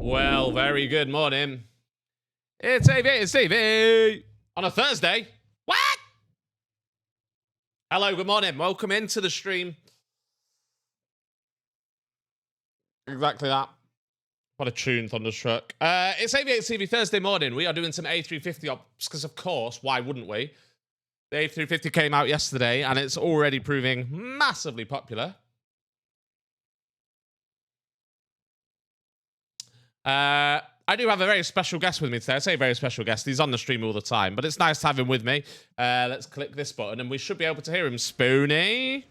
Well, very good morning. It's Stevie on a Thursday. What? Hello, good morning. Welcome into the stream. Exactly that. What a tune, Thunderstruck. It's Stevie Thursday morning. We are doing some A350 ops because, of course, why wouldn't we? The A350 came out yesterday and it's already proving massively popular. I do have a very special guest with me today. I say very special guest. He's on the stream all the time, but it's nice to have him with me. Let's click this button and we should be able to hear him. Spoony.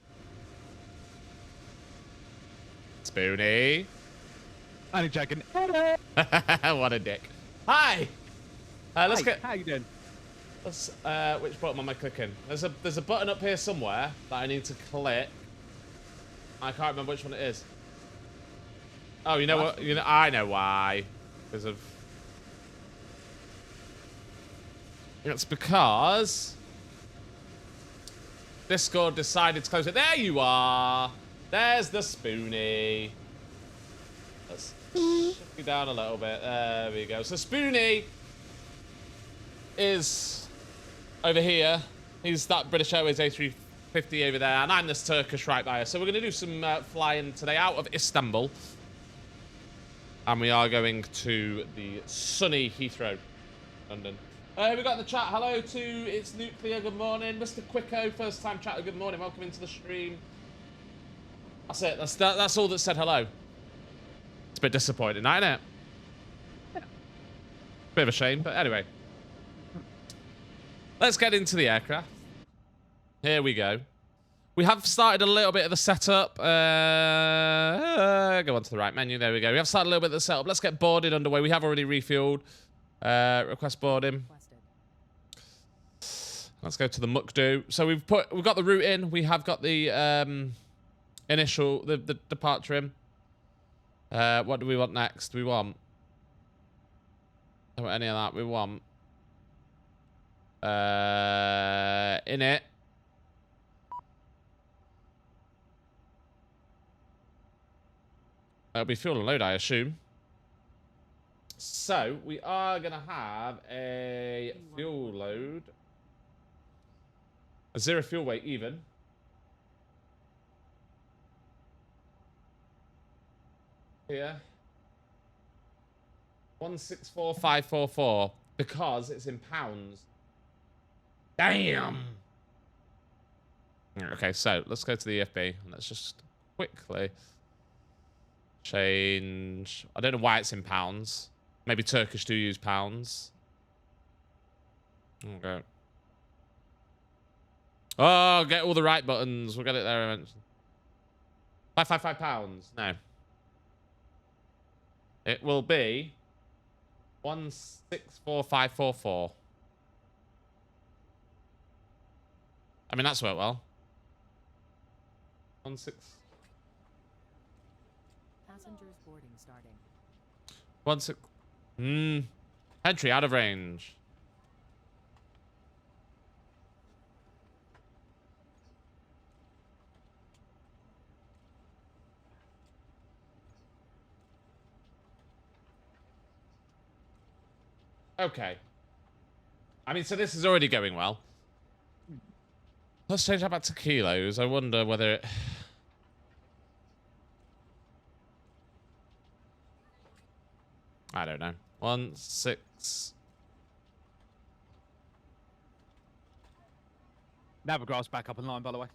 Spoony. Only joking. What a dick. Hi. Let's get. How you doing? Let's. Which button am I clicking? There's a button up here somewhere that I need to click. I can't remember which one it is. Oh, you know what? You know, I know why. Because of. It's because Discord decided to close it. There you are. There's the Spoony. Let's shift you down a little bit. There we go. So Spoony is over here. He's that British Airways A350 over there, and I'm this Turkish right by here. So we're going to do some flying today out of Istanbul. And we are going to the sunny Heathrow, London. We got in the chat. Hello to It's Nuclear. Good morning. Mr. Quicko, first time chatter. Good morning. Welcome into the stream. That's it. That's all that said hello. It's a bit disappointing, isn't it? Yeah. Bit of a shame, but anyway. Let's get into the aircraft. Here we go. We have started a little bit of the setup. Go on to the right menu. There we go. We have started a little bit of the setup. Let's get boarded underway. We have already refueled. Request boarding. Let's go to the Mukdu. So we've got the route in. We have got the the departure in. What do we want next? We want. Don't want any of that. We want. In it. It'll be fuel and load, I assume. So, we are going to have a fuel load. A 0 fuel weight even. Here. 164544. Because it's in pounds. Damn! Okay, so, let's go to the EFB. And let's just quickly change. I don't know why it's in pounds. Maybe Turkish do use pounds. Okay. Oh, get all the right buttons. We'll get it there eventually. £555. No. It will be 164544. I mean, that's worked well. 16. Passengers boarding starting. 16. Entry out of range. Okay. I mean, so this is already going well. Let's change that back to kilos. I wonder whether it... I don't know. 16. Navigraph's back up in line, by the way.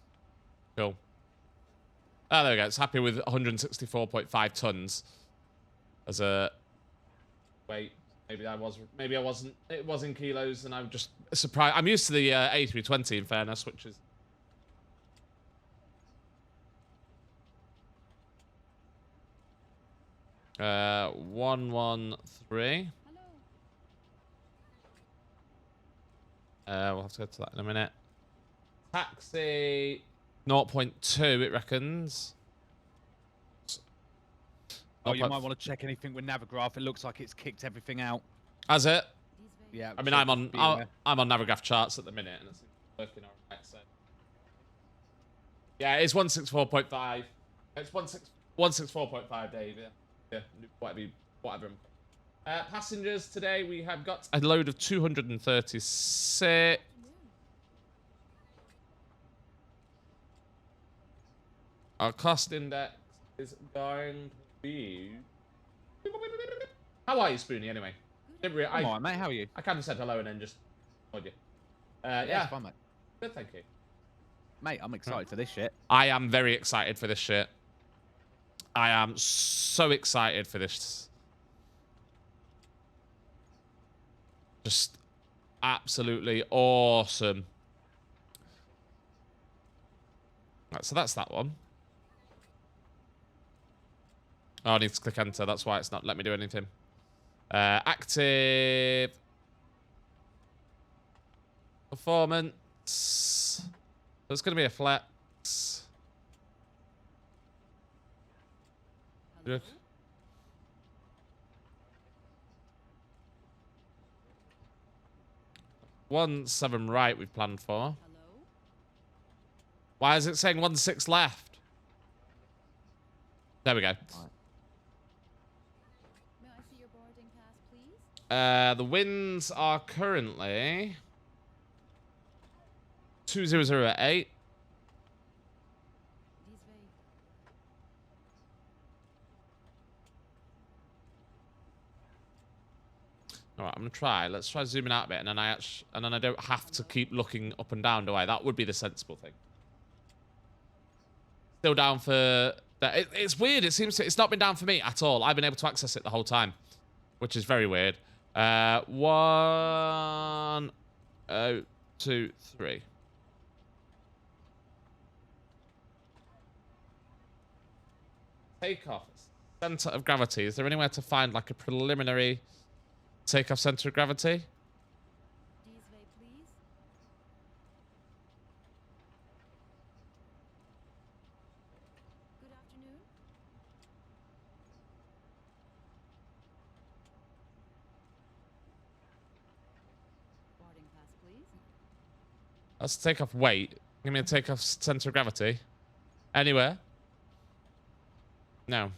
Cool. Oh, there we go. It's happy with 164.5 tons as a weight. Maybe I wasn't. It was in kilos, and I'm just surprised. I'm used to the A320, in fairness, which is. Uh, 113. We'll have to go to that in a minute. Taxi 0.2, it reckons. Oh, you might want to check anything with Navigraph. It looks like it's kicked everything out. Has it? Yeah. I mean, I'm on Navigraph charts at the minute, and it's working all right. So. Yeah, it's 164.5. It's 164.5, Dave. Yeah, whatever. Passengers today, we have got a load of 236. Our cost index is going to be... How are you, Spoony, anyway? Come on, mate. How are you? I kind of said hello and then just told you. Yeah, Yeah. it's fine, mate. Good, thank you. Mate, I'm excited for this shit. I am very excited for this shit. I am so excited for this. Just absolutely awesome. Right, so that's that one. Oh, I need to click enter. That's why it's not letting me do anything. Active. Performance. So it's going to be a flex. Look. 1-7 right we've planned for. Hello? Why is it saying 1-6 left? There we go. May I see your boarding pass, please? The winds are currently 2008. This way. All right, I'm gonna try. Let's try zooming out a bit, and then I don't have to keep looking up and down, do I? That would be the sensible thing. Still down for that. It's weird. It seems it's not been down for me at all. I've been able to access it the whole time, which is very weird. 1, 0, 2, 3. Takeoff. Center of gravity. Is there anywhere to find like a preliminary takeoff center of gravity? This way, please. Good afternoon. Boarding pass, please. That's takeoff weight. Give me a takeoff center of gravity. Anywhere? No.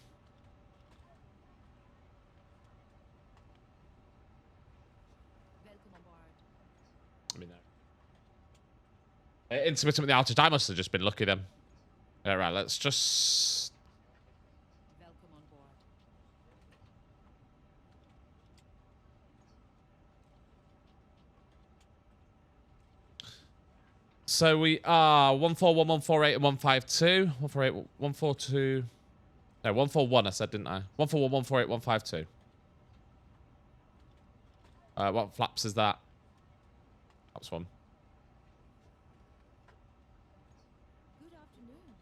Welcome aboard. I mean, no. Intermittent with the altitude. I must have just been lucky then. Yeah, right. Let's just... Welcome on board. So we are 141, 148, and 152. 148, 142... No, 141 I said, didn't I? 141, 148, 152. What flaps is that? That's one. Good afternoon.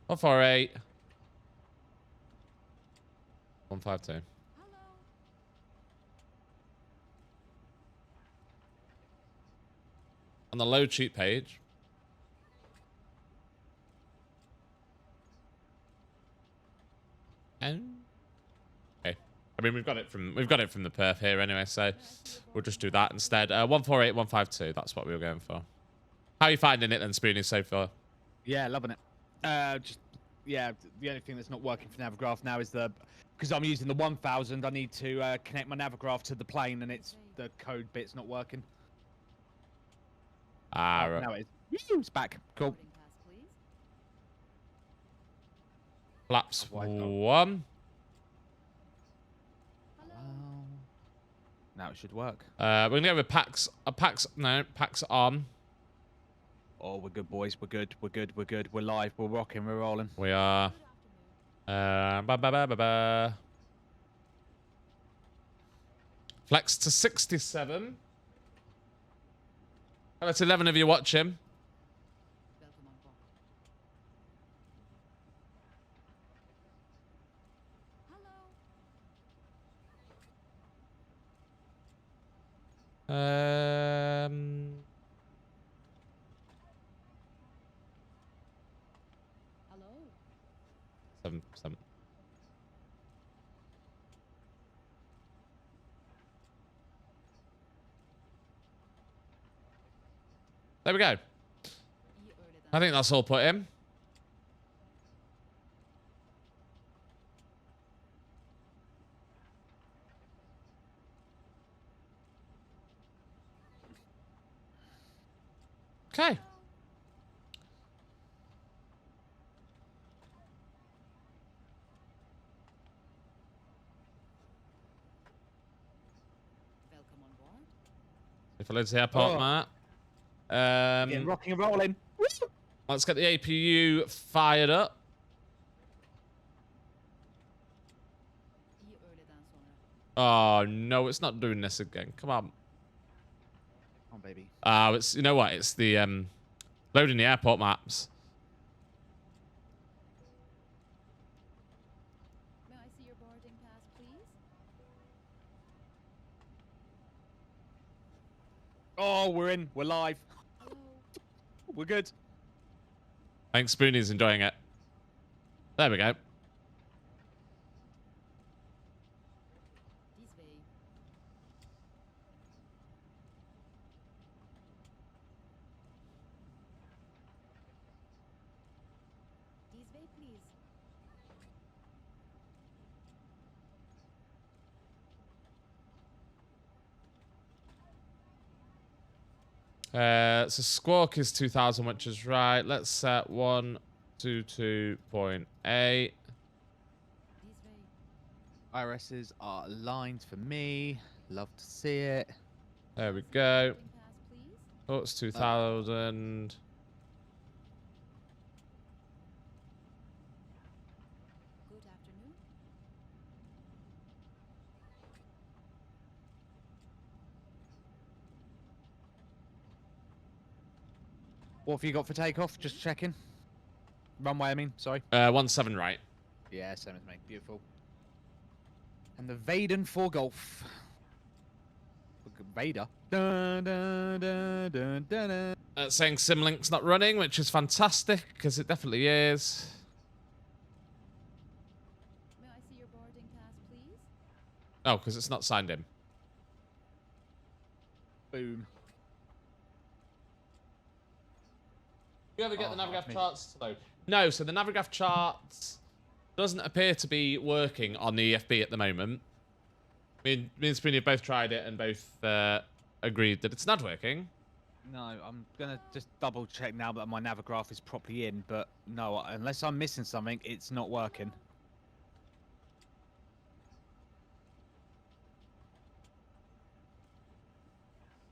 148. 152. Hello. On the load sheet page. Okay. I mean, we've got it from the perf here anyway, so we'll just do that instead. 148, 152. That's what we were going for. How are you finding it then, Spoony, so far? Yeah, loving it. Just yeah, the only thing that's not working for Navigraph now is because I'm using the 1000. I need to connect my Navigraph to the plane, and the code bit's not working. Right. Now it is. Woo, it's back. Cool. Boarding pass, please. Flaps Why not? 1. Hello. Now it should work. We're gonna go with packs. Packs on. Oh, we're good, boys. We're good. We're good. We're good. We're live. We're rocking. We're rolling. We are. Good afternoon. Ba ba ba ba ba. Flex to 67. That's 11 of you watching. Welcome on board. Hello. Hello. 7. There we go. You earlier than I think that's all put in. Okay. Welcome on board. If I go to the airport, Oh. Matt. Getting rocking and rolling. Let's get the APU fired up. İyi öğleden sonra. Oh, no, it's not doing this again. Come on. Oh, baby. Oh, it's, you know what? It's the, loading the airport maps. May I see your boarding pass, please? Oh, we're in. We're live. Hello. We're good. I think Spoony's enjoying it. There we go. This way. This way, please. So Squawk is 2000, which is right. Let's set 122.8. This way. IRSs are aligned for me. Love to see it. There we go. Boarding pass, please. Oh, it's 2000. Good afternoon. What have you got for takeoff? Just checking. Runway, I mean. Sorry. 17 right. Yeah, same as me. Beautiful. And the Vaden for golf. Vader. Dun, dun, dun, dun, dun, dun. Saying Simlink's not running, which is fantastic, because it definitely is. May I see your boarding pass, please? Oh, because it's not signed in. Boom. You ever get Oh, the Navigraph me. charts to load? No, so the Navigraph charts doesn't appear to be working on the EFB at the moment. Me and Spoony have both tried it and both agreed that it's not working. No, I'm gonna just double check now that my Navigraph is properly in, but no, unless I'm missing something, it's not working.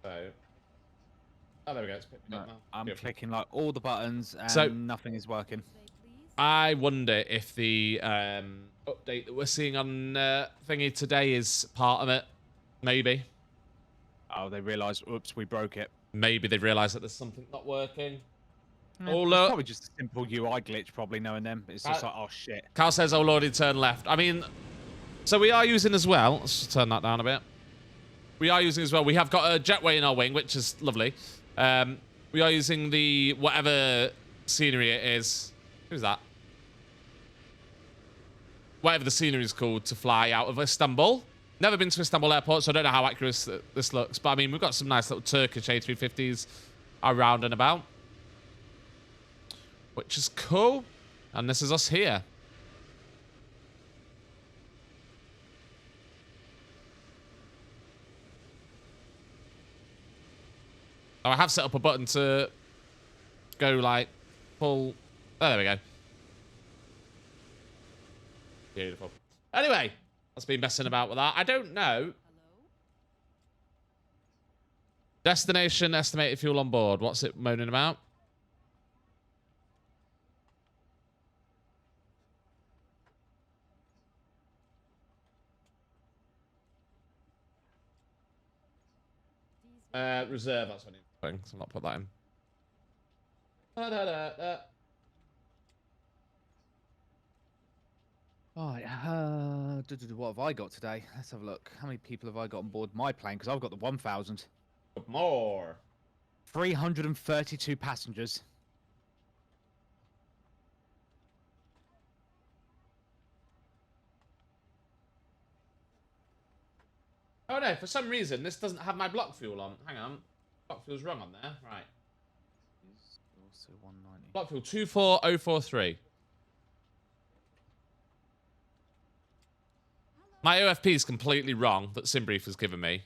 So, oh, there we go. It's picked No, up now. I'm Beautiful. clicking like all the buttons and So- nothing is working. This way, please. I wonder if the update that we're seeing on thingy today is part of it. Maybe. Oh, they realised, oops, we broke it. Maybe they've realised that there's something not working. Oh, It's look. probably just a simple UI glitch, probably knowing them. It's just like, oh shit. Carl says, oh lordy, turn left. I mean, so we are using as well. Let's just turn that down a bit. We are using as well. We have got a jetway in our wing, which is lovely. We are using the whatever scenery it is. Who's that? Whatever the scenery is called to fly out of Istanbul. Never been to Istanbul airport, so I don't know how accurate this looks. But I mean, we've got some nice little Turkish A350s around and about, which is cool. And this is us here. Oh, I have set up a button to go like full. Oh, there we go. Beautiful. Anyway, that's been messing about with that. I don't know. Hello. Destination, estimated fuel on board. What's it moaning about? This way. Reserve. That's what I need. So I'm not put that in. Da-da-da-da. Right, what have I got today? Let's have a look. How many people have I got on board my plane? Because I've got the 1,000. More. 332 passengers. Oh no, for some reason this doesn't have my block fuel on. Hang on. Block fuel's wrong on there. Right. Also 190. Block fuel 24043. My OFP is completely wrong that SimBrief has given me.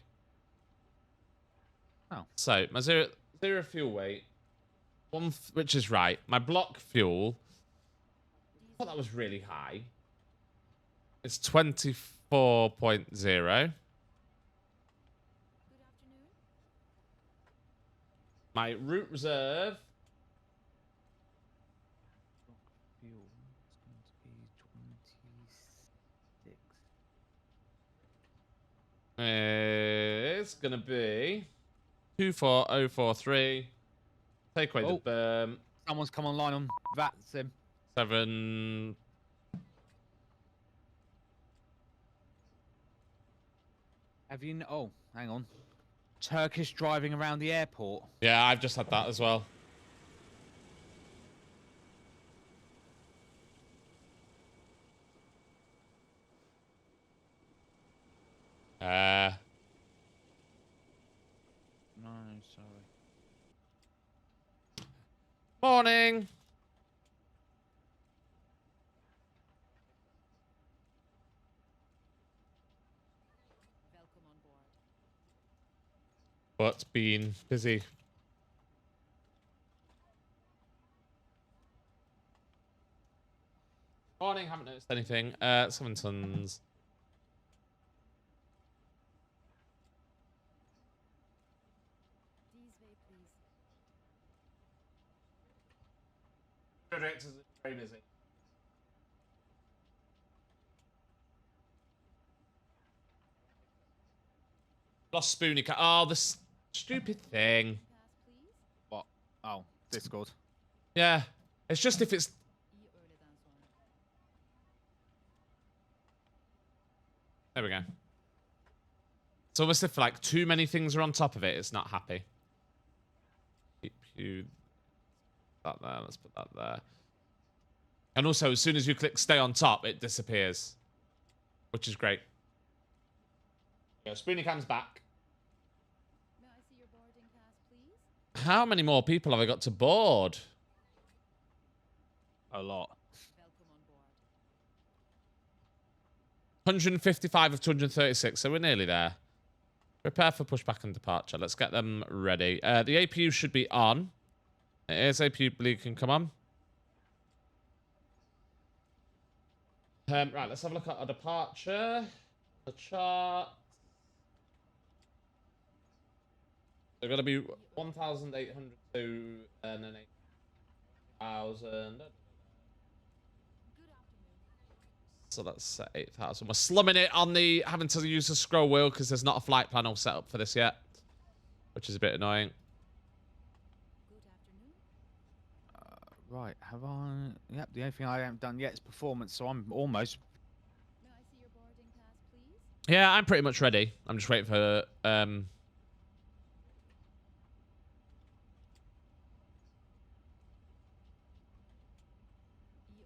Oh. So, my zero fuel weight which is right. My block fuel, I thought that was really high. It's 24.0. Good afternoon. My route reserve, Fuel is going to be 26. is going to be 24043. Take away the Oh. berm. Someone's come online on that sim. 7. Have you? Oh, hang on. Turkish driving around the airport. Yeah, I've just had that as well. No, sorry. Morning. Welcome on board. But been busy. Morning, haven't noticed anything. 7 tons. These way, please. Directors are very busy. Lost Spoony. Oh, the stupid thing. Pass, please. What? Oh, Discord. Yeah. It's just if it's... İyi öğleden sonra. There we go. It's almost if like too many things are on top of it, it's not happy. Keep you... That there. Let's put that there. And also, as soon as you click stay on top, it disappears. Which is great. Yeah, Spoony Cam's back. May I see your boarding pass, please? How many more people have I got to board? A lot. Welcome on board. 155 of 236, so we're nearly there. Prepare for pushback and departure. Let's get them ready. The APU should be on. It is. APU bleed can come on. Right, let's have a look at our departure. The chart. They're going to be 1,800 to and then 8,000. Good afternoon. So that's 8,000. We're slumming it on the having to use the scroll wheel because there's not a flight plan all set up for this yet, which is a bit annoying. Good afternoon. Right, have I? Yep, the only thing I haven't done yet is performance, so I'm almost. May I see your boarding pass, please? Yeah, I'm pretty much ready. I'm just waiting for İyi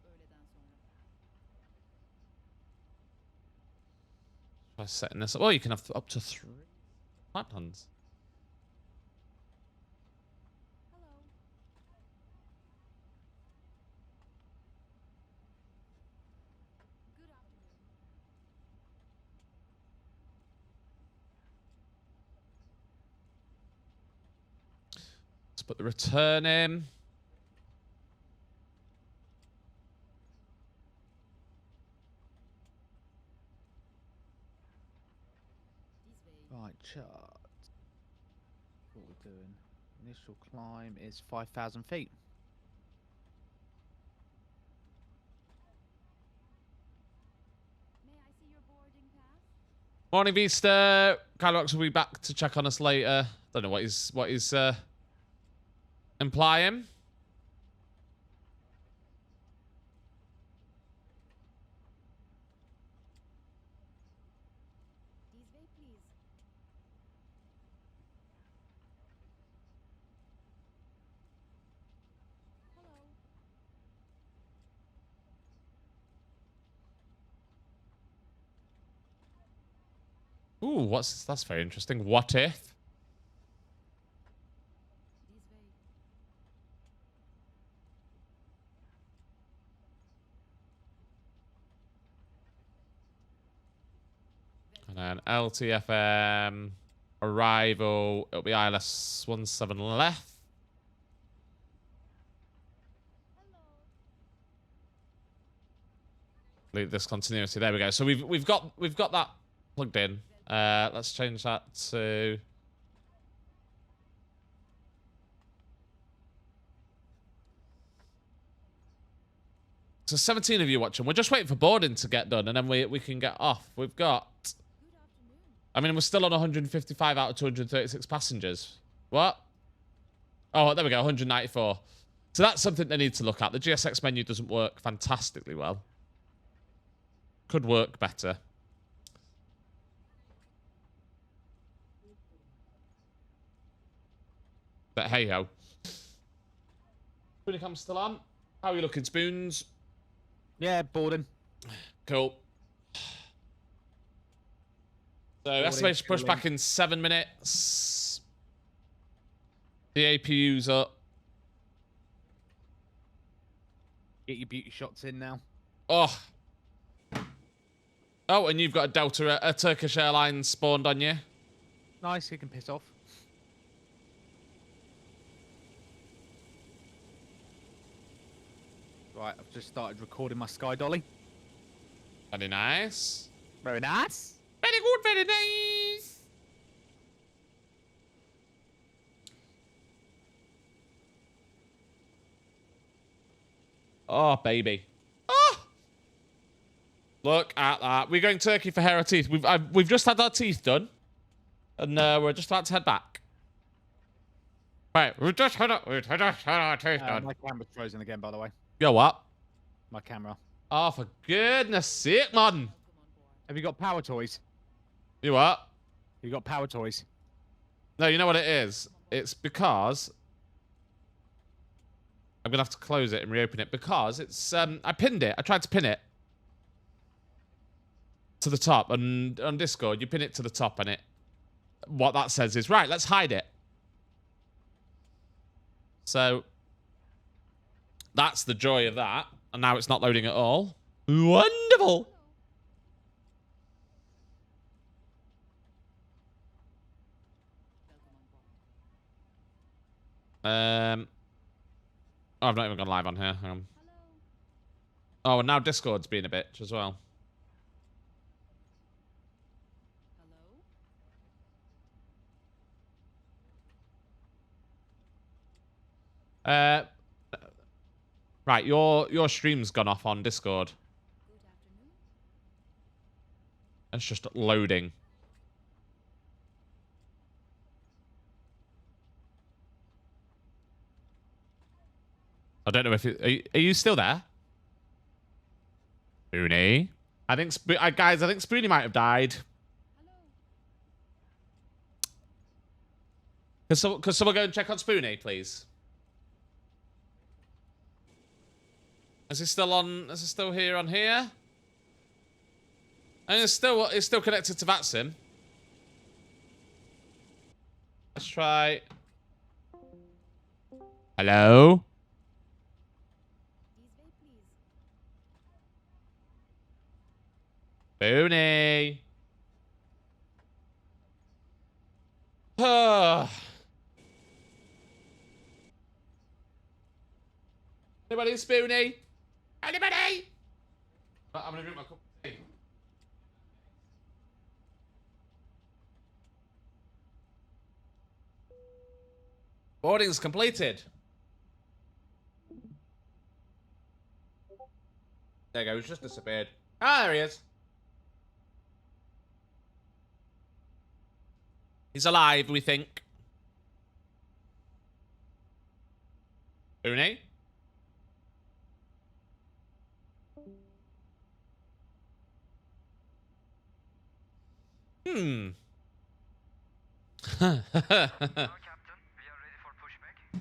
öğleden sonra. by setting this up. Oh, you can have up to 3 flight plans. Hello. Good afternoon. Let's put the return in. These way. Right, chart. What we're doing? Initial climb is 5,000 feet. May I see your boarding pass? Morning, Vista. Kylox will be back to check on us later. Don't know what he's implying. These way, please. Hello. Ooh, that's very interesting. What if? These way. And then LTFM arrival. It'll be ILS 17 left. this continuity. There we go. So we've got that plugged in. Let's change that to. So 17 of you watching. We're just waiting for boarding to get done, and then we can get off. We've got. I mean, we're still on 155 out of 236 passengers. What? Oh, there we go. 194. So that's something they need to look at. The GSX menu doesn't work fantastically well. Could work better. But hey ho. Spoony cam's still on. How are you looking, Spoons? Yeah, boarding. Cool. So estimation push back in 7 minutes. The APU's up. Get your beauty shots in now. Oh. Oh, and you've got a Delta, a Turkish Airlines spawned on you. Nice, you can piss off. Right, I've just started recording my Sky Dolly. Very nice. Very nice. Very good, very nice. Oh, baby. Oh! Look at that. We're going Turkey for hair or teeth. We've just had our teeth done. And we're just about to head back. Right, we've just had our teeth done. My camera's frozen again, by the way. Yo, what? My camera. Oh, for goodness sake, man. Have you got power toys? You what? You got power toys? No, you know what it is? It's because... I'm going to have to close it and reopen it because it's... I pinned it. I tried to pin it to the top. And on Discord, you pin it to the top and it... What that says is, right, let's hide it. So... That's the joy of that. And now it's not loading at all. Wonderful! Oh, I've not even gone live on here. Hang on. Oh, and now Discord's being a bitch as well. Right, your stream's gone off on Discord. It's just loading. I don't know if it, are you still there? Spoony? I think guys, I think Spoony might have died. Could someone go and check on Spoony, please? Is he still on? Is he still here on here? And it's still connected to that sim. Let's try. Hello? Spoony. Anybody, Spoony? Anybody? I'm gonna drink my cup of tea. Boarding's completed. There you go, he's just disappeared. Ah, there he is. He's alive, we think. Spoony?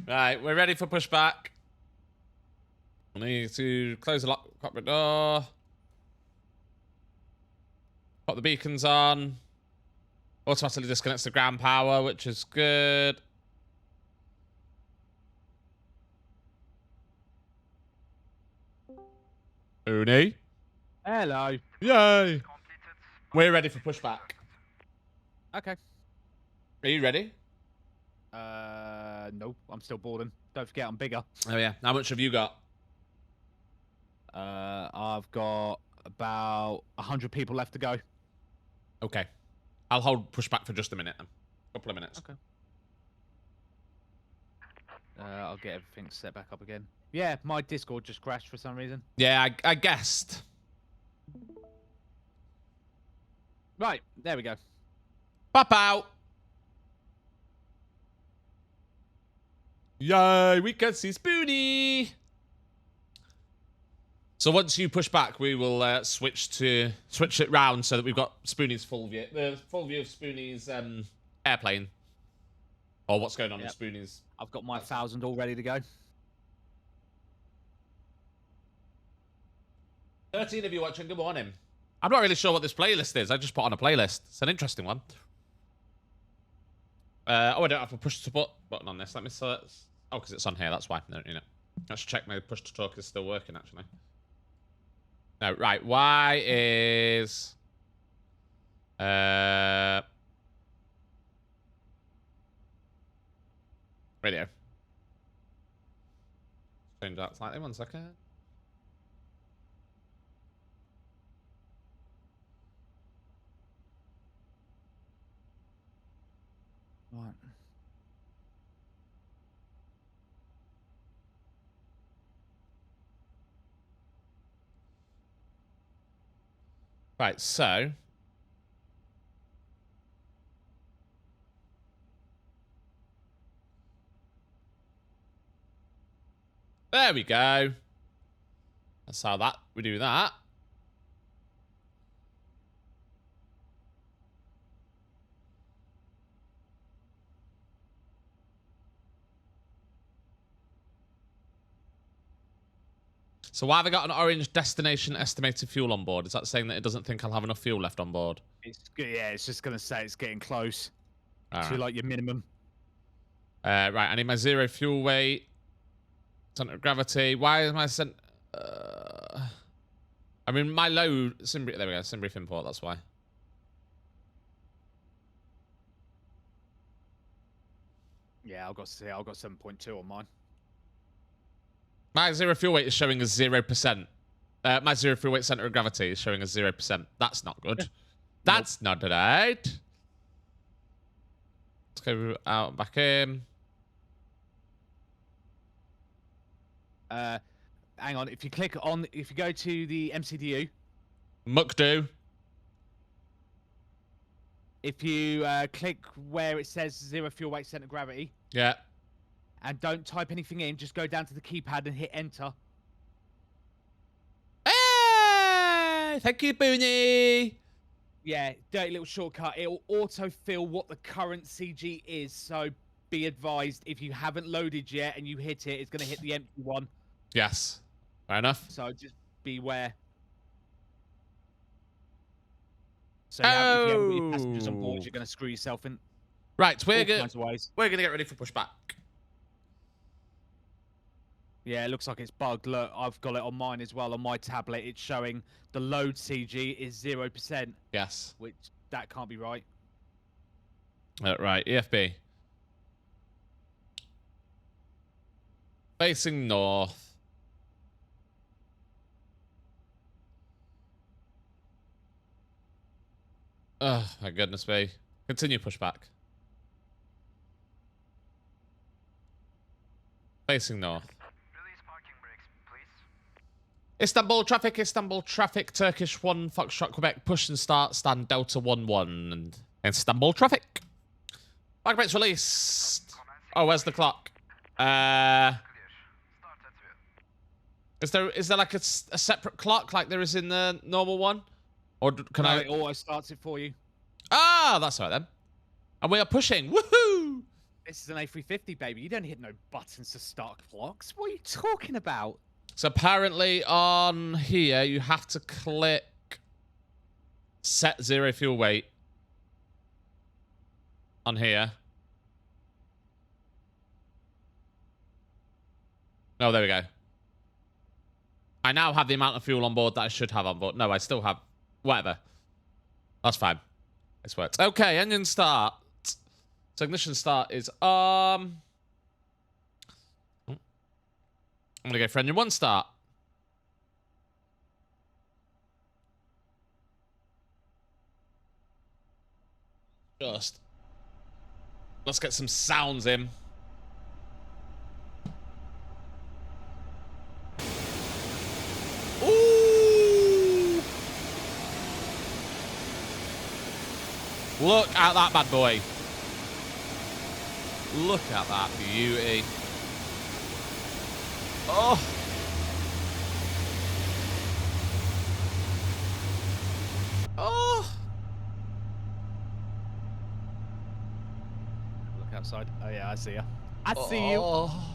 Right, we're ready for pushback. I need to close the cockpit door. Put the beacons on. Automatically disconnects the ground power, which is good. Spoony? Hello. Yay! We're ready for pushback. Okay. Are you ready? No, I'm still boarding. Don't forget, I'm bigger. Oh yeah. How much have you got? I've got about 100 people left to go. Okay. I'll hold pushback for just a minute then. Couple of minutes. Okay. I'll get everything set back up again. Yeah, my Discord just crashed for some reason. Yeah, I guessed. Right, there we go. Pop out. Yay, we can see Spoony. So once you push back, we will switch it round so that we've got Spoony's full view, the full view of Spoony's airplane, or what's going on in Spoony's. I've got my 1,000 all ready to go. 13 of you watching. Good morning. I'm not really sure what this playlist is. I just put on a playlist. It's an interesting one. Oh, I don't have a push to talk button on this. Let me select. Oh, because it's on here. That's why. No, you know. Let's check my push to talk is still working, actually. No, right. Y is... radio. Change that slightly. 1 second. Right. Right, so... there we go. That's how we do that. So why have I got an orange destination estimated fuel on board? Is that saying that it doesn't think I'll have enough fuel left on board? Yeah, it's just going to say it's getting close to right. like your minimum. Right, I need my 0 fuel weight. Center of gravity. Why is my I mean, my low... there we go. Simbrief import, that's why. Yeah, I've got 7.2 on mine. My 0 fuel weight is showing as 0%. My 0 fuel weight center of gravity is showing as 0%. That's not good. That's not right. Let's go out and back in. Hang on. If you go to the MCDU. Muckdo. If you click where it says 0 fuel weight center of gravity. Yeah. And don't type anything in. Just go down to the keypad and hit enter. Hey! Thank you, Booney. Yeah, dirty little shortcut. It'll auto-fill what the current CG is. So be advised, if you haven't loaded yet and you hit it, it's going to hit the empty one. Yes. Fair enough. So just beware. So if you haven't got your passengers on board, you're going to screw yourself in. Right, we're going to get ready for pushback. Yeah, it looks like it's bugged. Look, I've got it on mine as well. On my tablet, it's showing the load CG is 0%. Yes. Which, that can't be right. Right, EFB. Facing north. Oh, my goodness me. Continue pushback. Facing north. Istanbul traffic, Turkish 1, Foxtrot, Quebec, push and start, stand Delta 1-1, and Istanbul traffic. Flag brakes released. Oh, where's the clock? Is there like a separate clock like there is in the normal one? Or can I... it auto starts it for you. Ah, that's all right then. And we are pushing. Woohoo! This is an A350, baby. You don't hit no buttons to start clocks. What are you talking about? So apparently on here, you have to click set 0 fuel weight on here. Oh, there we go. I now have the amount of fuel on board that I should have on board. No, I still have... whatever. That's fine. This works. Okay, engine start. So ignition start is... I'm going to go for engine 1 start. first. Let's get some sounds in. Ooh! Look at that bad boy. Look at that beauty. Oh! Oh! Look outside. Oh yeah, I see you. I see you. Oh,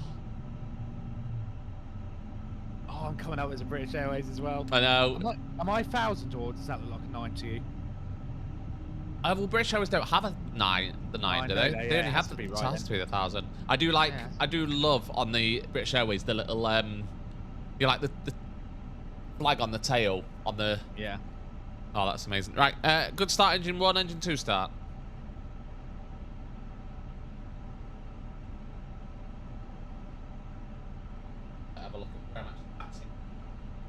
Oh, I'm coming up as a British Airways as well. I know. Am I 1,000 or does that look like a 9 to you? Well, British Airways don't have a 9, the 9, do they? Yeah, They only it have has to the, be it right has then. to be the 1,000. I do like, Yeah. I do love on the British Airways the little, you like the flag on the tail on the. Yeah. Oh, that's amazing. Right, good start. Engine 1, engine 2 start. Have a look at very much taxi.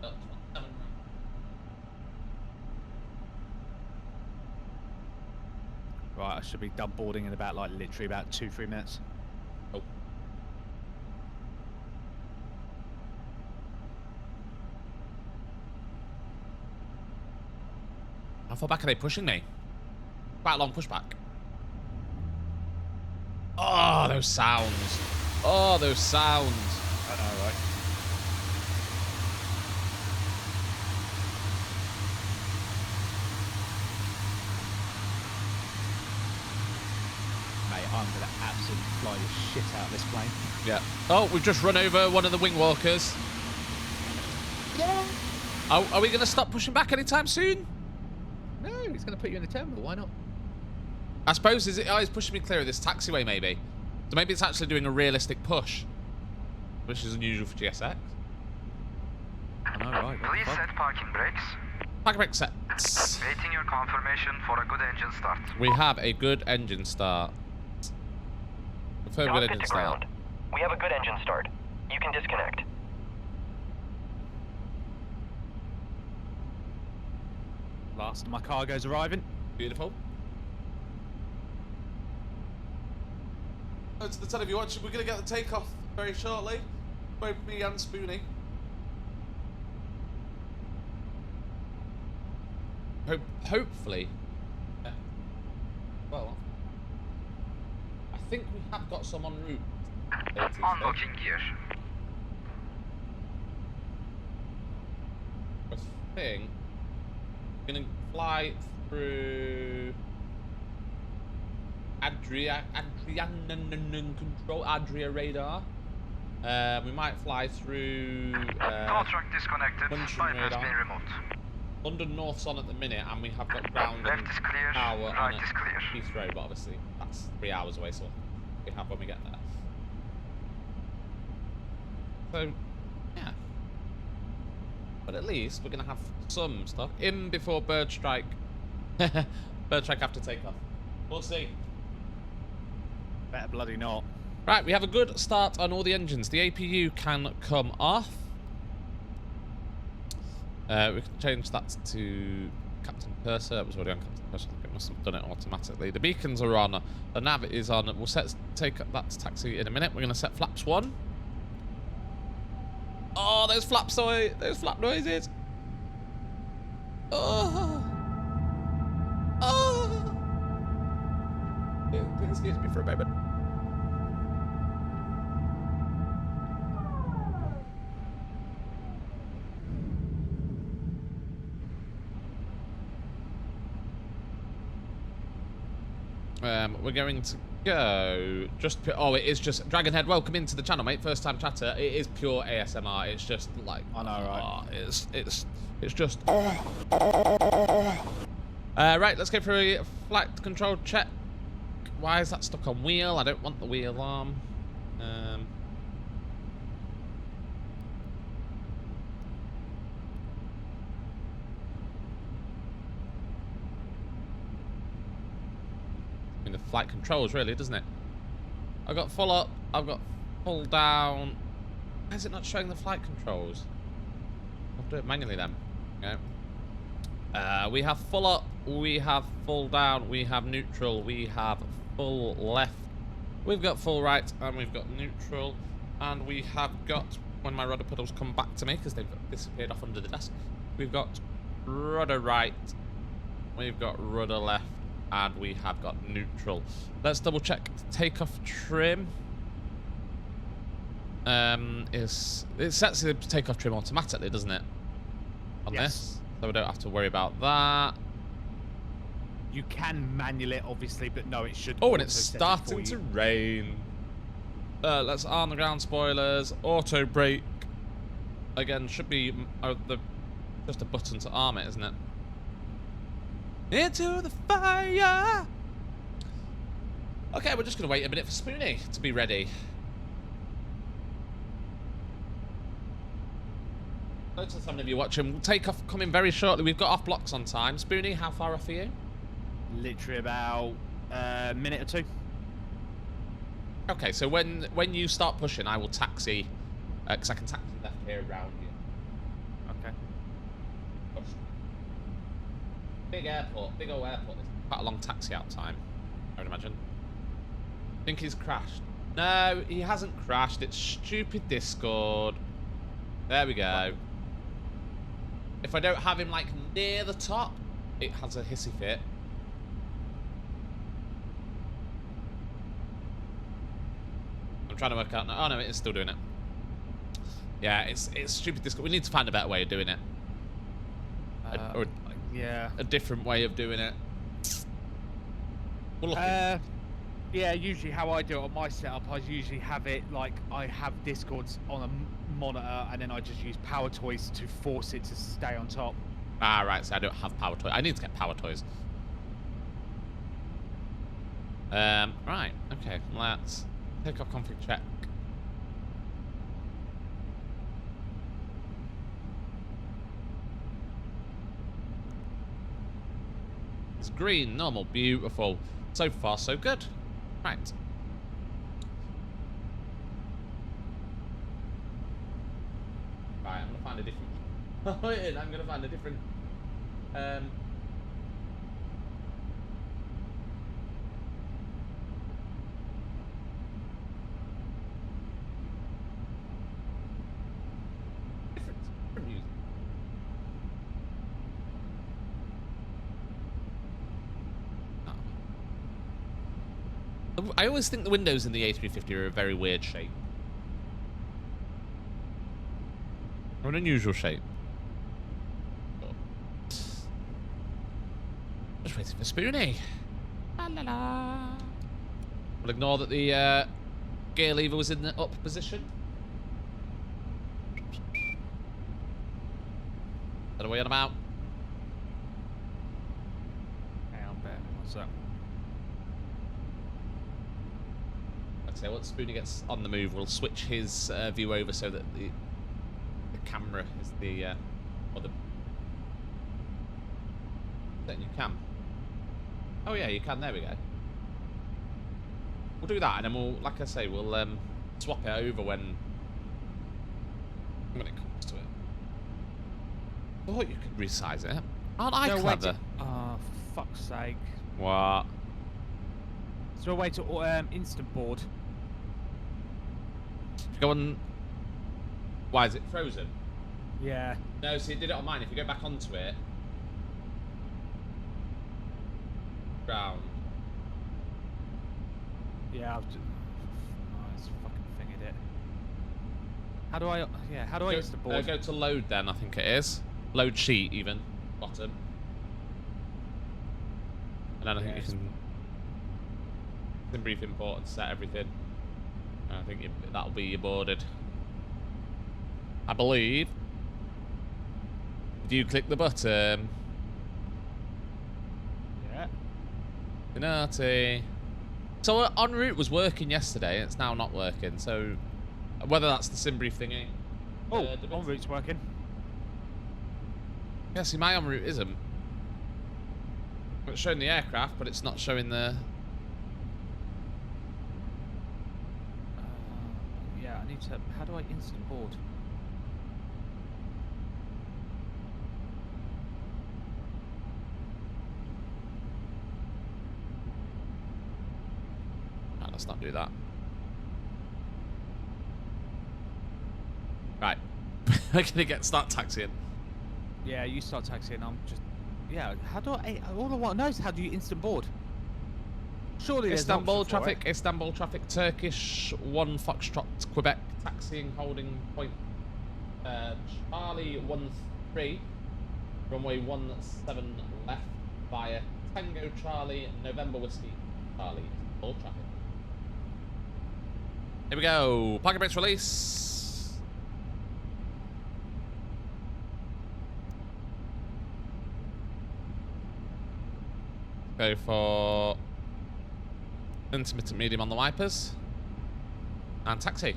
Oh, it's not coming. Right, I should be done boarding in about like literally about 2-3 minutes. Oh. How far back are they pushing me? Quite a long pushback. Oh, those sounds. Oh, those sounds. I know, right? Mate, I'm gonna absolutely fly the shit out of this plane. Yeah. Oh, we've just run over one of the wing walkers. Yeah. Oh, are we going to stop pushing back anytime soon? No, it's gonna put you in the terminal. Why not? I suppose, is it? Oh, it's pushing me clear of this taxiway, maybe. So maybe it's actually doing a realistic push, which is unusual for GSX. I know, right? What the Please fuck? set parking brakes. Park brake sets. Waiting your confirmation for a good engine start. We have a good engine start. Confirm good engine start. We have a good engine start. You can disconnect. Last of my cargo's arriving. Beautiful. To the ten of you watching, we're going to get the takeoff very shortly. Both me and Spoony. Hopefully. Yeah. Well, I think we have got some en route. Unlocking gear. I think we're going to fly through Adria radar. We might fly through Contract disconnected. Bunch of Flight has radar. been removed. London North's on at the minute, and we have got ground Left and is clear, power on right at is clear. Heathrow, but obviously that's 3 hours away, so we have when we get there. So, yeah. But at least we're going to have some stuff in before bird strike. Bird strike after takeoff. We'll see. Better bloody not. Right, we have a good start on all the engines. The APU can come off. We can change that to Captain Purser. It was already on Captain Purser. I think it must have done it automatically. The beacons are on. The nav is on. We'll take that to taxi in a minute. We're going to set flaps 1. Oh, those flaps, those flap noises. Oh. Oh. Excuse me for a moment. We're going to go oh, it is just Dragonhead. Welcome into the channel, mate. First time chatter. It is pure ASMR. It's just like I know, right? It's just. Right, let's go for a flight control check. Why is that stuck on wheel? I don't want the wheel on. The flight controls, really, doesn't it? I've got full up, I've got full down. Why is it not showing the flight controls? I'll do it manually then. Okay. We have full up we have full down, we have neutral, we have full left, we've got full right, and we've got neutral, and we have got, when my rudder pedals come back to me, because they've disappeared off under the desk, we've got rudder right, we've got rudder left, and we have got neutral. Let's double check takeoff trim. It sets the takeoff trim automatically, doesn't it? On this, so we don't have to worry about that. You can manual it, obviously, but no, it should. Oh, and it's auto set it starting for to you. rain. Let's arm the ground spoilers. Auto brake. Again, should be just a button to arm it, isn't it? Into the fire. Okay, we're just gonna wait a minute for Spoony to be ready. Hello to some of you watching. We'll take off coming very shortly. We've got off blocks on time. Spoony, how far off are you? Literally about a minute or two. Okay, so when you start pushing, I will taxi, because I can taxi left here around you. Okay. Push. Big airport, big old airport. There's quite a long taxi out time, I would imagine. Think he's crashed. No, he hasn't crashed. It's stupid Discord. There we go. If I don't have him like near the top, it has a hissy fit. I'm trying to work out now. Oh no, it is still doing it. Yeah, it's stupid Discord. We need to find a better way of doing it. Or Yeah. a different way of doing it. We'll look into Yeah, usually how I do it on my setup, I usually have it like I have Discords on a monitor, and then I just use power toys to force it to stay on top. Ah, right, so I don't have power toys. I need to get power toys. Right, okay, let's take off config check. It's green, normal, beautiful. So far, so good. Right. Right, I'm gonna find a different. I'm gonna find a different. Different music. I always think the windows in the A350 are a very weird shape. Or an unusual shape. Just waiting for Spoony. La la la. We'll ignore that the gear lever was in the up position. That away on about. Hang on, bear. What's that? So once Spoony gets on the move, we'll switch his view over so that the camera is the or the. Then you can. Oh yeah, you can. There we go. We'll do that, and then we'll, like I say, we'll swap it over when it comes to it. I thought you could resize it. Aren't I No, clever? oh, for fuck's sake. What? Is there a way to instant board? Go on. Why is it frozen? Yeah. No, see, it did it on mine. If you go back onto it, ground. Yeah, I've just... Oh, it's fucking fingered it. How do I... Yeah, how do I instant board? Go to load then, I think it is. Load sheet, even. Bottom. And then I think you can brief import and set everything. And I think that'll be your boarded. I believe. If you click the button. Yeah. Naughty. So en route was working yesterday, it's now not working. So whether that's the sim brief thingy. Oh, en route's working. Yeah, see, my en route isn't. It's showing the aircraft, but it's not showing the. Yeah, I need to... How do I instant board? Let's not do that. Right. We're gonna start taxiing. Yeah, you start taxiing. I'm just. Yeah. How do I? All I want to know is how do you instant board? Surely there's an Istanbul option for traffic. Istanbul traffic. Turkish 1 Foxtrot Quebec taxiing holding point. Charlie 13. Runway 17 left via Tango Charlie November Whiskey Charlie. All traffic. Here we go. Parking brakes release. Go for intermittent medium on the wipers. And taxi.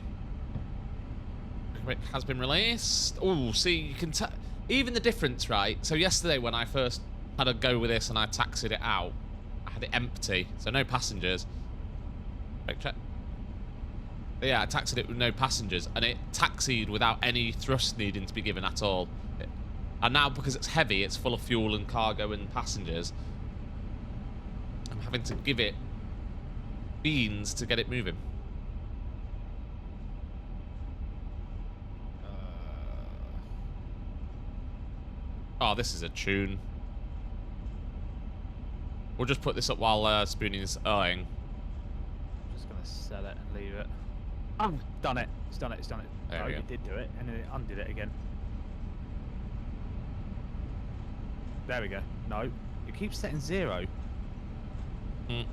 Parking brake has been released. Oh, see, you can tell. Even the difference, right? So yesterday when I first had a go with this and I taxied it out, I had it empty, so no passengers. Brake check. But yeah, I taxied it with no passengers, and it taxied without any thrust needing to be given at all. And now, because it's heavy, it's full of fuel and cargo and passengers, I'm having to give it beans to get it moving. Oh, this is a tune. We'll just put this up while Spoony's eyeing. I'm just gonna sell it and leave it. Done it. It's done it. It's done it. There Oh, we go. it did do it, and then it undid it again. There we go. No, it keeps setting 0. Mm.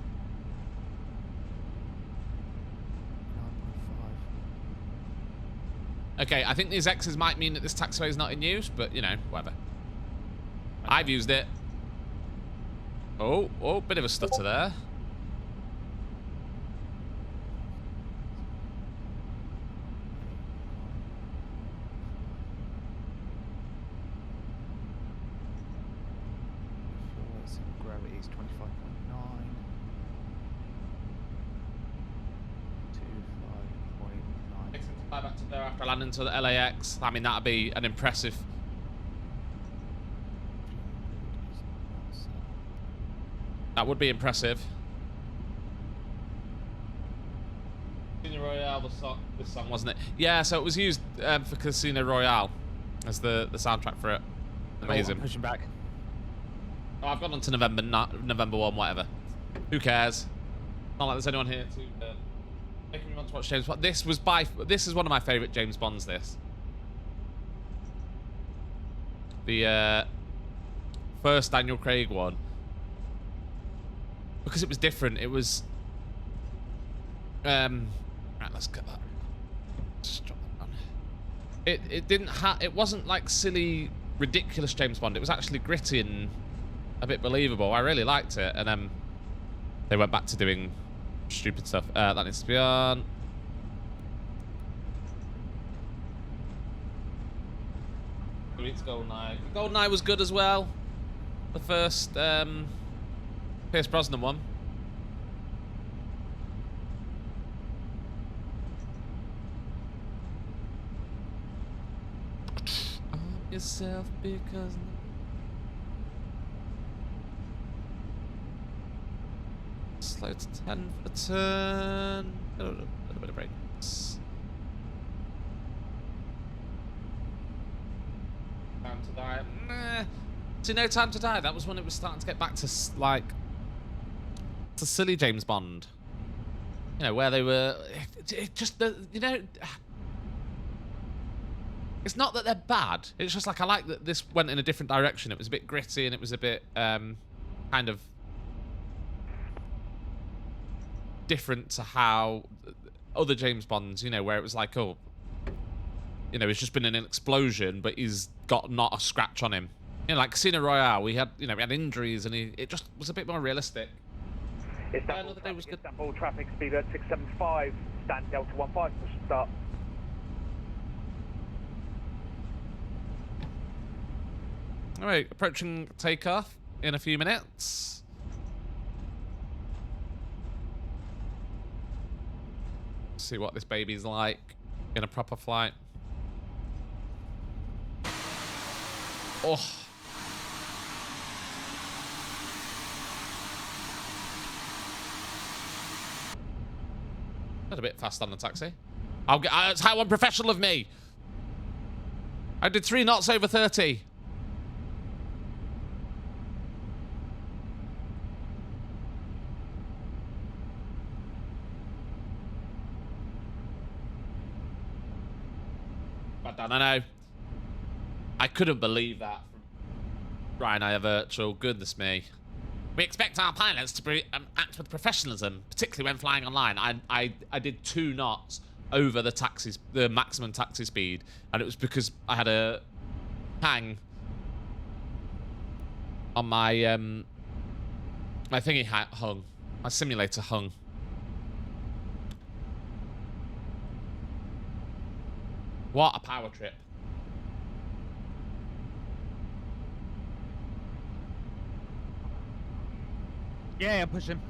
9.5. Okay, I think these X's might mean that this taxiway is not in use, but, you know, whatever. I've used it. Oh, bit of a stutter there. Gravity is 25.9. 25.9. Fly back to there after landing to the LAX. I mean, that'd be an impressive. That would be impressive. Casino Royale, this song, wasn't it? Yeah, so it was used for Casino Royale as the soundtrack for it. Amazing. Oh, I'm pushing back. Oh, I've gone on to November 1, whatever. Who cares? Not like there's anyone here to make me want to watch James Bond. This is one of my favourite James Bonds. This. The first Daniel Craig one. Because it was different. It was right, let's get that. Just drop that down. It wasn't like silly, ridiculous James Bond. It was actually gritty and a bit believable. I really liked it, and they went back to doing stupid stuff. That needs to be on. It's GoldenEye. GoldenEye was good as well. The first Pierce Brosnan one. Arm yourself because. Slow to 10 for the turn. A little bit of brakes. Time to die. Nah. See, no Time to Die. That was when it was starting to get back to like to silly James Bond. You know, where they were. It just you know. It's not that they're bad. It's just like I like that this went in a different direction. It was a bit gritty and it was a bit kind of different to how other James Bonds, you know, where it was like, oh, you know, it's just been an explosion, but he's got not a scratch on him. You know, like Casino Royale, we had injuries, and it just was a bit more realistic. Istanbul, Another day was good. Istanbul traffic speed at 675, stand Delta 15, push and start. All right, approaching takeoff in a few minutes. See what this baby's like in a proper flight. Oh. That's a bit fast on the taxi. That's how unprofessional of me. I did 3 knots over 30. I don't know. I couldn't believe that from Ryanair Virtual. Goodness me. We expect our pilots to act with professionalism, particularly when flying online. I did 2 knots over the maximum taxi speed, and it was because I had a hang on my my thingy hung. My simulator hung. What a power trip. Yeah, I'm pushing.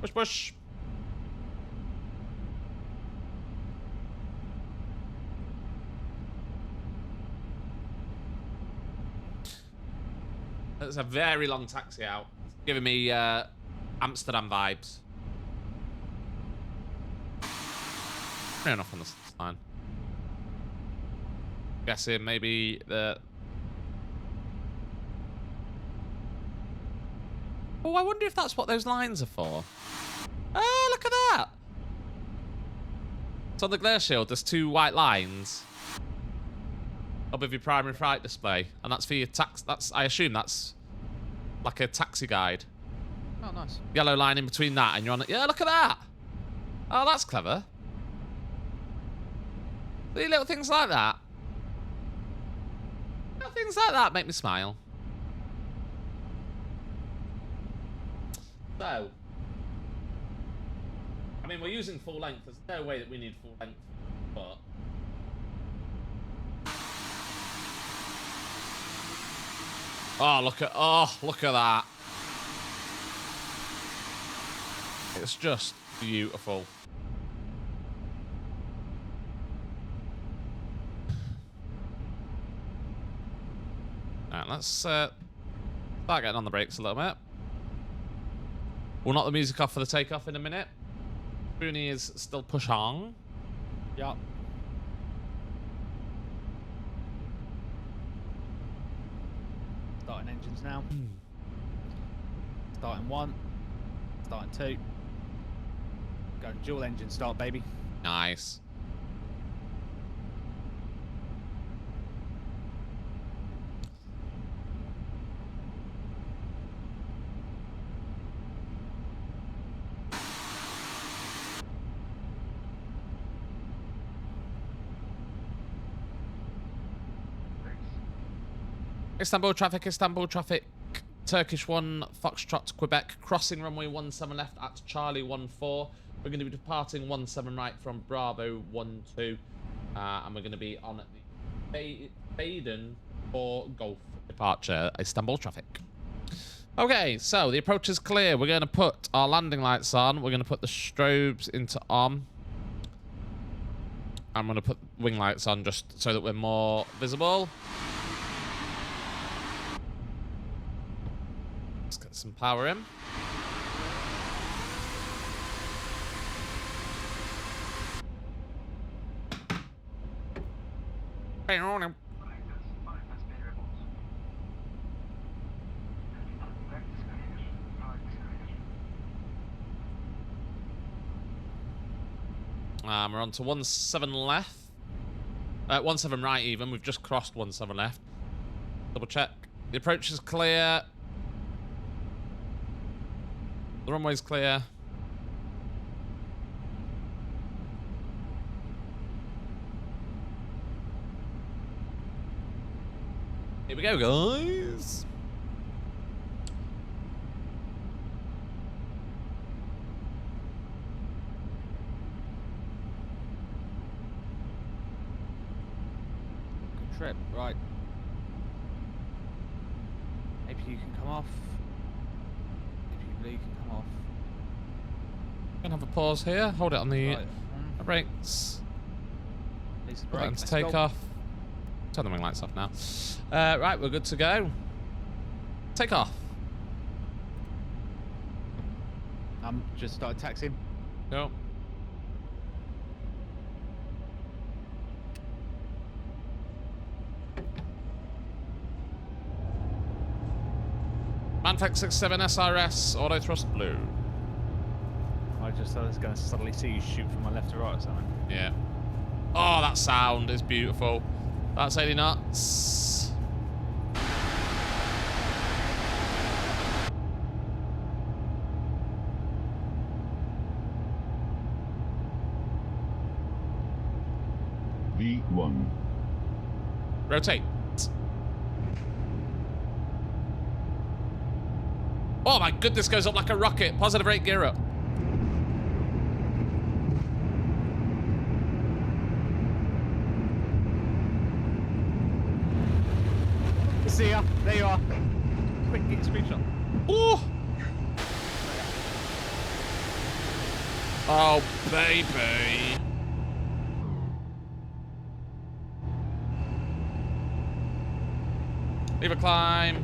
Push, push. That's a very long taxi out. It's giving me Amsterdam vibes. Fair enough on this line. Guessing maybe the... Oh, I wonder if that's what those lines are for. Oh, look at that. So on the glare shield, there's 2 white lines above your primary flight display, and that's for your tax. I assume that's like a taxi guide. Oh, nice. Yellow line in between that, and you're on it. Yeah, look at that. Oh, that's clever. See, little things like that. Little things like that make me smile. So, I mean, we're using full length. There's no way that we need full length, but look at that. It's just beautiful. All right, let's start getting on the brakes a little bit. We'll knock the music off for the takeoff in a minute. Spoony is still push on. Yup. Starting engines now. Starting 1. Starting 2. Going dual engine start, baby. Nice. Istanbul traffic, Turkish 1, Foxtrot, Quebec, crossing runway 17 left at Charlie 14. We're going to be departing 17 right from Bravo 12, and we're going to be on the Baden for Golf departure, Istanbul traffic. Okay, so the approach is clear. We're going to put our landing lights on. We're going to put the strobes into on. I'm going to put wing lights on just so that we're more visible. Let's get some power in. We're on to 17 left. 17 right even. We've just crossed 17 left. Double check. The approach is clear. The runway's clear. Here we go, guys. Good trip, right. Maybe you can come off. Maybe you can come off. Gonna have a pause here. Hold it on the Right. brakes. Needs to Put that brake. into Let's go. takeoff. Turn the wing lights off now. Right, we're good to go. Take off. Just started taxiing. Go. Mantex 67 SRS auto thrust blue. I just thought I was going to suddenly see you shoot from my left to right or something. Yeah. Oh, that sound is beautiful. That's 80 knots. V1. Rotate. Oh my goodness, goes up like a rocket. Positive rate, gear up. See ya. There you are. Quick, get a screenshot. Oh. Oh, baby. Leave a climb.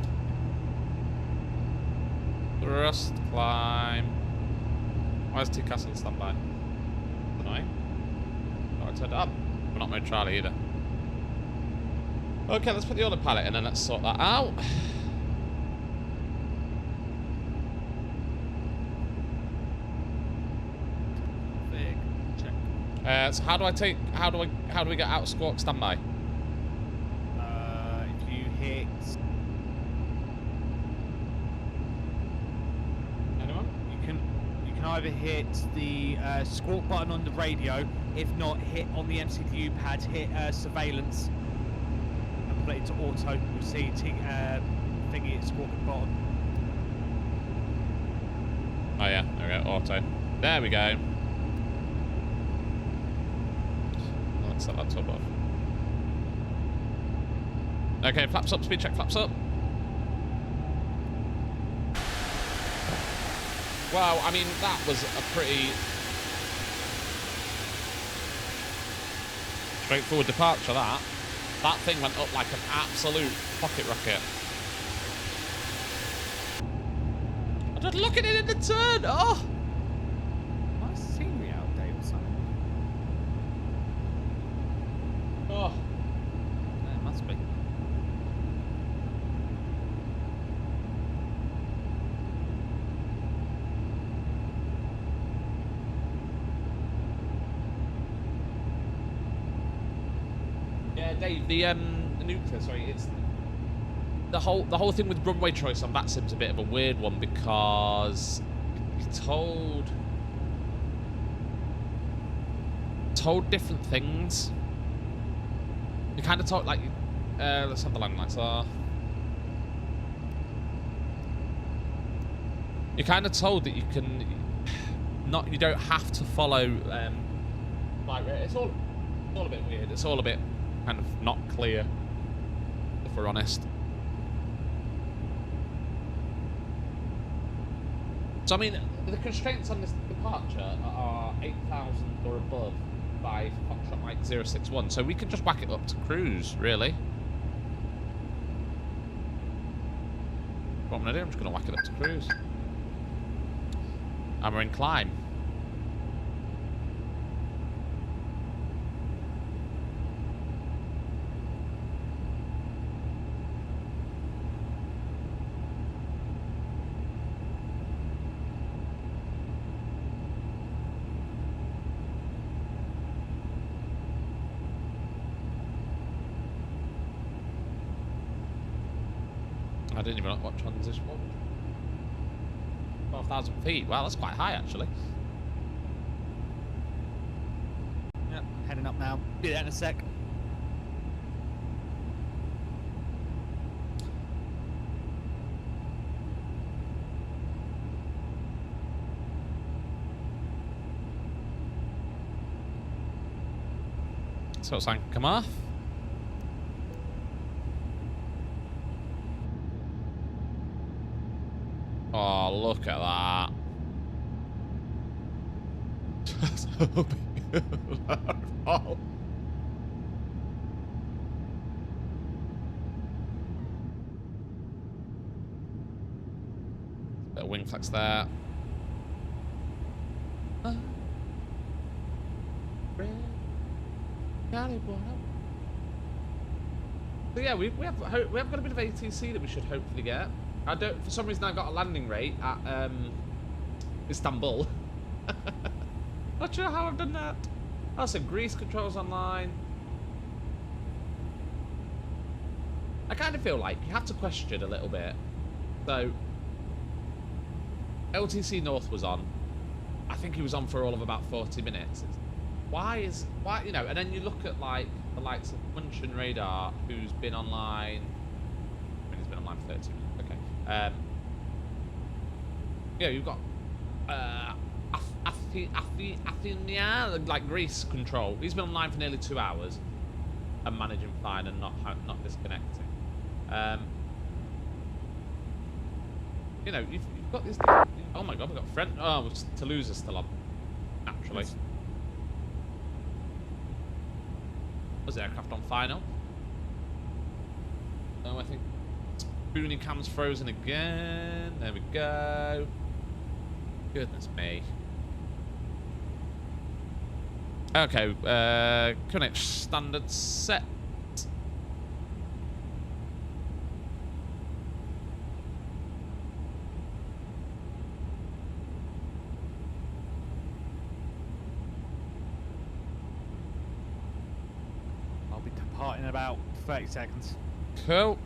Thrust climb. Why is TCAS on standby? Annoying. Oh, I turned it up. We're not mode trial either. Okay, let's put the autopilot in and let's sort that out. Big check. So how do we get out of squawk standby? If you hit, Anyone? you can either hit the squawk button on the radio. If not, hit on the MCU pad. Hit surveillance. Put it to auto. You'll see thingy at squawk at the bottom. Oh yeah, there we go, auto. There we go. Let's set that top off. Okay, flaps up, speed check, flaps up. Wow, I mean, that was a pretty straightforward departure, that. That thing went up like an absolute pocket rocket. I just look at it in the turn. Oh! Nice scenery out there or something. Oh. Yeah, it must be. Yeah, Dave, the nuclear, sorry, it's the whole thing with runway choice on that sim's a bit of a weird one because you're told different things. You kind of told like let's have the landing lights are. You're kind of told that you don't have to follow flight rate. It's all a bit weird. It's all a bit kind of not clear, if we're honest. So I mean, the constraints on this departure are 8,000 or above by Foxtrot Mike 061, so we can just whack it up to cruise, really. What I'm gonna do, I'm just gonna whack it up to cruise. And we're in climb. I didn't even know what transition was. 12,000 feet. Wow, that's quite high, actually. Yep, heading up now. Be there in a sec. So it's like, come off. Oh, look at that. So beautiful. Bit of wing flex there. So yeah, we have got a bit of ATC that we should hopefully get. I don't, for some reason I got a landing rate at Istanbul. Not sure how I've done that. Also, grease controls online. I kind of feel like you have to question a little bit. So, LTC North was on. I think he was on for all of about 40 minutes. Why, you know, and then you look at like the likes of Munchen Radar, who's been online. I mean, he's been online for 30 minutes. Okay. Yeah, you've got Athenia, like grease control. He's been online for nearly 2 hours and managing fine and not disconnecting. You know, you've got this. Oh my God, we've got friend. Oh, Toulouse is still on. Naturally. Was the aircraft on final? Oh, I think Spoony cam's frozen again. There we go. Goodness me. Okay, connect standard set. I'll be departing in about 30 seconds. Cool.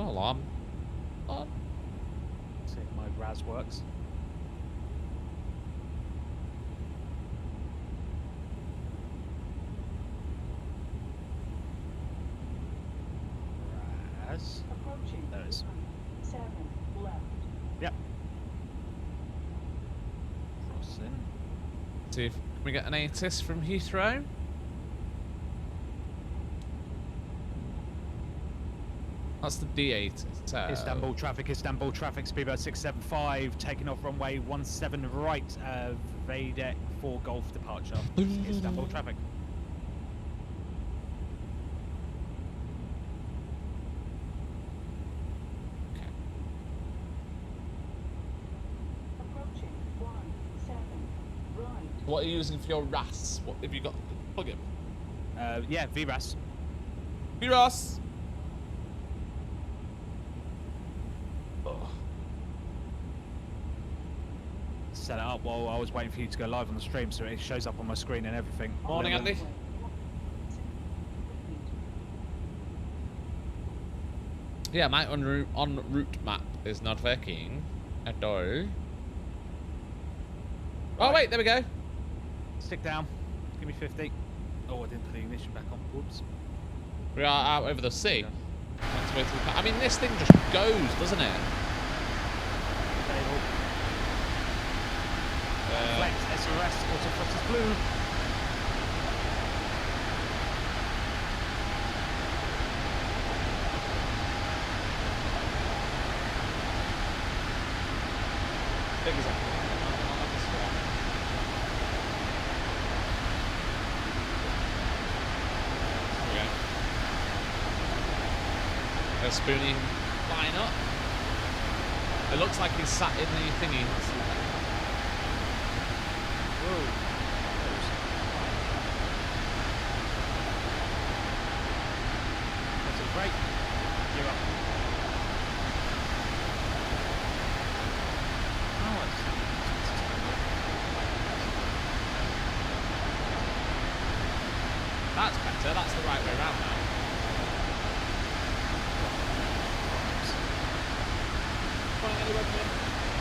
Oh, alarm. On. See if my RAS works. RAS. There it is. 7 left. Yep. Crossing. See if can we get an ATIS from Heathrow? That's the D8. Istanbul traffic, speedboat 675, taking off runway 17 right, Vdeck 4 Golf departure. Istanbul traffic. Okay. Approaching 17 right. What are you using for your RAS? What have you got? Plug in. Yeah, VRAS. VRAS! Set it up while I was waiting for you to go live on the stream, so it shows up on my screen and everything. Morning, Andy. Yeah, my en route map is not working at all. Oh wait, there we go. Stick down. Give me 50. Oh, I didn't put the ignition back on. Whoops. We are out over the sea. Let's wait till I mean, this thing just goes, doesn't it? Stable. Flex, SRS, autofocus is blue. Exactly. There's Spoony flying up. It looks like he's sat in the thingy. Whoa. That's a break. You're up. That's better. That's the right way around now.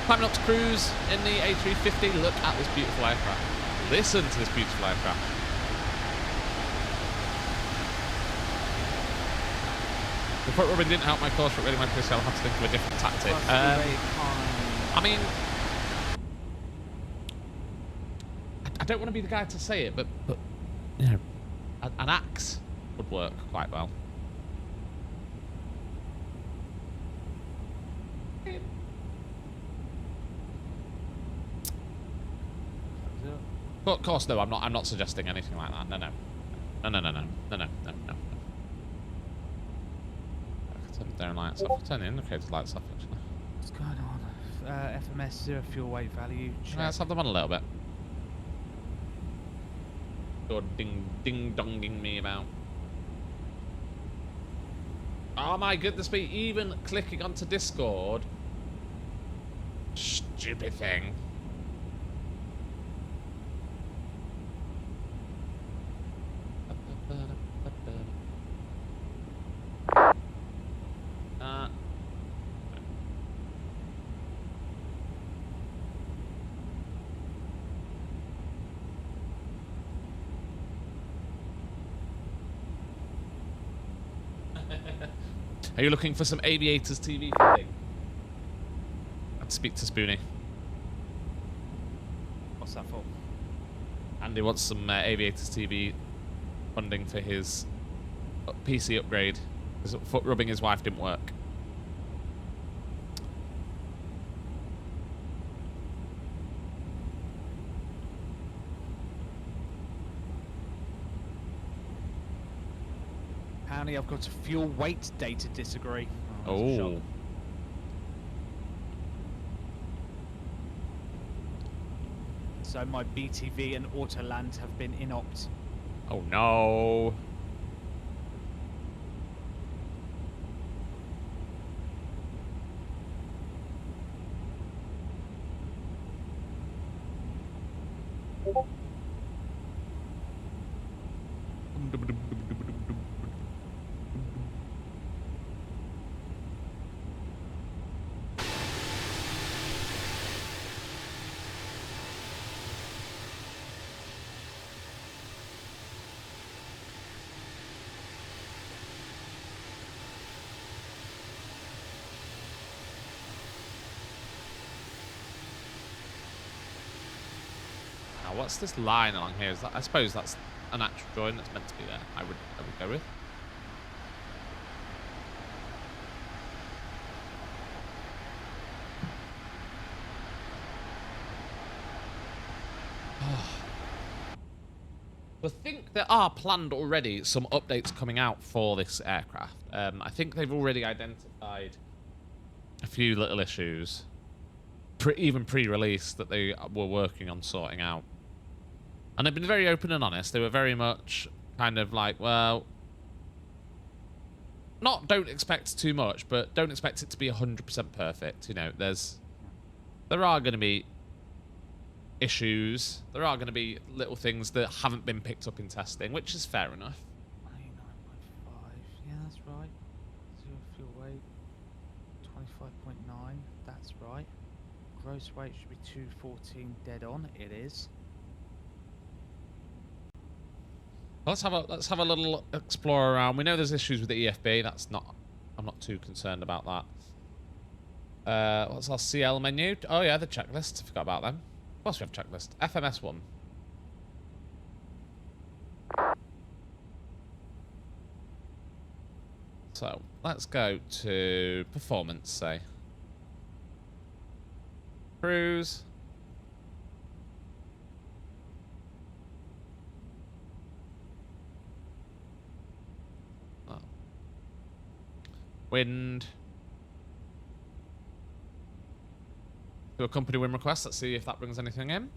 Climbing up to cruise in the A350. Look at this beautiful aircraft. Listen to this beautiful aircraft. The foot rubbing didn't help my course, but really my course. I'll have to think of a different tactic. I mean, I don't want to be the guy to say it, but you know, an axe would work quite well. But of course, no, I'm not suggesting anything like that. No. Turn the down lights off. Turn the indicator lights off, actually. What's going on? FMS 0 fuel weight value. Check. Let's have them on a little bit. You're ding-donging me about. Oh my goodness me, even clicking onto Discord. Stupid thing. Are you looking for some Aviators TV funding? I'd speak to Spoony. What's that for? Andy wants some Aviators TV funding for his PC upgrade. His foot rubbing his wife didn't work. Apparently I've got a fuel weight data disagree. That's a Oh. shock. So my BTV and Autoland have been inopt. Oh no. Now, what's this line along here? Is that, I suppose that's an actual drawing that's meant to be there. I would go with. I think there are planned already some updates coming out for this aircraft. I think they've already identified a few little issues, even pre-release, that they were working on sorting out. And they've been very open and honest. They were very much kind of like, well, don't expect too much, but don't expect it to be 100% perfect. You know, there are going to be issues. There are going to be little things that haven't been picked up in testing, which is fair enough. 99.5. Yeah, that's right. Zero fuel weight. 25.9. That's right. Gross weight should be 214 dead on. It is. Let's have a little explore around. We know there's issues with the EFB. I'm not too concerned about that. What's our CL menu? Oh yeah, the checklist. Forgot about them. Of course we have checklist. FMS 1. So let's go to performance, say. Cruise. Wind. Do a company win request. Let's see if that brings anything in.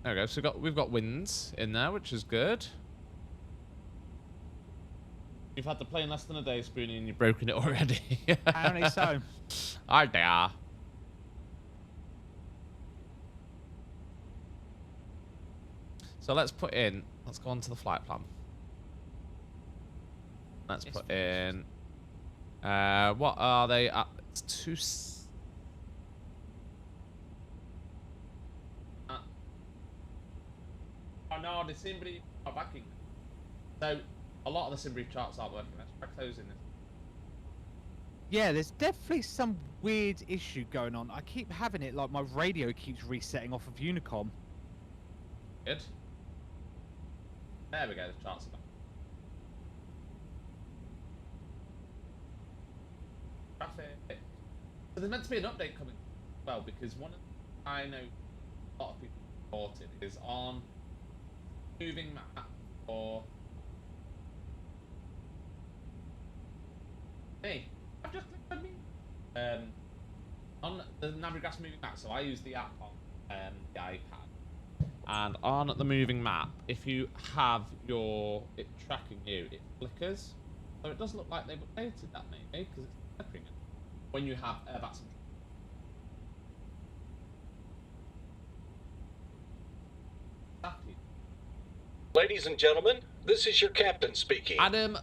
There we go. So we've got winds in there, which is good. You've had the plane less than a day, Spoony, and you've broken it already. Apparently so. Oh dear. So let's go on to the flight plan. Let's put in, what are they at? It's two, oh no, the sim brief are backing. So, a lot of the sim brief charts aren't working. Let's crack those in this. Yeah, there's definitely some weird issue going on. I keep having it, like my radio keeps resetting off of Unicom. Good. There we go, the charts are back. So there's meant to be an update coming as well, because one of the, I know a lot of people reported is on moving map or hey, I've just clicked on me. On the Navigator moving map, so I use the app on the iPad, and on the moving map, if you have it tracking you, it flickers. So it does look like they've updated that maybe, because it's flickering when you have airbags and Ladies and gentlemen, this is your captain speaking. Adam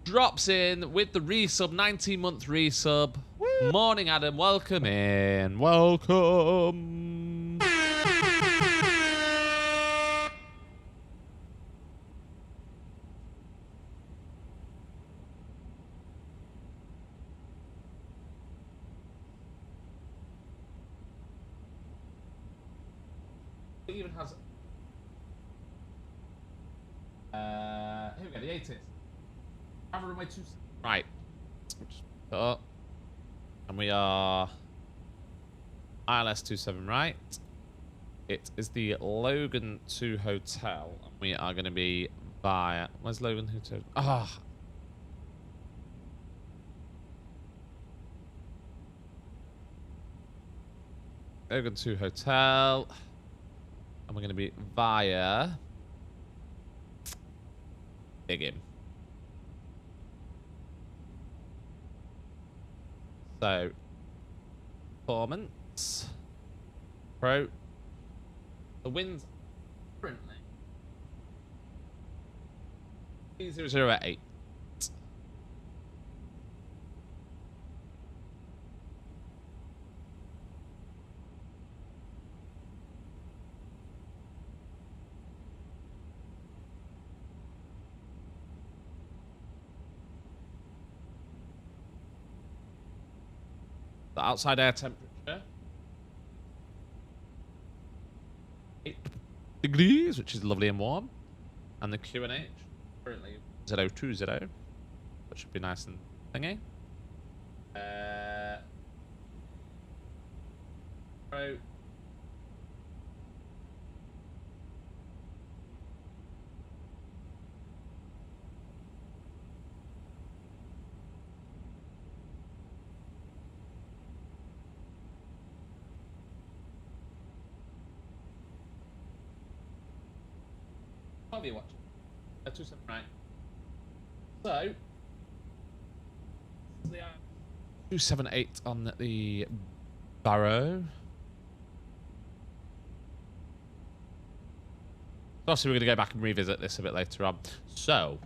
drops in with the resub, 19-month resub. Woo! Morning, Adam. Welcome in. Welcome. It even has. Here we go. The 80s. Have a runway 27. Right. And we are ILS 27, right? It is the Logan 2 Hotel, and we are going to be via. Where's Logan Hotel? Ah. Logan 2 Hotel, and we're going to be via Big. So, performance, pro, the wind's currently 3008. The outside air temperature, 8 degrees, which is lovely and warm. And the QNH, currently 020. That should be nice and thingy. Pro. What are you watching? 27, right. So, 278 on the Barrow. Obviously, we're going to go back and revisit this a bit later on. So,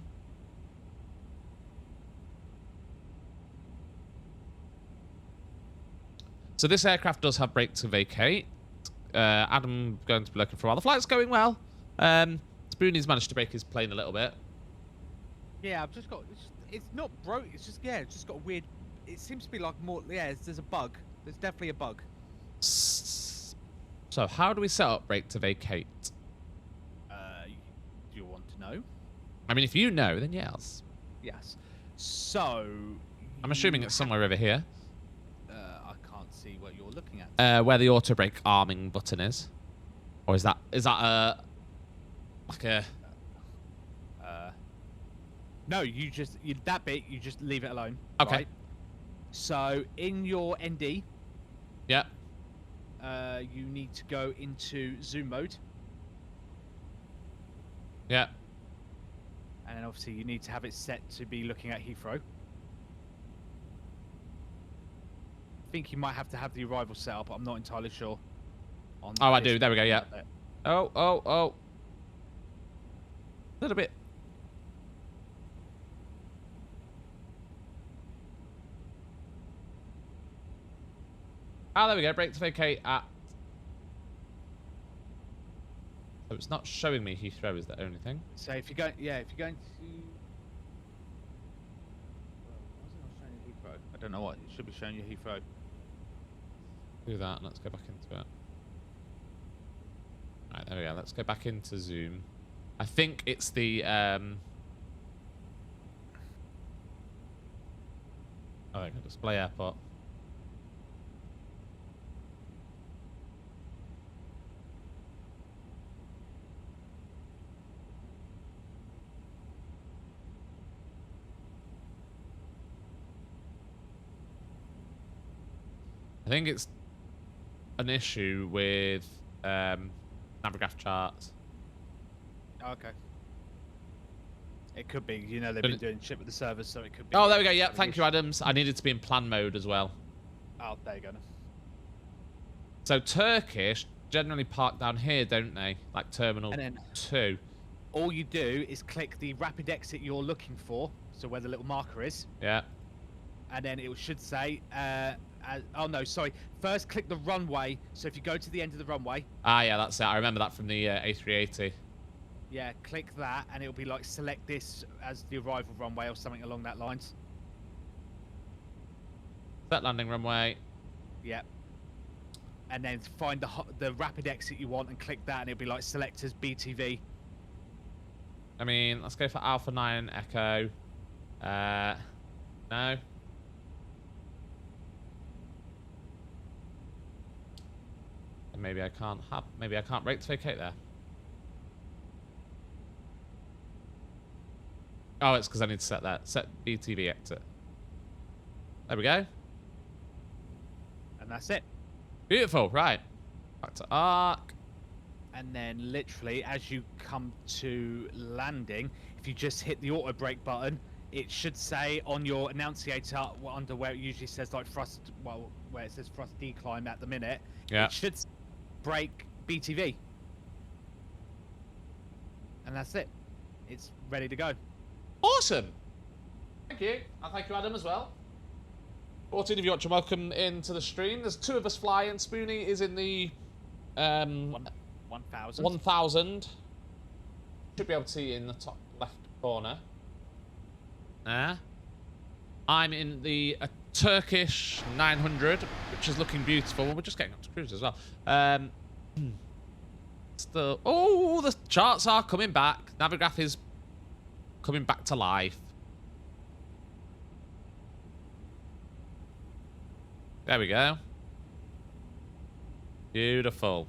this aircraft does have brake to vacate. Adam going to be looking for a while. The flight's going well. Spoony's managed to break his plane a little bit. Yeah, I've just got. It's not broke. It's just it's just got a weird. It seems to be like more. Yeah, there's a bug. There's definitely a bug. So how do we set up brake to vacate? Do you want to know? I mean, if you know, then yes. Yes. So. I'm assuming it's somewhere over here. I can't see what you're looking at. Where the auto brake arming button is, or is that like a? No, that bit you just leave it alone. Okay. Right? So in your ND, Yeah. you need to go into zoom mode, Yeah. and then obviously you need to have it set to be looking at Heathrow. I think you might have to have the arrival set up. I'm not entirely sure. Oh, I do. There we go. Yeah. Oh. A little bit. Ah, there we go. Brake to vacate at. So it's not showing me Heathrow is the only thing. So if you're going, if you're going to. Why is it not showing you Heathrow? I don't know what. It should be showing you Heathrow. Do that and let's go back into it. Right, there we go. Let's go back into Zoom. I think it's the oh, there we go. Display airport. I think it's an issue with Navigraph charts. Okay. It could be. You know, they've been doing shit with the servers, so it could be. Oh, there we go. Yeah, thank you, Adams. I needed to be in plan mode as well. Oh, there you go. So Turkish generally park down here, don't they? Like Terminal 2. All you do is click the rapid exit you're looking for, so where the little marker is. Yeah. And then it should say, oh no, sorry. First click the runway. So if you go to the end of the runway. Ah, yeah, that's it. I remember that from the A380. Yeah, click that, and it'll be like select this as the arrival runway or something along that lines. Set landing runway. Yep. And then find the rapid exit you want and click that, and it'll be like select as BTV. I mean, let's go for Alpha 9 Echo. No. And maybe I can't rate to vacate there. Oh, it's because I need to set that. Set BTV exit. There we go. And that's it. Beautiful. Right. Back to Arc. And then literally, as you come to landing, if you just hit the auto brake button, it should say on your annunciator under where it usually says like thrust, well, where it says thrust decline at the minute, yeah, it should brake BTV. And that's it. It's ready to go. Awesome. Thank you. And thank you, Adam, as well. 14 of you watching, welcome into the stream. There's 2 of us flying. Spoony is in the 1,000. 1,000. Should be able to see in the top left corner. There. I'm in the Turkish 900, which is looking beautiful. We're just getting up to cruise as well. Still, oh, the charts are coming back. Navigraph is coming back to life. There we go. Beautiful.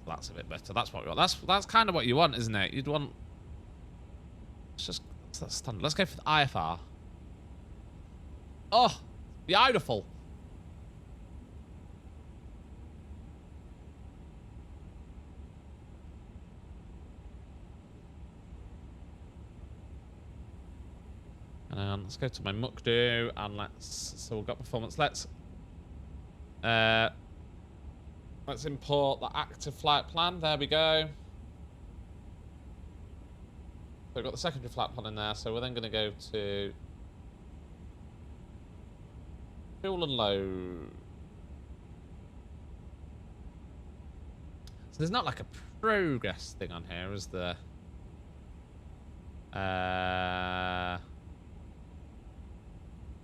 That's a bit better. That's what we want. That's kind of what you want, isn't it? You'd want. That's standard. Let's go for the IFR. Oh, beautiful. And let's go to my Mukdu and so we've got performance. Let's import the active flight plan. There we go. So we've got the secondary flight plan in there. So we're then going to go to fuel and load. So there's not like a progress thing on here, is there?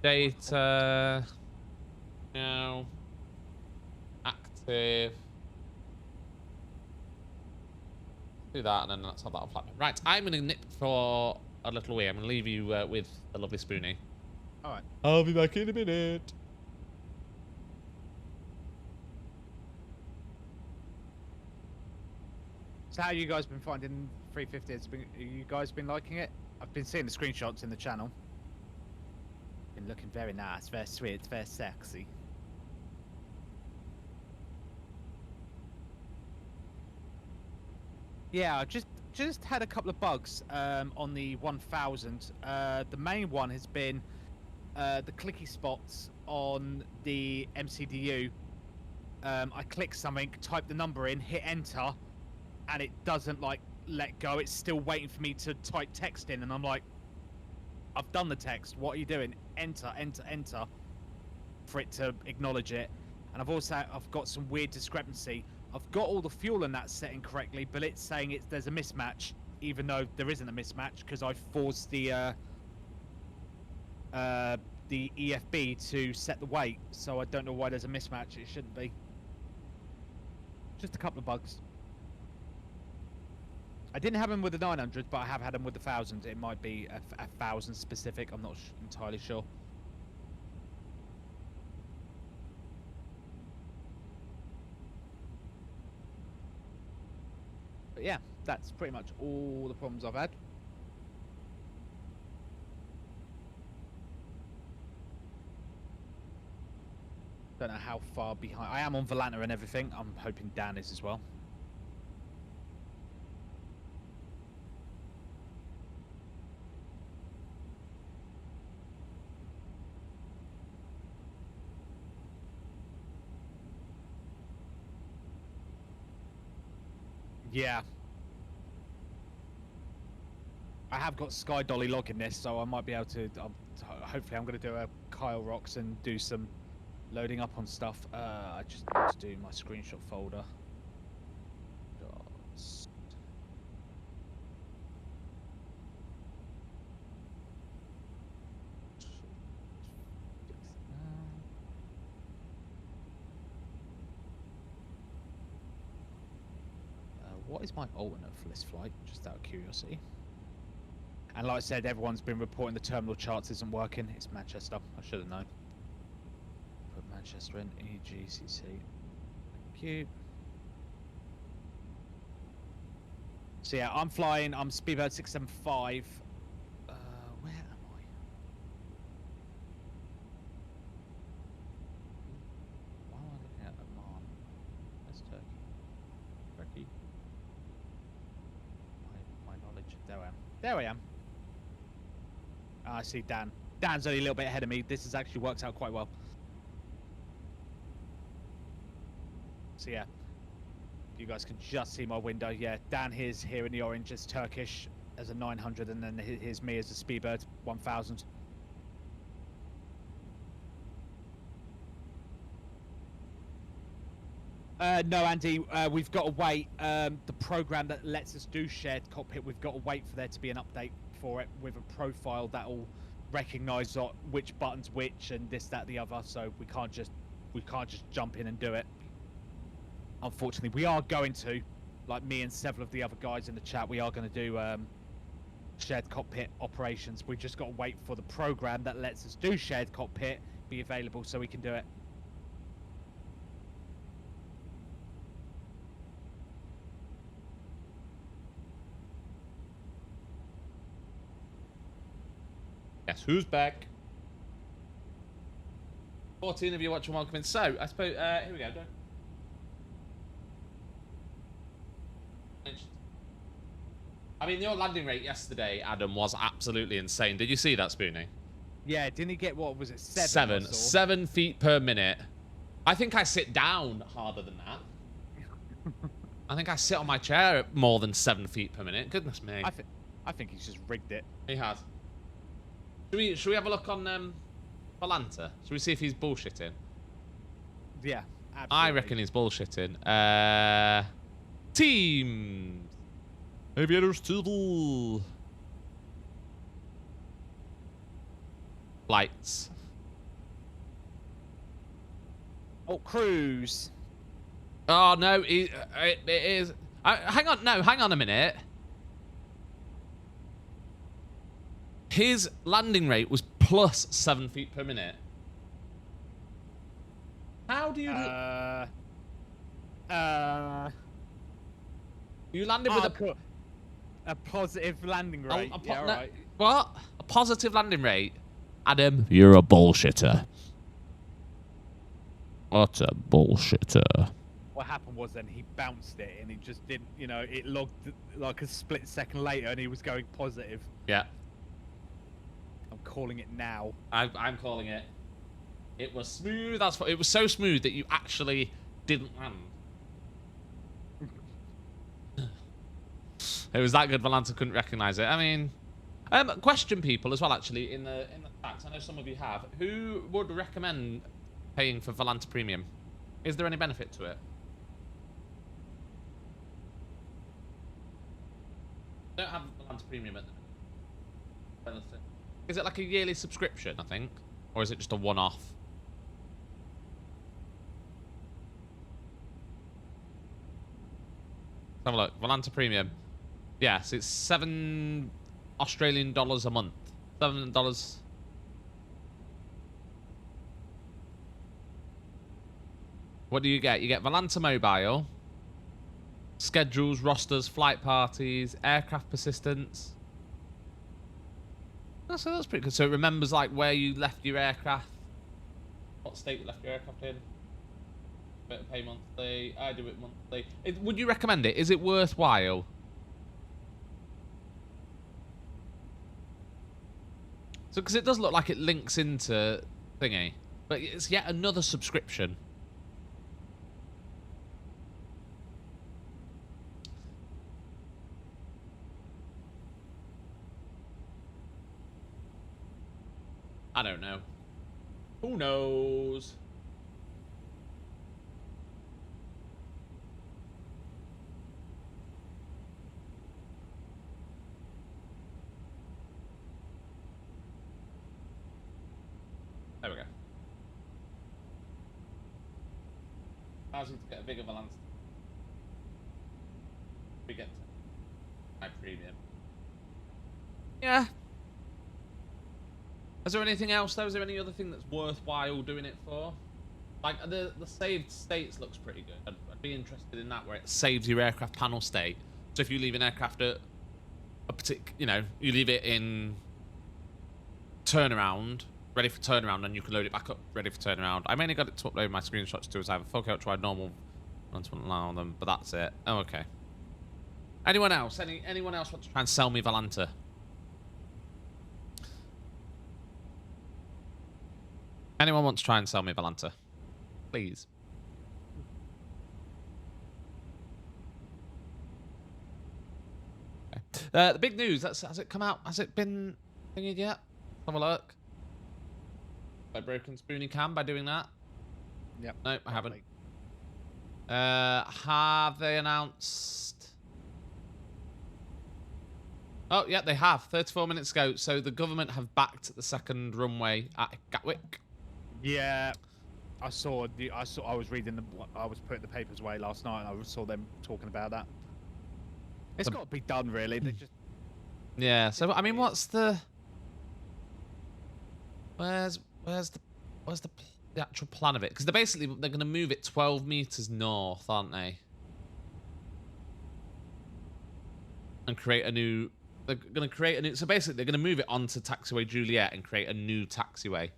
Data. No. Active. Do that, and then let's have that on flight. Right, I'm going to nip for a little wee. I'm going to leave you with the lovely Spoony. All right. I'll be back in a minute. So how you guys been finding 350? Have you guys been liking it? I've been seeing the screenshots in the channel. Been looking very nice, very sweet, very sexy. Yeah, I just had a couple of bugs on the 1000. The main one has been the clicky spots on the MCDU. I click something, type the number in, hit enter, and it doesn't like let go. It's still waiting for me to type text in, and I'm like, I've done the text. What are you doing? Enter, enter, enter, for it to acknowledge it. And I've got some weird discrepancy. I've got all the fuel in that setting correctly, but it's saying there's a mismatch, even though there isn't a mismatch because I forced the EFB to set the weight. So I don't know why there's a mismatch. It shouldn't be. Just a couple of bugs. I didn't have them with the 900, but I have had them with the 1000. It might be a 1000 specific. I'm not entirely sure. But yeah, that's pretty much all the problems I've had. far behind. I am on Volanta and everything. I'm hoping Dan is as well. Yeah. I have got Sky Dolly logging this, so I might be able to. Hopefully, I'm going to do a Kyle Rocks and do some loading up on stuff. I just need to do my screenshot folder. Dots. What is my alternate for this flight? Just out of curiosity. And like I said, everyone's been reporting the terminal charts isn't working. It's Manchester. I should have known. Put Manchester in EGCC. Thank you. So yeah, I'm flying. I'm Speedbird 675. Where am I? Why am I looking at Oman? That's Turkey. Turkey. My knowledge. There I am. There I am. I see Dan. Dan's only a little bit ahead of me. This has actually worked out quite well. So yeah, you guys can just see my window. Yeah, Dan is here in the orange as Turkish as a 900, and then here's me as a Speedbird 1000. No, Andy, we've got to wait. The program that lets us do shared cockpit, we've got to wait for there to be an update for it with a profile that'll recognise which button's which and this, that, the other. So we can't just jump in and do it. Unfortunately, we are going to, like me and several of the other guys in the chat, we are going to do shared cockpit operations. We just got to wait for the program that lets us do shared cockpit be available so we can do it. Guess who's back? 14 of you watching, welcome in. So, I suppose, here we go. I mean, your landing rate yesterday, Adam, was absolutely insane. Did you see that, Spoony? Yeah, didn't he get, what was it, 7? 7. 7 feet per minute. I think I sit down harder than that. I think I sit on my chair at more than 7 feet per minute. Goodness me. I think he's just rigged it. He has. Should we have a look on Volanta? Should we see if he's bullshitting? Yeah, absolutely. I reckon he's bullshitting. Teams. Aviators to the lights. Oh, cruise. Oh no, it is. Hang on a minute. His landing rate was plus 7 feet per minute. How do you? You landed with a positive landing rate. Yeah, right. What? A positive landing rate? Adam, you're a bullshitter. Utter bullshitter. What happened was then he bounced it and he just didn't, you know, it logged like a split second later and he was going positive. Yeah. I'm calling it now. I'm calling it. It was smooth. It was so smooth that you actually didn't land. It was that good. Volanta couldn't recognise it. I mean, question people as well. Actually, in the chats, I know some of you have. Who would recommend paying for Volanta Premium? Is there any benefit to it? I don't have Volanta Premium at the minute. Is it like a yearly subscription, I think? Or is it just a one-off? Let's have a look. Volanta Premium. Yes, it's $7 Australian a month. $7. What do you get? You get Volanta Mobile, schedules, rosters, flight parties, aircraft persistence. Oh, so that's pretty good. So it remembers like where you left your aircraft, what state you left your aircraft in. Better pay monthly. I do it monthly. Would you recommend it? Is it worthwhile? So, because it does look like it links into thingy, but it's yet another subscription. I don't know. Who knows? There we go. How's it to get a bigger balance? We get my premium. Yeah. Is there anything else though? Is there any other thing that's worthwhile doing it for? Like the saved states looks pretty good. I'd be interested in that, where it saves your aircraft panel state. So if you leave an aircraft at a particular, you know, you leave it in turnaround, ready for turnaround, and you can load it back up, ready for turnaround. I mainly got it to upload my screenshots to as either full ultra normal, and to allow them, but that's it. Oh, okay. Anyone else? Anyone else want to try and sell me Valanta? Anyone want to try and sell me Valanta? Please. Okay. The big news, has it come out? Has it been thingied yet? Have a look. Have I broken Spoony Cam by doing that? Yep. No, I haven't. Have they announced... Oh, yeah, they have. 34 minutes ago. So the government have backed the second runway at Gatwick. Yeah, I was reading I was putting the papers away last night, and I saw them talking about that. It's got to be done, really. They just... Yeah. So I mean, what's the? Where's the actual plan of it? Because they're going to move it 12 meters north, aren't they? And create a new. They're going to create a new. So basically, they're going to move it onto taxiway Juliet and create a new taxiway.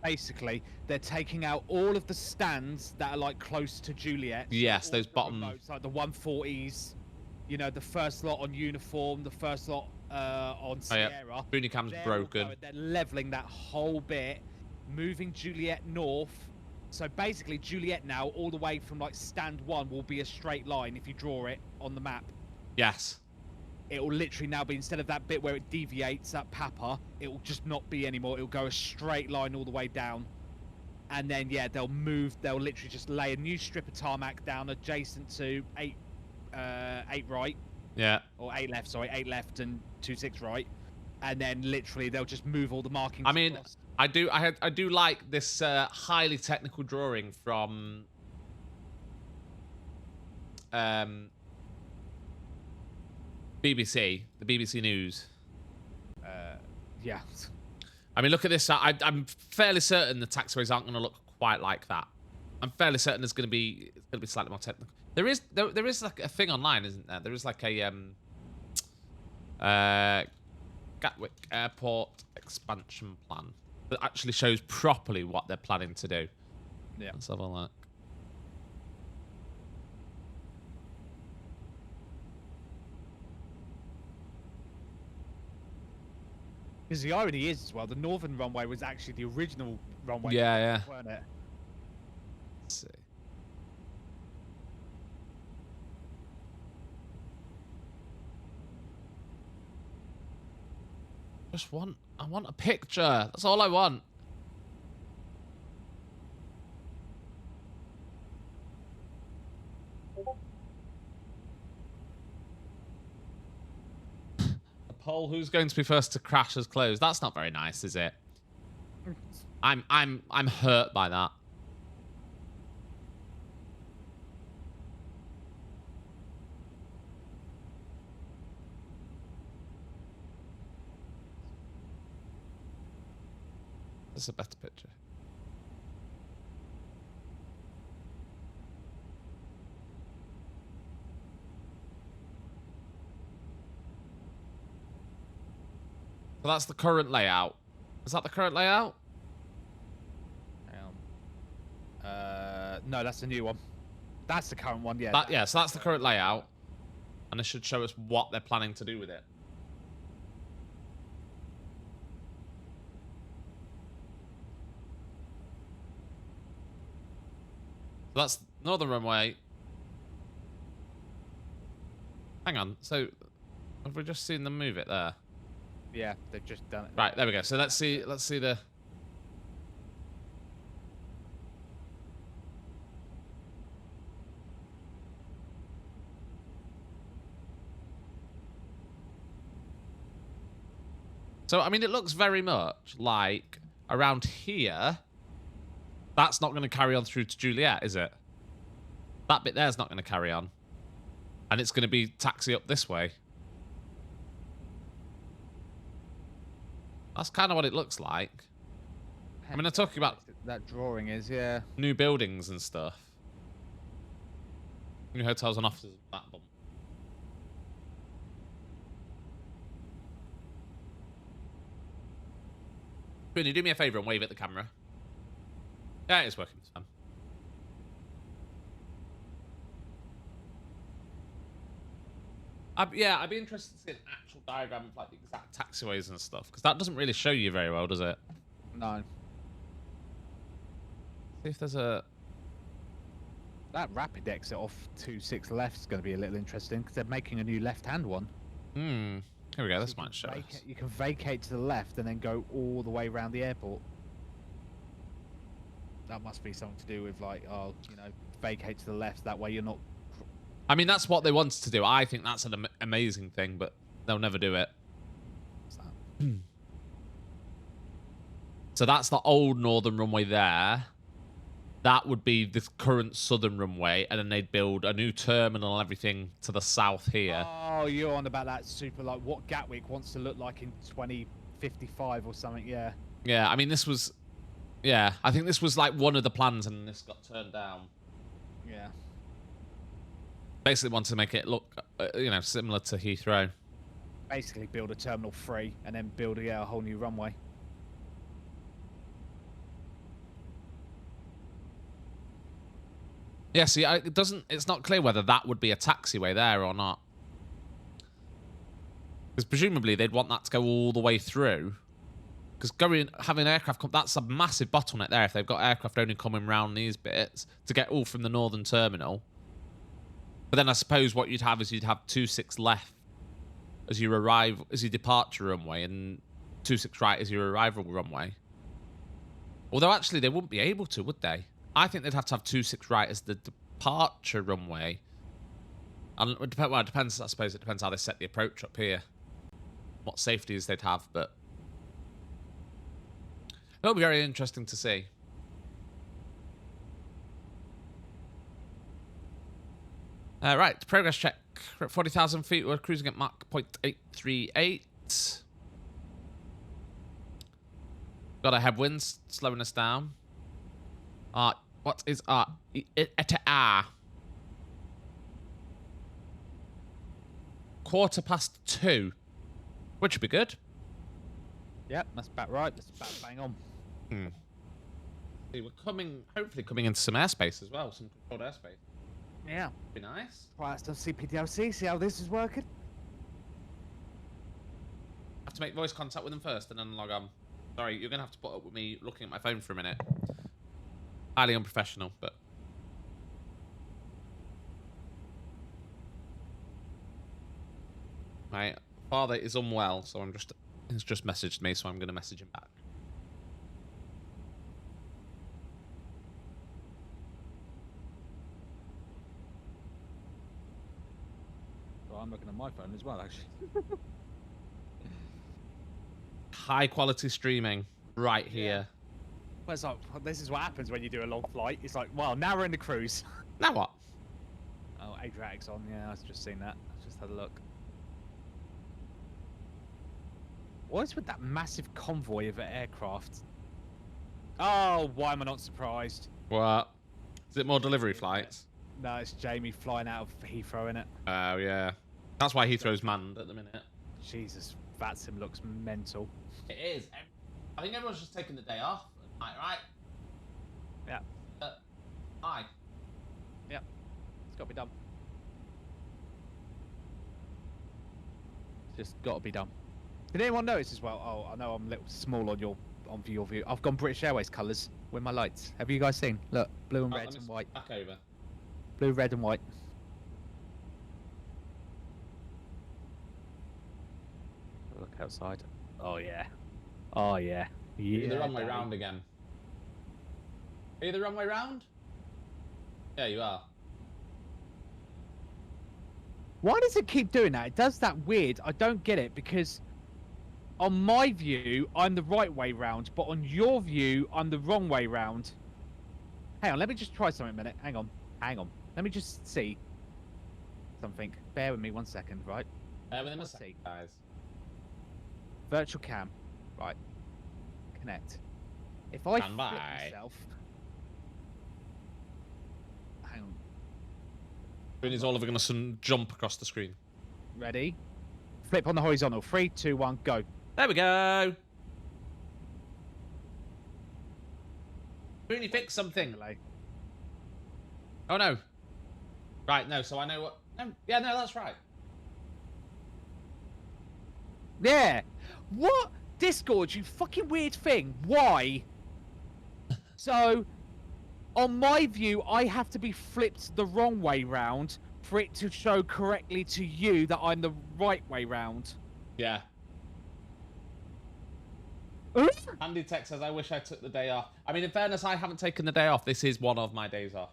Basically, they're taking out all of the stands that are like close to Juliet. Yes, those bottom remotes, like the 140s. You know, the first lot on uniform, the first lot on Sierra. Oh, yeah. Spoony Cam's broken. They're leveling that whole bit, moving Juliet north. So basically, Juliet now, all the way from like stand 1, will be a straight line if you draw it on the map. Yes. It will literally now be, instead of that bit where it deviates, that Papa, it will just not be anymore. It will go a straight line all the way down. And then, yeah, they'll literally just lay a new strip of tarmac down adjacent to 8 right. Yeah. Or 8 left, sorry, 8 left and 26 right. And then literally they'll just move all the markings I mean, across. I do like this highly technical drawing from BBC, the BBC News. Yeah. I mean, look at this. I'm fairly certain the taxiways aren't going to look quite like that. I'm fairly certain it's going to be slightly more technical. There is like a thing online, isn't there? There is like a Gatwick Airport expansion plan that actually shows properly what they're planning to do. Yeah. Let's have a look. Because the irony is, as well, the northern runway was actually the original runway. Yeah. Weren't it? Let's see. I want a picture. That's all I want. A poll: who's going to be first to crash has closed. That's not very nice, is it? I'm hurt by that. That's a better picture. So that's the current layout. Is that the current layout? No, that's the new one. That's the current one, yeah. That, yeah, so that's the current layout. And it should show us what they're planning to do with it. So that's northern runway. Hang on, so have we just seen them move it there? Yeah, they've just done it. Right, there we go. So let's see the... So, I mean, it looks very much like around here, that's not going to carry on through to Juliet, is it? That bit there's not going to carry on. And it's going to be taxi up this way. That's kind of what it looks like. I mean, they're talking about that drawing is, yeah. new buildings and stuff. New hotels and offices. That bump. Spoony, do me a favour and wave at the camera. Yeah, it's working. It's fine. I'd be interested to see an actual diagram of like the exact taxiways and stuff, because that doesn't really show you very well, does it? No. See if there's a... That rapid exit off 26 left is going to be a little interesting, because they're making a new left-hand one. Hmm. Here we go. This might show us. You can vacate to the left and then go all the way around the airport. That must be something to do with like, oh, you know, vacate to the left. That way you're not... I mean, that's what they wanted to do. I think that's an amazing thing, but they'll never do it. So that's the old northern runway there. That would be the current southern runway, and then they'd build a new terminal and everything to the south here. Oh, you're on about that super, like, what Gatwick wants to look like in 2055 or something, yeah. Yeah, I mean, this was... Yeah, I think this was like one of the plans, and this got turned down. Yeah. Basically wanted to make it look, you know, similar to Heathrow. Basically build a Terminal 3 and then build a whole new runway. Yeah, see, it's not clear whether that would be a taxiway there or not. Because presumably they'd want that to go all the way through. Because having aircraft come, that's a massive bottleneck there if they've got aircraft only coming round these bits to get all from the northern terminal. But then I suppose what you'd have is you'd have 26 left as you arrive, as your departure runway, and 26 right as your arrival runway. Although actually they wouldn't be able to, would they? I think they'd have to have 26 right as the departure runway. And it depends, I suppose it depends how they set the approach up here. What safeties they'd have, but... It'll be very interesting to see. Right, progress check. We're at 40,000 feet. We're cruising at Mach 0.838. Got a headwinds slowing us down. What is quarter past 2, which would be good. Yep, that's about right. That's about bang on. See, we're hopefully coming into some airspace as well, some controlled airspace. Yeah. Be nice. Right, let's do CPDLC, see how this is working. Have to make voice contact with them first and then log on. Sorry, you're going to have to put up with me looking at my phone for a minute. Highly unprofessional, but... My father is unwell, so he's just messaged me, so I'm going to message him back. Well, I'm looking at my phone as well, actually. High quality streaming right here. Well, it's like, this is what happens when you do a long flight. It's like, well, now we're in the cruise. Now what? Oh, Adriatic's on. Yeah, I've just seen that. I just had a look. What is with that massive convoy of aircraft? Oh, why am I not surprised? What? Is it more delivery flights? No, it's Jamie flying out of Heathrow, innit? Oh, yeah. That's why Heathrow's manned at the minute. Jesus, that sim looks mental. It is. I think everyone's just taking the day off. Right? Yeah. Hi. Yeah. Got to be done. Just got to be done. Did anyone notice as well? Oh, I know I'm a little small on your view. I've gone British Airways colours with my lights. Have you guys seen? Look, blue and red and white. Back over. Blue, red and white. Look outside. Oh yeah. Oh yeah. Yeah. You're the wrong way round again. Are you the wrong way round? Yeah, you are. Why does it keep doing that? It does that weird. I don't get it because on my view, I'm the right way round, but on your view, I'm the wrong way round. Hang on, let me just try something a minute. Hang on. Let me just see something. Bear with me 1 second, right? Bear with him a Let's second, see. guys. Virtual cam. Right. Connect. If I Stand flip by. myself... Hang on. Is all of a sudden jump across the screen. Ready? Flip on the horizontal. 3, 2, 1, go. There we go. Really fix something. Delay. Oh no. Right, no, so I know what. No, yeah, no, that's right. Yeah. What? Discord, you fucking weird thing. Why? So, on my view, I have to be flipped the wrong way round for it to show correctly to you that I'm the right way round. Yeah. Andy Tech says, I wish I took the day off. I mean, in fairness, I haven't taken the day off. This is one of my days off.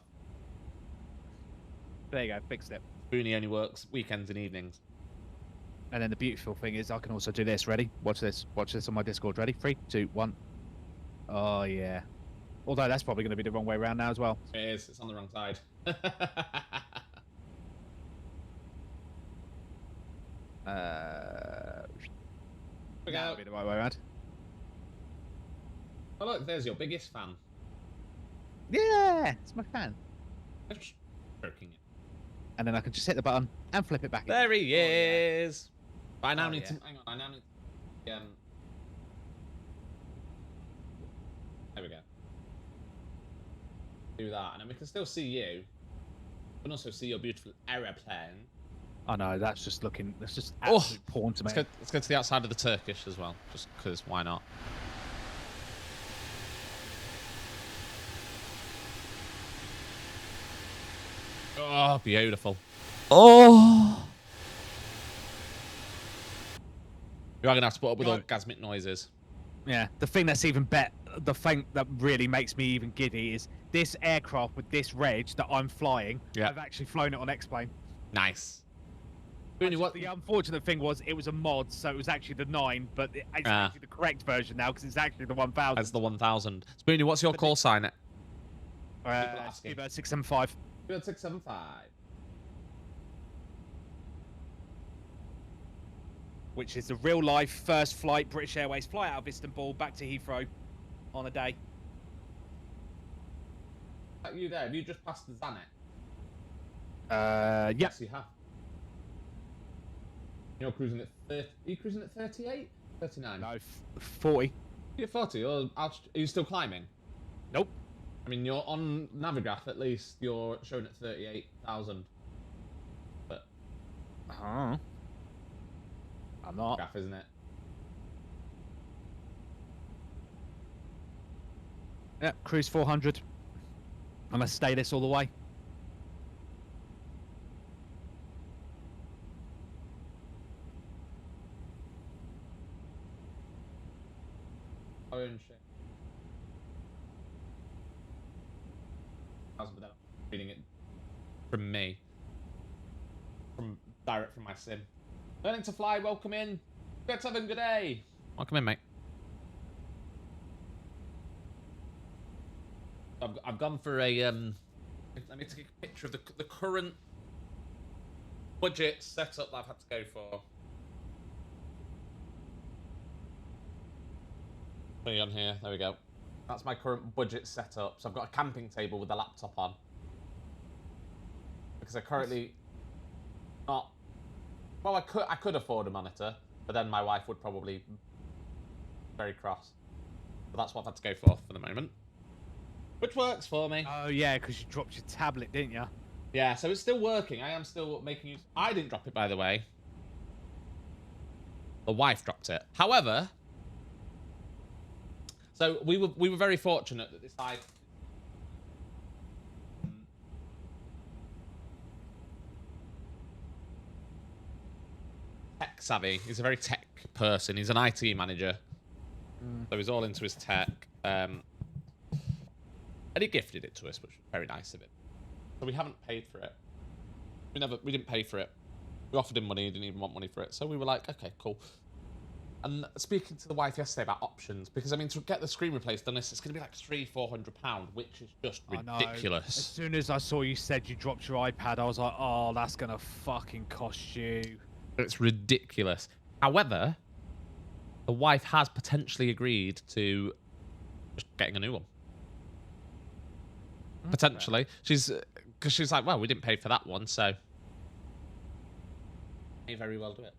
There you go, fixed it. Spoony only works weekends and evenings. And then the beautiful thing is I can also do this. Ready? Watch this. Watch this on my Discord. Ready? 3, 2, 1. Oh, yeah. Although that's probably going to be the wrong way around now as well. It is. It's on the wrong side. That'll be the right way around. Oh, look, there's your biggest fan. Yeah, it's my fan. I'm just joking it. And then I can just hit the button and flip it back. There he is. But I now Oh, need yeah. to. Hang on. I now need. There we go. Do that, and then we can still see you. We can also see your beautiful aeroplane. Oh no, that's just looking. That's just Oh, absolute porn to me. Let's go to the outside of the Turkish as well, just because. Why not? Oh, beautiful. Oh. You are gonna have to put up with orgasmic noises. Yeah, the thing that's even better, the thing that really makes me even giddy is this aircraft with this reg that I'm flying. Yeah. I've actually flown it on X-Plane. Nice. Spoony, what? The unfortunate thing was it was a mod, so it was actually the 9, but it's actually the correct version now because it's actually the 1000. That's the 1000. Spoony, what's your call sign? Scuba 675. Good 675. Which is the real life first flight British Airways flight out of Istanbul back to Heathrow on a day. Are you there? Have you just passed the Zanet? Yeah. Yes, you have. You're cruising at 30. Are you cruising at 38? 39? No, 40. You're 40, or are you still climbing? Nope. I mean, you're on Navigraph, at least you're showing at 38,000. But. I'm not. Graph, isn't it? Yeah, cruise 400. I'm gonna stay this all the way. Own shit. Reading it from me. Direct from my sim. Learning to fly, welcome in. Good seven, good day. Welcome in, mate. I've gone for a let me take a picture of the current budget setup that I've had to go for. Put it on here. There we go. That's my current budget setup. So I've got a camping table with the laptop on because I currently not. Well, I could afford a monitor, but then my wife would probably be very cross. But that's what I've had to go for the moment. Which works for me. Oh yeah, because you dropped your tablet, didn't you? Yeah, so it's still working. I am still making use. I didn't drop it, by the way. The wife dropped it. However, so we were very fortunate that this side. Tech savvy. He's a very tech person. He's an IT manager, so he's all into his tech. And he gifted it to us, which was very nice of him. So we haven't paid for it. We didn't pay for it. We offered him money. He didn't even want money for it. So we were like, okay, cool. And speaking to the wife yesterday about options, because I mean, to get the screen replaced on this, it's going to be like £300-400, which is just ridiculous. As soon as I saw you said you dropped your iPad, I was like, oh, that's going to fucking cost you. It's ridiculous. However, the wife has potentially agreed to just getting a new one. Potentially. Because she's like, well, we didn't pay for that one, so may very well do it.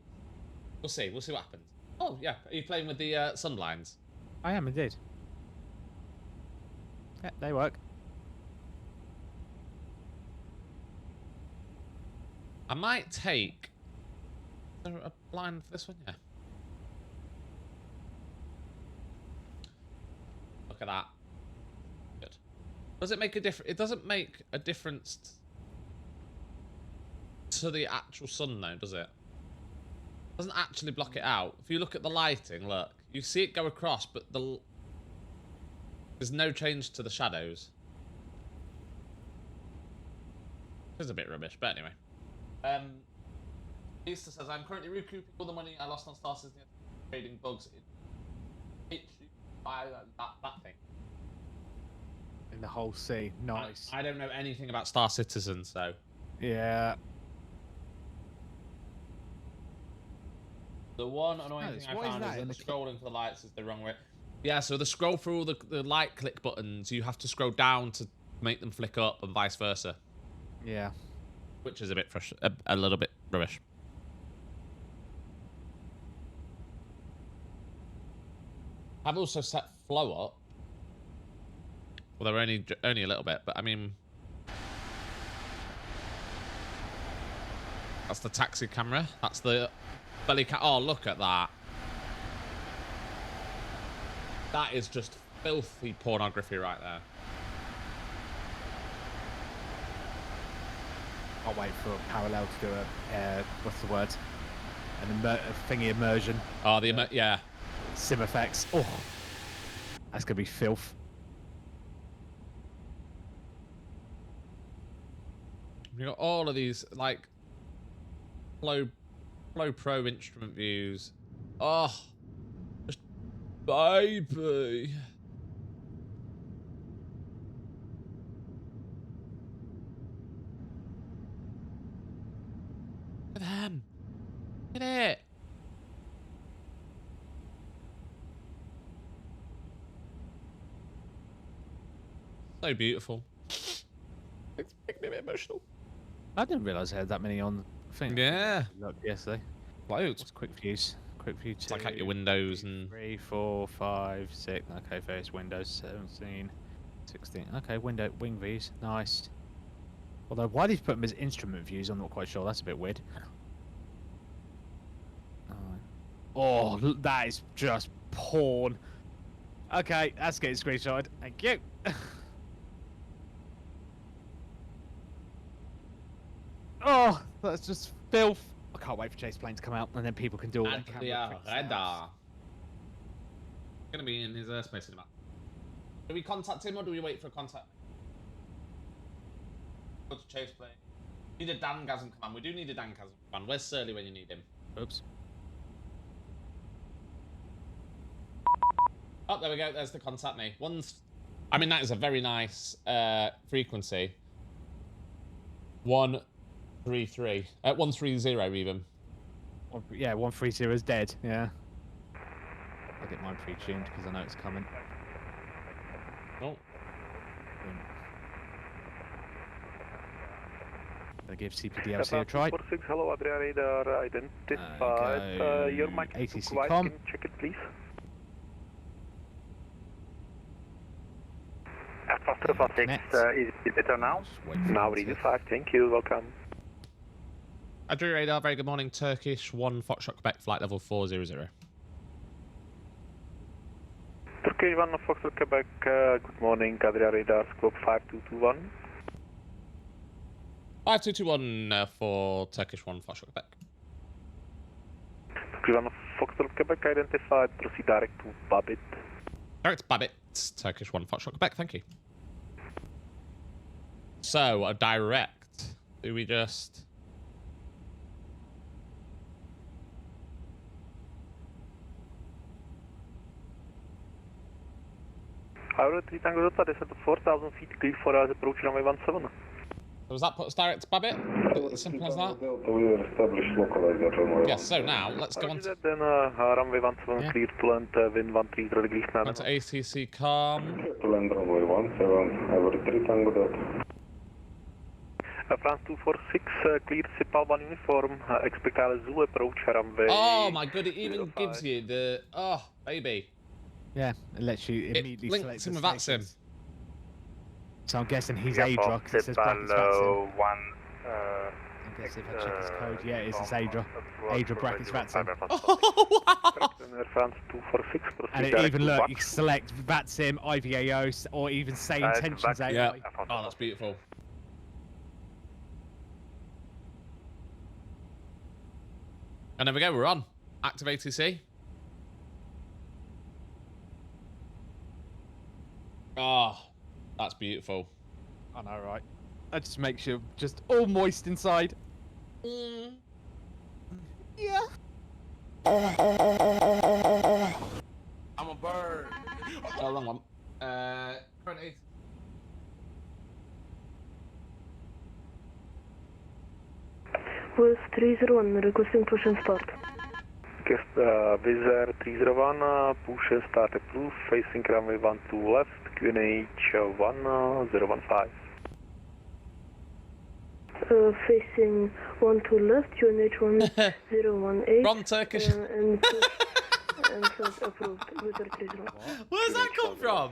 We'll see. We'll see what happens. Oh, yeah. Are you playing with the sunblinds? I am indeed. Yeah, they work. I might take... Is there a blind for this one? Yeah. Look at that. Good. Does it make a difference? It doesn't make a difference to the actual sun, though, does it? Doesn't actually block it out. If you look at the lighting, look, you see it go across, but there's no change to the shadows. It's a bit rubbish, but anyway. Easter says, I'm currently recouping all the money I lost on Star Citizen trading bugs in that thing. In the whole sea. Nice. I don't know anything about Star Citizen, so... Yeah. The one annoying thing I found is that the scrolling for the lights is the wrong way. Yeah, so the scroll through all the light click buttons, you have to scroll down to make them flick up and vice versa. Yeah. Which is a bit a little bit rubbish. I've also set flow up. Well, they're only a little bit, but I mean... That's the taxi camera. That's the... belly cat. Oh, look at that. That is just filthy pornography right there. I'll wait for a parallel to do a, what's the word? A thingy immersion. Oh, yeah. Sim effects. Oh, that's going to be filth. You got all of these, like, Flow Pro instrument views. Oh, just baby. Look at them. Look at it. So beautiful. It's making me a bit emotional. I didn't realise I had that many on the thing. Yeah. Look, yesterday. Loads. What's quick views? Quick view 2. It's like at your windows and 3, 4, 5, 6. Okay, various windows. 17, 16. Okay, wing views. Nice. Although, why did you put them as instrument views? I'm not quite sure. That's a bit weird. Oh, that is just porn. Okay, that's getting screenshotted. Thank you. Oh, that's just filth. I can't wait for Chase Plane to come out, and then people can do all their camera tricks. Gonna be in his space in a minute. Do we contact him or do we wait for a contact? Go to Chase Plane. Need a Dangasm command. We do need a Dangasm command. Where's Surly when you need him? Oops. Oh, there we go. There's the contact me. I mean, that is a very nice frequency. 133. 130 even. Yeah, 130 is dead. Yeah. I'll get mine pre-tuned because I know it's coming. Oh. I'll give CPDLC a try. 46, hello, Adrian radar identified. Your mic is ATC too quiet. com. Can you check it, please? Faster plus 6, is it better now? Now read 5, thank you, welcome. Adri radar, very good morning. Turkish 1 Foxtrot Quebec, flight level 400. Turkish 1 Foxtrot Quebec, good morning, Adria radar, scope 5221. 5221 for Turkish 1 Foxtrot Quebec. Turkish 1 Foxtrot Quebec identified, proceed direct to Babbitt. Direct Babbitt, Turkish 1 Foxtrot Quebec, thank you. So, a direct. Do we just... Tower 3 Tango Delta, descent to 4,000 feet, clear for us, approach runway 17. So does that put us direct to Babbitt? As simple as that? We will establish localizer runway. Yes, so now, let's go on to... Then runway 17, clear to land, wind 13, degrees On to ATC calm. To land runway 17, over 3 Tango Delta. France 246, clear Sipal 1 uniform, expect Zoo approach runway... Oh my god, it even gives you the... Oh, baby. Yeah, it lets you immediately It select links the him with that sim. stations. So I'm guessing he's Adra, because it says brackets Vatsim. I guess if I check his code, yeah, it is Adra. Adra brackets Vatsim. Oh, wow. France 246, And it even, look, you can select Vatsim, IVAO, or even say intentions AI. Yeah. Oh, that's beautiful. And there we go, we're on. Active ATC. Oh, that's beautiful. I know, right? That just makes you just all moist inside. Yeah. I'm a bird. Oh, wrong one. Current ATC. West 301, requesting push and start. Guest Wizz Air 301, push and start approved, facing runway 12 left, QNH 1015. Facing 12 left, QNH 1018. Wrong Turkish. And flight approved, Wizz Air 301. Where's that come from?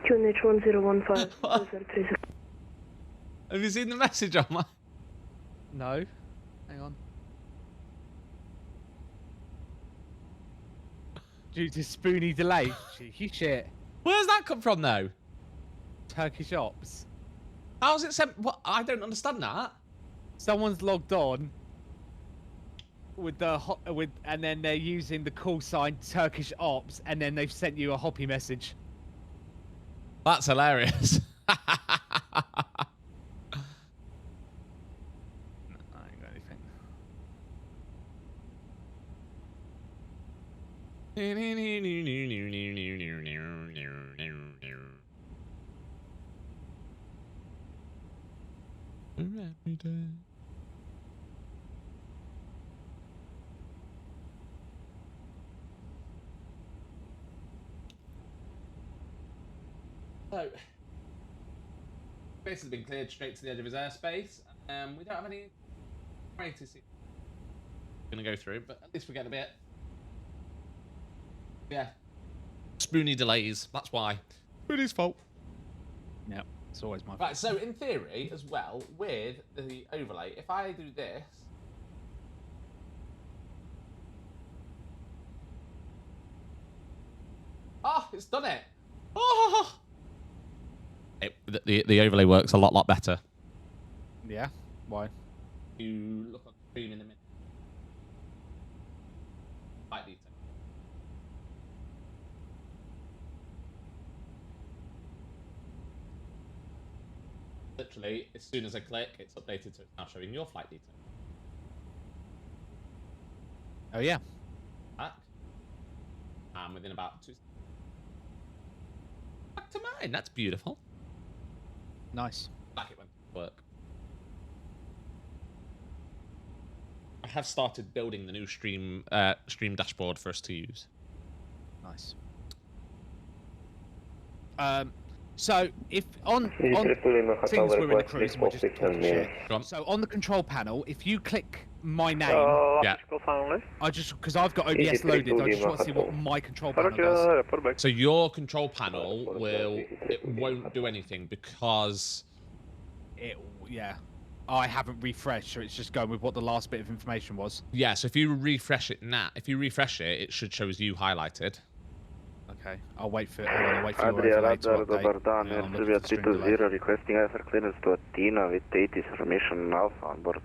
QNH 1015, Wizz Air 301. Have you seen the message on my... No. Hang on. Due to Spoony delay. Cheeky shit. Where's that come from, though? Turkish ops. How's it sent? What? I don't understand that. Someone's logged on with the and then they're using the call sign Turkish ops, and then they've sent you a hoppy message. That's hilarious. I ain't got anything. So, space has been cleared straight to the edge of his airspace. We don't have any ATC gonna go through, but at least we're getting a bit. Yeah. Spoony delays, that's why. Spoony's fault. Yep, it's always my fault. Right, so in theory, as well, with the overlay, if I do this... Oh, it's done it! Oh! The overlay works a lot better. Yeah? Why? You look on the screen in a minute. Flight detail. Literally, as soon as I click, it's updated, so it's now showing your flight detail. Oh yeah. Back. And within about 2 seconds. Back to mine. That's beautiful. Nice. Back it went to work. I have started building the new stream dashboard for us to use. Nice. So if on since we're in the cruise and we're just talking shit. So on the control panel, if you click my name, yeah. I just because I've got OBS loaded, I just want to see what my control panel does. So your control panel won't do anything because I haven't refreshed, so it's just going with what the last bit of information was. Yeah, so if you refresh it now, it should show as you highlighted. Okay, I'll wait for your overlay to update. Serbia 320 requesting IFR clearance to Athena with 80 formation Alpha on board.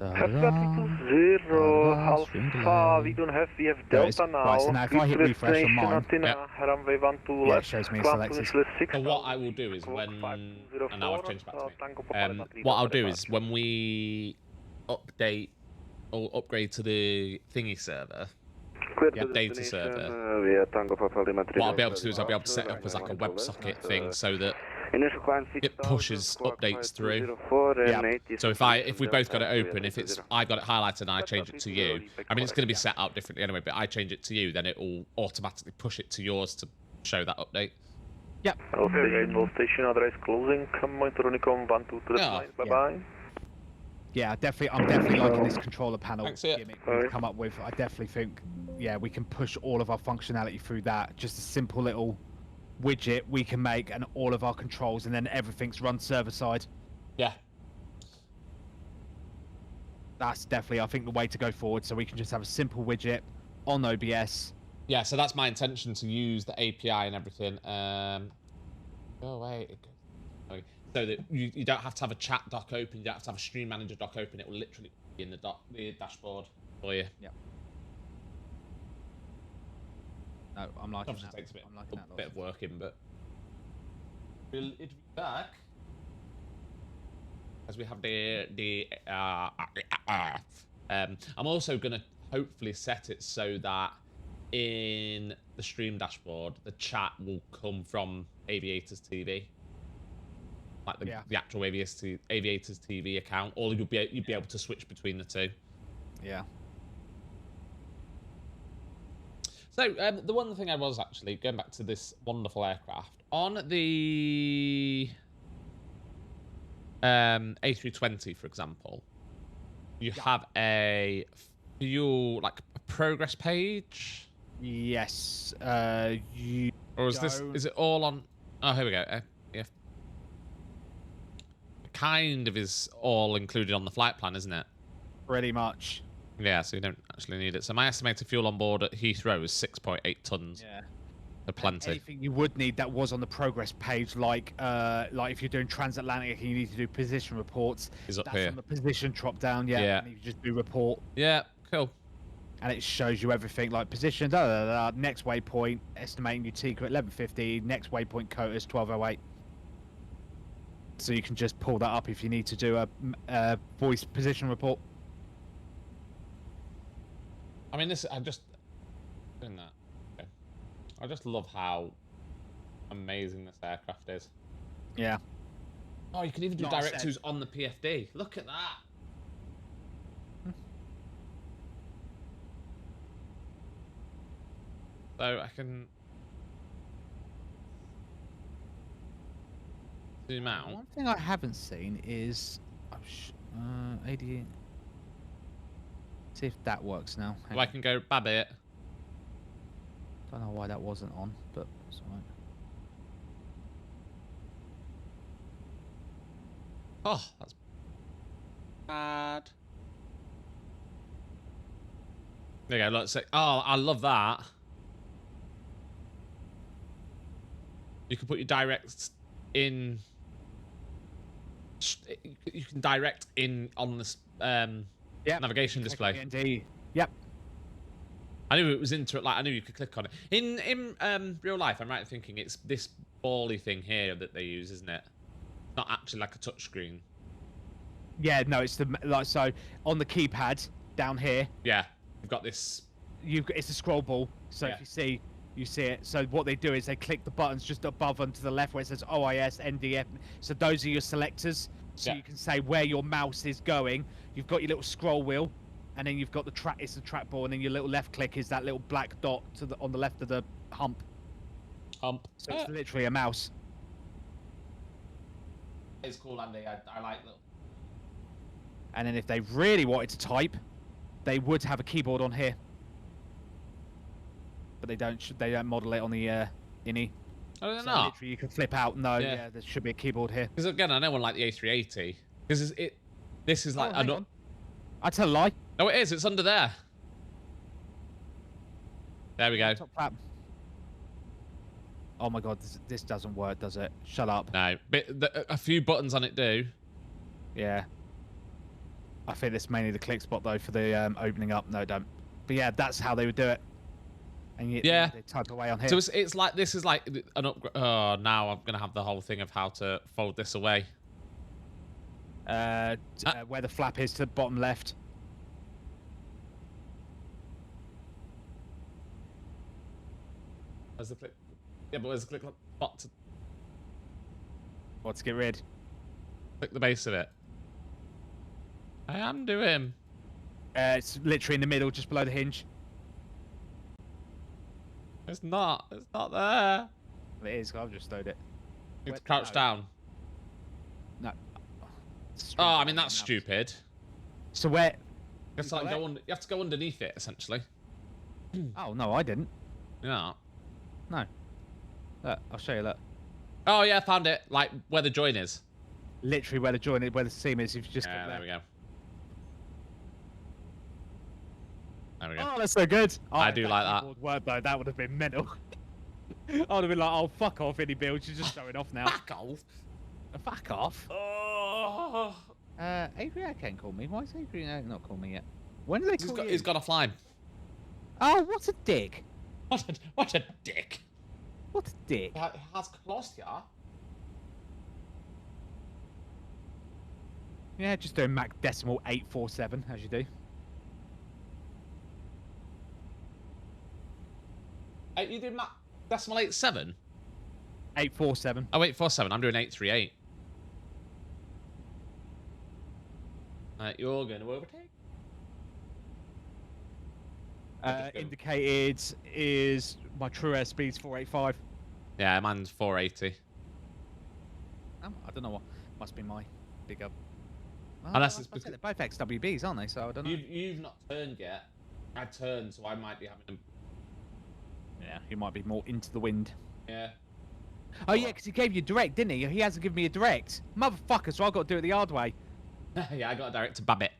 Serbia 320 Alpha, we have Delta now. Right, so now if I hit refresh on mine, runway 12 yeah, it shows me selected. So what I will do is when, and now I've changed back to me. What I'll do is when we update or upgrade to the thingy server, data server, what I'll be able to do is I'll be able to set up as like a WebSocket thing so that it pushes updates through. So if we both got it open, if I got it highlighted and I change it to you, I mean it's going to be set out differently anyway, but I change it to you, then it will automatically push it to yours to show that update. Yep. Station address closing. Monitoring 1 2 to the line. Bye bye. Yeah, I'm definitely liking this controller panel gimmick we've come up with. I definitely think, we can push all of our functionality through that. Just a simple little widget we can make, and all of our controls, and then everything's run server side. Yeah. That's definitely, I think, the way to go forward. So we can just have a simple widget on OBS. Yeah, so that's my intention, to use the API and everything. Go away. Okay. So that you don't have to have a chat dock open, you don't have to have a stream manager dock open, it will literally be in the dashboard for you. Yeah. No, I'm liking that. Obviously takes a bit of working, but it'll be back. As we have I'm also gonna hopefully set it so that in the stream dashboard, the chat will come from Aviators TV. Like the actual Aviators TV account, or you'd be able to switch between the two. Yeah. So the one thing I was actually going back to this wonderful aircraft on the A320, for example, you have a fuel a progress page. Yes. Or is it all on? Oh, here we go. Yeah. Kind of is all included on the flight plan, isn't it? Pretty much. Yeah, so you don't actually need it. So my estimated fuel on board at Heathrow is 6.8 tons. Yeah. So plenty. Anything you would need that was on the progress page, like if you're doing transatlantic and you need to do position reports, is up that's here. On the position drop down, and you just do report. Yeah, cool. And it shows you everything like position, next waypoint, estimating Utica at 11:50, next waypoint Cotus 12:08. So you can just pull that up if you need to do a voice position report. I mean, I'm just doing that. Okay. I just love how amazing this aircraft is. Yeah. Oh, you can even do direct twos on the PFD. Look at that. So I can zoom out. One thing I haven't seen is 88. See if that works now. So I can go Babbitt. Don't know why that wasn't on, but it's alright. Oh, that's bad. There you go. Let's say. Oh, I love that. You can put your directs in. You can direct in on this navigation display. Yep. I knew it was I knew you could click on it. In real life, I'm right in thinking it's this bally thing here that they use, isn't it? Not actually like a touchscreen. Yeah, no, it's so on the keypad down here. Yeah, you've got this. It's a scroll ball. So if you see it. So what they do is they click the buttons just above and to the left where it says OIS, NDF. So those are your selectors. So you can say where your mouse is going. You've got your little scroll wheel, and then you've got the track. It's the trackball, and then your little left click is that little black dot on the left of the hump. Hump. So it's literally a mouse. It's cool, Andy. I like little. And then if they really wanted to type, they would have a keyboard on here. But they don't. They don't model it on the Innie. Oh, they're So not. literally, you can flip out. No, Yeah. yeah, there should be a keyboard here. Because again, I know one like the A380. Because this is like Oh, hang on. I tell a lie. No, it is. It's under there. There we go. Top flap. Oh my god, this doesn't work, does it? Shut up. No, but a few buttons on it do. Yeah. I think it's mainly the click spot though for the opening up. No, don't. But yeah, that's how they would do it. And Yeah. they type away on here. So it's like this is like an upgrade. Oh, now I'm gonna have the whole thing of how to fold this away. Where the flap is to the bottom left. Where's the click? Yeah, but where's the click bot to What, to get rid? click the base of it? I am doing. It's literally in the middle, just below the hinge. It's not. It's not there. It is. I've just stowed it. You need to crouch down. No. Oh, I mean that's stupid. So where? You have to go underneath it essentially. Oh no, I didn't. Yeah. No. Look, I'll show you. Look. Oh yeah, found it. Like where the join is. Literally where the joint is, where the seam is. If you just Yeah, got there we go. There we go. Oh, that's so good. I do like that. Keyboard work though. That would have been mental. I would have been like, oh fuck off, any build. You're just showing off now. Back off. Fuck off. Oh. Adrian can't call me. Why is Adrian not call me yet? When do they call you? He's got a fly. Oh, what a dick. What a dick. What a dick. He has closed here. Yeah, just doing Mac decimal 847 as you do. You did Mac decimal 87? 847. Oh, 847. I'm doing 838. You're going to overtake? Indicated is my true airspeed's 485. Yeah, mine's 480. I don't know what. Must be my bigger. Oh, Unless it's they're both XWBs, aren't they? So I don't know. You've not turned yet. I turned, so I might be having them. Yeah, he might be more into the wind. Yeah. Oh yeah, because he gave you direct, didn't he? He hasn't given me a direct. Motherfucker, so I've got to do it the hard way. Yeah, I got a direct to Babbit.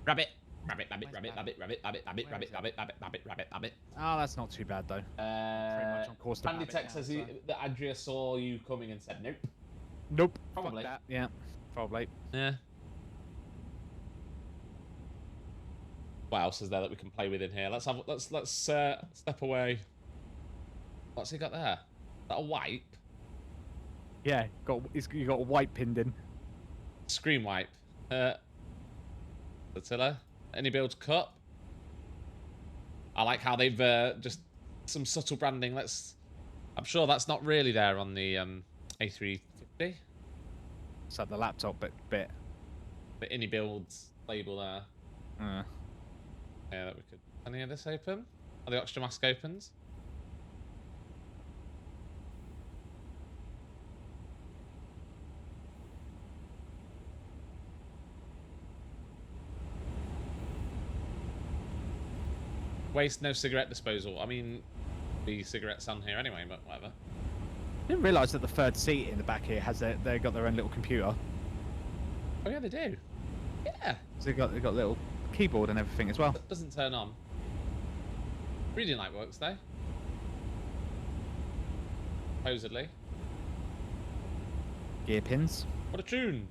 Rabbit. Rabbit, rabbit, rabbit, rabbit, rabbit, rabbit, rabbit, rabbit, rabbit, rabbit, rabbit, rabbit, rabbit. Oh, that's not too bad though. Pretty much on course to Andy Babbit Tech now, says so. that Andrea saw you coming and said nope. Nope. Probably. Fuck that. Yeah, probably. Yeah. What else is there that we can play with in here? Let's step away. What's he got there? Is that a wipe? Yeah, you got a white pinned in. Screen wipe. Attila. Any build cup? I like how they've just some subtle branding. I'm sure that's not really there on the A350. It's like the laptop bit. The any builds label there. Yeah, that we could. Any of this open? Are the oxygen mask opens? Waste no cigarette disposal. I mean, the cigarettes on here anyway, but whatever. I didn't realise that the third seat in the back here has they got their own little computer. Oh yeah, they do. Yeah. So they got a little keyboard and everything as well. That doesn't turn on. Reading light works though. Supposedly. Gear pins. What a tune!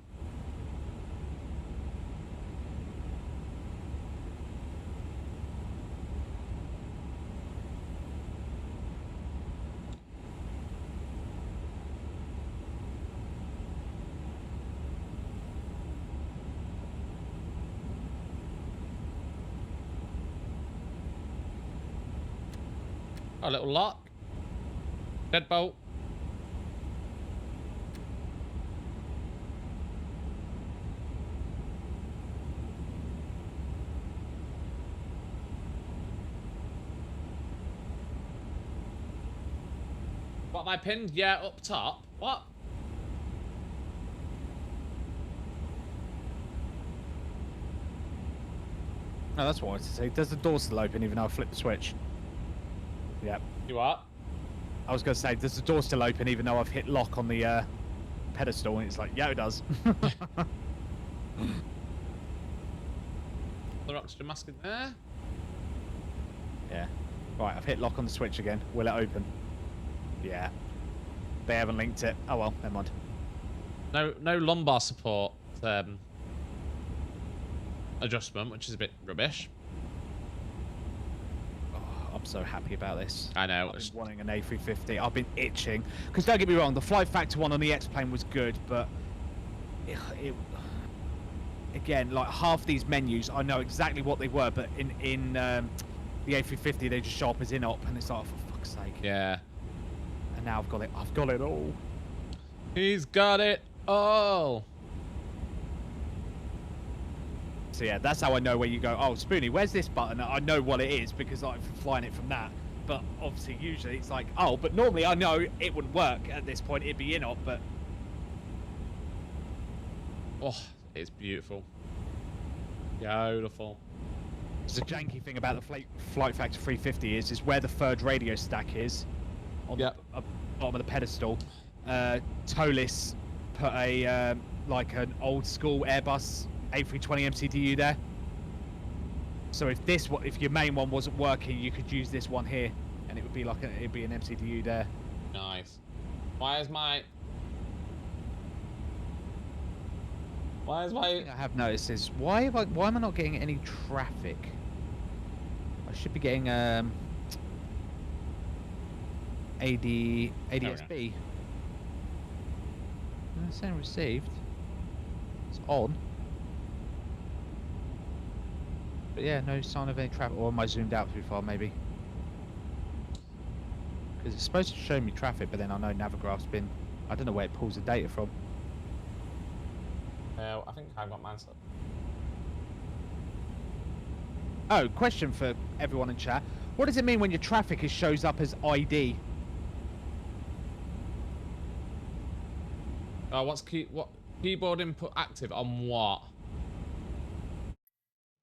A little lock. Deadbolt. What have I pinned? Yeah, up top. What? No, that's what I wanted to say. Does the door still open even though I flip the switch? Yep. You what? I was going to say, does the door still open even though I've hit lock on the pedestal? And it's like, yeah, it does. The oxygen mask in there. Yeah. Right, I've hit lock on the switch again. Will it open? Yeah. They haven't linked it. Oh well, never mind. No lumbar support adjustment, which is a bit rubbish. Oh, I'm so happy about this. I know. I've been wanting an A350. I've been itching. Because don't get me wrong, the flight factor one on the X-Plane was good, but again, like half these menus, I know exactly what they were, but in the A350, they just show up as in-op, and it's like, for fuck's sake. Yeah. And now I've got it. I've got it all. He's got it all. So yeah, that's how I know where you go, oh, Spoony, where's this button? I know what it is because I'm flying it from that. But obviously, usually it's like, oh, but normally I know it wouldn't work at this point. It'd be in-op, but... Oh, it's beautiful. Beautiful. The janky thing about the Flight Factor 350 is where the third radio stack is on the bottom of the pedestal. Tolis put a like an old school Airbus A320 MCDU there. So if your main one wasn't working, you could use this one here, and it would be like it'd be an MCDU there. Nice. Why is my thing I have noticed is why am I not getting any traffic? I should be getting ADSB. No, it's saying received. It's on. But yeah, no sign of any traffic. Or am I zoomed out too far, maybe? Because it's supposed to show me traffic, but then I know Navigraph's been... I don't know where it pulls the data from. I think I've got mine set. Oh, question for everyone in chat. What does it mean when your traffic shows up as ID? What keyboard input active on what?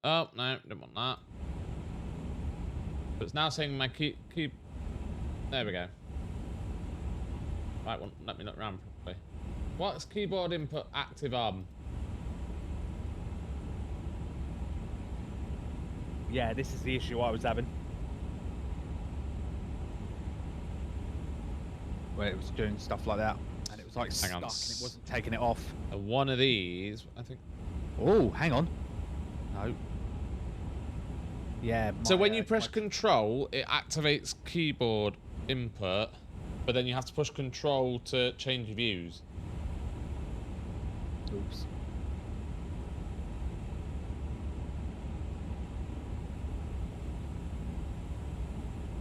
Oh no, don't want that. But it's now saying my key. There we go. Right, well, let me look around properly. What's keyboard input active on? Yeah, this is the issue I was having. Where it was doing stuff like that, and it was like stuck, and it wasn't taking it off. One of these, I think. Oh, hang on. No. Yeah. So when you press Control, it activates keyboard input, but then you have to push Control to change your views. Oops.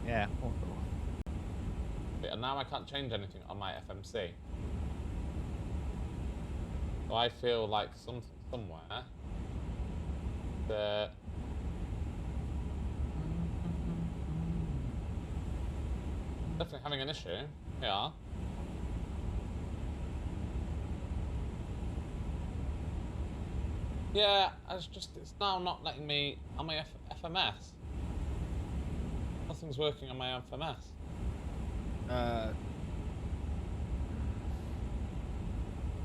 Yeah. And now I can't change anything on my FMC. So I feel like somewhere the definitely having an issue. Yeah. Yeah, it's now not letting me on my FMS. Nothing's working on my FMS.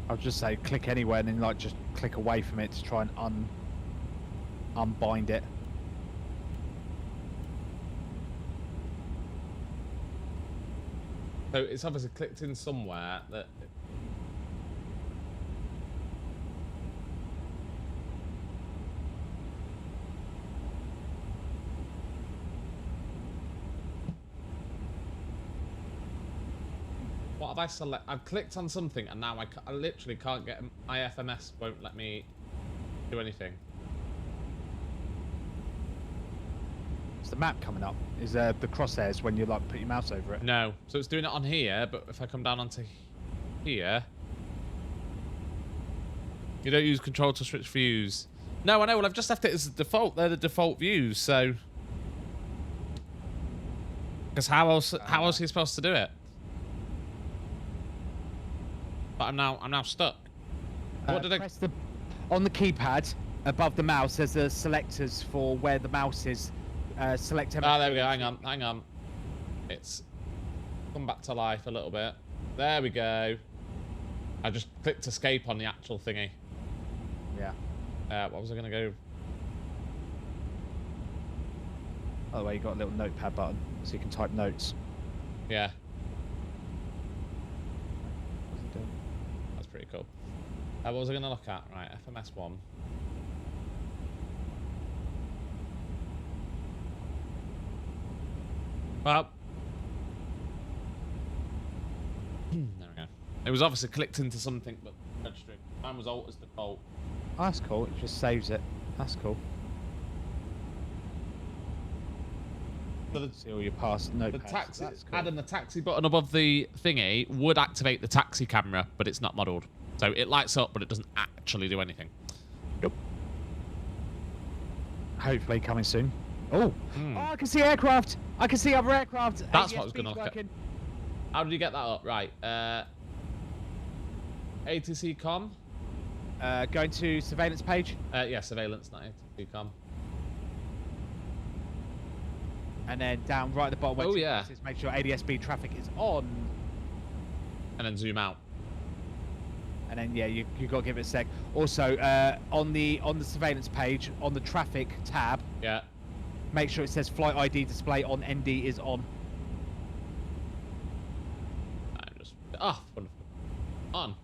I'll just say click anywhere and then like just click away from it to try and unbind it. So it's obviously clicked in somewhere that... What have I select? I've clicked on something and now I literally can't get... My FMS won't let me do anything. Is the map coming up? Is the crosshairs when you like put your mouse over it? No. So it's doing it on here, but if I come down onto here... You don't use control to switch views. No, I know. Well, I've just left it as the default. They're the default views, so... Because how else are you supposed to do it? But I'm now stuck. What did I... Press the... On the keypad, above the mouse, there's the selectors for where the mouse is. Select... Ah, there we go. Hang on. It's come back to life a little bit. There we go. I just clicked escape on the actual thingy. Yeah. What was I going to go... By the way, you got a little notepad button, so you can type notes. Yeah. That's pretty cool. What was I going to look at? Right, FMS1. Well. There we go. It was obviously clicked into something, but registering. Mine was alt as default. Oh, that's cool. It just saves it. That's cool. See all your past notepads. The taxi, That's cool. adding the taxi button above the thingy would activate the taxi camera, but it's not modelled. So it lights up, but it doesn't actually do anything. Nope. Hopefully coming soon. Oh, oh, I can see aircraft. I can see other aircraft. That's what I was going to look at. How did you get that up? Right. ATC com. Going to surveillance page. Yeah, surveillance, not ATC com. And then down right at the bottom. Where yeah. Says, make sure ADSB traffic is on. And then zoom out. And then yeah, you got to give it a sec. Also, on the surveillance page, on the traffic tab. Yeah. Make sure it says flight ID display on ND is on. I'm just wonderful. On.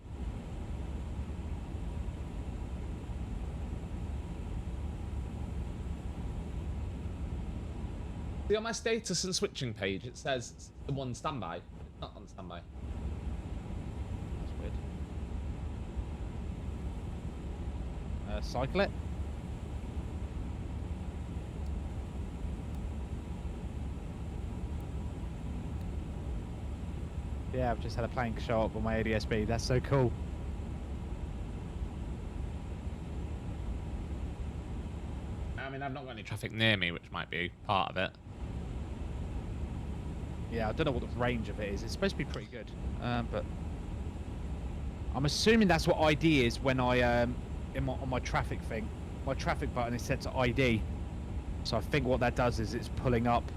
See on my status and switching page, it says the one standby. It's not on standby. That's weird. Cycle it. Yeah, I've just had a plane show up on my ADSB. That's so cool. I mean, I've not got any traffic near me, which might be part of it. Yeah, I don't know what the range of it is. It's supposed to be pretty good, but I'm assuming that's what ID is when I on my traffic thing. My traffic button is set to ID, so I think what that does is it's pulling up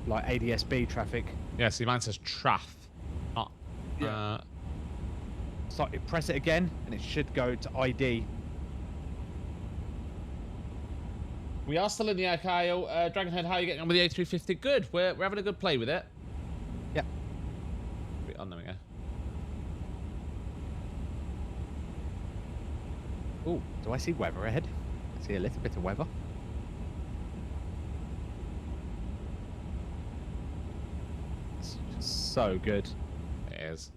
like ADSB traffic. Yeah, see, mine says traf. Not. Yeah. So press it again, and it should go to ID. We are still in the air, Kyle. Dragonhead, how are you getting on with the A350? Good. We're having a good play with it. Yep. Oh, there we go. Oh, do I see weather ahead? I see a little bit of weather. It's just so good. It is.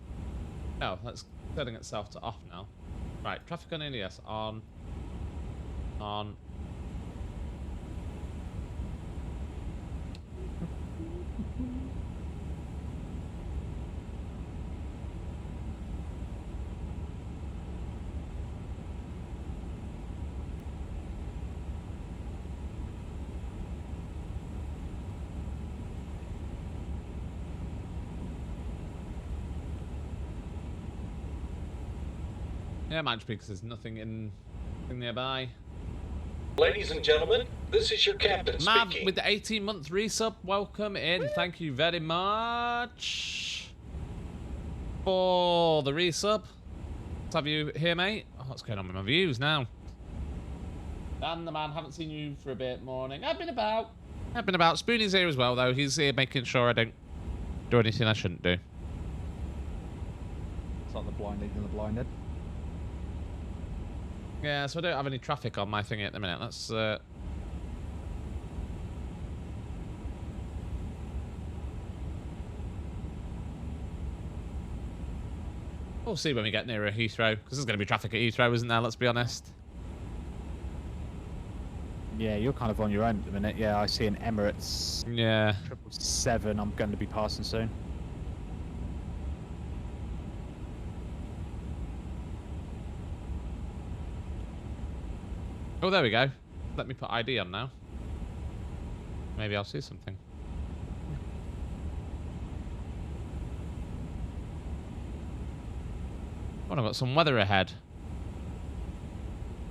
Oh, that's setting itself to off now. Right, traffic on ADS on. On. Yeah, might just be because there's nothing nearby. Ladies and gentlemen, this is your captain Mav speaking. with the 18-month resub, welcome in. Thank you very much for the resub. Let's have you here, mate. Oh, what's going on with my views now? Dan the man, haven't seen you for a bit. Morning. I've been about. Spoony's here as well, though. He's here making sure I don't do anything I shouldn't do. It's like the blind leading the blinded. Yeah, so I don't have any traffic on my thingy at the minute. That's we'll see when we get nearer Heathrow, because there's going to be traffic at Heathrow, isn't there? Let's be honest. Yeah, you're kind of on your own at the minute. Yeah, I see an Emirates. Yeah. 777. I'm going to be passing soon. Oh, there we go. Let me put ID on now. Maybe I'll see something. Oh, I've got some weather ahead.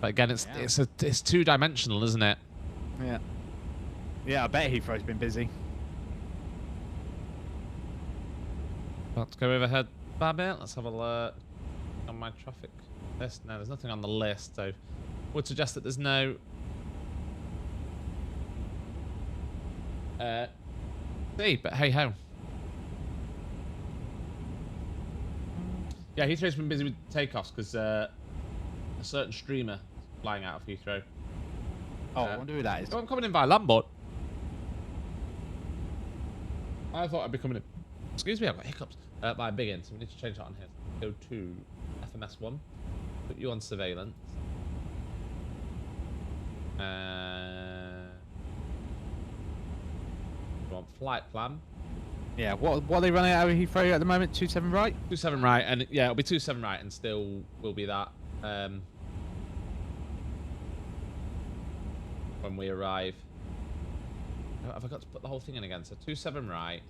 But again, it's two-dimensional, isn't it? Yeah. Yeah, I bet Heathrow's been busy. Let's go overhead a bit. Let's have a look on my traffic list. No, there's nothing on the list, so would suggest that there's no see, but hey ho. Yeah, Heathrow's been busy with takeoffs because a certain streamer is flying out of Heathrow. Oh, I wonder who that is. Oh, I'm coming in via landboard. I thought I'd be coming in. Excuse me, I've got hiccups. By big end, so we need to change that on here. Go to FMS1. Put you on surveillance. You want flight plan. Yeah, what are they running out of Heathrow at the moment? 27 right? 27 right, and yeah, it'll be 27 right, and still will be that when we arrive. Have I got to put the whole thing in again? So 27 right,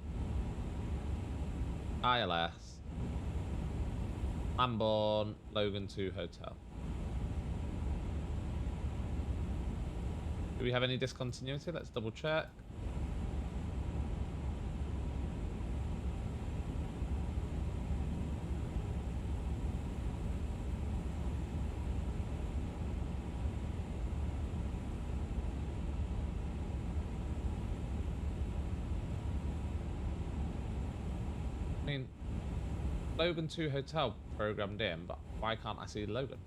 ILS, Lambourne, Logan 2 Hotel. Do we have any discontinuity? Let's double check. I mean, Logan 2 Hotel programmed in, but why can't I see Logan?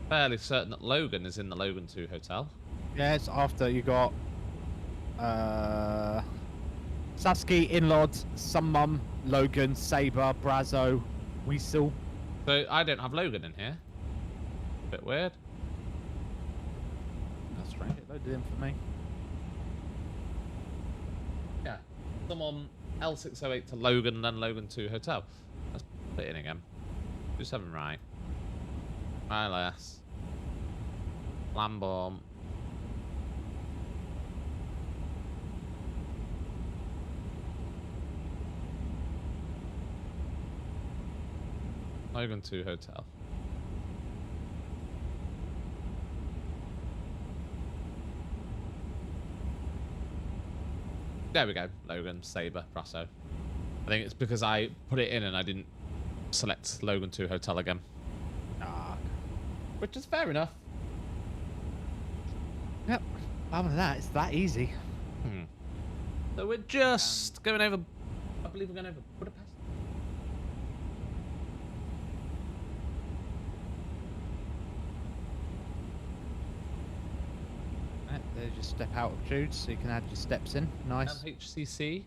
Fairly certain that Logan is in the Logan 2 Hotel. Yeah, it's after you got Sasky, Inlod, Summum, Logan, Sabre, Brazo, Weasel. So I don't have Logan in here. Bit weird. That's strange. It loaded in for me. Yeah. Someone L608 to Logan and then Logan 2 Hotel. Let's put it in again. 27 right. ILS. Lambourne. Logan 2 Hotel. There we go. Logan, Sabre, Brasso. I think it's because I put it in and I didn't select Logan 2 Hotel again. Ah. Which is fair enough. Yep. Other than that, it's that easy. So we're just going over... I believe we're going over Budapest. Right, there, just step out of Jude so you can add your steps in. Nice. MHCC.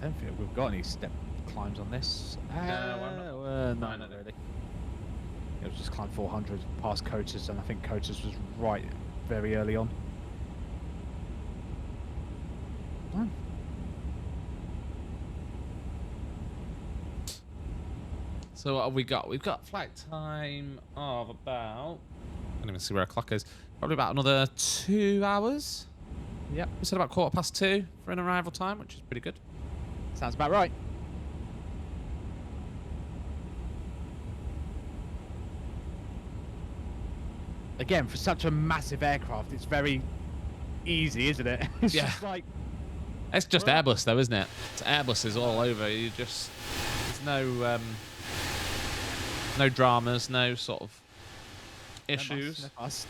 I don't think we've got any step climbs on this. No, I'm not. Not really. It was just climb 400 past Coates, and I think Coates was right very early on. Oh. So what have we got? We've got flight time of about... I can't even see where our clock is. Probably about another 2 hours. Yep. We said about 2:15 for an arrival time, which is pretty good. Sounds about right. Again, for such a massive aircraft, it's very easy, isn't it? It's Yeah. just like... It's just Airbus though, isn't it? It's Airbuses all over. You just... There's no... no dramas, no sort of issues. No fuss.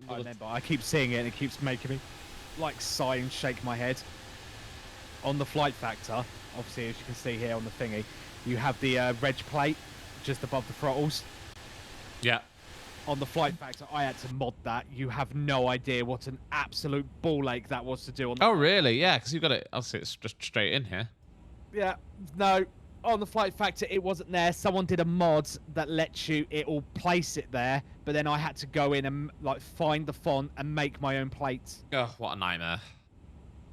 I remember, I keep seeing it and it keeps making me like sigh and shake my head. On the flight factor, obviously as you can see here on the thingy, you have the reg plate just above the throttles. Yeah. On the flight factor, I had to mod that. You have no idea what an absolute ball ache that was to do on the Oh really? Yeah, because you've got it... Obviously it's just straight in here. Yeah, no. On the flight factor, it wasn't there. Someone did a mod that lets you, it'll place it there, but then I had to go in and like find the font and make my own plates. Oh, what a nightmare.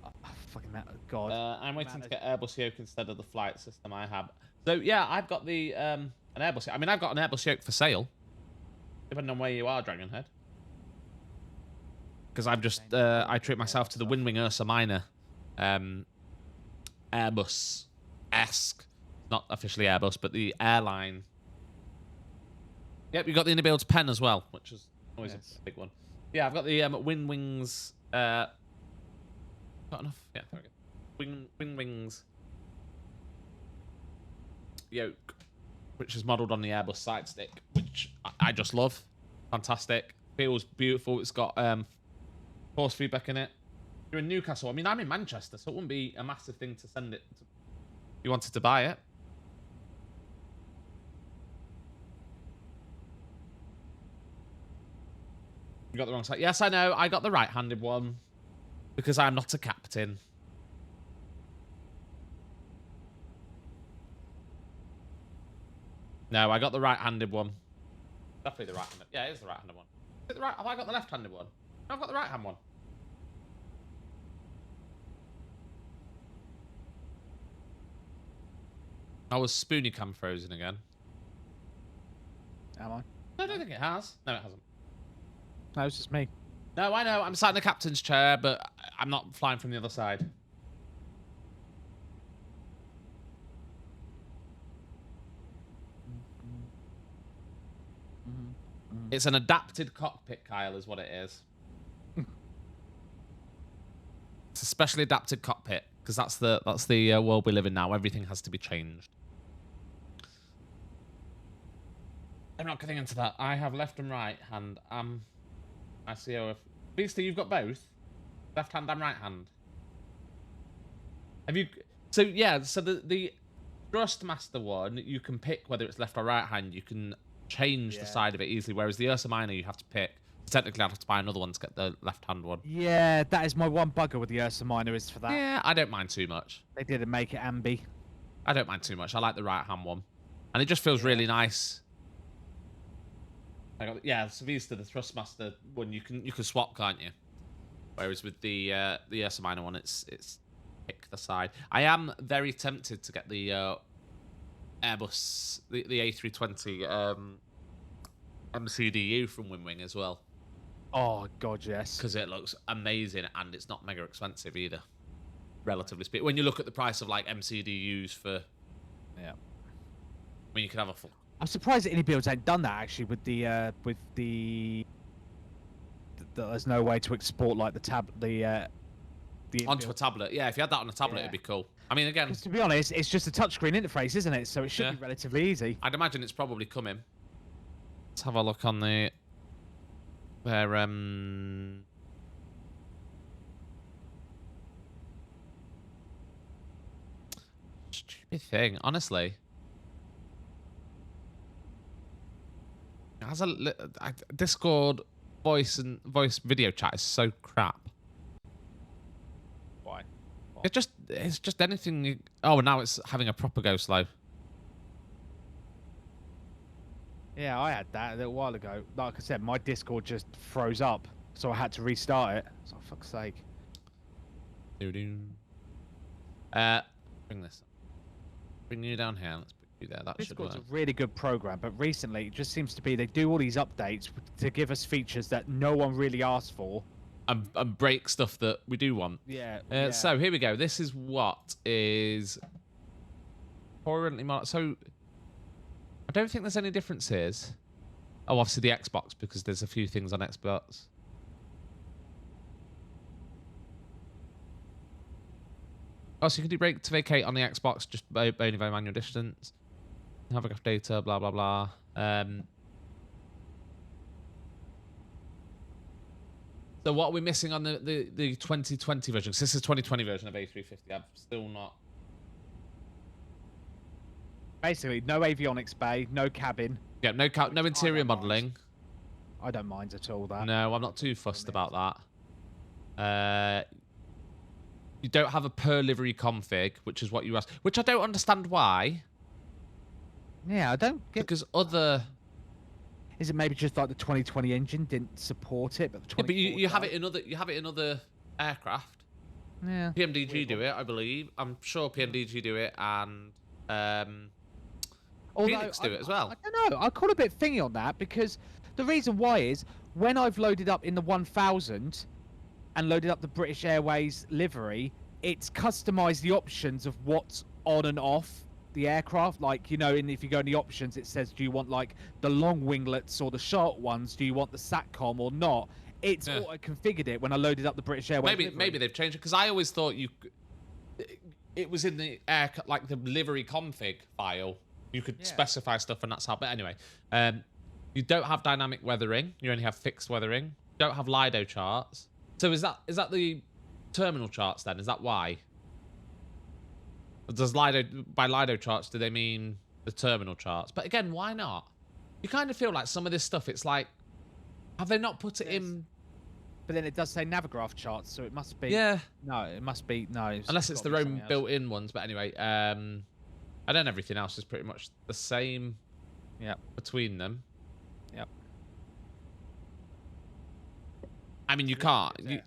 Oh, fucking God. I'm waiting to get Airbus yoke instead of the flight system I have. So yeah, I've got the an Airbus. I mean, I've got an Airbus yoke for sale, depending on where you are, Dragonhead. because I've just I treat myself to the Windwing Ursa Minor Airbus-esque, not officially Airbus, but the airline. Yep, you got the Innibuilds pen as well, which is always a big one. Yeah, I've got the Windwings. Got enough? Yeah, there we go. Windwings yoke, which is modelled on the Airbus side stick, which I just love. Fantastic. Feels beautiful. It's got force feedback in it. You're in Newcastle. I mean, I'm in Manchester, so it wouldn't be a massive thing to send it to, if you wanted to buy it. You got the wrong side. Yes, I know. I got the right-handed one because I'm not a captain. No, I got the right-handed one. Definitely the right-handed. Yeah, it is the right-handed one. Is it the right? Have I got the left-handed one? No, I've got the right-hand one. I was Spoony cam frozen again. Am I? No, I don't think it has. No, it hasn't. No, it's just me. No, I know. I'm sat in the captain's chair, but I'm not flying from the other side. It's an adapted cockpit, Kyle, is what it is. It's a specially adapted cockpit because that's the world we live in now. Everything has to be changed. I'm not getting into that. I have left and right hand. I see how. Beastie, you've got both, left hand and right hand. Have you? So yeah. So the Thrustmaster one, you can pick whether it's left or right hand. You can change the side of it easily. Whereas the Ursa Minor, you have to pick. Technically, I'd have to buy another one to get the left-hand one. Yeah, that is my one bugger with the Ursa Minor is for that. Yeah, I don't mind too much. They didn't make it ambi. I don't mind too much. I like the right-hand one, and it just feels really nice. So these to the Thrustmaster one, you can swap, can't you? Whereas with the Ursa Minor one, it's pick the side. I am very tempted to get the Airbus, the A320 MCDU from Windwing as well. Oh god, yes. Because it looks amazing and it's not mega expensive either, relatively speaking. When you look at the price of like MCDUs for, I mean, you can have a full. I'm surprised that any builds ain't done that actually with the there's no way to export like the onto a tablet. Yeah, if you had that on a tablet, it'd be cool. I mean, again, to be honest, it's just a touchscreen interface, isn't it? So it should be relatively easy. I'd imagine it's probably coming. Let's have a look on their stupid thing, honestly. It has a Discord voice video chat is so crap. Why? It's just anything. Oh, now it's having a proper go slow. Yeah, I had that a little while ago. Like I said, my Discord just froze up, so I had to restart it. So, for fuck's sake. Bring this. Bring you down here. Let's put you there. That Discord's should work. a really good program, but recently it just seems to be they do all these updates to give us features that no one really asked for. And break stuff that we do want. Yeah. So here we go. This is what is currently so. I don't think there's any differences. Oh, obviously the Xbox, because there's a few things on Xbox. Oh, so you can do break to vacate on the Xbox just by only by manual distance. Hovercraft data, blah blah blah. So what are we missing on the 2020 version? Because this is 2020 version of A350. I'm still not. Basically, no avionics bay, no cabin. Yeah, no interior modelling. I don't mind at all that. No, I'm not too fussed about that. You don't have a per livery config, which is what you asked. Which I don't understand why. Yeah, I don't get. Because other. Is it maybe just like the 2020 engine didn't support it, but the 2020. But you have it in other. You have it in other aircraft. Yeah. PMDG do it, I believe. I'm sure PMDG do it, and Phoenix do it as well. I don't know. I call a bit thingy on that because the reason why is when I've loaded up in the 1000, and loaded up the British Airways livery, it's customized the options of what's on and off the aircraft. Like, you know, and if you go in the options, it says, do you want like the long winglets or the short ones? Do you want the SATCOM or not? It's auto-configured it when I loaded up the British Airways livery. Maybe they've changed it, because I always thought it was in the like the livery config file. You could specify stuff, and that's how. But anyway, you don't have dynamic weathering. You only have fixed weathering. You don't have Lido charts. So is that the terminal charts then? Is that why? Does by Lido charts, do they mean the terminal charts? But again, why not? You kind of feel like some of this stuff, it's like, have they not put it in? But then it does say Navigraph charts, so it must be. Yeah. No, it must be no. Unless it's their own built-in ones. But anyway, and then everything else is pretty much the same. Yeah. Between them. Yep. I mean, you can't. You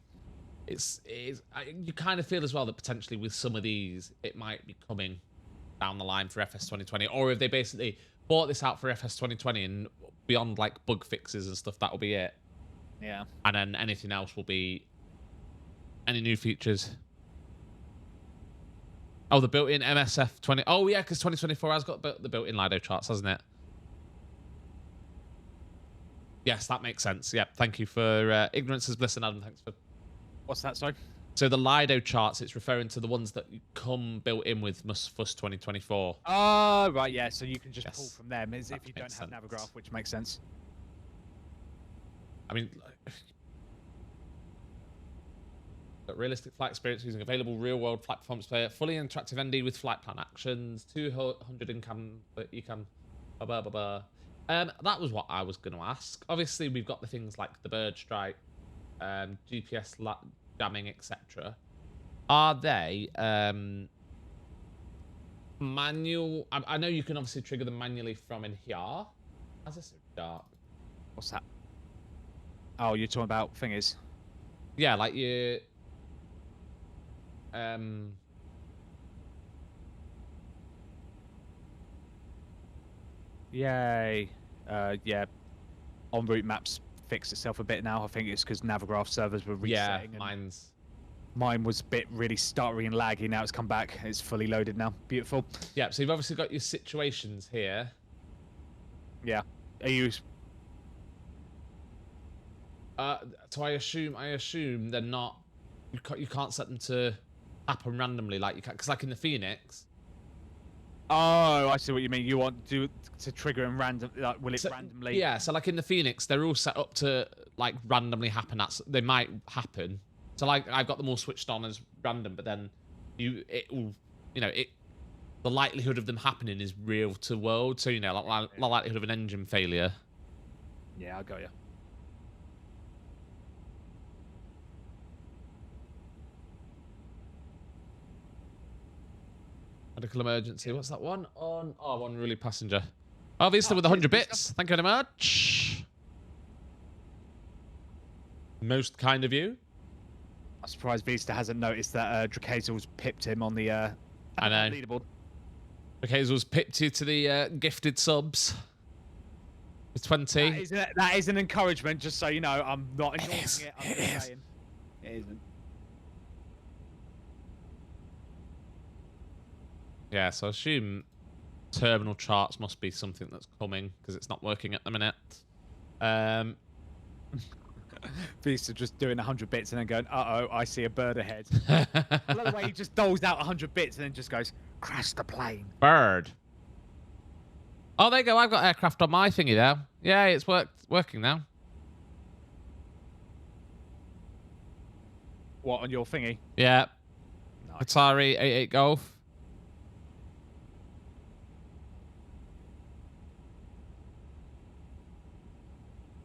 kind of feel as well that potentially with some of these, it might be coming down the line for FS 2020, or if they basically bought this out for FS 2020 and beyond like bug fixes and stuff, that'll be it. Yeah. And then anything else will be any new features. Oh, the built-in MSF 20. Oh yeah, because 2024 has got the built-in Lido charts, hasn't it? Yes, that makes sense. Yep. Thank you for ignorance is bliss, and Adam, thanks for. What's that, sorry? So the Lido charts, it's referring to the ones that come built in with FUS 2024. Oh, right, yeah. So you can just pull from them as if you don't have Navigraph, which makes sense. I mean, realistic flight experience using available real-world flight performance player, fully interactive ND with flight plan actions, 200 in cam, but you can, blah, blah, blah. That was what I was going to ask. Obviously, we've got the things like the bird strike, GPS jamming, etc. Are they manual? I know you can obviously trigger them manually from in here. How's this so dark? What's that? Oh, you're talking about thingies? Yeah, like you. Yay. Yeah. En route maps fixed itself a bit now. I think it's because Navigraph servers were resetting. Yeah, mine was a bit really stuttery and laggy. Now it's come back. It's fully loaded now. Beautiful. Yeah, so you've obviously got your situations here. Yeah. Are you? So I assume they're not. You can't set them to happen randomly like you can, because like in the Phoenix. Oh, I see what you mean. You want to trigger them random? Like, will it randomly? Yeah. So like in the Phoenix, they're all set up to like randomly happen. They might happen. So like I've got them all switched on as random, but then the likelihood of them happening is real to world. So like the likelihood of an engine failure. Yeah, I got you. Medical emergency. What's that one? On really passenger. Oh, Vista with 100 bits. Thank you very much. Most kind of you. I'm surprised Vista hasn't noticed that Dracazel's pipped him on the I know. leaderboard. Dracazel's pipped you to the gifted subs. With 20. That is an encouragement, just so you know. I'm not endorsing it. I'm just saying. It isn't. Yeah, so I assume terminal charts must be something that's coming, because it's not working at the minute. Vista just doing 100 bits and then going, uh-oh, I see a bird ahead. I love the way he just doles out 100 bits and then just goes, crash the plane. Bird. Oh, there you go. I've got aircraft on my thingy now. Yeah, it's working now. What, on your thingy? Yeah. Nice. Atari 88 Golf.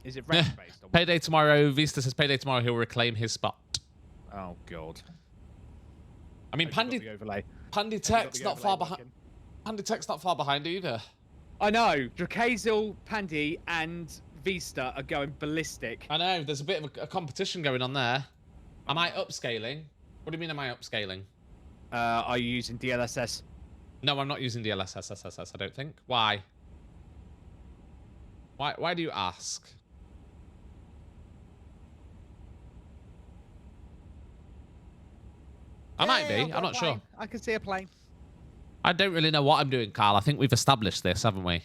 Is it rank based? Payday tomorrow. Vista says payday tomorrow. He'll reclaim his spot. Oh god. I mean, Pandy Tech's not far behind. Pandy Tech's not far behind either. I know. Dracazel, Pandy, and Vista are going ballistic. I know. There's a bit of a competition going on there. Am I upscaling? What do you mean? Am I upscaling? Are you using DLSS? No, I'm not using DLSS. I don't think. Why? Why do you ask? I might Yeah, be. I've I'm got a not sure. plane. I can see a plane. I don't really know what I'm doing, Carl. I think we've established this, haven't we?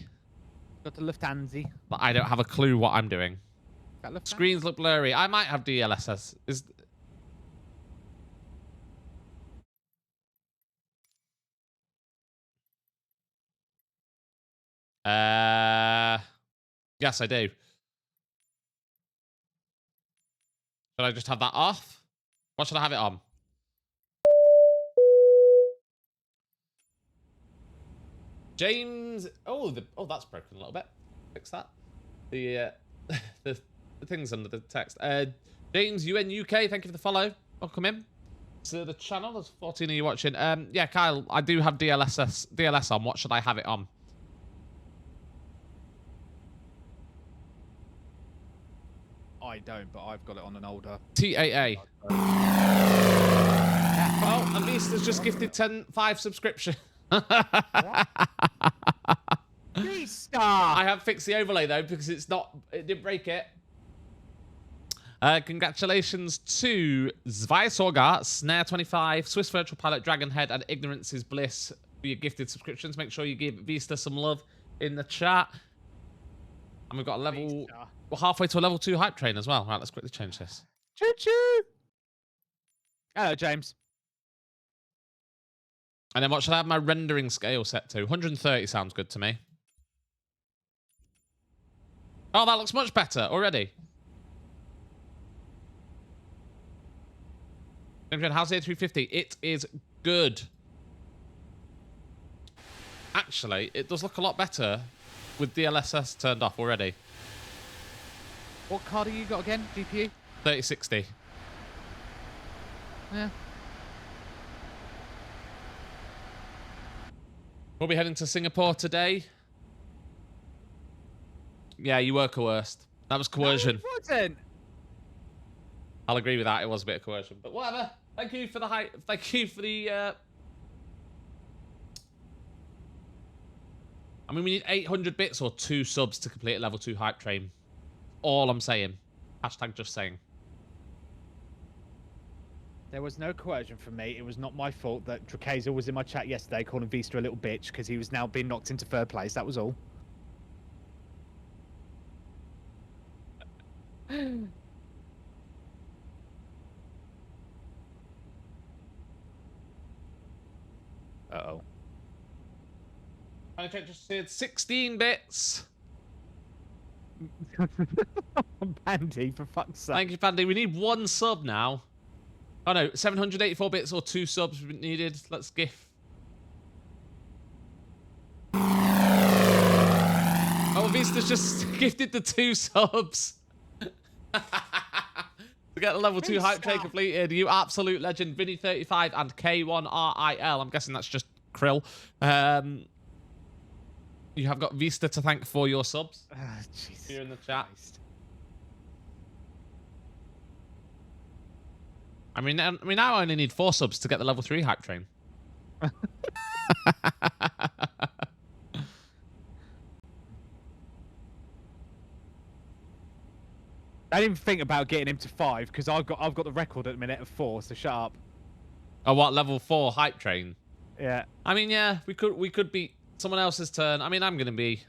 Got the Lufthansa. But I don't have a clue what I'm doing. That Lufthansa? Screens look blurry. I might have DLSS. Yes, I do. Should I just have that off? What should I have it on? James. Oh, that's broken a little bit. Fix that. The the things under the text. James UN UK. Thank you for the follow. Welcome in to the channel. There's 14 of you watching. Yeah, Kyle. I do have DLS on. What should I have it on? I don't, but I've got it on an older. TAA. Oh, and Vista's just gifted 5 subscription. Vista! I have fixed the overlay though because it didn't break it. Congratulations to Zweisorga, Snare 25, Swiss Virtual Pilot, Dragonhead, and Ignorance is Bliss for your gifted subscriptions. Make sure you give Vista some love in the chat. And we've got a level. We're halfway to a level 2 hype train as well. Right, let's quickly change this. Choo choo! Hello, James. And then what should I have my rendering scale set to? 130 sounds good to me. Oh, that looks much better already. How's the A350? It is good. Actually, it does look a lot better with DLSS turned off already. What card have you got again? GPU? 3060. Yeah. We'll be heading to Singapore today. Yeah, you were coerced. That was coercion. No, it wasn't. I'll agree with that. It was a bit of coercion, but whatever. Thank you for the hype. Thank you for the. I mean, we need 800 bits or 2 subs to complete a level 2 hype train. All I'm saying. Hashtag just saying. There was no coercion from me. It was not my fault that Drakazel was in my chat yesterday calling Vista a little bitch because he was now being knocked into 3rd place. That was all. Uh-oh. I just said 16 bits. Pandy, for fuck's sake. Thank you, Pandy. We need 1 sub now. Oh no, 784 bits or 2 subs needed. Let's gif. Oh, Vista's just gifted the 2 subs. To get the level 2 hype train completed. You absolute legend. Vinny35 and K1RIL. I'm guessing that's just Krill. You have got Vista to thank for your subs. Jesus here in the chat. Christ. I mean, now I only need 4 subs to get the level 3 hype train. I didn't even think about getting him to 5 because I've got the record at the minute of 4. So shut up. Oh, what level 4 hype train? Yeah. I mean, yeah, we could beat someone else's turn. I mean, I'm gonna be.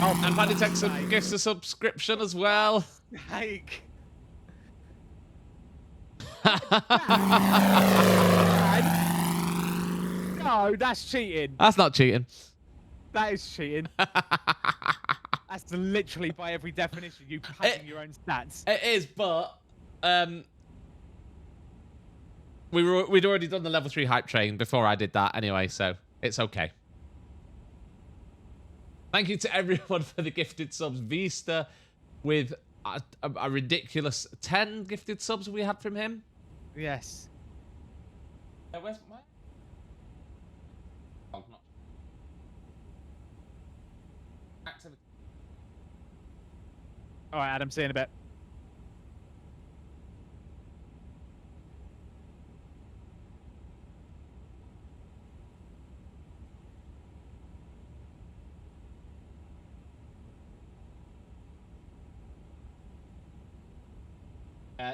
Oh, and Paddy Texan gets a subscription as well. Like. No, that's cheating. That's not cheating. That is cheating. That's literally by every definition you padding your own stats. It is, but we'd already done the level 3 hype train before I did that anyway, so it's okay. Thank you to everyone for the gifted subs. Vista with a ridiculous 10 gifted subs we had from him. Yes. Where's my... Oh, not... Activity. All right, Adam, see you in a bit.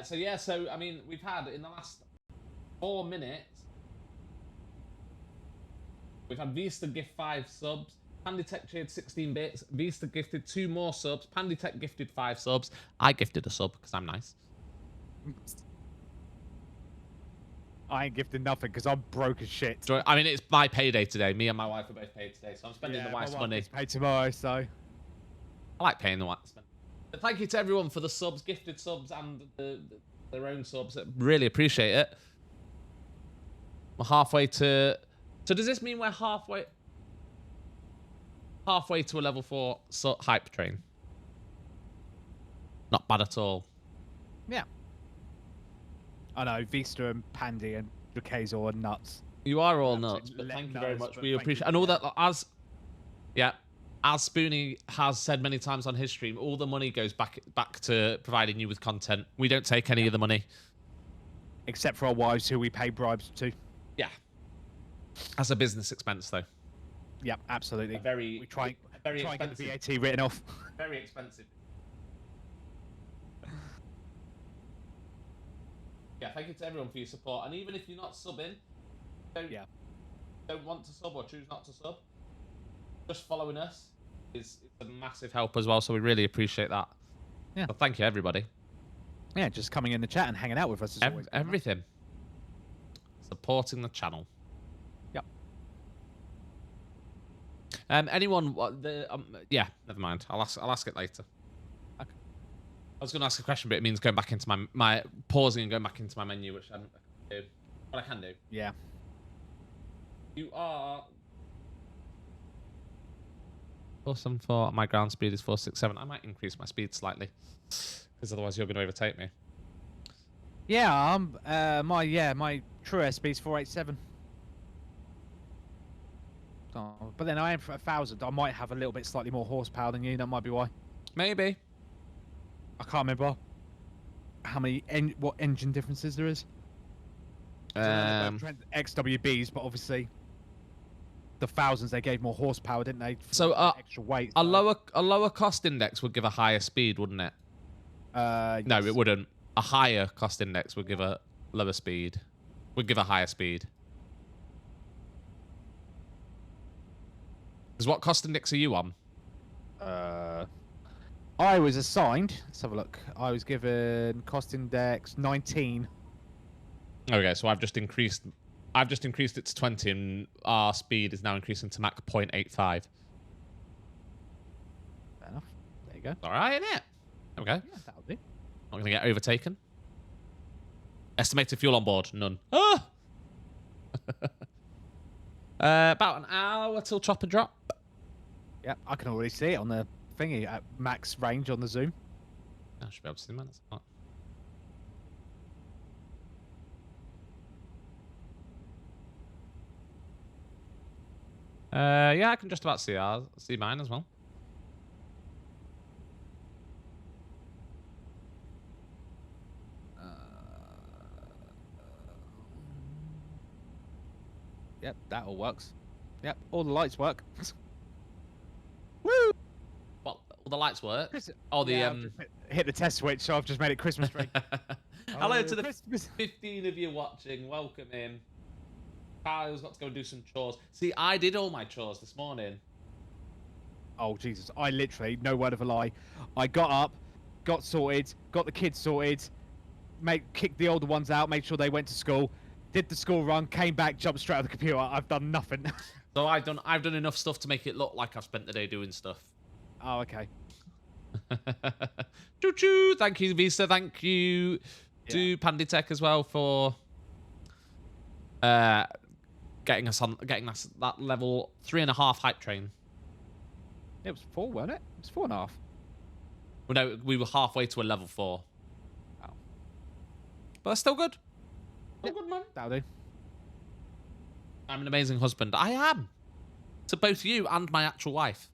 So yeah, so I mean, we've had in the last 4 minutes, we've had Vista gift 5 subs, Panditech cheered 16 bits, Vista gifted 2 more subs, Panditech gifted 5 subs, I gifted a sub because I'm nice. I ain't gifting nothing because I'm broke as shit. I mean, it's my payday today. Me and my wife are both paid today, so I'm spending the wife's money. It's paid tomorrow, so I like paying the wife. But thank you to everyone for the subs, gifted subs, and their own subs. I really appreciate it. We're halfway to. So does this mean we're halfway to a level 4 hype train? Not bad at all. yeah. I know Vista and Pandy and Duquesne are nuts. You are all nuts, but thank you very much. We appreciate, and all that as Spoony has said many times on his stream, all the money goes back to providing you with content. We don't take any of the money, except for our wives, who we pay bribes to. Yeah, as a business expense, though. Yeah, absolutely. We try and get the VAT written off. Very expensive. Yeah, thank you to everyone for your support. And even if you're not subbing, don't want to sub or choose not to sub, just following us is a massive help as well. So we really appreciate that. Yeah. So thank you, everybody. Yeah, just coming in the chat and hanging out with us is always everything. Supporting the channel. Yep. Anyone? Yeah, never mind. I'll ask it later. I was going to ask a question, but it means going back into my pausing and going back into my menu, which I don't do. But I can do. Yeah. You are 474. My ground speed is 467. I might increase my speed slightly, because otherwise you're going to overtake me. Yeah, my true airspeed is 487. Oh, but then I am for 1,000. I might have a little bit slightly more horsepower than you. That might be why. Maybe. I can't remember how many what engine differences there is. XWBs, but obviously the thousands they gave more horsepower, didn't they? So extra weight. A lower cost index would give a higher speed, wouldn't it? No, yes. it wouldn't. A higher cost index would give a lower speed. Would give a higher speed. Because what cost index are you on? I was assigned. Let's have a look. I was given cost index 19. Okay, so I've just increased it to 20, and our speed is now increasing to Mach 0.85. Fair enough. There you go. All right, isn't it? Okay. Yeah, that'll do. Not gonna get overtaken. Estimated fuel on board, none. Ah! About an hour till chop and drop. Yeah, I can already see it on the thingy at max range on the zoom. I should be able to see that. That's not. Yeah, I can just about see mine as well. Yep, that all works. Yep, all the lights work. Woo! Well, all the lights work. Oh, the I've just hit the test switch, so I've just made it Christmas tree. Hello to the 15 of you watching. Welcome in. Kyle's got to go and do some chores. See, I did all my chores this morning. Oh, Jesus. I literally, no word of a lie. I got up, got sorted, got the kids sorted, kicked the older ones out, made sure they went to school, did the school run, came back, jumped straight on the computer. I've done nothing. So I've done enough stuff to make it look like I've spent the day doing stuff. Oh, okay. Choo choo! Thank you, Visa. Thank you to Panditech as well for getting us that level 3.5 hype train. It was 4, wasn't it? It was 4.5. Well, no, we were halfway to a level 4. Oh. But that's still good. Still good, man. That'll do. I'm an amazing husband. I am. To both you and my actual wife.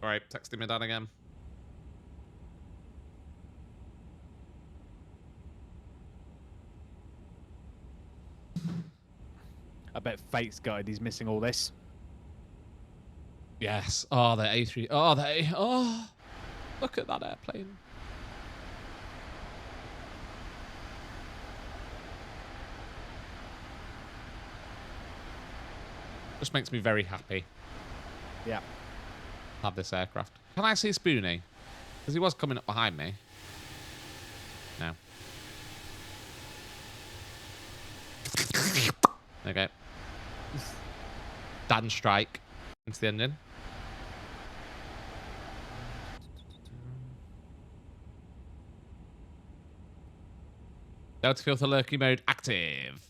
Alright, texting my dad again. bet Fate's gutted he's missing all this. Yes. Oh, the A3. Oh, oh, look at that airplane. Just makes me very happy. Yeah. Have this aircraft. Can I see Spoony? Because he was coming up behind me. No. Okay. Dan strike into the engine. Delta filter lurky mode active.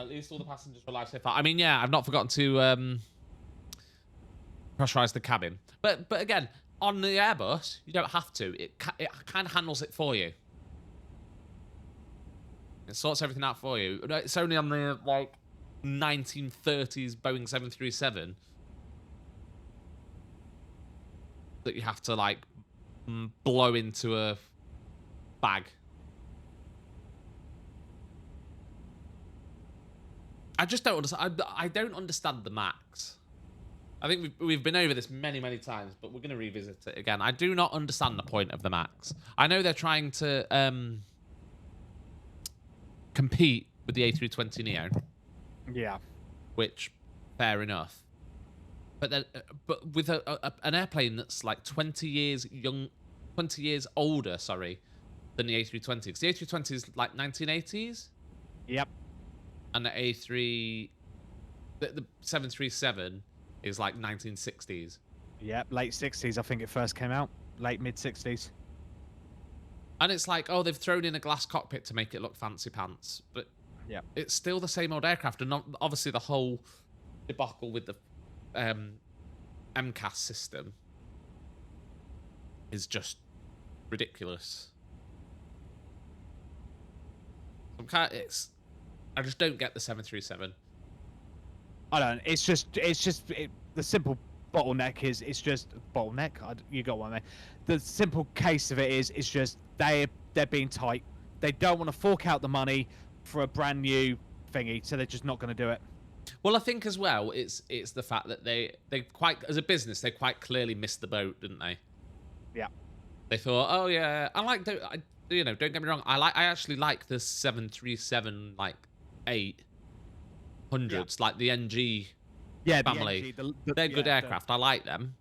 At least all the passengers were alive so far. I mean, yeah, I've not forgotten to pressurize the cabin. But again, on the Airbus, you don't have to. It kind of handles it for you. It sorts everything out for you. It's only on the, like, 1930s Boeing 737 that you have to, like, blow into a bag. I just don't understand. I don't understand the MAX. I think we've been over this many times, but we're going to revisit it again. I do not understand the point of the MAX. I know they're trying to compete with the A320neo. Yeah. Which, fair enough. But then, but with an airplane that's like 20 years older, sorry, than the A320. Because the A320 is like 1980s. Yep. And the A3, the 737 is like 1960s. Yep, late 60s, I think it first came out. Late mid 60s. And it's like, oh, they've thrown in a glass cockpit to make it look fancy pants, but yeah, it's still the same old aircraft. And obviously the whole debacle with the MCAS system is just ridiculous. I just don't get the 737. I don't. It's just the simple bottleneck is it's just bottleneck. You got one there. The simple case of it is it's just they're being tight. They don't want to fork out the money for a brand new thingy, so they're just not going to do it. Well, I think as well it's the fact that they quite, as a business, they quite clearly missed the boat, didn't they? Yeah. They thought, oh yeah, don't get me wrong, I actually like the 737 like 800s, yeah, like the NG family. The NG, they're good aircraft. I like them.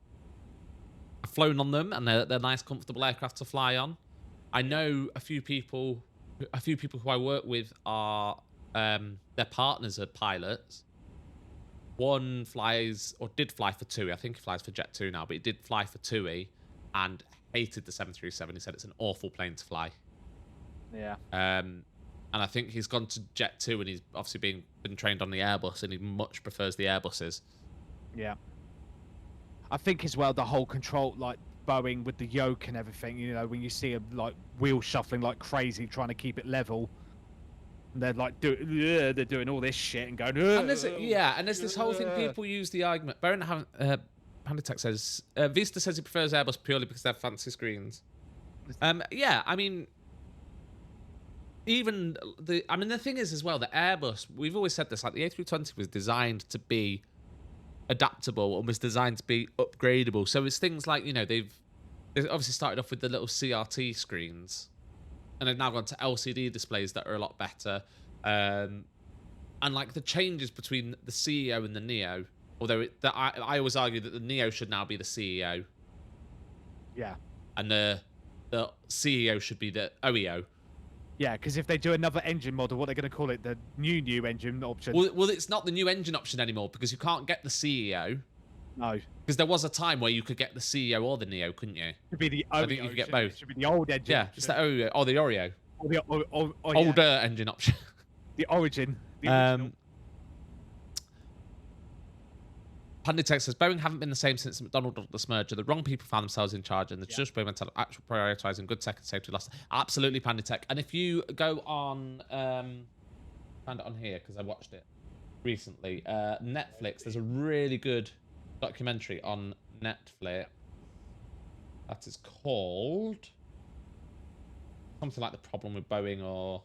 I've flown on them, and they're nice, comfortable aircraft to fly on. I know a few people who I work with are their partners are pilots. One flies, or did fly for TUI. I think he flies for Jet2 now, but he did fly for TUI and hated the 737. He said it's an awful plane to fly. Yeah. And I think he's gone to Jet2, and he's obviously been trained on the Airbus, and he much prefers the Airbuses. Yeah. I think as well the whole control, like Boeing with the yoke and everything. You know, when you see them like wheel shuffling like crazy, trying to keep it level. And they're like they're doing all this shit and going. And there's this whole thing. People use the argument. Pandatech says Vista says he prefers Airbus purely because they have fancy screens. Yeah, I mean, the thing is as well, the Airbus. We've always said this. Like the A320 was designed to be adaptable and was designed to be upgradable. So it's things like, you know, they've obviously started off with the little CRT screens. And they've now gone to LCD displays that are a lot better. And like the changes between the CEO and the Neo, although I always argue that the Neo should now be the CEO. Yeah. And the CEO should be the OEO. Yeah, because if they do another engine model, what they're going to call it, the new engine option. Well, it's not the new engine option anymore because you can't get the CEO. No. Because there was a time where you could get the CEO or the Neo, couldn't you? It should be the Oreo. I think you could get both. It should be the old engine. Yeah, it's the Oreo. Or the Oreo. Or older engine option. The Origin. The original. Panditech says, Boeing haven't been the same since the McDonnell-Douglas merger. The wrong people found themselves in charge, and the just Boeing mentality actually prioritising good tech and safety lost. Absolutely, Panditech. And if you go on, find it on here, because I watched it recently, Netflix, there's a really good documentary on Netflix that is called something like The Problem with Boeing, or...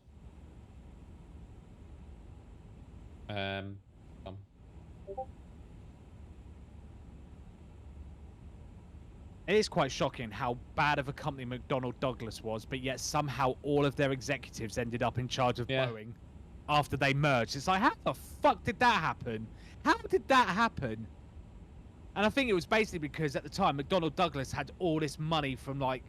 It is quite shocking how bad of a company McDonnell Douglas was, but yet somehow all of their executives ended up in charge of Boeing after they merged. It's like, how the fuck did that happen? How did that happen? And I think it was basically because at the time McDonnell Douglas had all this money from like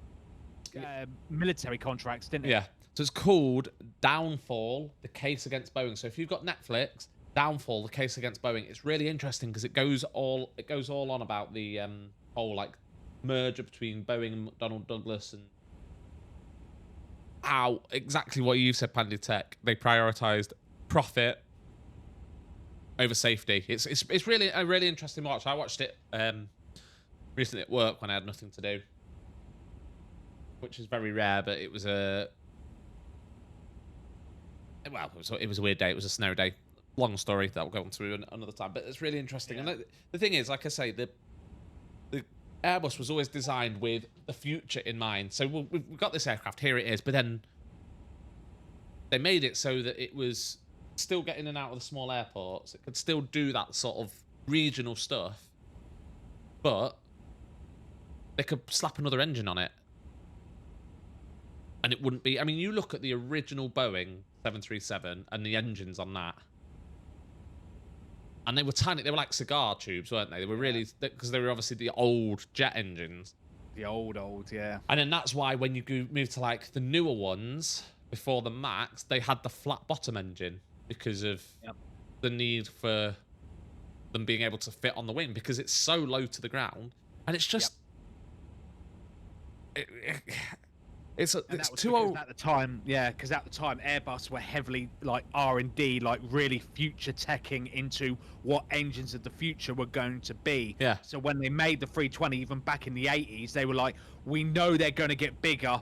military contracts, didn't it? Yeah. So it's called Downfall: The Case Against Boeing. So if you've got Netflix, Downfall: The Case Against Boeing, it's really interesting because it goes all on about the whole like merger between Boeing and McDonnell Douglas, and how exactly what you said, Panditech. They prioritized profit over safety. It's really a really interesting watch. I watched it recently at work when I had nothing to do, which is very rare, but it was a it was a weird day. It was a snow day. Long story that we'll go on through another time, but it's really interesting. And the thing is, like I say, the Airbus was always designed with the future in mind. So we've got this aircraft, here it is, but then they made it so that it was still getting in and out of the small airports. It could still do that sort of regional stuff, but they could slap another engine on it. And it wouldn't be... I mean, you look at the original Boeing 737 and the engines on that, and they were tiny. They were like cigar tubes, weren't they? They were really... Because they were obviously the old jet engines. The old, yeah. And then that's why when you move to, like, the newer ones, before the MAX, they had the flat bottom engine because of the need for them being able to fit on the wing, because it's so low to the ground. And it's just... It's too old at the time. Yeah, because at the time Airbus were heavily like R&D, like really future teching into what engines of the future were going to be. Yeah. So when they made the 320, even back in the 80s, they were like, we know they're going to get bigger.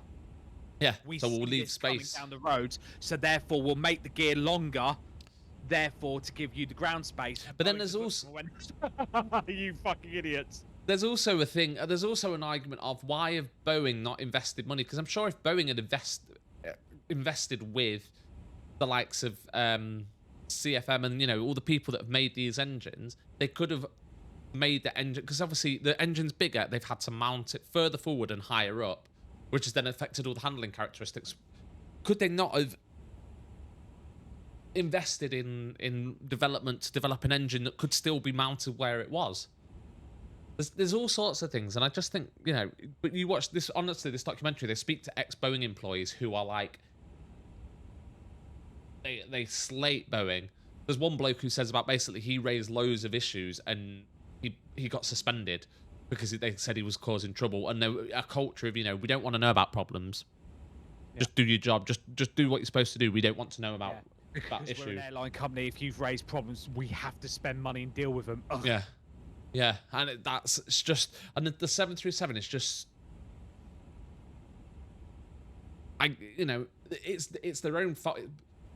Yeah. We so we'll see leave this space coming down the roads. So therefore, we'll make the gear longer. Therefore, to give you the ground space. But then there's also you fucking idiots. There's also a thing. There's also an argument of why have Boeing not invested money? Because I'm sure if Boeing had invested with the likes of CFM and all the people that have made these engines, they could have made the engine. Because obviously the engine's bigger, they've had to mount it further forward and higher up, which has then affected all the handling characteristics. Could they not have invested in development to develop an engine that could still be mounted where it was? There's all sorts of things, and I just think, but you watch this, honestly, this documentary, they speak to ex-Boeing employees who are like, they slate Boeing. There's one bloke who says about basically he raised loads of issues and he got suspended because they said he was causing trouble, and a culture of, we don't want to know about problems. Just do your job. Just do what you're supposed to do. We don't want to know about issues. We're an airline company. If you've raised problems, we have to spend money and deal with them. Ugh. Yeah. Yeah, and it's just, and the 737 is just, it's their own fault.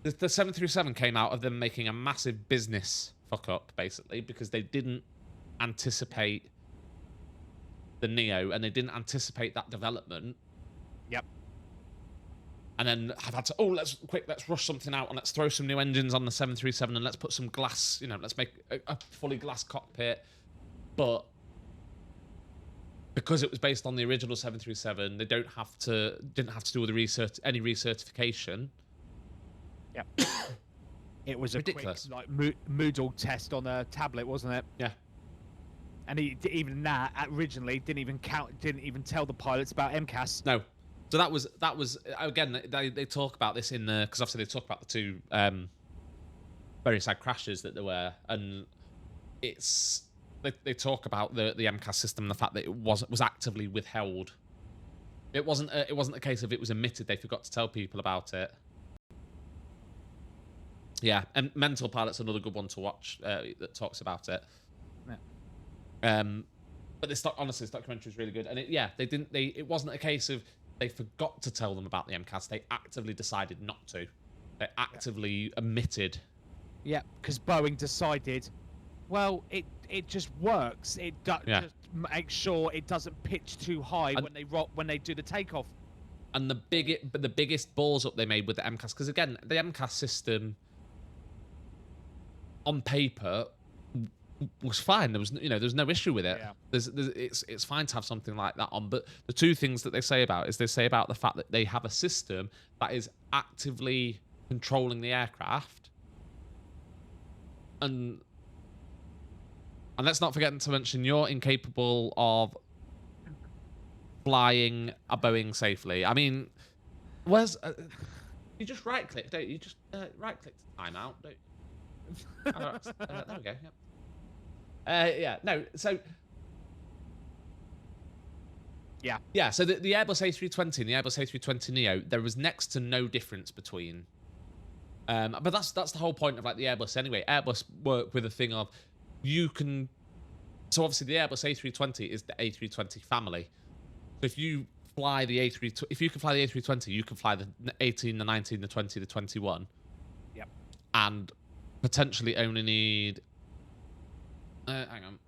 The 737 came out of them making a massive business fuck up, basically, because they didn't anticipate the Neo, and they didn't anticipate that development. Yep. And then have had to, let's rush something out and let's throw some new engines on the 737 and let's put some glass, let's make a fully glass cockpit. But because it was based on the original 737, they didn't have to do all the any recertification. Yeah. It was ridiculous. A quick Moodle test on a tablet, wasn't it? Yeah. And even that originally didn't even tell the pilots about MCAS. No. So that was again, they talk about this in the, because obviously they talk about the two very sad crashes that there were, and it's. They talk about the MCAS system and the fact that it was actively withheld. It wasn't a case of it was omitted. They forgot to tell people about it. Yeah, and Mental Pilot's another good one to watch that talks about it. Yeah. But honestly, this documentary is really good. And it wasn't a case of they forgot to tell them about the MCAS. They actively decided not to. They actively omitted. Yeah, because Boeing decided, well, it just works. It just makes sure it doesn't pitch too high when they do the takeoff. And the biggest balls up they made with the MCAS, because again, the MCAS system on paper was fine. There was no issue with it. Yeah. It's fine to have something like that on. But the two things that they say about the fact that they have a system that is actively controlling the aircraft, and let's not forget to mention you're incapable of flying a Boeing safely. I mean, where's you just right click, don't you? Just right click to time out, don't you? There we go. Yep. No. So. Yeah. So the Airbus A320 and the Airbus A320neo, there was next to no difference between. But that's the whole point of like the Airbus anyway. Airbus work with a thing of you can. So obviously the Airbus A320 is the A320 family. So if you fly the if you can fly the A320, you can fly the 18, the 19, the 20, the 21. Yep. And potentially only need. Hang on.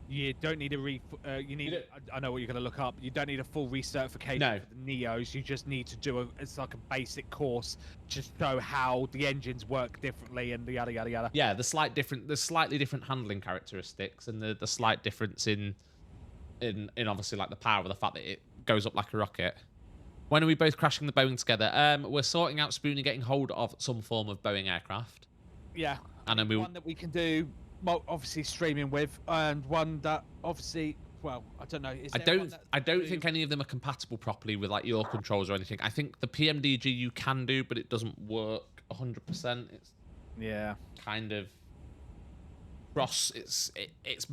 You don't need I know what you're going to look up. You don't need a full recertification for the Neos. You just need to do it's like a basic course, just show how the engines work differently and yada yada yada. Yeah, the slightly different handling characteristics and the slight difference in obviously like the power of the fact that it goes up like a rocket. When are we both crashing the Boeing together? We're sorting out Spoony getting hold of some form of Boeing aircraft. Yeah. And then one that we can do, well, obviously streaming with, and one that obviously, well, I don't know. I don't think any of them are compatible properly with like your controls or anything. I think the PMDG you can do, but it doesn't work 100%. It's kind of cross. It's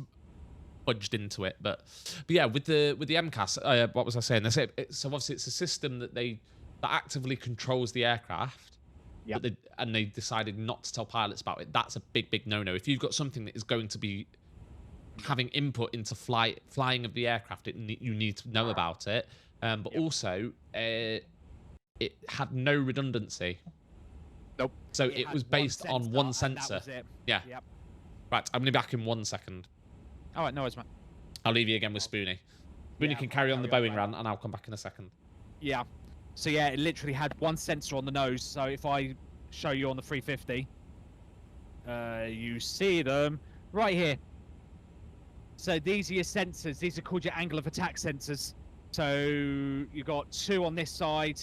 budged into it, but yeah, with the MCAS, what was I saying? So obviously it's a system that actively controls the aircraft. Yeah, and they decided not to tell pilots about it. That's a big no-no. If you've got something that is going to be having input into flying of the aircraft, you need to know about it. But also, it had no redundancy. Nope. So it was based on one sensor. That was it. Yeah. Yep. Right, I'm gonna be back in 1 second. All right, no worries, man. I'll leave you again with Spoony. Spoony can carry on the Boeing rant, and I'll come back in a second. Yeah. So yeah, it literally had one sensor on the nose. So if I show you on the 350, you see them right here. So these are your sensors. These are called your angle of attack sensors. So you've got two on this side.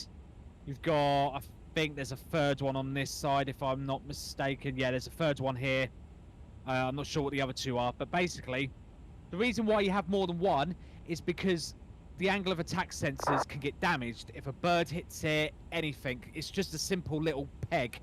You've got, I think there's a third one on this side, if I'm not mistaken. Yeah, there's a third one here. I'm not sure what the other two are, but basically, the reason why you have more than one is because the angle of attack sensors can get damaged if a bird hits it, anything. It's just a simple little peg.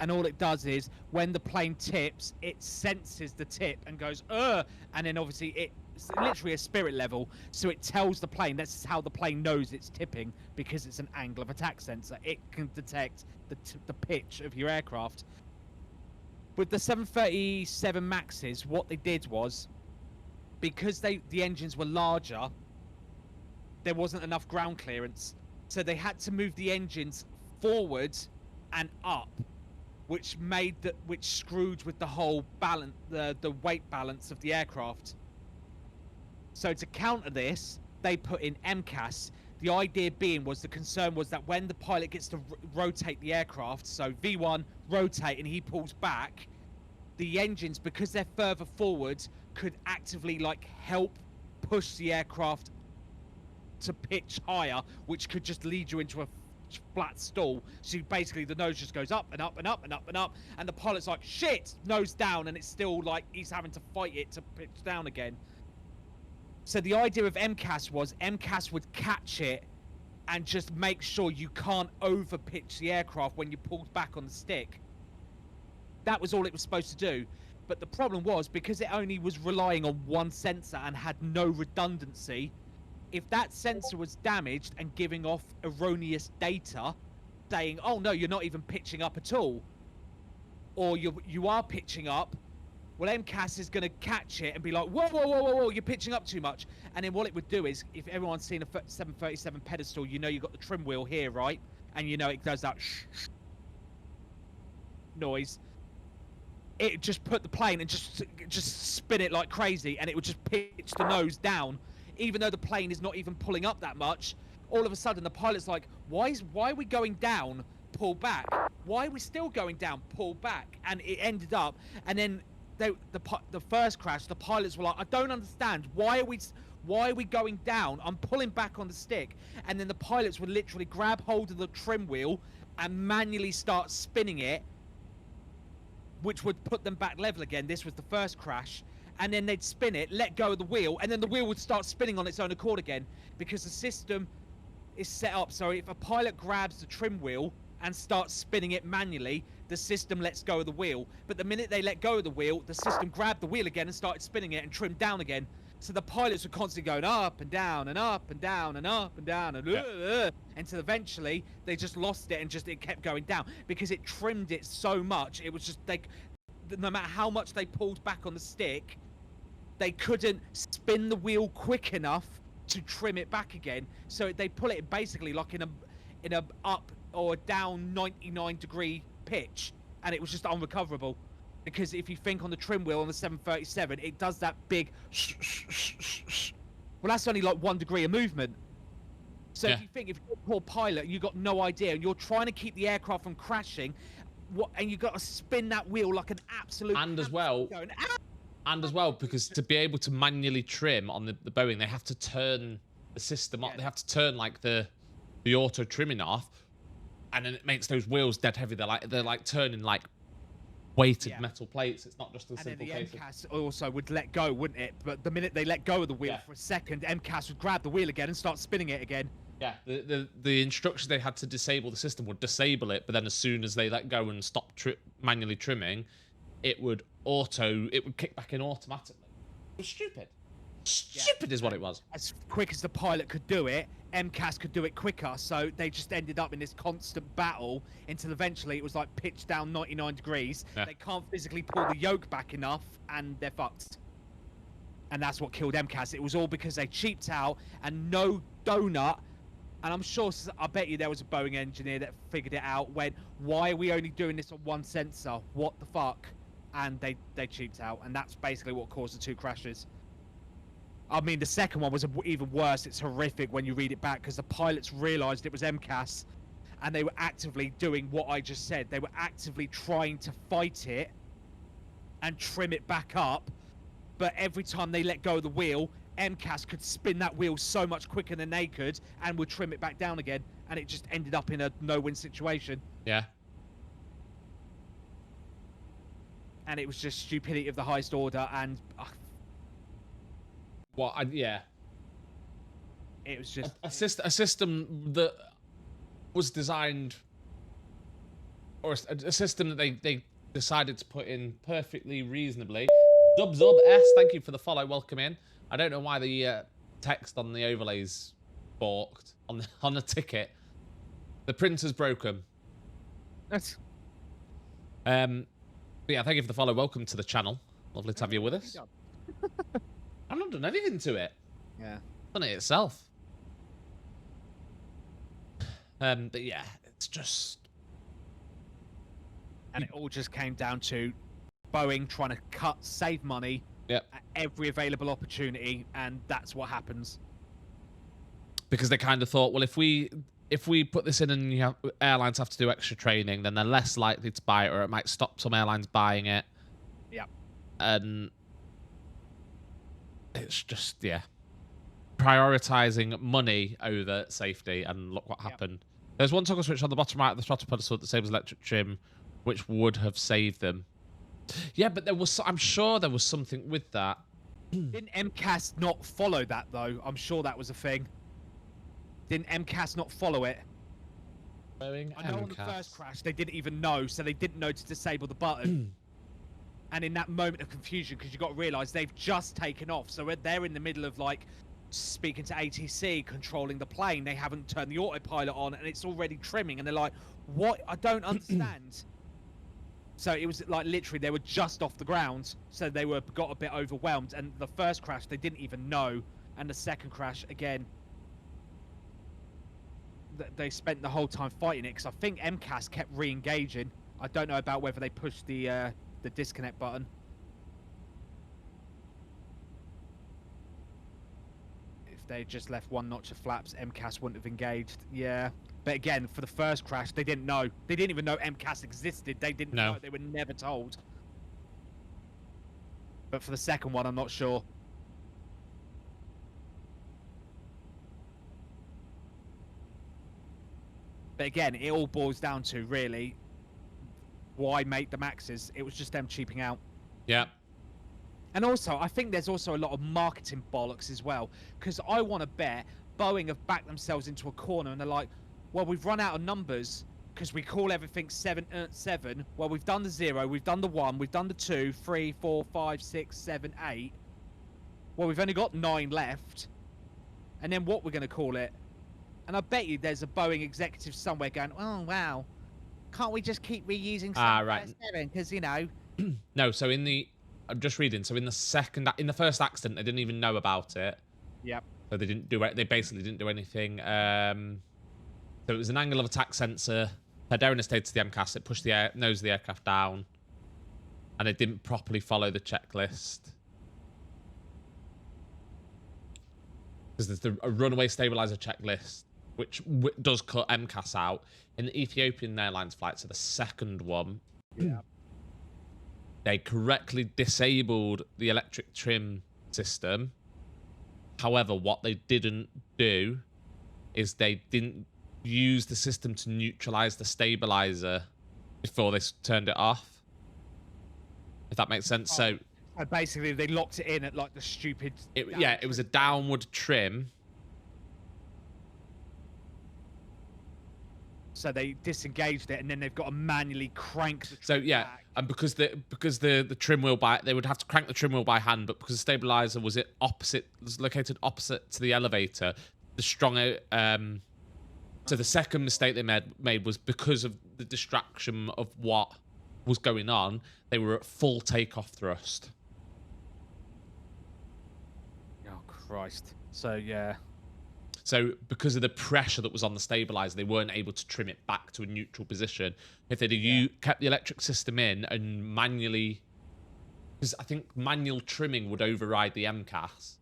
And all it does is, when the plane tips, it senses the tip and goes, and then obviously it's literally a spirit level. So it tells the plane, that's how the plane knows it's tipping, because it's an angle of attack sensor. It can detect the pitch of your aircraft. With the 737 Maxes, what they did was, because the engines were larger, there wasn't enough ground clearance, so they had to move the engines forward and up, which screwed with the whole balance, the weight balance of the aircraft. So to counter this, they put in MCAS. The idea being the concern was that when the pilot gets to rotate the aircraft, so V1 rotate and he pulls back, the engines, because they're further forward, could actively help push the aircraft to pitch higher, which could just lead you into a flat stall. So basically the nose just goes up and up and up and up and up, and the pilot's like, shit, nose down, and it's still he's having to fight it to pitch down again. So the idea of MCAS was MCAS would catch it and just make sure you can't over pitch the aircraft when you pulled back on the stick. That was all it was supposed to do. But the problem was, because it only was relying on one sensor and had no redundancy, if that sensor was damaged and giving off erroneous data, saying, oh no, you're not even pitching up at all, or you are pitching up, Well, MCAS is going to catch it and be like, whoa, whoa, whoa, whoa, whoa, you're pitching up too much. And then what it would do is, if everyone's seen a 737 pedestal, you know you've got the trim wheel here, right? And you know it does that noise. It just put the plane and just spin it like crazy, and it would just pitch the nose down, even though the plane is not even pulling up that much. All of a sudden, the pilot's like, why are we going down? Pull back. Why are we still going down? Pull back. And it ended up, and then the first crash, the pilots were like, I don't understand. Why are we going down? I'm pulling back on the stick. And then the pilots would literally grab hold of the trim wheel and manually start spinning it, which would put them back level again. This was the first crash. And then they'd spin it, let go of the wheel, and then the wheel would start spinning on its own accord again, because the system is set up so if a pilot grabs the trim wheel and starts spinning it manually, the system lets go of the wheel. But the minute they let go of the wheel, the system grabbed the wheel again and started spinning it and trimmed down again. So the pilots were constantly going up and down and up and down and up and down and until eventually they just lost it and it kept going down because it trimmed it so much. It was just no matter how much they pulled back on the stick, they couldn't spin the wheel quick enough to trim it back again. So they pull it basically like in a up or down 99-degree pitch, and it was just unrecoverable. Because if you think on the trim wheel on the 737, it does that big well, that's only like 1 degree of movement. So if you think, if you're a poor pilot, you got no idea, and you're trying to keep the aircraft from crashing, and you got to spin that wheel like an absolute... And as well, because to be able to manually trim on the Boeing, they have to turn the system off. They have to turn like the auto trimming off, and then it makes those wheels dead heavy. They're like turning like weighted metal plates. It's not just a simple case. And then the MCAS also would let go, wouldn't it? But the minute they let go of the wheel for a second, MCAS would grab the wheel again and start spinning it again. Yeah, the instructions they had to disable the system would disable it, but then as soon as they let go and stop manually trimming, it would kick back in automatically. It was stupid. Stupid is what it was. As quick as the pilot could do it, MCAS could do it quicker, so they just ended up in this constant battle until eventually it was like pitched down 99 degrees. They can't physically pull the yoke back enough, and they're fucked. And that's what killed MCAS. It was all because they cheaped out, and no donut. And I bet you there was a Boeing engineer that figured it out, why are we only doing this on one sensor? What the fuck? And they cheaped out, and that's basically what caused the 2 crashes. I mean, the second one was even worse. It's horrific when you read it back, because the pilots realised it was MCAS, and they were actively doing what I just said. They were actively trying to fight it and trim it back up, but every time they let go of the wheel, MCAS could spin that wheel so much quicker than they could and would trim it back down again, and it just ended up in a no-win situation. Yeah. And it was just stupidity of the highest order, and... It was just... A system that was designed... Or a system that they decided to put in perfectly reasonably. Zub S, thank you for the follow. Welcome in. I don't know why the text on the overlays balked on the ticket. The printer's broken. That's... But yeah, thank you for the follow. Welcome to the channel. Lovely to have you with us. I've not done anything to it. Yeah. Done it itself. But yeah, it's just... And it all just came down to Boeing trying to save money at every available opportunity, and that's what happens. Because they kind of thought, well, if we put this in and airlines have to do extra training, then they're less likely to buy it, or it might stop some airlines buying it. Yeah. And it's just, prioritizing money over safety, and look what happened. There's one toggle switch on the bottom right of the throttle pedestal that disables electric trim, which would have saved them. Yeah, but I'm sure there was something with that. Didn't MCAS not follow that, though? I'm sure that was a thing. Didn't MCAS not follow it? I know on the first crash they didn't even know, so they didn't know to disable the button. And in that moment of confusion, because you've got to realise they've just taken off, so they're in the middle of like speaking to ATC, controlling the plane. They haven't turned the autopilot on, and it's already trimming, and they're like, "What? I don't understand." So it was like literally they were just off the ground, so they got a bit overwhelmed. And the first crash they didn't even know, and the second crash again, they spent the whole time fighting it because I think MCAS kept re-engaging. I don't know about whether they pushed the disconnect button. If they just left one notch of flaps, MCAS wouldn't have engaged. Yeah. But again, for the first crash, they didn't know. They didn't even know MCAS existed. They didn't know. They were never told. But for the second one, I'm not sure. But again, it all boils down to, really, why make the maxes? It was just them cheaping out. Yeah. And also, I think there's also a lot of marketing bollocks as well. Because I want to bet Boeing have backed themselves into a corner and they're like, well, we've run out of numbers because we call everything 7. Well, we've done the 0, we've done the 1, we've done the 2, 3, 4, 5, 6, 7, 8. Well, we've only got 9 left. And then what we're going to call it? And I bet you there's a Boeing executive somewhere going, oh, wow. Can't we just keep reusing 7? Because, you know. No, so I'm just reading. So in the first accident, they didn't even know about it. Yep. So they didn't do it. They basically didn't do anything. So it was an angle of attack sensor. Had error stated to the MCAS. It pushed the nose of the aircraft down, and it didn't properly follow the checklist. Because there's a runway stabilizer checklist, which does cut MCAS out. In the Ethiopian Airlines flight, so the second one, they correctly disabled the electric trim system. However, what they didn't do is they didn't use the system to neutralize the stabilizer before they turned it off. If that makes sense. So basically, they locked it in at like the stupid. It was a downward trim. So they disengaged it, and then they've got to manually crank the trim back. And because the trim wheel they would have to crank the trim wheel by hand, but because the stabilizer was located opposite to the elevator, the stronger. So the second mistake they made was because of the distraction of what was going on. They were at full takeoff thrust. Oh Christ! So yeah. So because of the pressure that was on the stabilizer, they weren't able to trim it back to a neutral position. If they'd kept the electric system in and manually, because I think manual trimming would override the MCAS.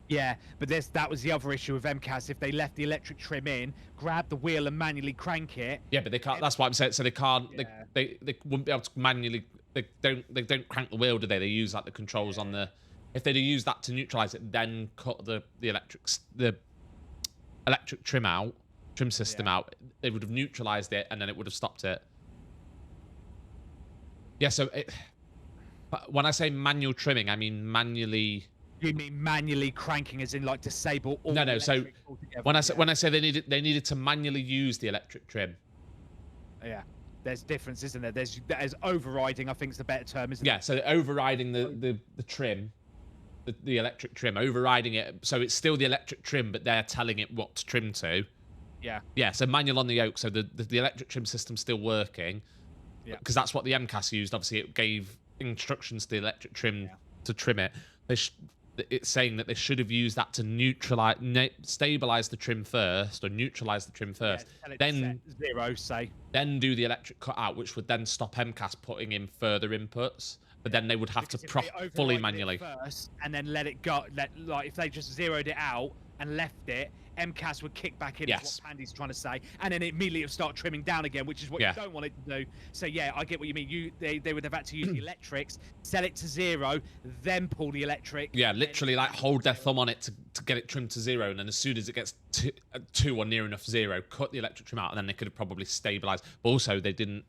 Yeah, but that was the other issue with MCAS. If they left the electric trim in, grab the wheel and manually crank it. Yeah, but they can't. That's what I'm saying. So they can't. Yeah. They wouldn't be able to manually. They don't crank the wheel, do they? They use like the controls on the. If they'd used that to neutralize it, then cut the electric trim system out, they would have neutralized it, and then it would have stopped it. Yeah. So when I say manual trimming, I mean manually. You mean manually cranking, as in like disable all? No. So when I say they needed to manually use the electric trim. Yeah, there's difference, isn't there? There's overriding. I think is the better term, isn't it? Yeah. So overriding the trim, the electric trim, overriding it. So it's still the electric trim, but they're telling it what to trim to. Yeah. Yeah. So manual on the yoke. So the electric trim system's still working. Yeah. Because that's what the MCAS used. Obviously, it gave instructions to the electric trim to trim it. It's saying that they should have used that to stabilize the trim first, or neutralize the trim first. Yeah, then 0, say. Then do the electric cutout, which would then stop MCAS putting in further inputs. But then they would have to fully manually first, and then let it go. Like if they just zeroed it out and left it, MCAS would kick back in. Yes. Is what Pandy's trying to say, and then it immediately would start trimming down again, which is what you don't want it to do. So yeah, I get what you mean. They would have had to use the electrics, set it to 0, then pull the electric. Yeah, literally like hold their thumb on it to get it trimmed to 0, and then as soon as it gets 2 or near enough 0, cut the electric trim out, and then they could have probably stabilized. But also they didn't.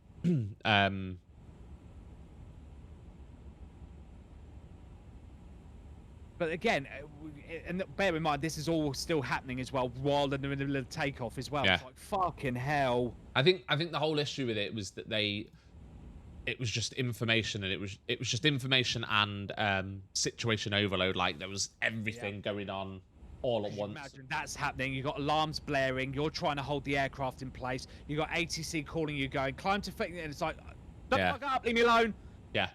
But again, and bear in mind, this is all still happening as well while they're in the middle of takeoff as well. Yeah. It's like, fucking hell. I think the whole issue with it was that it was just information, and it was just information and situation overload. Like there was everything going on all at once. Imagine that's happening. You've got alarms blaring. You're trying to hold the aircraft in place. You've got ATC calling you, going, climb to... And it's like, Don't Yeah. fuck up, leave me alone. Yeah.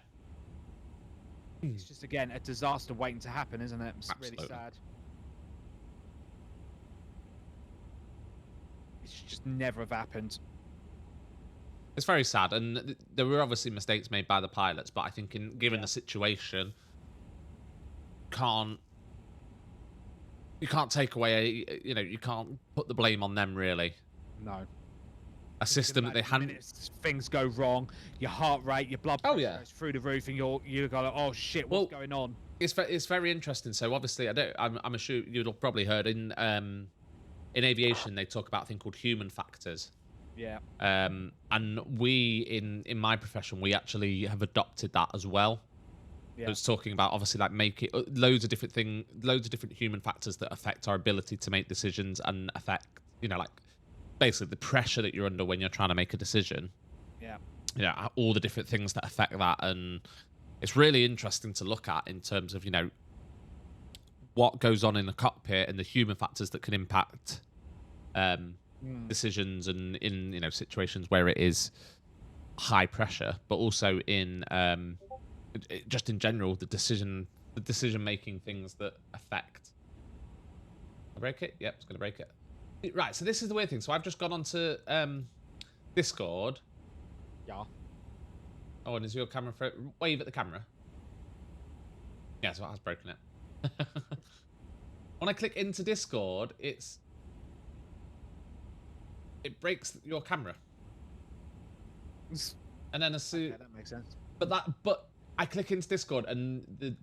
It's just, again, a disaster waiting to happen, isn't it? It's Absolutely. really sad. It's just never have happened. It's very sad, and there were obviously mistakes made by the pilots, but I think given the situation, you can't take away, you can't put the blame on them, really. No. A system that they hadn't... Things go wrong, your heart rate, your blood pressure yeah. goes through the roof, and you go like, oh shit, what's going on? It's very interesting. So obviously, I'm sure you've probably heard in aviation they talk about a thing called human factors. Yeah. And we in my profession, we actually have adopted that as well. Yeah. So it's talking about obviously like loads of different human factors that affect our ability to make decisions and affect, like basically the pressure that you're under when you're trying to make a decision. Yeah. All the different things that affect that, and it's really interesting to look at in terms of what goes on in the cockpit and the human factors that can impact decisions and in situations where it is high pressure, but also in just in general the decision making things that affect. Break it? Yep, it's gonna break it. Right, so this is the weird thing. So I've just gone onto Discord. Yeah. Oh, and is your camera wave at the camera? Yeah, so it has broken it. When I click into Discord, it breaks your camera. And then Okay, that makes sense. But I click into Discord and the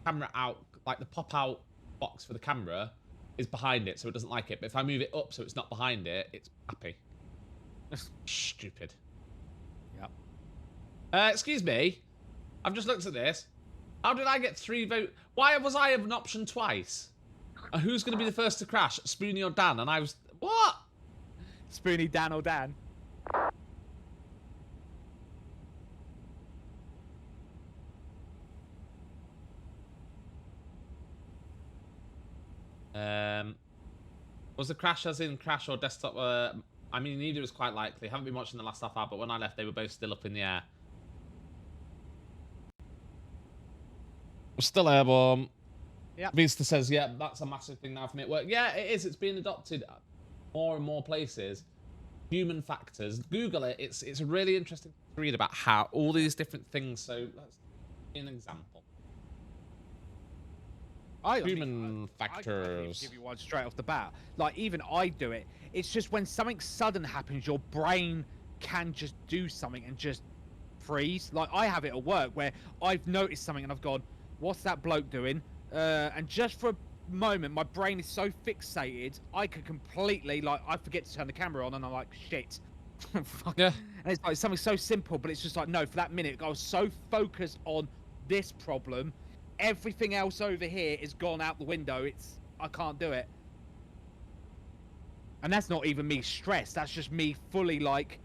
camera out, like the pop out box for the camera is behind it, so it doesn't like it. But if I move it up so it's not behind it, it's happy. Stupid. Yeah. Excuse me. I've just looked at this. How did I get 3 votes? Why was I an option twice? And who's going to be the first to crash? Spoony or Dan? And I was... What? Spoony, Dan, or Dan? Was the crash as in crash or desktop? I mean, neither is quite likely. Haven't been watching the last half hour, but when I left, they were both still up in the air. We're still airborne. Yeah. Vista says, yeah, that's a massive thing now for me at work. Yeah, it is. It's being adopted more and more places. Human factors. Google it. It's a really interesting to read about how all these different things. So let's give an example. Human factors. I give you one straight off the bat. Like, even I do it. It's just when something sudden happens, your brain can just do something and just freeze. Like, I have it at work where I've noticed something and I've gone, what's that bloke doing? And just for a moment, my brain is so fixated, I could completely, like, I forget to turn the camera on and I'm like, shit. Fuck. Yeah. And it's like something so simple, but it's just like, no, for that minute, I was so focused on this problem. Everything else over here is gone out the window. I can't do it. And that's not even me stressed. That's just me fully like,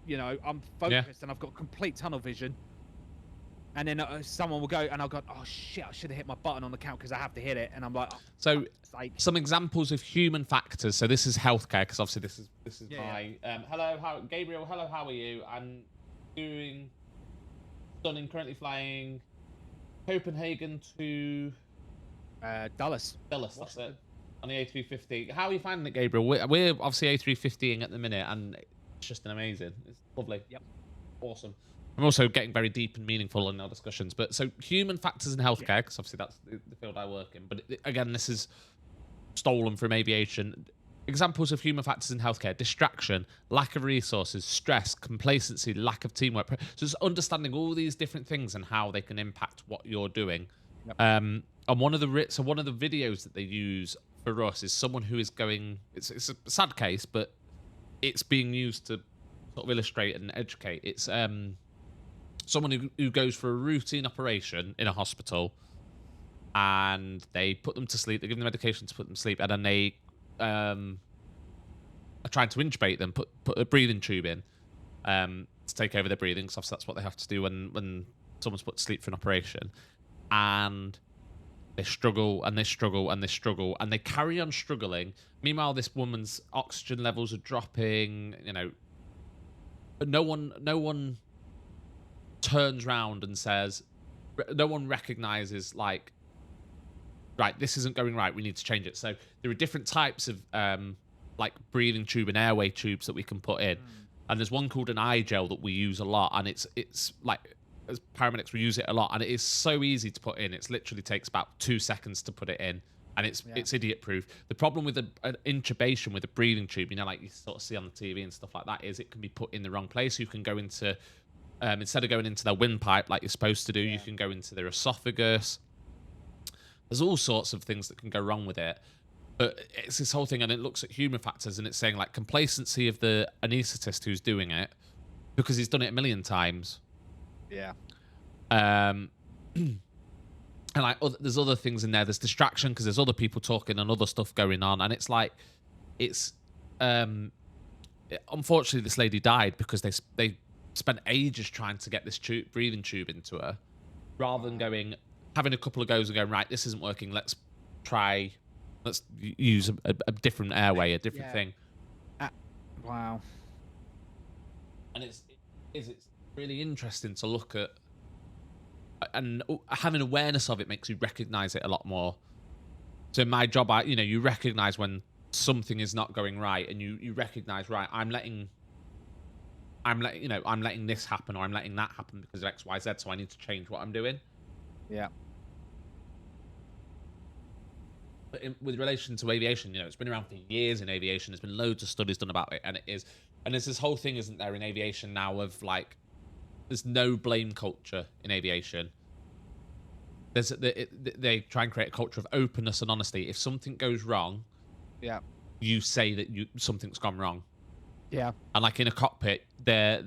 I'm focused and I've got complete tunnel vision. And then someone will go and I'll go, oh shit, I should have hit my button on the count because I have to hit it. And I'm like, oh, so some examples of human factors. So this is healthcare because obviously this is my hello, Gabriel. Hello, how are you? I'm doing stunning. Currently flying Copenhagen to Dulles. That's it. On the A350. How are you finding it, Gabriel? We're obviously A350ing at the minute, and it's just amazing. It's lovely. Yep. Awesome. I'm also getting very deep and meaningful in our discussions. But so human factors in healthcare, because obviously that's the field I work in. But again, this is stolen from aviation. Examples of human factors in healthcare: distraction, lack of resources, stress, complacency, lack of teamwork. So it's understanding all these different things and how they can impact what you're doing. Yep. And one of the videos that they use for us is someone who is going. It's a sad case, but it's being used to sort of illustrate and educate. It's someone who goes for a routine operation in a hospital, and they put them to sleep. They give them medication to put them to sleep, and then they are trying to intubate them, put a breathing tube in to take over their breathing, because that's what they have to do when someone's put to sleep for an operation. And they struggle and they struggle and they struggle and they carry on struggling. Meanwhile, this woman's oxygen levels are dropping, but no one turns round and says, no one recognizes like, right, this isn't going right, we need to change it. So there are different types of like breathing tube and airway tubes that we can put in, and there's one called an eye gel that we use a lot, and it's like, as paramedics we use it a lot, and it is so easy to put in. It literally takes about 2 seconds to put it in, and it's idiot proof. The problem with an intubation with a breathing tube, you know, like you sort of see on the TV and stuff like that, is it can be put in the wrong place. You can go into instead of going into their windpipe like you're supposed to do, you can go into their esophagus. There's all sorts of things that can go wrong with it. But it's this whole thing, and it looks at human factors, and it's saying like complacency of the anaesthetist who's doing it, because he's done it a million times. Yeah. And like there's other things in there. There's distraction because there's other people talking and other stuff going on, and it's like, it's unfortunately this lady died because they spent ages trying to get this breathing tube into her, rather than having a couple of goes and going, right, this isn't working, let's use a different airway, a different thing. Wow. And it's really interesting to look at, and having awareness of it makes you recognize it a lot more. So in my job, you recognize when something is not going right, and you recognize, right, I'm letting this happen, or I'm letting that happen because of X, Y, Z, so I need to change what I'm doing. Yeah. But with relation to aviation, it's been around for years in aviation. There's been loads of studies done about it, and there's this whole thing, isn't there, in aviation now of like, there's no blame culture in aviation. They try and create a culture of openness and honesty. If something goes wrong, you say that something's gone wrong. Yeah. And like in a cockpit, the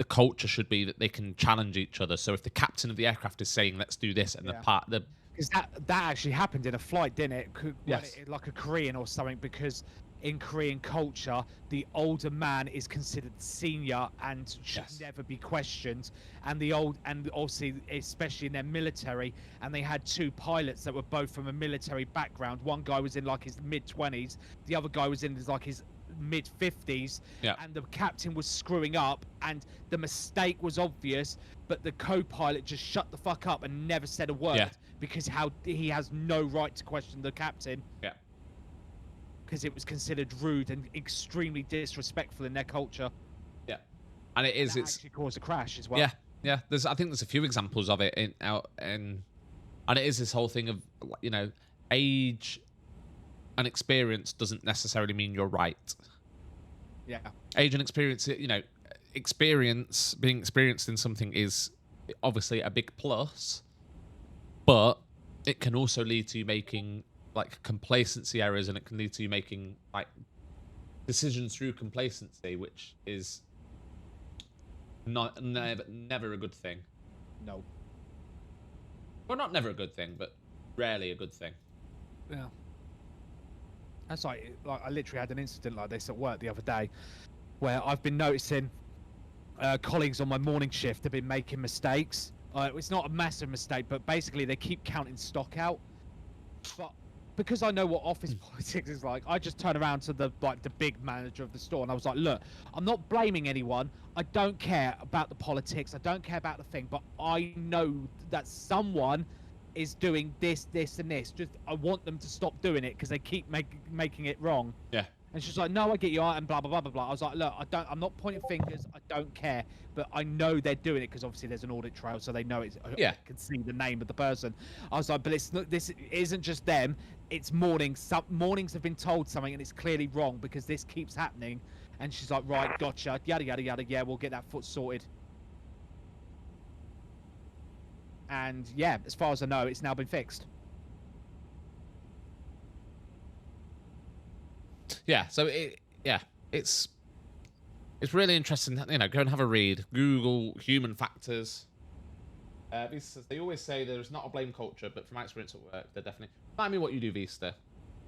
culture should be that they can challenge each other. So if the captain of the aircraft is saying, let's do this, and because that actually happened in a flight, didn't it? Yes. Like a Korean or something, because in Korean culture, the older man is considered senior and should never be questioned. And obviously, especially in their military, and they had 2 pilots that were both from a military background. One guy was in like his mid-20s, the other guy was in like his mid-50s, and the captain was screwing up, and the mistake was obvious, but the co-pilot just shut the fuck up and never said a word, because he has no right to question the captain. Yeah. Because it was considered rude and extremely disrespectful in their culture. Yeah. And it's actually caused a crash as well. Yeah. Yeah. I think there's a few examples of it and it is this whole thing of, age and experience doesn't necessarily mean you're right. Yeah. Age and experience, being experienced in something is obviously a big plus, but it can also lead to you making like complacency errors, and it can lead to you making like decisions through complacency, which is never a good thing. No. Well, not never a good thing, but rarely a good thing. Yeah. That's like I literally had an incident like this at work the other day, where I've been noticing colleagues on my morning shift have been making mistakes. It's not a massive mistake, but basically they keep counting stock out. But because I know what office politics is like, I just turn around to the big manager of the store, and I was like, look, I'm not blaming anyone. I don't care about the politics. I don't care about the thing, but I know that someone is doing this, this, and this. Just I want them to stop doing it because they keep making it wrong. Yeah. And she's like, no, I get you, and blah, blah, blah, blah, blah. I was like, look, I'm not pointing fingers. I don't care. But I know they're doing it because obviously there's an audit trail, so they know it's, I can see the name of the person. I was like, but this isn't just them. It's mornings. Some mornings have been told something, and it's clearly wrong because this keeps happening. And she's like, right, gotcha, yada, yada, yada. Yeah, we'll get that foot sorted. And yeah, as far as I know, it's now been fixed. Yeah, so it's really interesting. Go and have a read. Google human factors. They always say there's not a blame culture, but from my experience at work, they're definitely. Remind me what you do, Vista.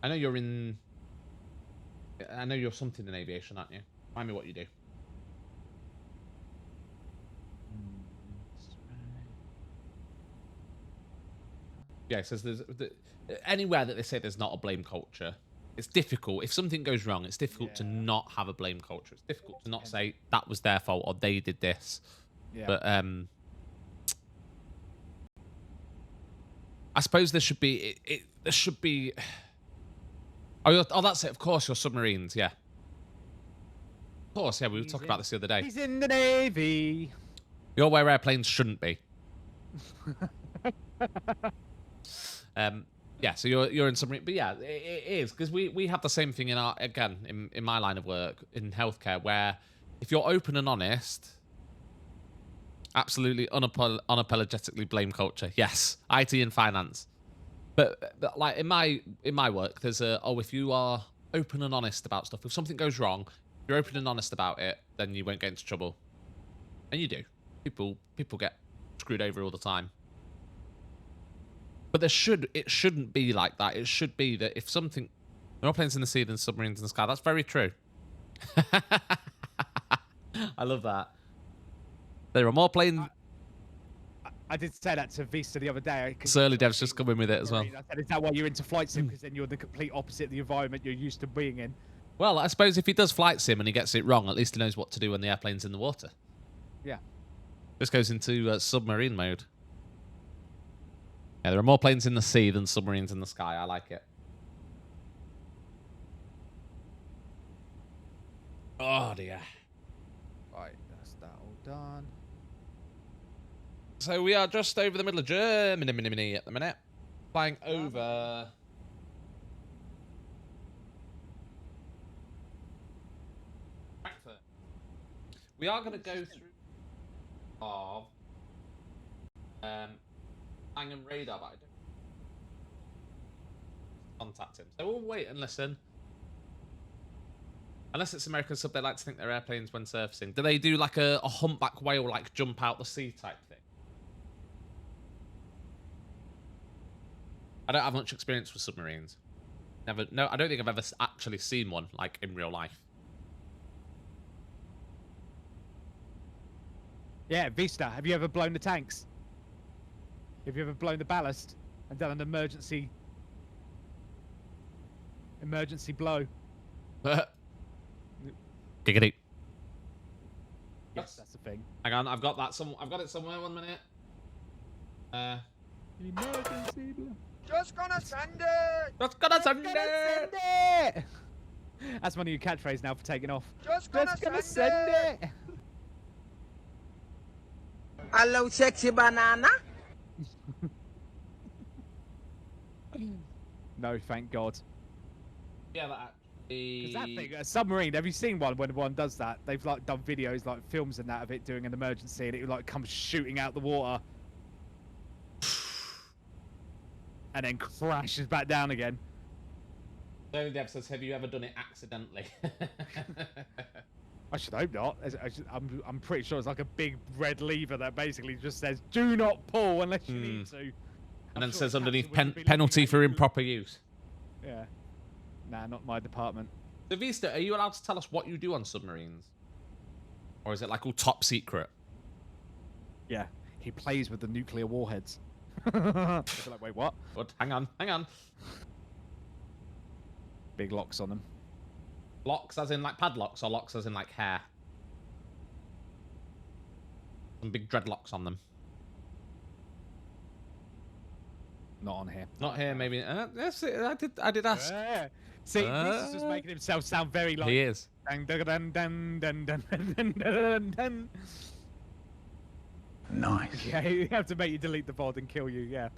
I know you're something in aviation, aren't you? Remind me what you do. Yeah, it says anywhere that they say there's not a blame culture, It's difficult. If something goes wrong, it's difficult to not have a blame culture. It's difficult to not say that was their fault or they did this. Yeah. But I suppose there should be there should be. Oh, that's it. Of course, your submarines. Yeah. Of course, yeah. We were talking about this the other day. He's in the Navy. You're where airplanes shouldn't be. Yeah, so you're in submarine, but yeah, it is because we have the same thing in our in my line of work in healthcare, where if you're open and honest, absolutely unapologetically blame culture. Yes, IT and finance, but like in my work, there's if you are open and honest about stuff, if something goes wrong, if you're open and honest about it, then you won't get into trouble, and you do. People get screwed over all the time. But it shouldn't be like that. It should be that if something, there are planes in the sea than submarines in the sky. That's very true. I love that. There are more planes. I did say that to Vista the other day. Surly Dev's just coming with it as well. I said, is that why you're into flight sim? Because then you're the complete opposite of the environment you're used to being in. Well, I suppose if he does flight sim and he gets it wrong, at least he knows what to do when the airplane's in the water. Yeah. This goes into submarine mode. Yeah, there are more planes in the sea than submarines in the sky. I like it. Oh, dear. Right, that's that all done. So we are just over the middle of Germany at the minute. Flying over... Frankfurt. We are going to go through... of... Hanging radar, but I don't contact him. So we'll wait and listen. Unless it's American sub, they like to think they're airplanes when surfacing. Do they do like a humpback whale, like jump out the sea type thing? I don't have much experience with submarines. Never. No, I don't think I've ever actually seen one like in real life. Yeah, Vista, have you ever blown the tanks? Have you ever blown the ballast and done an emergency blow? Giggity. Yes, that's the thing. Hang on, I've got that. I've got it somewhere. 1 minute. Emergency blow. Just gonna send it. Just gonna send it. That's one of your catchphrases now for taking off. Just gonna send it. Hello, sexy banana. No, thank God. Yeah, that actually... That thing, a submarine, have you seen one when one does that? They've like done videos, like films and that of it doing an emergency and it like comes shooting out the water. And then crashes back down again. Only Dev says, have you ever done it accidentally? I should hope not. I'm pretty sure it's like a big red lever that basically just says, do not pull unless you need to. And then says underneath, penalty for improper use. Yeah. Nah, not my department. So Vista, are you allowed to tell us what you do on submarines? Or is it like all top secret? Yeah. He plays with the nuclear warheads. Like, wait, what? What? Hang on. Big locks on them. Locks as in like padlocks or locks as in like hair? Some big dreadlocks on them. Not on here. Not here, maybe. Yes, I did ask. See, this is just making himself sound very like... He is. Dun, dun, dun, dun, dun, dun, dun, dun, dun. Nice. Yeah, you have to make you delete the VOD and kill you, yeah.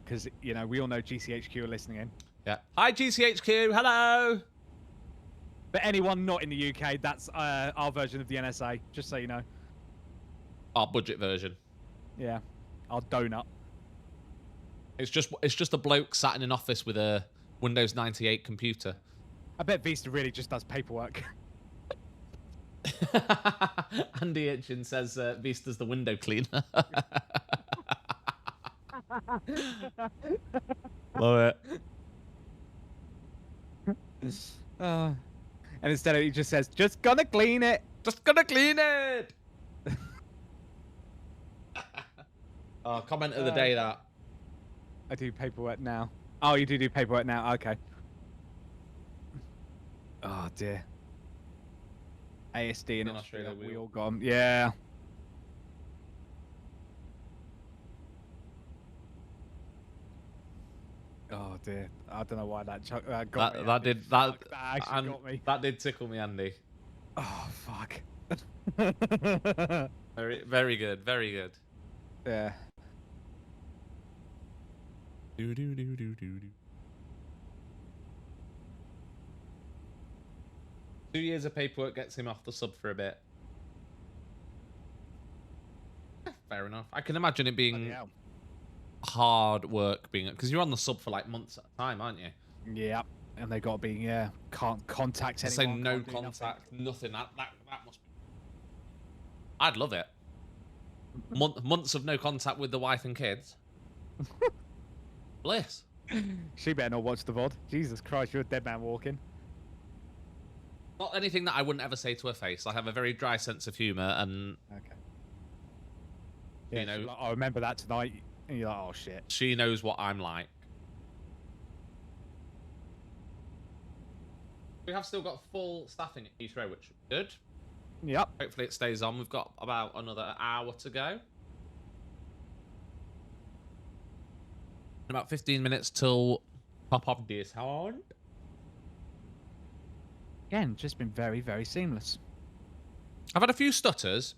Because, you know, we all know GCHQ are listening in. Yeah. Hi, GCHQ. Hello. But anyone not in the UK, that's our version of the NSA, just so you know. Our budget version. Yeah. Our donut. It's just a bloke sat in an office with a Windows 98 computer. I bet Vista really just does paperwork. Andy Itchin says Vista's the window cleaner. Love it. And instead of he just says, just gonna clean it. Just gonna clean it. Oh, comment of the day, that. I do paperwork now. Oh, you do paperwork now? Okay. Oh, dear. ASD in Australia, we all got 'em. Yeah. Oh dear, I don't know why that got me. That did tickle me, Andy. Oh fuck. Very good, very good. Yeah. Do. 2 years of paperwork gets him off the sub for a bit. Fair enough. I can imagine it being hard work because you're on the sub for like months at a time, aren't you? Yeah, and they got to be can't contact anyone. Say no contact, nothing. That must be. I'd love it. Months of no contact with the wife and kids. Bliss. She better not watch the VOD. Jesus Christ, you're a dead man walking. Not anything that I wouldn't ever say to her face. I have a very dry sense of humour, and yeah, you know, like, I remember that tonight. And you're like, oh shit. She knows what I'm like. We have still got full staffing at Heathrow, which is good. Yep. Hopefully it stays on. We've got about another hour to go. About 15 minutes till pop off this horn. Again, just been very, very seamless. I've had a few stutters,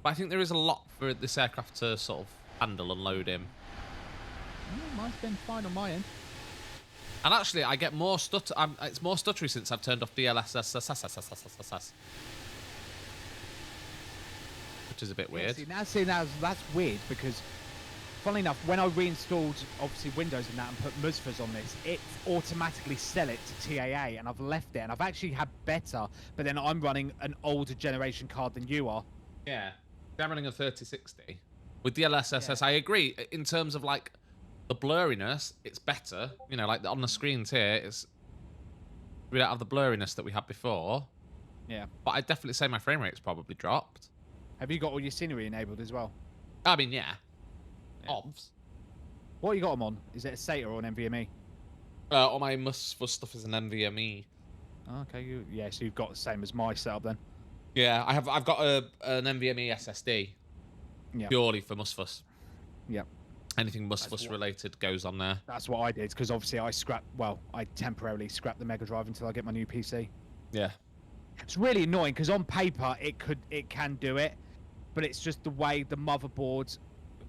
but I think there is a lot for this aircraft to sort of handle and load in. Mine's been fine on my end. And actually, I get more stutter. It's more stuttery since I've turned off DLSS, which is a bit weird. Yeah, see, now that's weird because, funnily enough, when I reinstalled obviously Windows and that and put Musfas on this, it automatically set it to TAA, and I've left it, and I've actually had better. But then I'm running an older generation card than you are. Yeah, I'm running a 3060 with DLSS. I agree in terms of like the blurriness. It's better, you know, like on the screens here. We don't have the blurriness that we had before. Yeah, but I'd definitely say my frame rate's probably dropped. Have you got all your scenery enabled as well? I mean, yeah. Obvs. What you got them on? Is it a SATA or an NVMe? All my Musfus stuff is an NVMe. Okay, so you've got the same as my setup then. Yeah, I've got an NVMe SSD. Yeah. Purely for Musfus. Yep. Anything Musfus related goes on there. That's what I did because obviously I temporarily scrapped the Mega Drive until I get my new PC. Yeah. It's really annoying because on paper it can do it, but it's just the way the motherboard,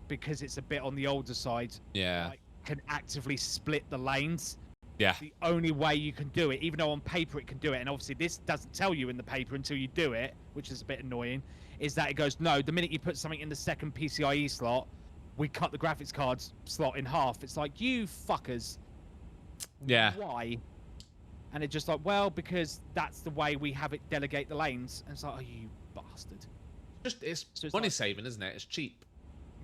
because it's a bit on the older side, can actively split the lanes. Yeah. The only way you can do it, even though on paper it can do it, and obviously this doesn't tell you in the paper until you do it, which is a bit annoying, is that it goes, no, the minute you put something in the second PCIe slot, we cut the graphics card's slot in half. It's like, you fuckers. Yeah. Why? And it's just like, well, because that's the way we have it delegate the lanes. And it's like, oh, you bastard. It's money saving, isn't it? It's cheap.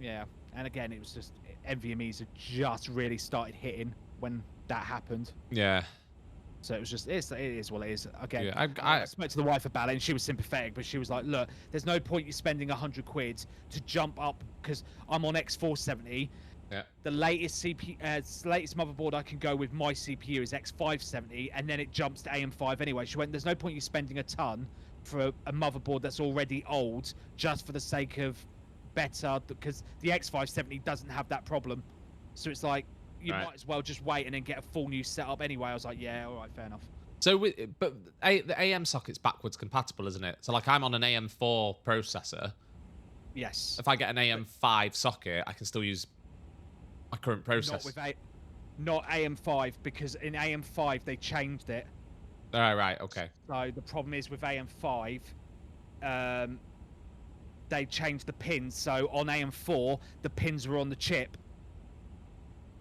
Yeah. And again, it was just NVMe's had just really started hitting when that happened. Yeah. So it was just, it is what it is. Again, yeah, I spoke to the wife about it and she was sympathetic, but she was like, look, there's no point you spending 100 quid to jump up because I'm on X470. Yeah. The latest latest motherboard I can go with my CPU is X570, and then it jumps to AM5 anyway. She went, there's no point you spending a ton for a motherboard that's already old just for the sake of better, because the X570 doesn't have that problem. So it's like, you might as well just wait and then get a full new setup anyway. I was like, yeah, all right, fair enough. So, the AM socket's backwards compatible, isn't it? So, like, I'm on an AM4 processor. Yes. If I get an AM5 socket, I can still use my current process. Not AM5, because in AM5 they changed it. Right, okay. So the problem is with AM5, they changed the pins. So on AM4, the pins were on the chip,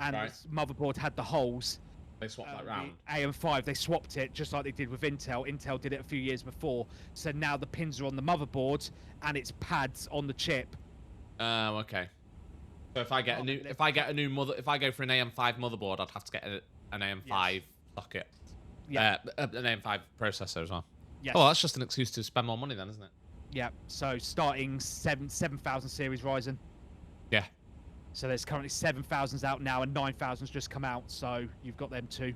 and the motherboard had the holes. They swapped that round. AM5, they swapped it just like they did with Intel. Intel did it a few years before. So now the pins are on the motherboard, and it's pads on the chip. Okay. So if I get if I go for an AM5 motherboard, I'd have to get an AM5 socket. Yeah. An AM5 processor as well. Yes. Oh, that's just an excuse to spend more money then, isn't it? Yeah. So starting 7000 series Ryzen. Yeah. So there's currently 7,000s out now, and 9,000's just come out. So you've got them too.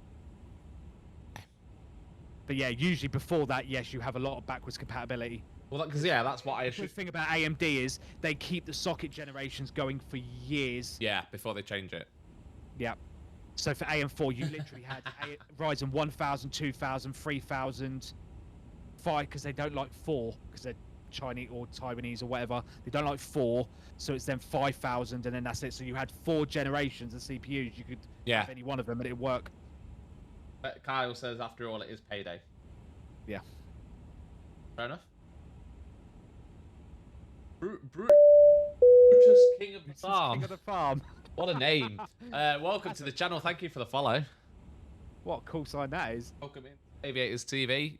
But yeah, usually before that, yes, you have a lot of backwards compatibility. Well, because yeah, that's what I The good thing about AMD is they keep the socket generations going for years. Yeah, before they change it. Yeah. So for AM4, you literally had Ryzen 1000, 2000, 3000, 5, because they don't like 4, because they're Chinese or Taiwanese or whatever. They don't like 4, so it's then 5000, and then that's it. So you had 4 generations of CPUs. You could have any one of them, and it'd work. But Kyle says, after all, it is payday. Yeah. Fair enough. Brutus King of the Farm. King of the Farm. What a name. Welcome to the channel. Thank you for the follow. What a cool sign that is. Welcome in. Aviators TV.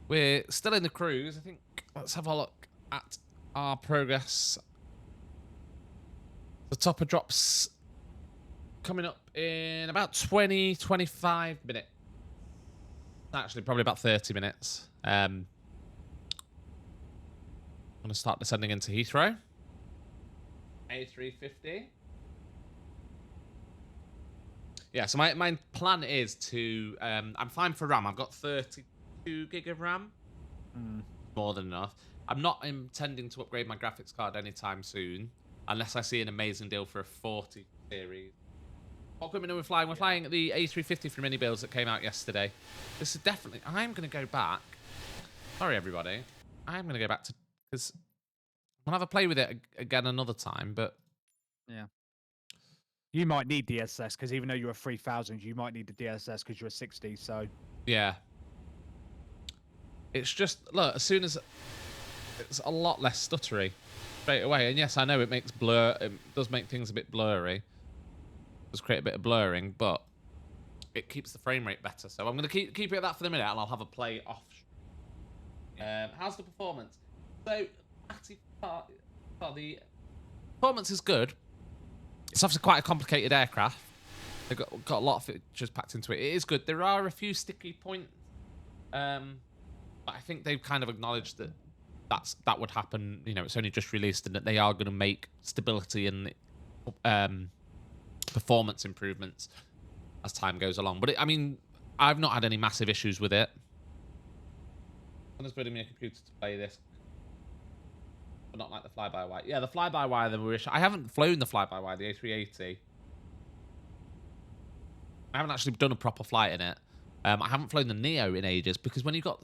We're still in the cruise. I think let's have a look at our progress. The topper drops coming up in about 20-25 minutes. Actually, probably about 30 minutes. I'm going to start descending into Heathrow. A350. Yeah, so my plan is to... I'm fine for RAM. I've got 32 gig of RAM. More than enough. I'm not intending to upgrade my graphics card anytime soon, unless I see an amazing deal for a 40 series. What equipment are we flying? We're flying the A350 from mini builds that came out yesterday. This is definitely... I'm going to go back. Sorry, everybody. I'm going to go back to... Because I'll have a play with it again another time, but... Yeah. You might need DSS, because even though you're a 3000, you might need the DSS because you're a 60, so... Yeah. It's just... Look, as soon as... It's a lot less stuttery straight away. And yes, I know it makes blur... It does make things a bit blurry. Does create a bit of blurring, but it keeps the frame rate better. So I'm going to keep it at that for the minute, and I'll have a play off. How's the performance? So the performance is good. It's obviously quite a complicated aircraft. They've got a lot of features packed into it. It is good. There are a few sticky points, but I think they've kind of acknowledged that that would happen. You know, it's only just released, and that they are going to make stability and performance improvements as time goes along. But I mean, I've not had any massive issues with it. Someone's building me a computer to play this, but not like the fly-by-wire. Yeah, the fly-by-wire, the wish. I haven't flown the fly-by-wire, the A380. I haven't actually done a proper flight in it. I haven't flown the Neo in ages, because when you've got...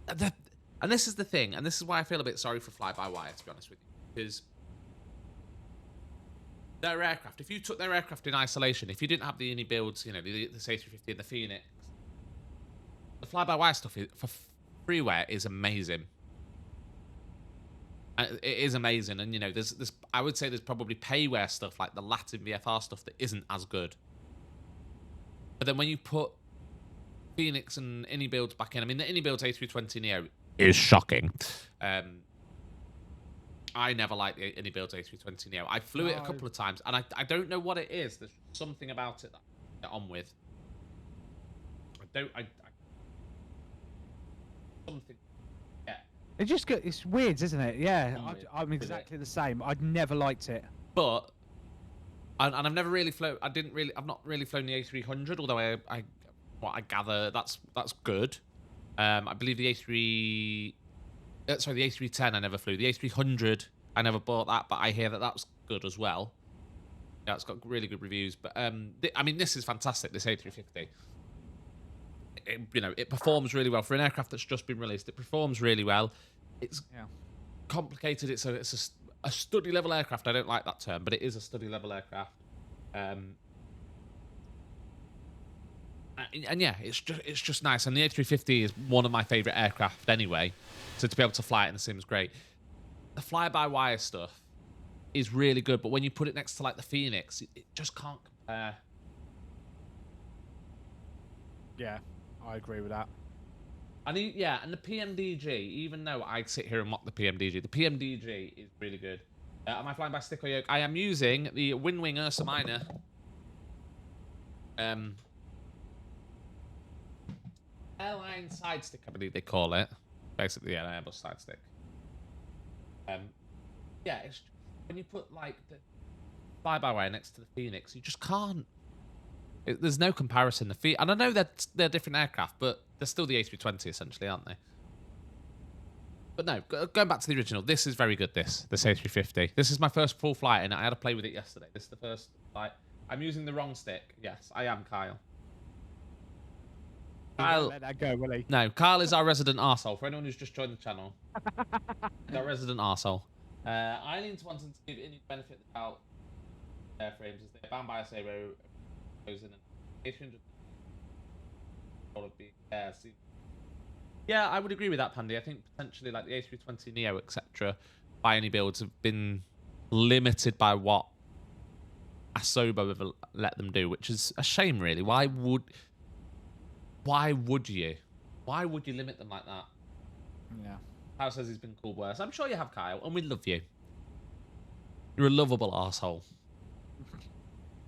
And this is the thing, and this is why I feel a bit sorry for fly-by-wire, to be honest with you. Because their aircraft, if you took their aircraft in isolation, if you didn't have the any builds, you know, the A350 and the Phoenix, the fly-by-wire stuff for freeware is amazing. It is amazing, and you know, there's I would say there's probably payware stuff like the Latin VFR stuff that isn't as good. But then when you put Phoenix and any builds back in, I mean, the any builds A320 Neo is shocking. I never liked the any builds A320 Neo. I flew it a couple of times, and I don't know what it is. There's something about it that I get on with. Something. Yeah. It just it's weird, isn't it? Yeah, I'm exactly the same. I'd never liked it. But and I've never really flown. I've not really flown the A300, although what I gather that's good. I believe the the A310 I never flew. The A300 I never bought that, but I hear that that's good as well. Yeah, it's got really good reviews. But I mean, this is fantastic. This A350. You know, it performs really well for an aircraft that's just been released. It performs really well. It's complicated. It's a study level aircraft. I don't like that term, but it is a study level aircraft. And yeah, it's just nice. And the A350 is one of my favorite aircraft anyway. So to be able to fly it in the sim's great. The fly-by-wire stuff is really good, but when you put it next to like the Phoenix, it just can't compare. Yeah, I agree with that. And and the PMDG, even though I sit here and mock the PMDG is really good. Am I flying by stick or yoke? I am using the Windwing Ursa Minor. Airline side stick, I believe they call it. Basically, yeah, an Airbus side stick. Yeah, it's when you put like fly-by-wire next to the Phoenix. You just can't. There's no comparison. And I know they're different aircraft, but they're still the A320 essentially, aren't they? But no, going back to the original, this is very good, this A350. This is my first full flight, and I had to play with it yesterday. This is the first flight. I'm using the wrong stick. Yes, I am, Kyle. Kyle, let that go, will he? No, Kyle is our resident arsehole. For anyone who's just joined the channel, he's our resident arsehole. I lean to wanting to give any benefit of the doubt airframes as they're bound by a Sabo goes in an 800. Yeah, I would agree with that, Pandy. I think potentially like the A320 Neo, etc., by any builds have been limited by what Asobo have let them do, which is a shame, really. Why would you? Why would you limit them like that? Yeah. Kyle says he's been called worse. I'm sure you have, Kyle, and we love you. You're a lovable arsehole.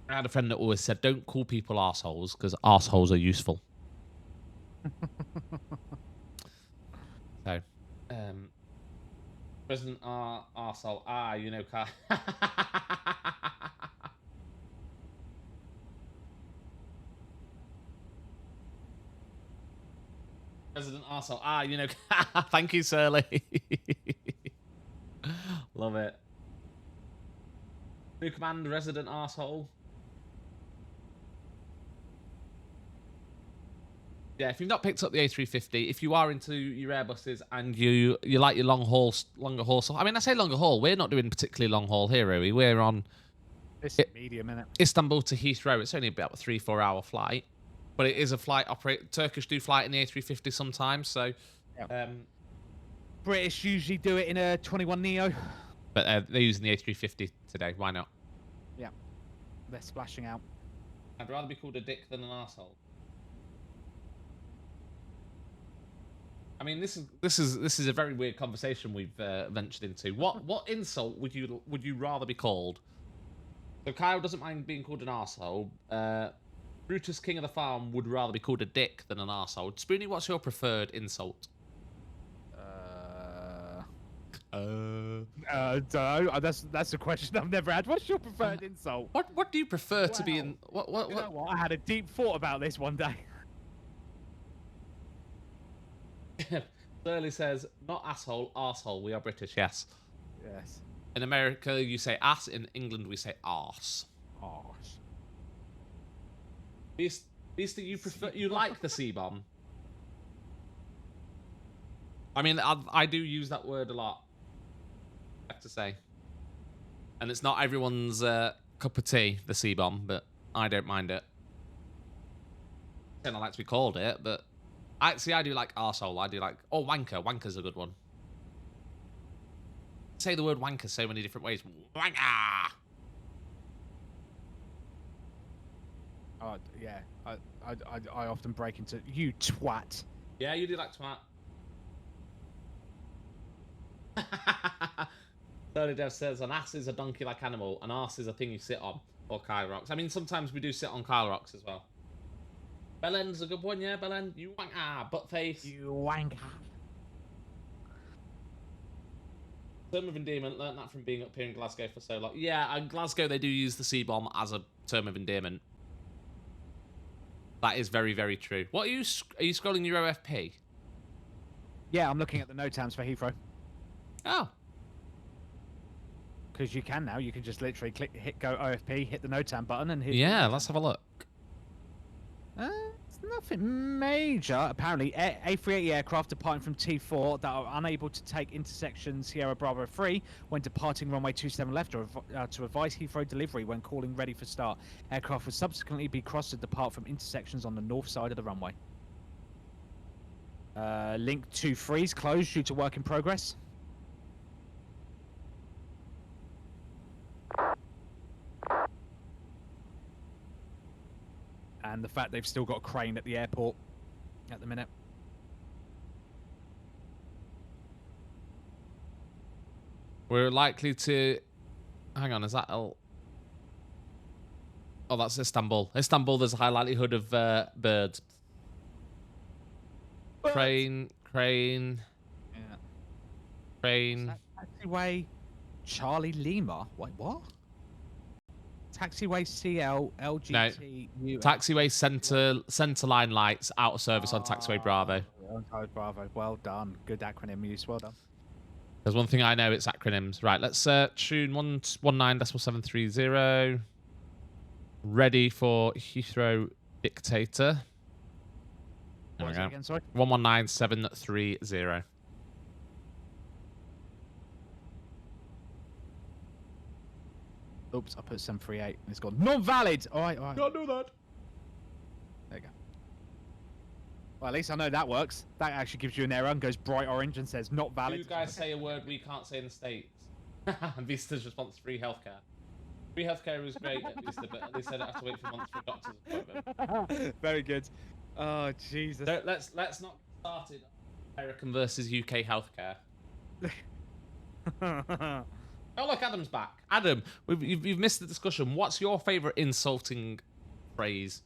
I had a friend that always said, don't call people arseholes, because arseholes are useful. So, President arsehole. You know, Kyle. President arsehole. You know. Thank you, Surly. Love it. New command, resident arsehole. Yeah, if you've not picked up the A350, if you are into your Airbuses and you like your longer haul stuff. I mean, I say longer haul. We're not doing particularly long haul here, are we? We're on medium, innit? Istanbul to Heathrow. It's only about a 3-4 hour flight. But it is a flight operate. Turkish do flight in the A350 sometimes, so. Yeah. British usually do it in a 21 Neo. But they're using the A350 today. Why not? Yeah, they're splashing out. I'd rather be called a dick than an arsehole. I mean, this is a very weird conversation we've ventured into. What insult would you rather be called? So Kyle doesn't mind being called an arsehole. Brutus, king of the farm, would rather be called a dick than an arsehole. Spoony, what's your preferred insult? Don't know. That's a question I've never had. What's your preferred insult? What do you prefer to be in? What? You know what? I had a deep thought about this one day. Burley says, not asshole, arsehole. We are British, yes. Yes. In America, you say ass. In England, we say arse. Arse. Beastie, you like the C-bomb? I mean, I do use that word a lot, I have to say. And it's not everyone's cup of tea, the C-bomb, but I don't mind it. I don't like to be called it, but I do like arsehole. I do like, wanker. Wanker's a good one. Say the word wanker so many different ways. Wanker! Oh, yeah. I often break into, you twat. Yeah, you do like twat. Thirty Dev says, an ass is a donkey-like animal. An arse is a thing you sit on. Or Kyle Rocks. I mean, sometimes we do sit on Kyle Rocks as well. Belen's a good one, yeah, Belen? You wanker, butt face. You wanker. Term of endearment, learnt that from being up here in Glasgow for so long. Yeah, in Glasgow they do use the C-bomb as a term of endearment. That is very, very true. What are you scrolling your OFP? Yeah, I'm looking at the NOTAMs for Heathrow. Oh. Because you can now. You can just literally hit go OFP, hit the NOTAM button, and hit. Yeah, let's have a look. It's nothing major. Apparently, A380 aircraft departing from T4 that are unable to take intersection Sierra Bravo 3 when departing runway 27 left to advise Heathrow delivery when calling ready for start. Aircraft will subsequently be crossed to depart from intersections on the north side of the runway. Link to freeze closed due to work in progress. And the fact they've still got a crane at the airport at the minute. We're likely to... Hang on, is that... Oh, that's Istanbul. Istanbul, there's a high likelihood of birds. Crane. Yeah. Crane. Taxiway Charlie Lima. Wait, what? Taxiway CL LGT. Taxiway center line lights out of service on taxiway Bravo. Bravo. Well done. Good acronym use. Well done. There's one thing I know, it's acronyms. Right, let's tune 119.730. Ready for Heathrow Dictator. There we go. Again, sorry? 119.730. Oops, I put 738 and it's gone non-valid. All right. Can't do that. There you go. Well, at least I know that works. That actually gives you an error and goes bright orange and says not valid. You guys say a word we can't say in the States. Vista's response, free healthcare. Free healthcare was great at Vista, but they said I have to wait for months for a doctor's appointment. Very good. Oh, Jesus. Let's not get started. American versus UK healthcare. Oh, look, Adam's back. Adam, you've missed the discussion. What's your favourite insulting phrase?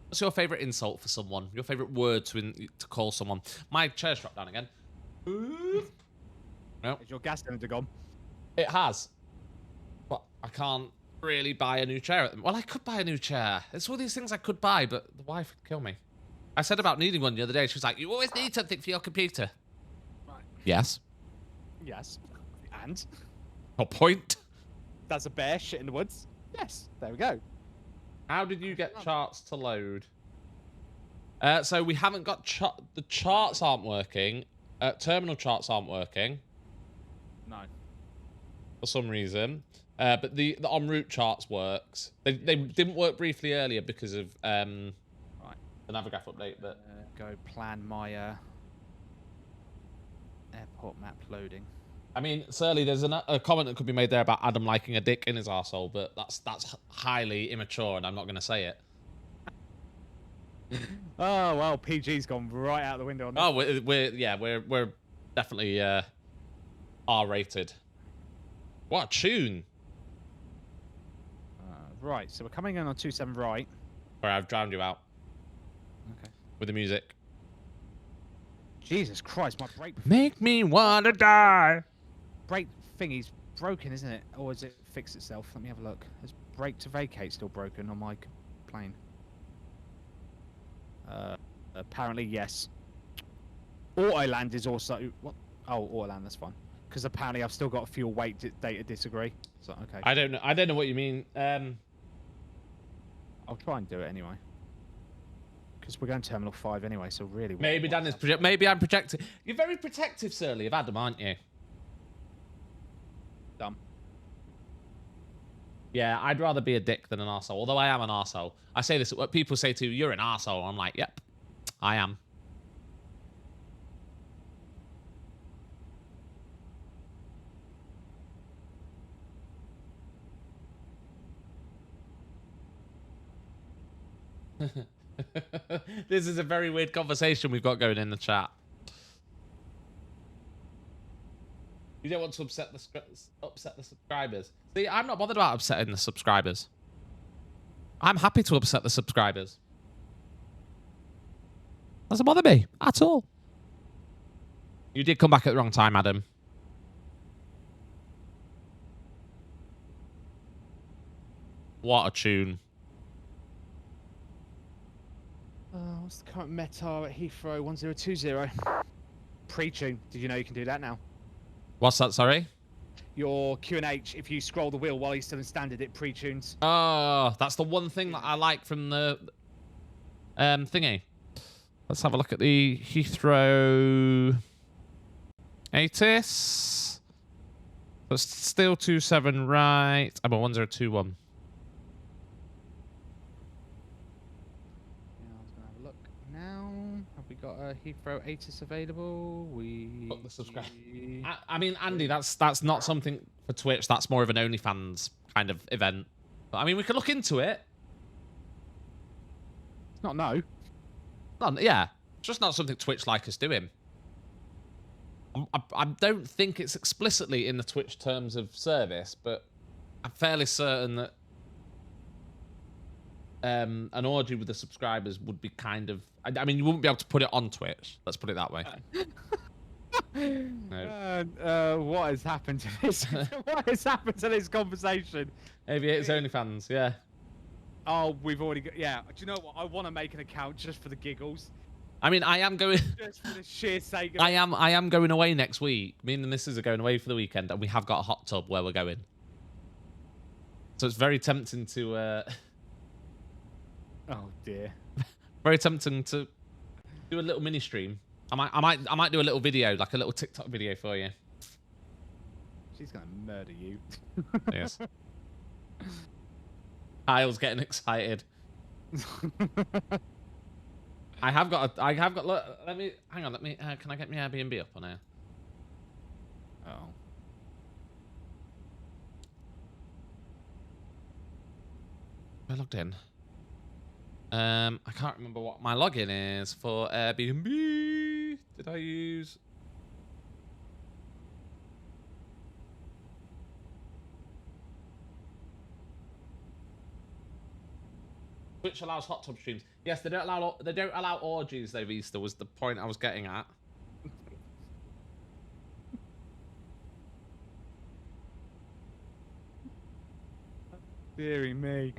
What's your favourite insult for someone? Your favourite word to call someone? My chair's dropped down again. No. Is your gas cylinder gone? It has. But I can't really buy a new chair at them. Well, I could buy a new chair. It's all these things I could buy, but the wife would kill me. I said about needing one the other day. She was like, you always need something for your computer. Right. Yes. Yes. And? No point. That's a bear shit in the woods. Yes. There we go. How did you get charts to load? So we haven't got the charts aren't working. Terminal charts aren't working. No. For some reason. But the en route charts works. They didn't work briefly earlier because of the Navigraph update. But go plan my airport map loading. I mean, Surly, there's a comment that could be made there about Adam liking a dick in his arsehole, but that's highly immature, and I'm not going to say it. Oh well, PG's gone right out the window on this. Oh, we're definitely R-rated. What a tune! Right, so we're coming in on 27 right. Sorry, I've drowned you out. Okay. With the music. Jesus Christ, my brake. Make me wanna die. Brake thingy's broken, isn't it? Or has it fixed itself? Let me have a look. Is brake to vacate still broken on my plane? Apparently, yes. Autoland is also... What? Oh, Autoland, that's fine. Because apparently I've still got a fuel weight data disagree. So, okay. I don't know what you mean. I'll try and do it anyway. Because we're going to Terminal 5 anyway, so really... Maybe Dan is maybe I'm projecting. You're very protective, Surly, of Adam, aren't you? Dumb. Yeah, I'd rather be a dick than an arsehole. Although I am an arsehole. I say this, what people say to you, you're an arsehole. I'm like, yep, I am. This is a very weird conversation we've got going in the chat. You don't want to upset the subscribers. See, I'm not bothered about upsetting the subscribers. I'm happy to upset the subscribers. Doesn't bother me at all. You did come back at the wrong time, Adam. What a tune. What's the current METAR at Heathrow? 1020. Pre-tune. Did you know you can do that now? What's that, sorry? Your Q&H, if you scroll the wheel while you're still in standard, it pre-tunes. Oh, that's the one thing that I like from the thingy. Let's have a look at the Heathrow ATIS. But still 27 right. I'm a 1021. Have we got a Heathrow ATIS available? We the subscribe. I mean, Andy, that's not something for Twitch. That's more of an OnlyFans kind of event. But I mean, we could look into it. It's not no. Yeah, it's just not something Twitch like us doing. I don't think it's explicitly in the Twitch terms of service, but I'm fairly certain that an orgy with the subscribers would be kind of... I mean, you wouldn't be able to put it on Twitch. Let's put it that way. No. What has happened to this? What has happened to this conversation? Aviators OnlyFans, yeah. Oh, we've already got. Yeah. Do you know what? I want to make an account just for the giggles. I mean, I am going. Just for the sheer sake of I am going away next week. Me and the missus are going away for the weekend, and we have got a hot tub where we're going. So it's very tempting to. Oh dear. Very tempting to do a little mini stream. I might do a little video, like a little TikTok video for you. She's gonna murder you. Yes. Kyle's getting excited. I have got. Look, let me. Hang on. Let me. Can I get my Airbnb up on here? Oh. I logged in. I can't remember what my login is for Airbnb. Did I use? Twitch allows hot tub streams. Yes, they don't allow orgies though. Easter was the point I was getting at. Deary me.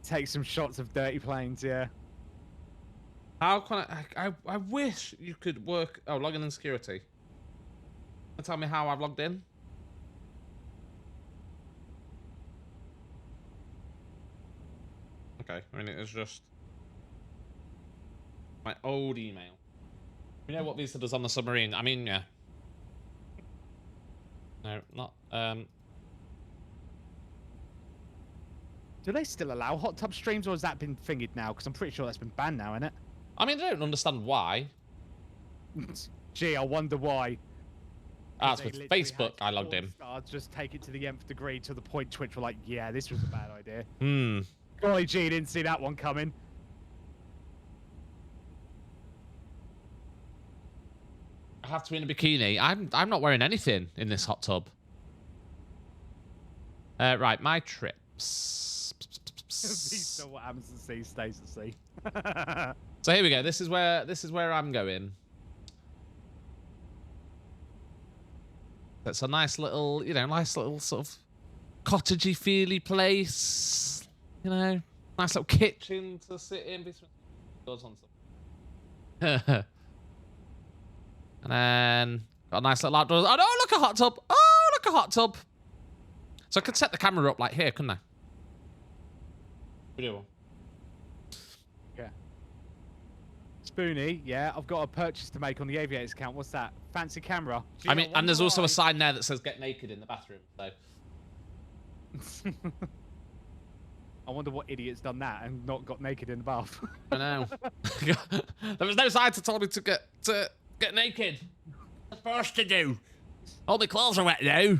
Take some shots of dirty planes, yeah. How can I wish you could work. Oh, login in security. Tell me how I've logged in. Okay, I mean, it is just my old email. You know what Visa does on the submarine? I mean, yeah. No, not. Do they still allow hot tub streams, or has that been fingered now? Because I'm pretty sure that's been banned now, isn't it? I mean, I don't understand why. Gee, I wonder why. That's with Facebook. I logged in. I'll just take it to the nth degree to the point Twitch were like, yeah, this was a bad idea. Hmm. Golly gee, didn't see that one coming. I have to be in a bikini. I'm not wearing anything in this hot tub. Right, my trips. So what happens at sea stays at sea. So here we go. This is where I'm going. It's a nice little, nice little sort of cottagey feely place. Nice little kitchen to sit in. Doors on something. And then got a nice little outdoors. Oh no, look, a hot tub. Oh, look, a hot tub. So I could set the camera up like here, couldn't I? Video. Yeah. Spoony, yeah, I've got a purchase to make on the Aviators account. What's that? Fancy camera. Gee, I mean, and there's also a sign there that says "Get naked" in the bathroom. So. I wonder what idiot's done that and not got naked in the bath. I know. There was no sign to tell me to get naked. What's supposed to do? All my clothes are wet now.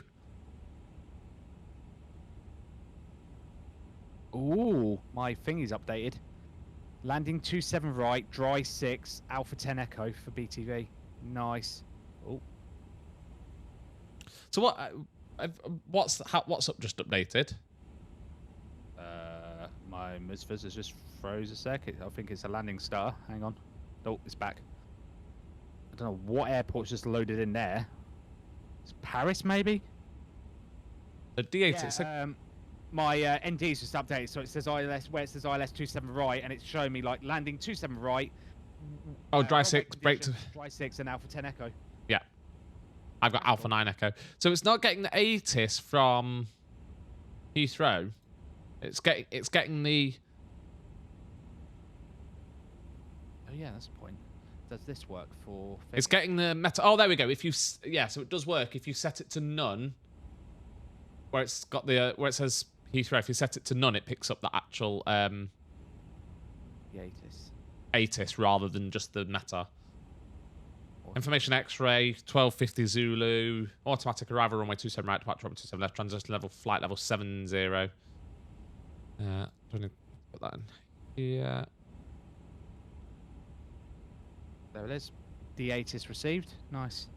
Ooh, my thingy's updated. Landing 27 right, dry 6, Alpha 10 Echo for BTV. Nice. Oh. So what's up? Just updated. My Misfits has just froze a sec. I think it's a landing star. Hang on. Oh, it's back. I don't know what airport's just loaded in there. It's Paris, maybe? The D8. Yeah, my ND's just updated, so it says ILS, where it says ILS 27 right, and it's showing me like landing 27 right. Oh, dry 6, break to dry 6 and Alpha 10 Echo. Yeah, I've got Alpha 9 Echo. So it's not getting the ATIS from Heathrow. It's getting the. Oh yeah, that's the point. Does this work for? It's getting the meta. Oh, there we go. If you so it does work if you set it to none. Where it's got the where it says Heathrow, if you set it to none, it picks up the actual the ATIS rather than just the meta. Information X-ray, 1250 Zulu, automatic arrival runway 27 right, departure runway 27 left, transition level, flight level 70. Do I need to put that in here? There it is. The ATIS received. Nice.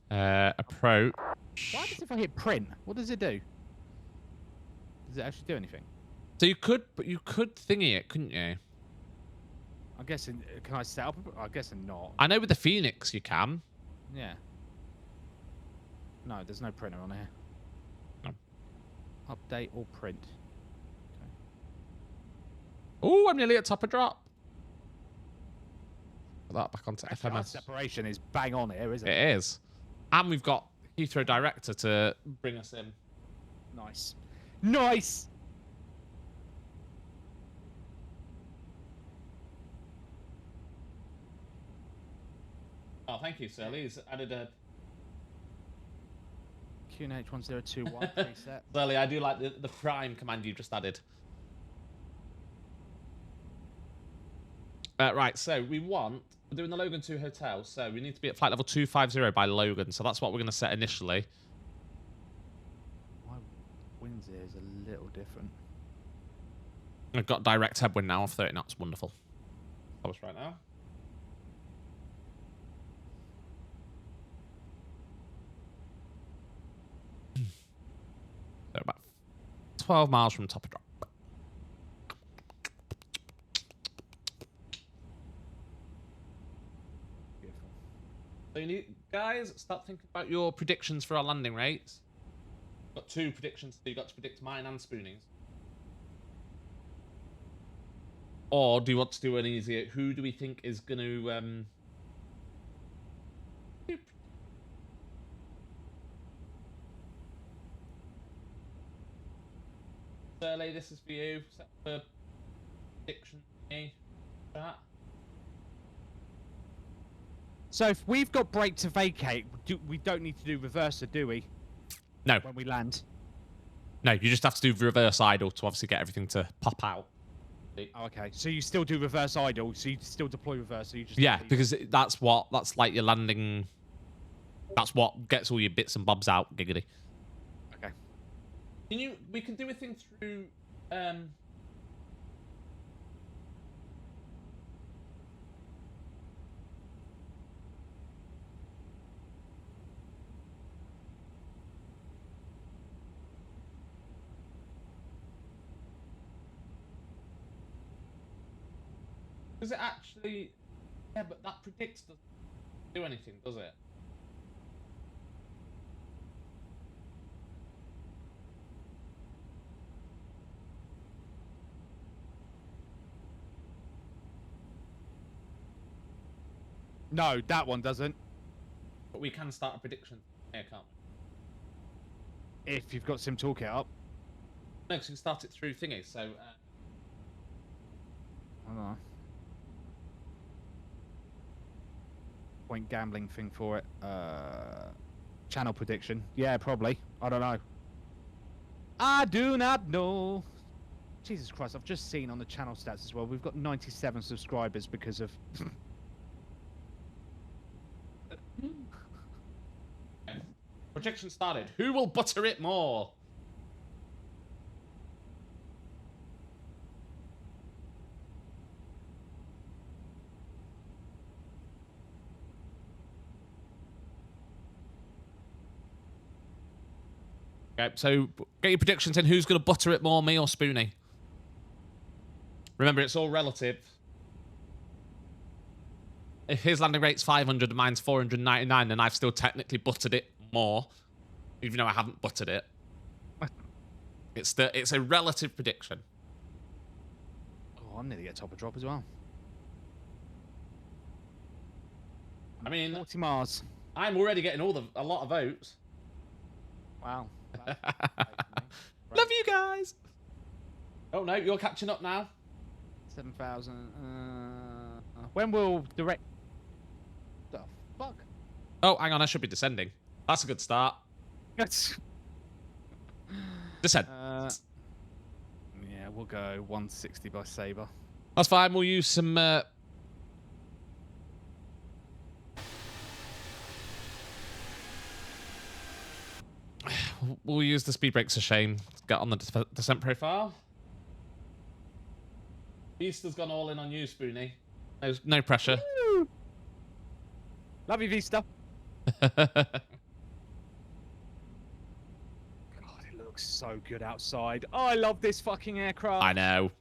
Approach. What happens if I hit print? What does it do? Does it actually do anything? So you could thingy it, couldn't you? guessing, can I set up? I'm guessing not. I know with the Phoenix you can. Yeah. No, there's no printer on here. No. Update or print. Oh, I'm nearly at top of drop. Put that back onto Actually, our FMS. separation is bang on here, isn't it? It is. And we've got Heathrow director to bring us in. Nice. Nice! Oh, thank you, sir. He's added a... QNH1021 preset. Surly, I do like the prime command you just added. Right, so we're doing the Logan 2 hotel, so we need to be at flight level 250 by Logan, so that's what we're going to set initially. My winds here is a little different. I've got direct headwind now of 30 knots, wonderful. Publish right now. So about 12 miles from top of drop. So you need, guys, start thinking about your predictions for our landing rates. Got 2 predictions, so you got to predict mine and Spoony's. Or do you want to do an easier? Who do we think is going to Surly, this is for you. Set for prediction chat. So if we've got brake to vacate, we don't need to do reverser, do we? No. When we land. No, you just have to do reverse idle to obviously get everything to pop out. Oh, okay. So you still do reverse idle, so you still deploy reverse, so you just... Yeah, because that's like your landing... That's what gets all your bits and bobs out, giggity. Okay. We can do a thing through... Does it actually... Yeah, but that predicts doesn't do anything, does it? No, that one doesn't. But we can start a prediction here, can't we? If you've got Sim Toolkit up. No, because we can start it through thingy, so... Hold on. Point gambling thing for it. Channel prediction. Yeah, probably. I don't know. I do not know. Jesus Christ, I've just seen on the channel stats as well. We've got 97 subscribers because of... Projection started. Who will butter it more? Okay, so get your predictions in. Who's going to butter it more, me or Spoony? Remember, it's all relative. If his landing rate's 500 and mine's 499, then I've still technically buttered it more, even though I haven't buttered it. It's a relative prediction. Oh, I'm nearly at top of drop as well. I mean, 40 miles. I'm already getting a lot of votes. Wow. Love you guys. Oh no, you're catching up now. 7,000. When will direct? The fuck? Oh, hang on, I should be descending. That's a good start. That's. Descend. Yeah, we'll go 160 by Sabre. That's fine. We'll use some. We'll use the speed brakes a shame to get on the descent profile. Easter's gone all in on you, Spoony. No pressure. Woo! Love you, Vista. God, it looks so good outside. Oh, I love this fucking aircraft. I know.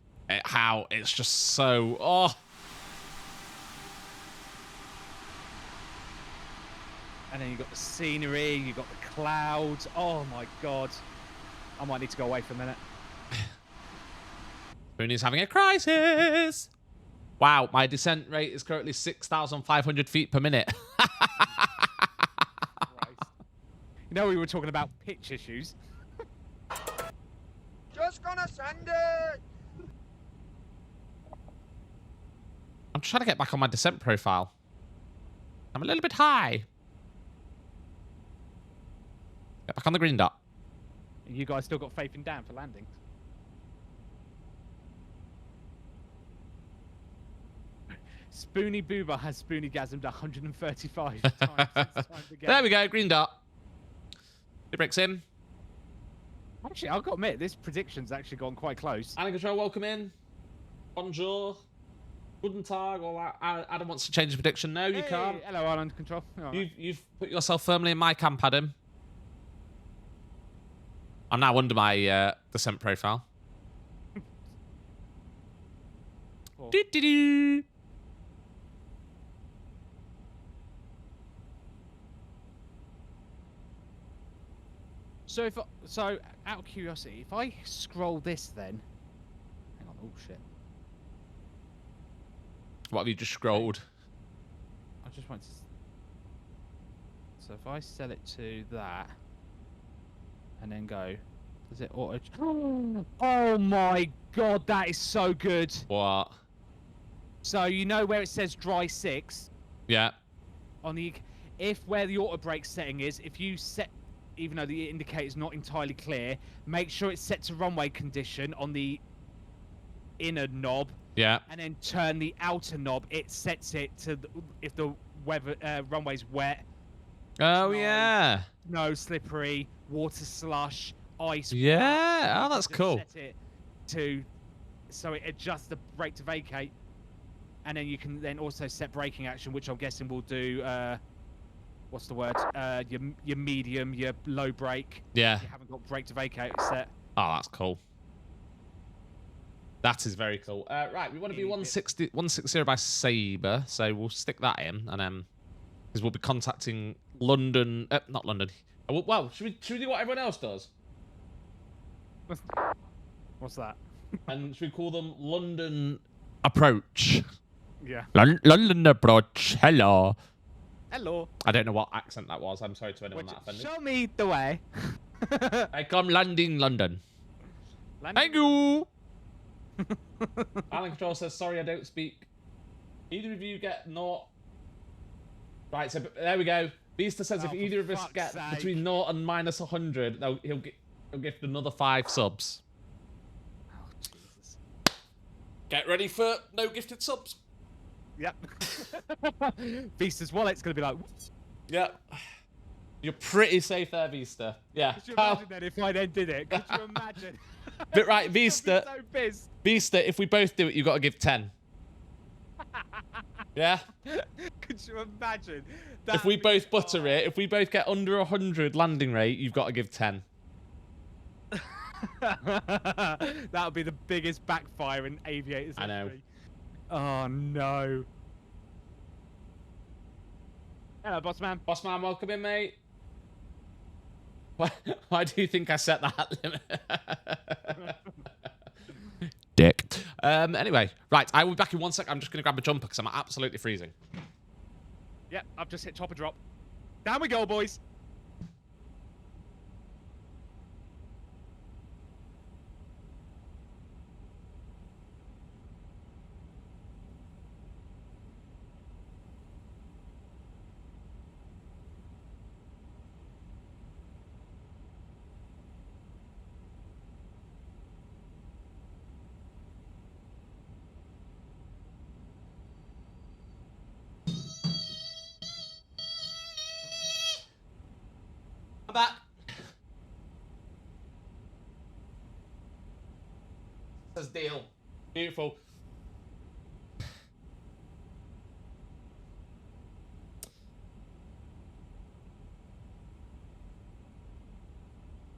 It's just so... Oh. And then you've got the scenery, you've got the clouds. Oh my god. I might need to go away for a minute. Spoony's having a crisis. Wow, my descent rate is currently 6,500 feet per minute. You know, we were talking about pitch issues. Just gonna send it. I'm trying to get back on my descent profile. I'm a little bit high. Get back on the green dot. You guys still got faith in Dan for landings? Spoony Booba has Spoony-gasmed 135 times since time began. There we go, green dot. It breaks in. Actually, I've got to admit, this prediction's actually gone quite close. Island Control, welcome in. Bonjour. Guten Tag. Or Adam wants to change the prediction. No, you can't. Hello, Island Control. You've put yourself firmly in my camp, Adam. I'm now under my descent profile. Do-do-do. So out of curiosity, if I scroll this, then hang on. Oh shit! What have you just scrolled? I just want to. So if I set it to that, and then go, does it auto? Oh my god, that is so good! What? So you know where it says dry 6? Yeah. On the, if where the auto brake setting is, if you set, even though the indicator is not entirely clear, make sure it's set to runway condition on the inner knob. Yeah. And then turn the outer knob. It sets it to if the weather runway's wet. Oh yeah. No, slippery, water slush, ice. Yeah. Oh, that's cool. Set it to so it adjusts the brake to vacate, and then you can then also set braking action, which I'm guessing will do. What's the word? Your medium, your low brake. Yeah. If you haven't got brake to vacate set. Oh, that's cool. That is very cool. Right, we want to be 160 by Sabre, so we'll stick that in, and because we'll be contacting London, not London. Well, should we do what everyone else does? What's that? And should we call them London Approach? Yeah. London Approach. Hello. Hello. I don't know what accent that was. I'm sorry to anyone that offended. Show me the way. I come landing London. Thank you. Island Control says, sorry, I don't speak. Either of you get naught. Right, so there we go. Beaster says if either of us get between 0 and minus 100, he'll gift another 5 subs. Oh, Jesus. Get ready for no gifted subs. Yep. Beaster's wallet's going to be like... Yep. You're pretty safe there, Vista. Yeah. Could you imagine then if I then did it? Could you imagine? But right, Vista. So pissed. Vista, if we both do it, you've got to give 10. Yeah? Could you imagine? If we both butter it, if we both get under 100 landing rate, you've got to give 10. That would be the biggest backfire in aviators history. I know. Oh, no. Hello, boss man. Boss man, welcome in, mate. Why do you think I set that limit? Dick. Anyway, right, I will be back in 1 sec. I'm just going to grab a jumper because I'm absolutely freezing. Yep, I've just hit chopper drop. Down we go, boys. Back. Says deal. Beautiful.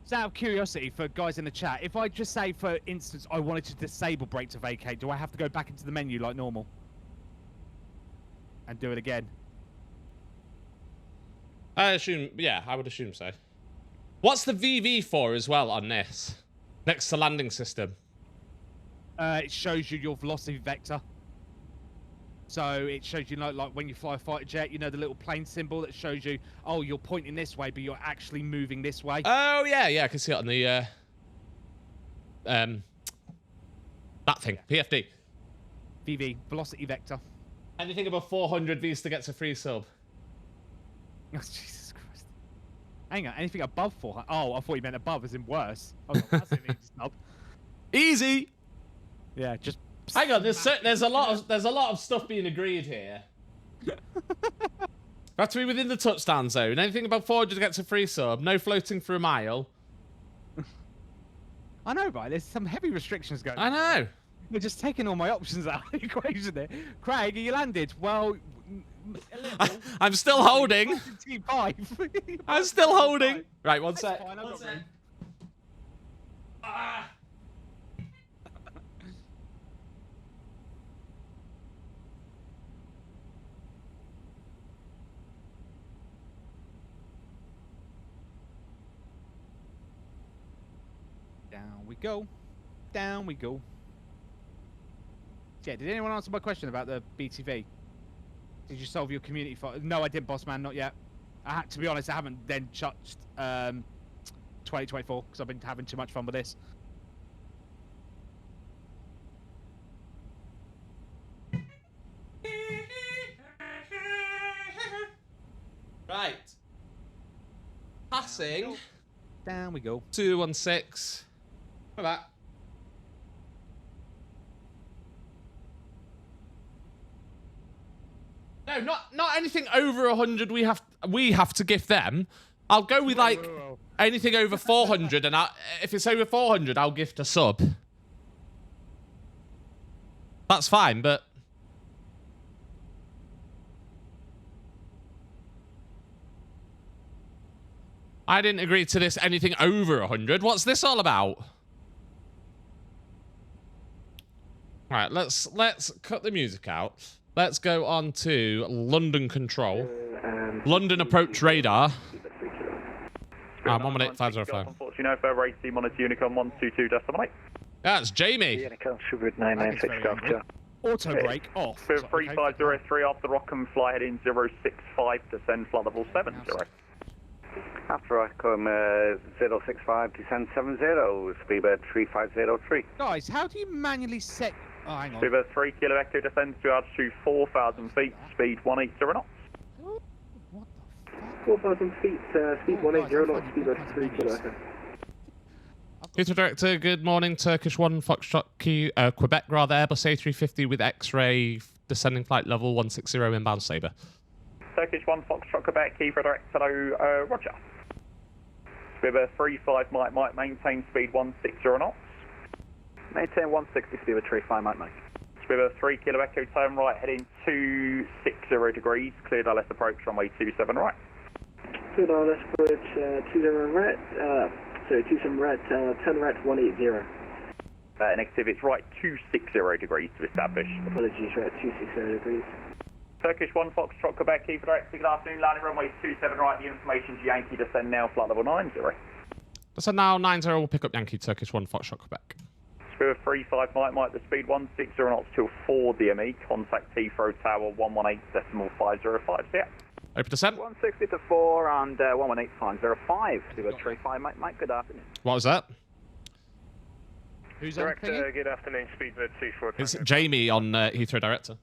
So out of curiosity for guys in the chat, if I just say, for instance, I wanted to disable brake to vacate, do I have to go back into the menu like normal? And do it again? I assume, yeah, I would assume so. What's the VV for as well on this? Next to landing system. It shows you your velocity vector. So it shows you, like when you fly a fighter jet, you know, the little plane symbol that shows you, oh, you're pointing this way, but you're actually moving this way. Oh, yeah, I can see it on the, that thing, PFD. VV, velocity vector. Anything above 400 Vista gets a free sub. Oh, Jesus Christ. Hang on, anything above 400? Oh, I thought you meant above as in worse. I was like, that's an easy snub. Easy! Yeah, just... Hang on, there's a lot of stuff being agreed here. Have to be within the touchdown zone. Anything above 400 gets a free sub. No floating for a mile. I know, right? There's some heavy restrictions going on. I know. You're just taking all my options out of the equation there. Craig, are you landed? Well, I'm still holding. I'm still holding. Right, one sec. One sec. Ah. Down we go. Down we go. Yeah, did anyone answer my question about the BTV? Did you solve your community file? No, I didn't, boss man, not yet. To be honest, I haven't then touched 2024 because I've been having too much fun with this. Right. Passing. Down we go. 216. Come back. No, not anything over 100. We have to gift them. I'll go with like anything over 400, and if it's over 400, I'll gift a sub. That's fine, but I didn't agree to this. Anything over 100. What's this all about? All right, let's cut the music out. Let's go on to London control. London approach radar. 1 minute 505. Unfortunately, no further AC monitor Unicom 122.8. That's Jamie. Unicom Super 996 Golf. Auto brake off. 3503 after rock and fly heading 065, descend flight level 70. After Rockcom 065, descend 70, speedbird 3503. Guys, how do you manually set... Oh, hang on. Speedbird 3 Kilo Echo descends to altitude 4,000 feet, speed 180 knots. What the fuck? 4,000 feet, speed 180 knots, speedbird 3 Kilo Echo. Heathrow Director, good morning. Turkish 1 Foxtrot Quebec, rather, Airbus A350 with X-ray, descending flight level 160 inbound Sabre. Turkish 1 Foxtrot Quebec, Heathrow Director, hello, roger. Speedbird 35 Mike, maintain speed 160 knots. Maintain 160, speedbird 35 Mike. Speedbird 3 Kilo Echo, turn right, heading 260 degrees, cleared LS approach, runway 27 right. Cleared LS approach, 27 right, 27 right, turn right 180. Negative, it's right 260 degrees to establish. Apologies, right 260 degrees. Turkish 1 Foxtrot Quebec, Heathrow Director, good afternoon, landing runway 27 right, the information's Yankee, descend now, flight level 90. Descend now, 90, we'll pick up Yankee, Turkish 1 Foxtrot Quebec. Speed 35 Mike, the speed 160 knots till 4 DME, contact Heathrow Tower 118.505, yeah. Open descent. 160 to 4 and 118.505, speed 35 Mike, good afternoon. What was that? Who's Director, good afternoon, Speedbird 24. It's Jamie on Heathrow Director.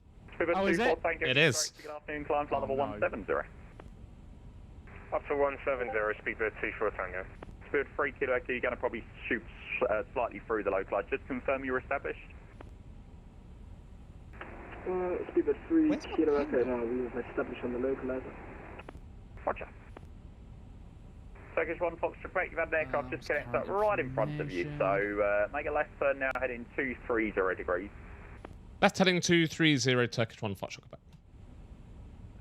Oh, is it? It is. Good afternoon, climb flight level 170. Up to 170, Speedbird 24 Tango. Speed 3 Kilo Echo, you're going to probably shoot slightly through the localize. Just confirm you're established. Speedbird 3 Kilo Echo, no, we've established on the localizer. Roger. Turkish 1 Foxtrot Quebec, you've had an aircraft just connect up right in front of you, so make a left turn now, heading 230 degrees. Left heading 230, Turkish 1 Foxtrot Quebec.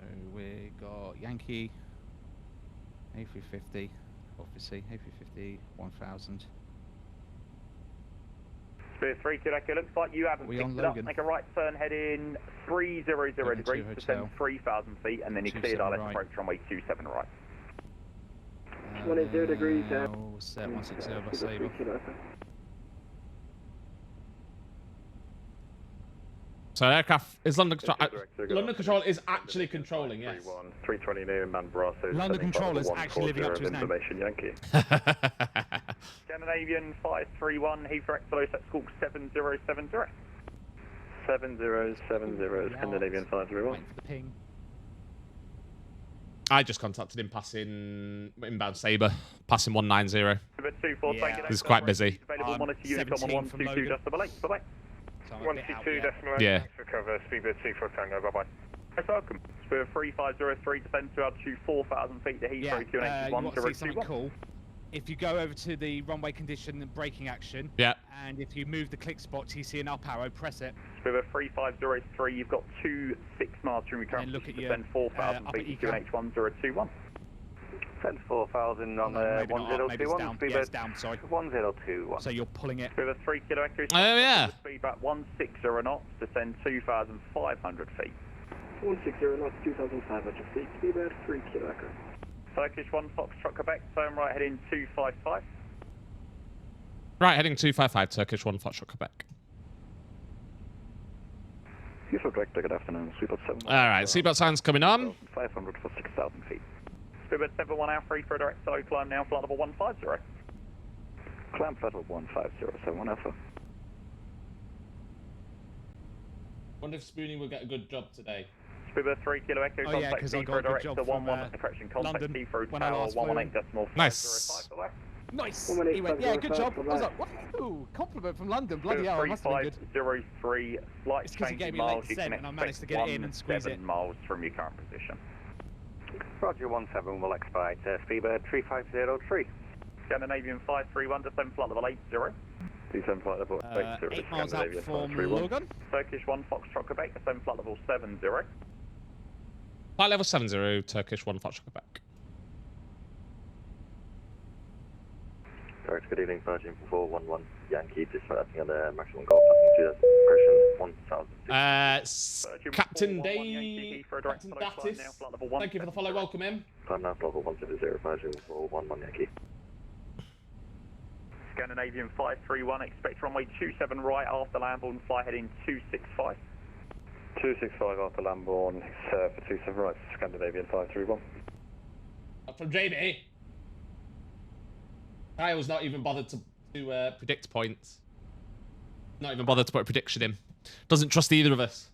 So we got Yankee, A350, obviously, A350, 1000. Speed 3 Kilo Echo, looks like you haven't picked it up. Make a right turn heading 300 degrees, descend 3,000 feet, and then you cleared LS approach runway 27 right. 180 degrees. Oh, set 160 by Sabre. So aircraft is London Control. London Control is actually controlling, yes. 320 near Manbrasso. London Control is actually living up to his name. Information Yankee. Scandinavian 531, Heathrow Expo, set squawk 7070. 7070, Scandinavian 531. Waiting for the ping. I just contacted him passing inbound Sabre, passing 190. Yeah. He's quite busy. Available monitor Unicom on 122 just double eight. Bye-bye. So I'm a bit out 122 yet. decimal 8. Yeah. Thanks for cover. Speedbird 24 Tango. Bye-bye. Yes, welcome. Speedbird 3503, descend to altitude 4,000 feet to Yeah, Heathrow, you want to see 281 something cool? If you go over to the runway condition and braking action, Yeah. and if you move the click spot, you see an up arrow, press it. Speedbird 3503, you've got 6 miles from your current And look at position, your, descend 4,000 upper feet to ecam. QNH1021. Descend 4,000 on Maybe not up, maybe it's 1021, down. Yeah, it's down, sorry. 1021. So you're pulling it. Speedbird 3 Kilo Echo. Oh, yeah. Speed back 160 knots, descend 2,500 feet. 160 knots, 2,500 feet. Speedbird 3 Kilo Echo. Turkish 1 Foxtrot Quebec, turn right heading 255. Right, heading 255, Turkish 1, Foxtrot, Quebec. Heathrow Director, good afternoon. Seatbelt 7. Alright, seatbelt signs coming on. 500 for 6,000 feet. Speedbird 71 Alpha 3 for a direct solo climb now, flight level 150. Climb flight level 15071 Alpha. Wonder if Spoony will get a good job today. Speedbird 3 Kilo Echo, Oh, yeah, contact 'cause I T got for a a good direct job to from, 11 correction, contact London T for a when I tower last flew. 118 decimal. Nice. Nice. 118, He went, yeah, good job. I was right. like, wow, compliment from London. Bloody hell, I must have been good. 3503, slight It's 'cause he change gave in me a late miles, you descent can and I managed to expect get it in and squeeze 17 it. miles from your current position. Roger 17 will expedite Speedbird 3503. Scandinavian 531, descend flight level 80. Descend flight level 80. 8 miles out Scandinavian from 531. Logan. Turkish 1 Foxtrot Quebec, descend flight level 70. Flight level 70, Turkish 1, Foxtrot, Quebec. Correct, good evening, Virgin 411 Yankee, dispatching on the maximum goal, passing to pressure 1,000. Captain 411 Yankee, Day, for a direct Captain follow flight Datis, now, flight level thank you for the follow, 170. welcome in. Climb now, level 170, Virgin 411 Yankee. Scandinavian 531, expect runway 27 right after Lambourne, fly heading 265. 265 after Lambourne, for 27 right, Scandinavian 531. From JB. Kyle's not even bothered to predict points. Not even bothered to put a prediction in. Doesn't trust either of us.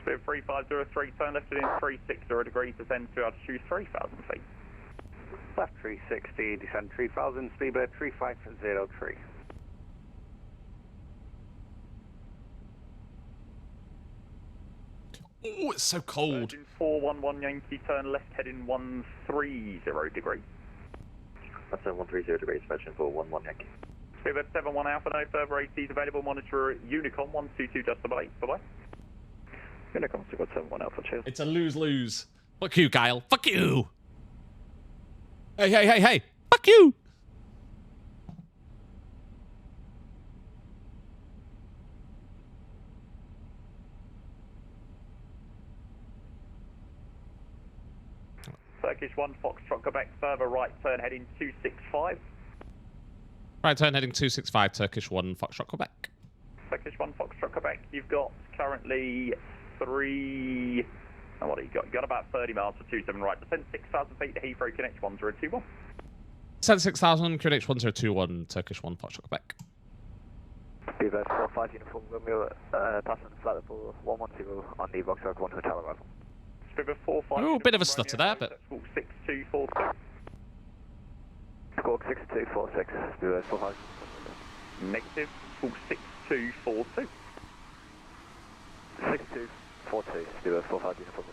Speed 3503, turn left heading 360 degrees, descend to altitude 3,000 feet. Left 360, descend 3,000, Speedbird 3503. Oh, it's so cold. Virgin 411 Yankee, turn left heading 130 degrees. That's 130 degrees, Virgin 411 Yankee. Speedbird 71 Alpha, no further ATs available, monitor Unicom 122 just double eight, bye-bye. Unicom 71 Alpha, cheers. It's a lose-lose. Fuck you, Kyle. Fuck you. Hey, hey, hey, hey. Fuck you. Turkish 1 Foxtrot Quebec, further right turn heading 265. Right turn heading 265, Turkish 1, Foxtrot, Quebec. Turkish 1 Foxtrot Quebec, you've got currently what do you got? You've got about 30 miles for 27 right. Descend 6,000 feet to Heathrow, connect 1021. Send 6,000, QNH 1021, Turkish 1, Foxtrot, Quebec. Speedbird 45 uniform, Romeo, passing flight level 110 on the Vauxhall 1 Hotel arrival. Speedbird 45. Ooh, a bit of a stutter there, but... Squawk 6242. Squawk 6246, Speedbird 45. Negative, squawk 6242. 6242, Speedbird 45 uniform.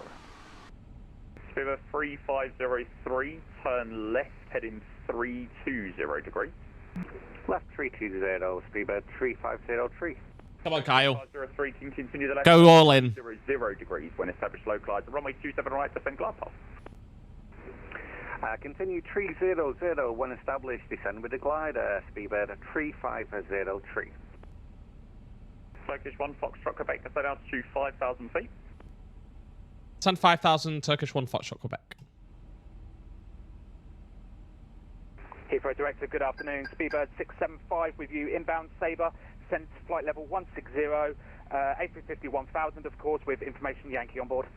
Speedbird 3503, turn left heading 320 degrees. Left 320, Speedbird 3503. Come on, Kyle. 3503 can continue the left. Go all in. 0 degrees when established localized. Runway 27 right, descend glide path. Continue 300 when established, descend with the glider, Speedbird 3503. Turkish 1 Foxtrot Quebec, descend altitude 5,000 feet. Send 5,000, Turkish 1 Foxtrot Quebec. Heathrow Director, good afternoon. Speedbird 675 with you, inbound Sabre, sent flight level 160, A350 1000, of course, with information Yankee on board.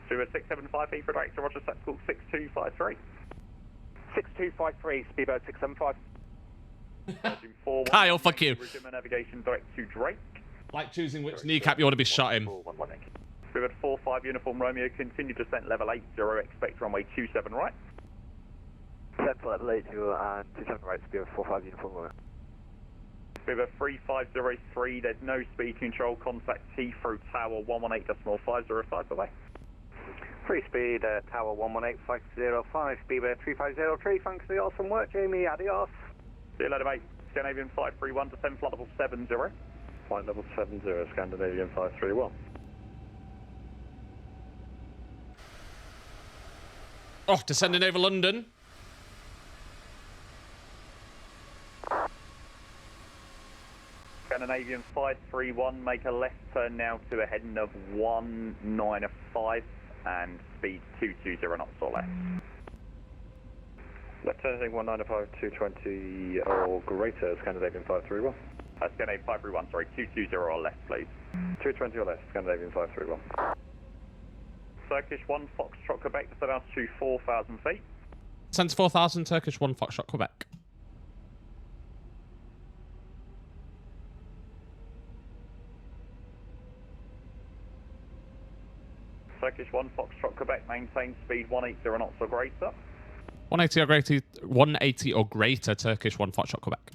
Speedbird 675, Heathrow Director, Roger, set school 6253. 6253, Speedbird 675. Virgin 4, Kyle, fuck you. Resume navigation direct to Drake. Like choosing which kneecap you want to be shot in. Speedbird 45, Uniform Romeo, continue descent level 80, expect runway 27 right. Set for level 82 and 27 right, Speedbird 45, Uniform Romeo. Speedbird 3503, there's no speed control, contact Heathrow Tower 118.505, bye-bye. Free speed, Tower 118.505, Speedbird 3503, thanks for the awesome work, Jamie, adios. See you later, mate. Scandinavian 531, descend flight level 70. Flight level 70, Scandinavian 531. Oh, descending over London. Scandinavian 531, make a left turn now to a heading of 195 and speed 220 knots or less. Left turn heading 195, 220 or greater, Scandinavian 531. Scandinavian 531, sorry, 220 or less, please. 220 or less, Scandinavian 531. Turkish 1 Foxtrot Quebec, descend altitude 4,000 feet. Send 4,000, Turkish 1 Foxtrot Quebec. Turkish 1 Foxtrot Quebec, maintain speed 180 knots or greater. 180 or greater, Turkish 1 Foxtrot Quebec.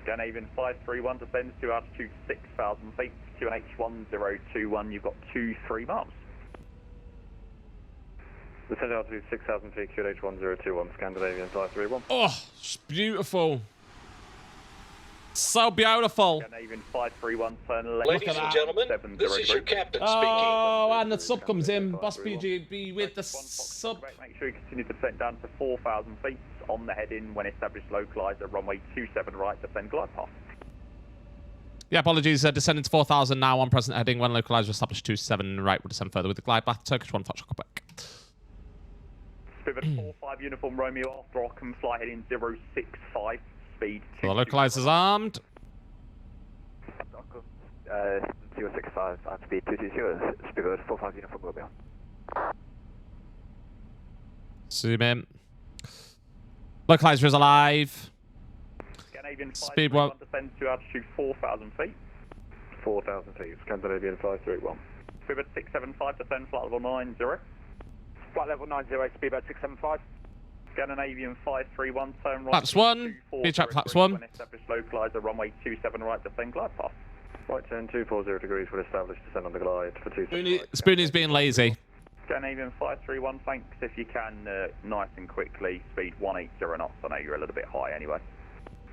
Scandinavian 531 descends to altitude 6,000 feet, QNH1021, you've got 23 miles. Descend altitude 6,000 feet, QNH1021, Scandinavian 531. Oh, it's beautiful. So beautiful. Scandinavian 531, turn left. Ladies and gentlemen, this is your captain speaking. Oh, and the sub comes in. Boss PGB with the sub. Make sure you continue to descend down to 4,000 feet on the heading when established localizer, runway 27 right, descend glide path. Yeah, apologies. Descending to 4,000 now on present heading. When localizer established 27 right, we'll descend further with the glide path. Turkish 1 Foxtrot Quebec. Spirit 45 Uniform Romeo after Ockham, fly heading 065, speed 2. So the localizer's armed. 065 and speed 220, Spirit 45 Uniform Romeo. Zoom in. Localizer is alive. Scandinavian Speed 1. Descend to altitude 4,000 feet. 4,000 feet, Scandinavian 531. Speedbird 675, descend flight level 90. Flight level 90, Speedbird 675. Scandinavian 531, turn right. Flaps 1. Speed track flaps 1. When established localizer, runway 27 right, descend glide path. Right turn 240 degrees will establish descend on the glide for 2. Spoonie's being lazy. Scandinavian 531, thanks if you can, nice and quickly, speed 180 knots. I know you're a little bit high anyway.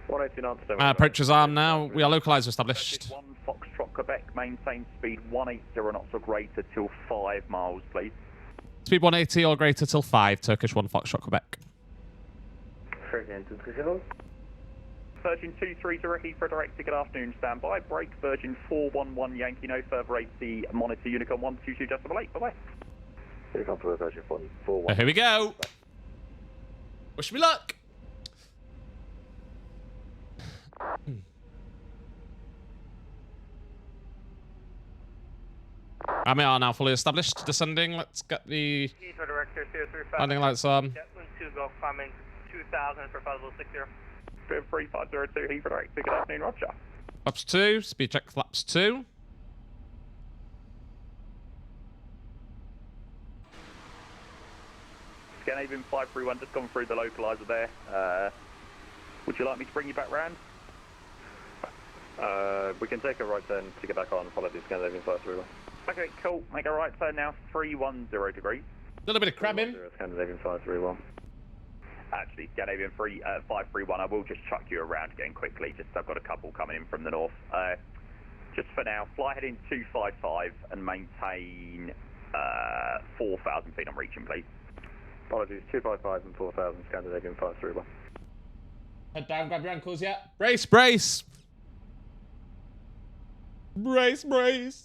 180 knots. Approach is armed now. We are localizer established. 1 Foxtrot Quebec, maintain speed 180 knots or greater till 5 miles, please. Speed 180 or greater till 5, Turkish 1 Foxtrot Quebec. Virgin 230 Heathrow Director, good afternoon, stand by. Break Virgin 411 Yankee, no further 80, monitor Unicorn 122.8, bye-bye. Unicorn for Virgin 411. Here we go. Wish me luck. We are now fully established. Descending. Let's get the Heathrow Director 035. landing lights on. Jetland 2 Gulf climbing 2,000 for 5060. 3502 Heathrow Director, good afternoon, Roger. Flaps 2. Speed check flaps 2. Scandinavian 531 just gone through the localizer there. Would you like me to bring you back round? We can take a right turn to get back on, follow the Scandinavian 531. Okay, cool. Make a right turn now, 310 degrees. A little bit of crabbing. Scandinavian 531. Actually, Scandinavian 531, I will just chuck you around again quickly, just I've got a couple coming in from the north. Just for now, fly heading 255 and maintain 4,000 feet on reaching, please. Apologies, 255 and 4,000, Scandinavian 531. Head down, grab your ankles, yeah. Brace, brace. Brace, brace.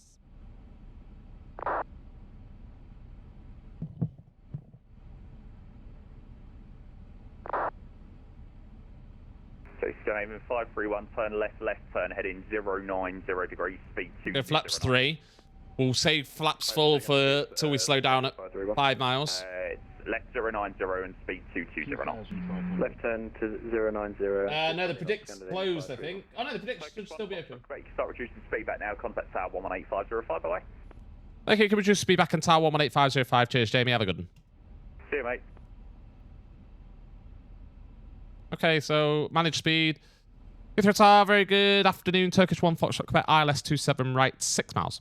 So Skydiving 531, turn left, turn heading 090 degrees, speed 2. Go flaps 3. We'll say flaps full for till we slow down at 5 miles. It's left 090 and speed 220 knots. Left turn to 090. No, the predict's closed, I think. Oh no, the predict should still be open. Great, start reducing speed back now. Contact tower 118505, by the way. Okay, can we just speed back in tower 118505? Cheers, Jamie. Have a good one. See you, mate. Okay, so manage speed. Heathrow Tower, very good. Afternoon, Turkish 1 Foxtrot Quebec, ILS 27 right, 6 miles.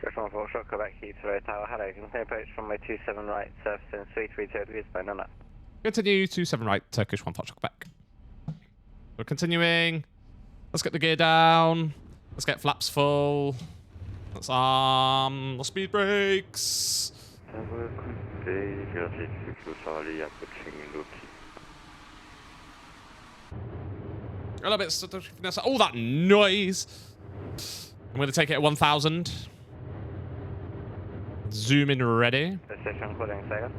Turkish 1 Foxtrot Quebec, Heathrow Tower, hello. Continue approach from my 27 right, surface in 330 degrees by none. Continue, 27 right, Turkish 1 Foxtrot Quebec. We're continuing. Let's get the gear down. Let's get flaps full. Let's the speed brakes. A little bit. Oh, that noise! I'm going to take it at 1,000. Zoom in ready. Station calling Sega.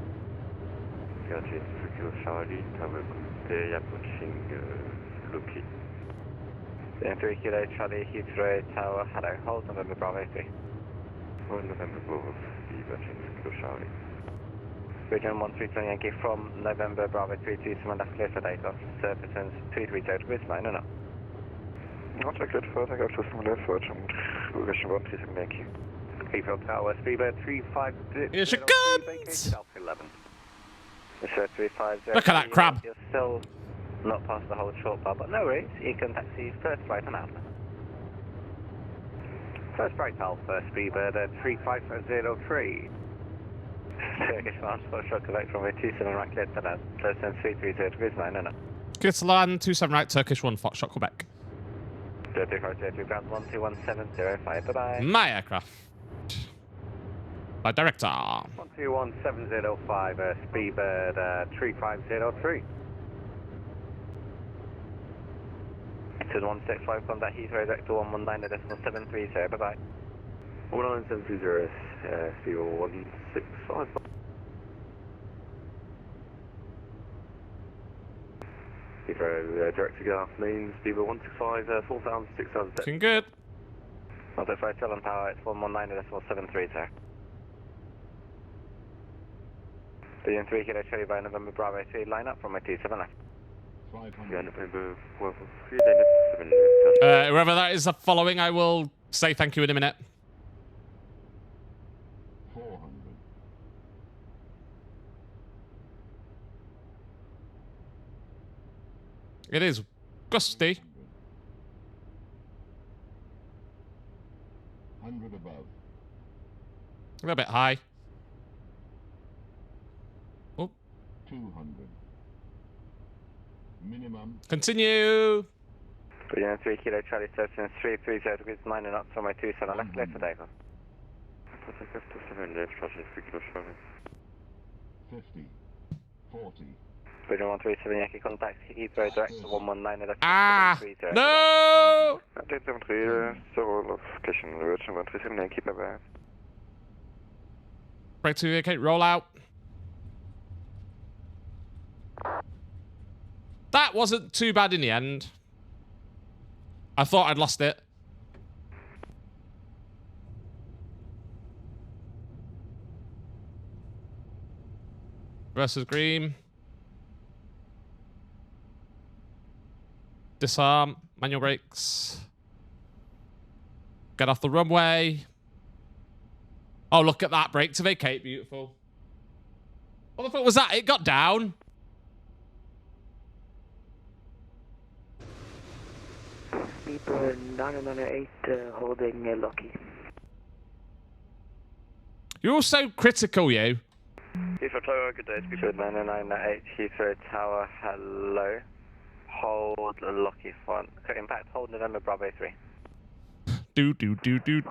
Then 3 Kilo Charlie Heathrow Tower, hello. Hold November Bravo 3. Hold November Bravo 3, Charlie. Region 1320 Yankee from November Bravo 327 left clear for takeoff. Surface winds 230 degrees, line or not? Not clear for takeoff to some left forward and Region 1327 Yankee. Heathrow Tower, Speedbird 350. Here's your guns! 11. Sir 350. Look at that crab. You're still not past the whole short bar, but no worries. You can taxi first right and Alpha. First right Alpha, Speedbird 35003. Turkish 1 Foxtrot Quebec from 27 right clear to land. Close in 330 degrees 9 and up. Clear to land, 27 right, Turkish 1 Foxtrot Quebec. 3502 ground 121705, bye bye. My aircraft. By director. 121705, Speedbird 3503. 165 contact Heathrow director 119.730, bye bye. 19730, Speedbird 165. Heathrow director, good afternoon, Speedbird 165, 4,600. Looking good. 105 Challenge Tower, it's 119.730. Billion 3 Kilo Charlie by November Bravo 3, line up from my 27 left. Whoever that is following, I will say thank you in a minute. 400. It is gusty. 100 above. A little bit high. Oh. 200. Minimum. Continue. Billion 3 Kilo Charlie Searching 330 degrees 9 and up from my 27 left clear for takeoff. 50. 40. Billion 137 Yankee contact Heathrow direct 119 left. Ah! No! 873, several location Virgin 137 Yankee, bye bye. Break to okay, roll out. That wasn't too bad in the end. I thought I'd lost it. Versus green. Disarm. Manual brakes. Get off the runway. Oh, look at that. Brake to vacate. Beautiful. What the fuck was that? It got down. Speedbird 998 holding Lucky. You're so critical, you. Heathrow Tower, good day. Speedbird 998 Heathrow Tower, hello. Hold Lucky front. Impact, hold November Bravo 3. Do. Speedbird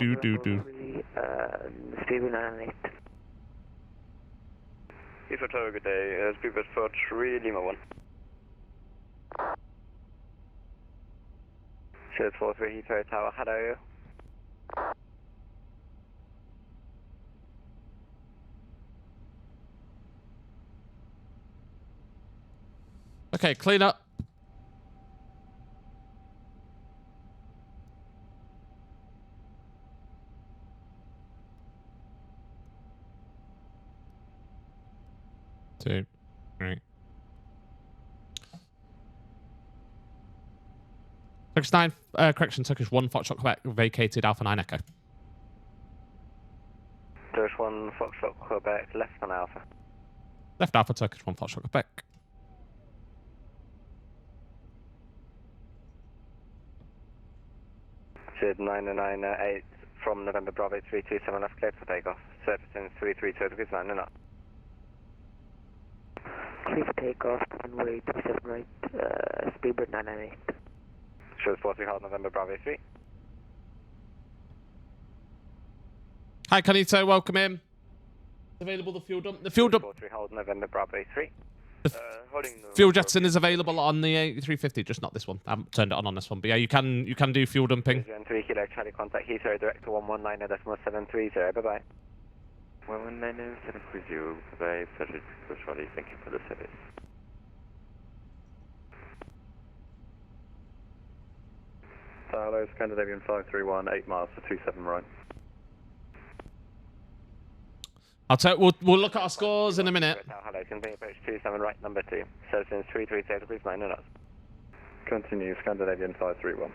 998. Heathrow Tower, good day. Speedbird 43 Lima 1. Shirt 43 Heathrow Tower, hello. Okay, clean up. Two, three. Turkish 9, correction, Turkish 1, Foxtrot Quebec, vacated Alpha 9 Echo. Turkish 1, Foxtrot Quebec, left on Alpha. Left Alpha, Turkish 1, Foxtrot Quebec. Sid 998 from November Bravo 327 left, cleared for takeoff. Surfacing 332 degrees 9 and up. Clear for takeoff, runway 27 right, speedbird 998. Shows 40 hold November Bravo 3. Hi, Canito, welcome in. Available the fuel dump. The fuel dump. 43 hold November Bravo 3. Fuel jetting is available on the A350, just not this one. I haven't turned it on this one, but yeah, you can do fuel dumping. 3 kilo Charlie, contact Heathrow director 119.730. Bye bye. 119.730. Bye bye. Charlie, thank you for the service. Hello, Scandinavian 531, 8 miles to 27 right. We'll look at our scores in a minute. Hello, continue approach 27 right, number 2. So since 330 degrees 9 knots. Continue, Scandinavian 531.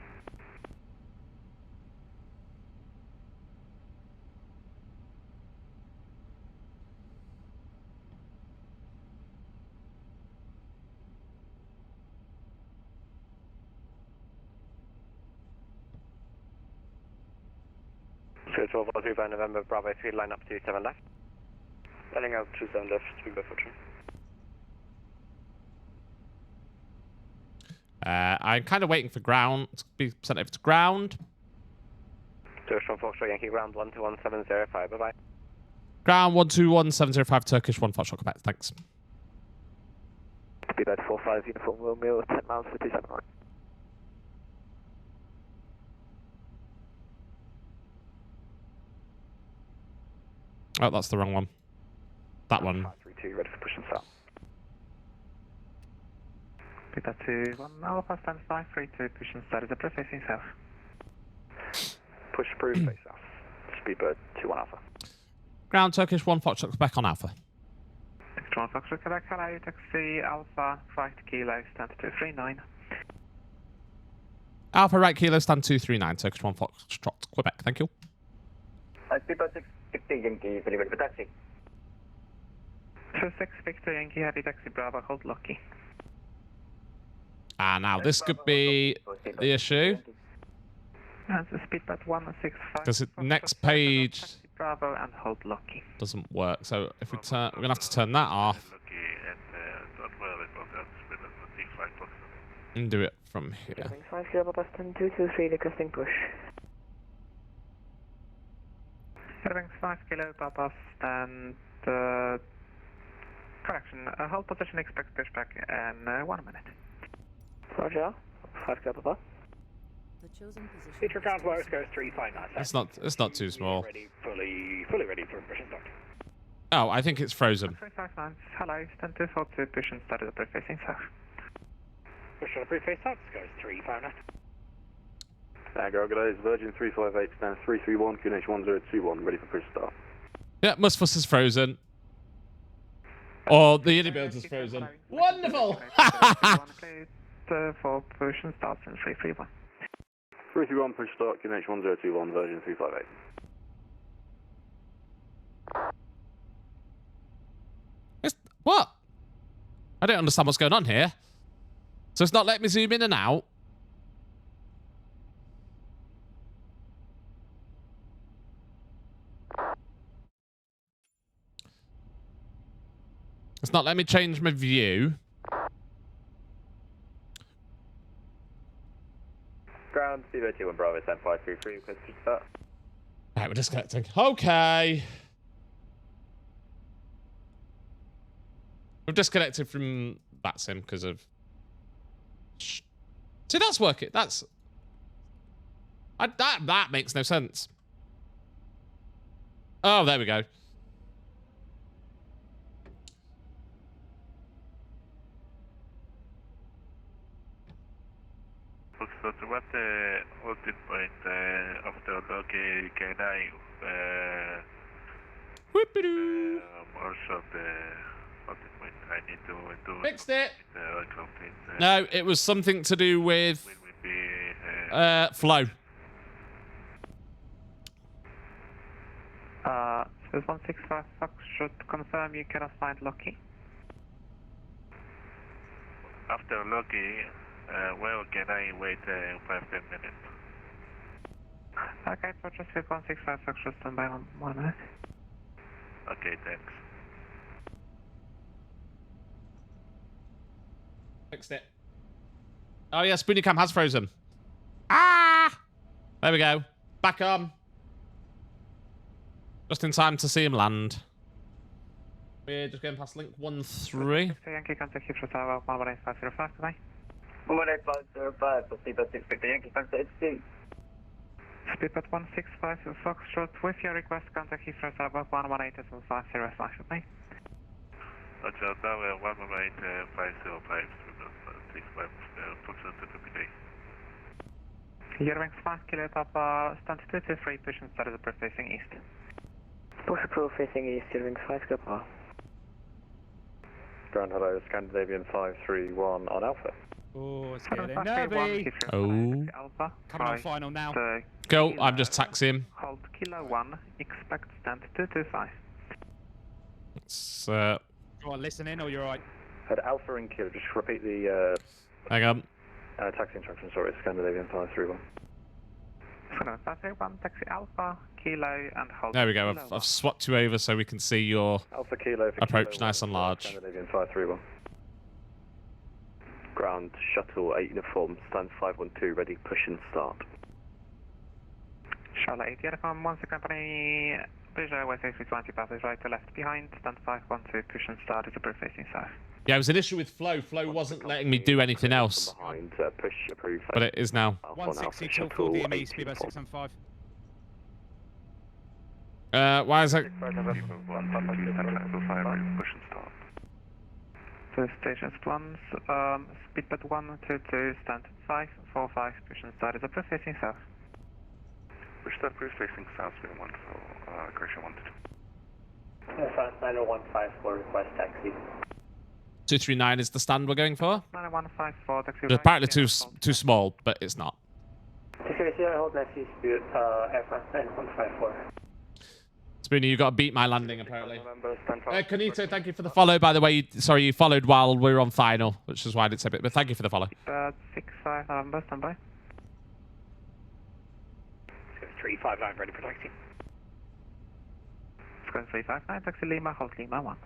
So 1203 November Bravo 3, line up 27 left. Lining out 27 left, 3 by foot. I'm kind of waiting for ground to be sent over to ground. Turkish 1 Foxtrot Yankee, ground 121705, bye bye. Ground 121705, Turkish 1 Foxtrot Quebec, thanks. Speedbird 45, uniform Romeo, 10 miles for 27 right. Oh, that's the wrong one. That one. 532, ready for push and start. Speedbird 2, 1 Alpha, stands by, 32, push and start is approach facing south. Push through, face south. Speedbird 21 Alpha. Ground Turkish 1 Foxtrot Quebec on Alpha. Turkish 1 Foxtrot Quebec, hello, taxi Alpha, 5 kilo, stand 239. Alpha right kilo, stand 239, Turkish 1 Foxtrot Quebec, thank you. Speedbird 650 Yankee, ready for taxi. 26 Victor Yankee, heavy taxi Bravo, hold lucky. Now this could be the issue. That's the Speedbird 165. Because the next page Bravo and hold lucky. doesn't work. So if we turn, we're gonna have to turn that off and do it from here. 5 kilo bus 10223 requesting push. Headings 5 kilo bus and correction. Hold position, expect pushback in 1 minute. Roger. 5 kilo bus. The chosen position. Future ground wires goes 359. It's not too small. Fully ready for push and start. Oh, I think it's frozen. 359. Hello, stand 242, push and start is approach facing south. Push on approach face south, goes 359. Agro guys, Virgin 358 stands 331, QNH 1021, ready for push start. Yeah, Musfuss is frozen. Or the Unity build is frozen. Wonderful! For push and start in 331. 331 push start, QNH 1021, Virgin 358. What? I don't understand what's going on here. So it's not letting me zoom in and out. It's not letting me change my view. Ground, Speedbird 2 and Bravo 10533, request push start. Right, we're disconnecting. Okay. We've disconnected from that sim because of... See, that's working. That's... That makes no sense. Oh, there we go. Foxtrot, what ultimate point after login can I also the ultimate point I need to do? Fixed it. No, it was something to do with flow. This 165 Foxtrot, confirm you cannot find Lucky. After login, well, can I wait 5-10 minutes? Okay, Fortress 165 Foxtrot, stand by 1 minute. Okay, thanks. Fixed it. Oh yeah, Spoony Cam has frozen. Ah! There we go. Back on. Just in time to see him land. We're just going past link 13. Yankee, contact Heathrow Tower 118.505 today. 118.505, for Speedbird 650, Yankee, contact HC. Speedbird 165 Foxtrot, with your request, contact Heathrow Tower 118.505 today. Hotel Tower 118.505, 65, Foxtrot 250. Eurowings 5 Kilo Papa, stand 223, push and start as a facing east. Push approved facing east, Eurowings 5 Kilo Papa. Ground hello, Scandinavian 531 on Alpha. Oh, it's getting nervy. Oh. Coming on final now. Go, I'm just taxiing. Hold Kilo 1, expect stand 225. It's, Go on, listen in or you're right. At Alpha and Kilo, just repeat the hang on. taxi instructions, sorry, Scandinavian 531. Scandinavian 531, taxi Alpha, Kilo, and hold. There we go. I've swapped you over so we can see your Alpha Kilo for approach Kilo nice and large. Scandinavian 531. Ground shuttle 8 uniform, stand 512, ready, push and start. Charlotte 8 uniform, 1 company, British Airways A320 passes right to left behind, stand 512, push and start is approved facing south. Yeah, it was an issue with flow. Flow wasn't letting me do anything else. Behind, push approved. But it is now. 160 till 4 DME, Speedbird 675. Why is that? Push and start. So stations plans, Speedbird 122, stand 545, push and start is approved facing south. Push start, approved facing south, speed 1 for Gresham 122. Fast 90154, request taxi. 239 is the stand we're going for. 9154, taxi. It's apparently too small, but it's not. Security, hold Nessie, Spirit, aircraft 9154. Spoony, you got to beat my landing apparently. Canito, thank you for the follow. By the way, sorry, you followed while we were on final, which is why I didn't say it. But thank you for the follow. 65 November, stand by. 359, ready for taxi. 359, taxi Lima, hold Lima 1.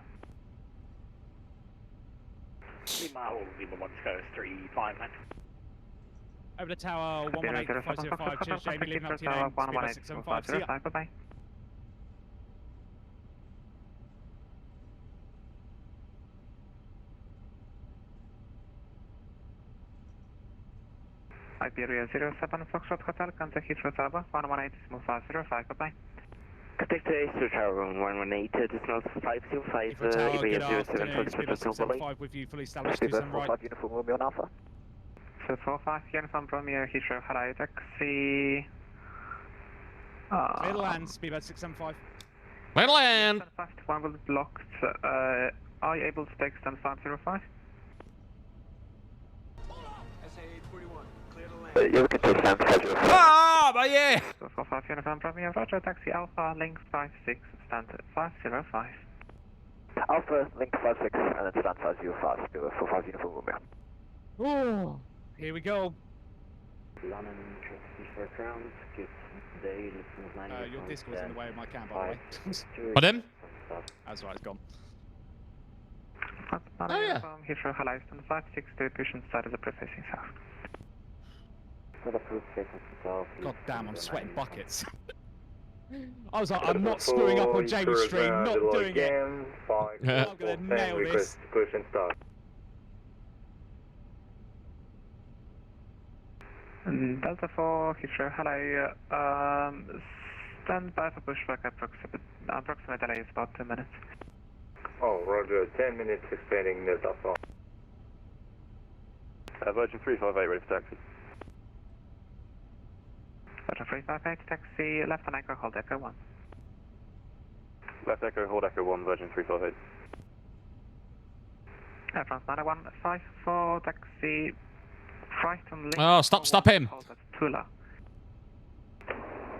Lima, hold Lima 1, Sky 359. Over the tower, 118.505, cheers Jamie, leaving up to your name, Speedbird 675, see ya. Bye-bye. Iberia 07 Foxtrot Hotel, contact Heathrow Tower 118.505, bye-bye. Contact Heathrow Tower 118, decimal 505, Iberia 07 Foxtrot Hotel, 5 with you, fully established, to some right. 45 uniform Romeo on Alpha. So 45 uniform Romeo Heathrow, hello, taxi. Midland, Speedbird 675. Midland! 51 will be blocked, are you able to take stand 505? You can take stand 505. Ah, my yeah! So 45 uniform Romeo, Roger, taxi Alpha, link 56, stand 505. Alpha, link 56, and then stand 505, 45 uniform Romeo. Oh, here we go. London, for ground, good day, your disc was in the way of my cam, by the way. Pardon? That's right, it's gone. Oh yeah. Heathrow, hello, stand 562, push and start as a facing south. God damn, I'm sweating buckets. I was like, I'm not screwing up on Jamie's stream, not doing it. I'm going to nail this. Push and start. Delta 4, Heathrow, hello, stand by for pushback, approximate delay is about 2 minutes. Oh, Roger, 10 minutes expanding Delta 4. Virgin 358 ready for taxi. Virgin 358, taxi left on Echo, hold Echo 1. Left Echo, hold Echo 1, Virgin 358. Air France 9154, taxi right on link. Oh, stop him. Hold at Tula.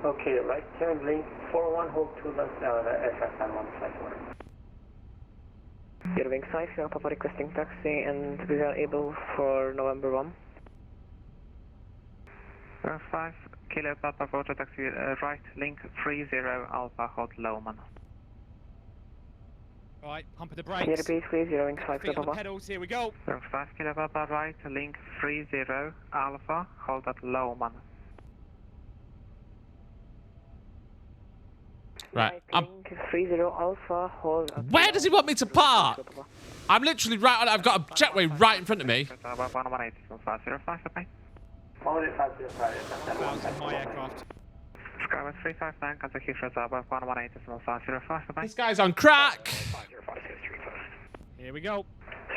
Okay, right turn link 41, hold 2 left, aircraft 9154. Your wing side, Papa requesting taxi, and we are able for November 1. 5 Kilo Papa Roger, taxi right link 30 Alpha, hold Lowman. Right, pump of the Can you brakes. repeat, please? Your wing side, Feet on the Papa. pedals, here we go. 5 Kilo Papa right link 30 Alpha, hold at Lowman. Right. Link 30 Alpha, hold at Where does he want me to park? I'm literally right on it. I've got a jetway right in front of me. 118.505, okay. 18505, My aircraft. Skyway 359, contact Heathrow Tower, 118.505, okay. This guy's on crack. Here we go.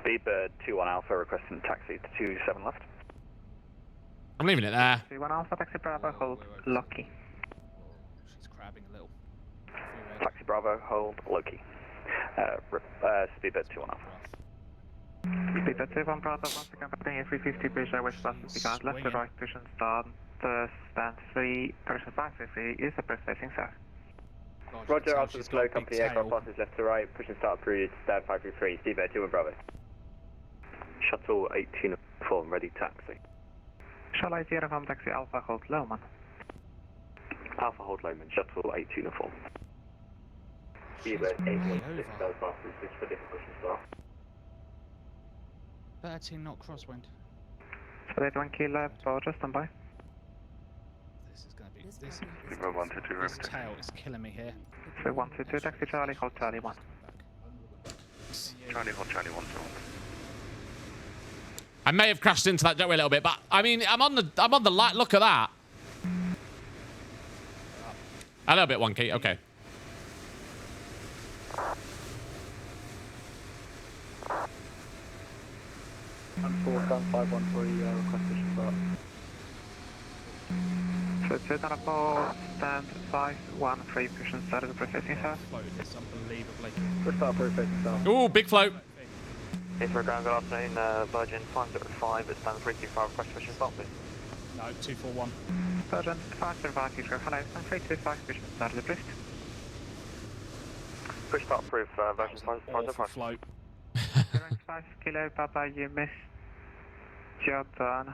Speedbird 21 Alpha requesting taxi to 27 left. I'm leaving it there. 21 Alpha, taxi Bravo, hold Lucky. She's crabbing a little. Taxi Bravo, hold Loki. Speedbird 21 Alpha. Speedbird 21 Bravo, once again, company A350, British Airways, passenger behind left to right, push and start, stand 3, person 533 is approach facing south. Roger, after the slow company aircraft passes left to right, push and start approved, stand 533, Speedbird 2 and Bravo. Shuttle 18 ready taxi. Shall I zero from taxi Alpha, hold Lowman. Alpha hold Lowman, shuttle 18 uniform. Speedbird 816, stand 536 for different push and start. 13 knot crosswind. So 1 Kilo, Roger, stand by. This is going to be... This tail is killing me here. So 122, taxi Charlie, hold Charlie 1. Charlie, hold Charlie 1, so. I may have crashed into that jetway a little bit, but I mean, I'm on the light. Look at that. A little bit wonky. Okay. And 4, stand 513, request start. So 294, stand 513, push and start as a processing south. Floated this unbelievably. Push start approved, facing south. Ooh, big float. Heathrow ground, good afternoon, Virgin 505, it's stand 325, request push and start, please. No, 241. Virgin 505, Heathrow, hello, stand 325, push and start as a drift. Push start approved, Virgin 505. Float. 5 Kilo, Papa, you missed your turn.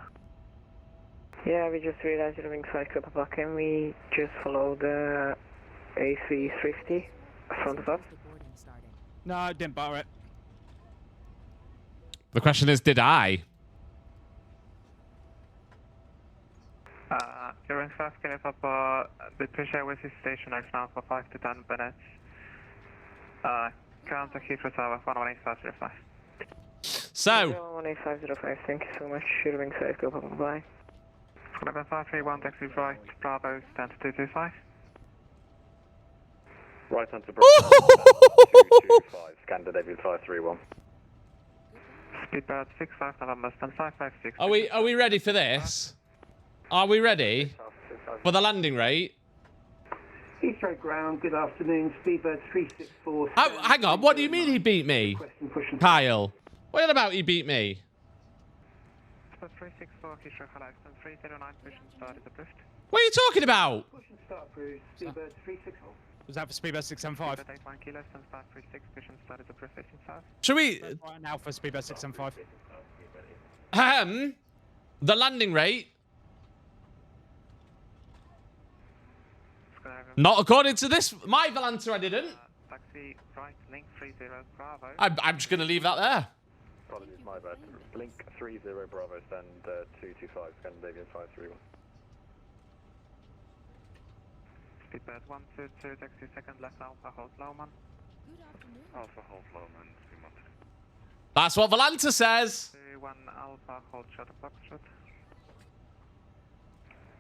Yeah, we just realized your wing side, Papa. Can we just follow the A350 front of us? No, didn't bar it. The question is, did I? During 5 Kilo, Papa, the British Airways is stationary now for 5 to 10 minutes. Contact Heathrow Tower, 118.505. So. 18505, thank you so much. Your wing side, Papa, bye. 11531, taxi right, Bravo, stand 225. Right onto Bravo, 225, Scandinavian 531. Speedbird 65 November, stand 556. Are we ready for this? Are we ready for the landing rate? Heathrow ground, good afternoon, Speedbird 364. Oh, hang on, what do you mean he beat me? Kyle, what are you about he beat me? 364 Heathrow, hello, stand 309, push and start is approved. What are you talking about? Push and start approved, Speedbird 364. Was that for Speedbird 675? Speedbird 81 Kilo, stand 536, push and start is approved, facing south. Should we... Right now for Speedbird 675. The landing rate... Not according to this. My Volanta, I didn't. Taxi right, link 30 Bravo. I'm just going to leave that there. Apologies, my bad. Link 30 Bravo, stand 225, Scandinavian 531. Speedbird 122, taxi second left, Alpha, hold Lowman. Alpha, hold Lowman, 2 months. That's what Volanta says. 21 Alpha, hold short of Foxtrot.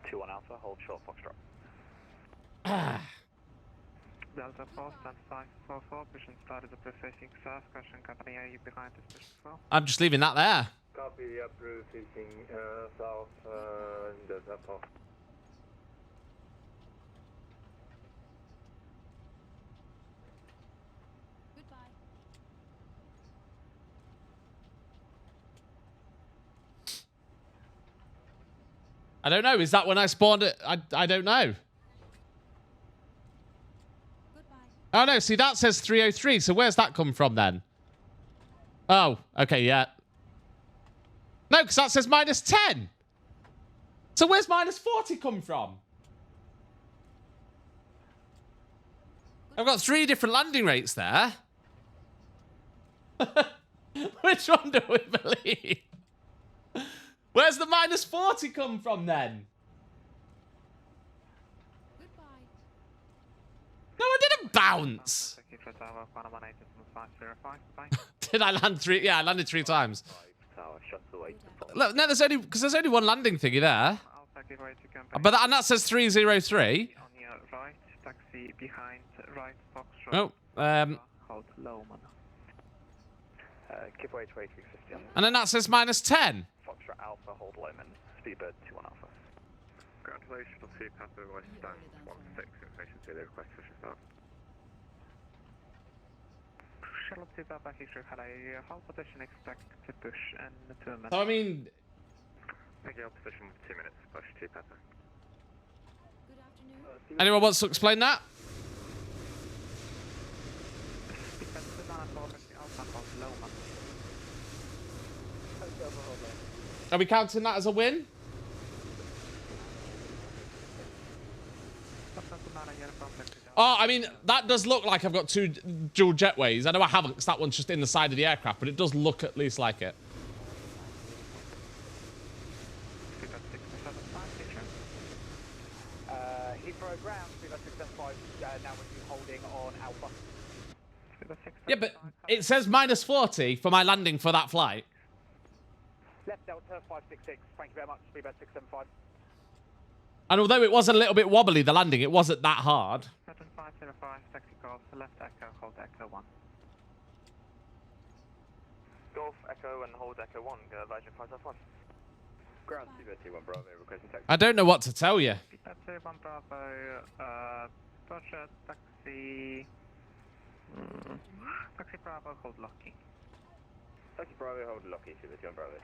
21 Alpha, hold short Foxtrot. Delta 4, stand 544, push and start is approved, facing south. Caution company, are you behind this push as well? I'm just leaving that there. Copy, approved, facing south, Delta 4. I don't know. Is that when I spawned it? I don't know. Oh, no. See, that says 303. So where's that come from then? Oh, okay, yeah. No, because that says minus 10. So where's minus 40 come from? I've got 3 different landing rates there. Which one do we believe? Where's the minus 40 come from then? No, I didn't bounce. Did I land 3? Yeah, I landed 3 times. Look, no, there's only because there's only one landing thingy there. But that, and that says 303. On your right, taxi behind right box. Oh, Hold Lowman. Keep away to A350. And then that says minus 10. Foxtrot Alpha, hold Lowman. Speedbird 21 Alpha. Congratulations on 2 Papa West Stand 16. Information to the request for start. Shuttle 2 Papa Heathrow had a hold position, expect to push in 2 minutes. So, I mean... Take your position with 2 minutes, push 2 Papa. Anyone wants to explain that? Are we counting that as a win? Oh, I mean, that does look like I've got 2 dual jetways. I know I haven't, because that one's just in the side of the aircraft, but it does look at least like it. Heathrow ground, 675, now with you holding on Alpha. Yeah, but it says minus 40 for my landing for that flight. Left Delta 566, thank you very much, Speedbird 675. And although it was a little bit wobbly, the landing, it wasn't that hard. 7505, taxi calls, left echo, hold echo 1. Golf Echo and hold Echo 1, version 5.1. Ground Speedbird 21 Bravo, requesting taxi. I don't know what to tell you. Speedbird 1 Bravo, Roger, taxi... Taxi Bravo, hold Lucky. Taxi Bravo, hold Lucky, Speedbird 21 Bravo.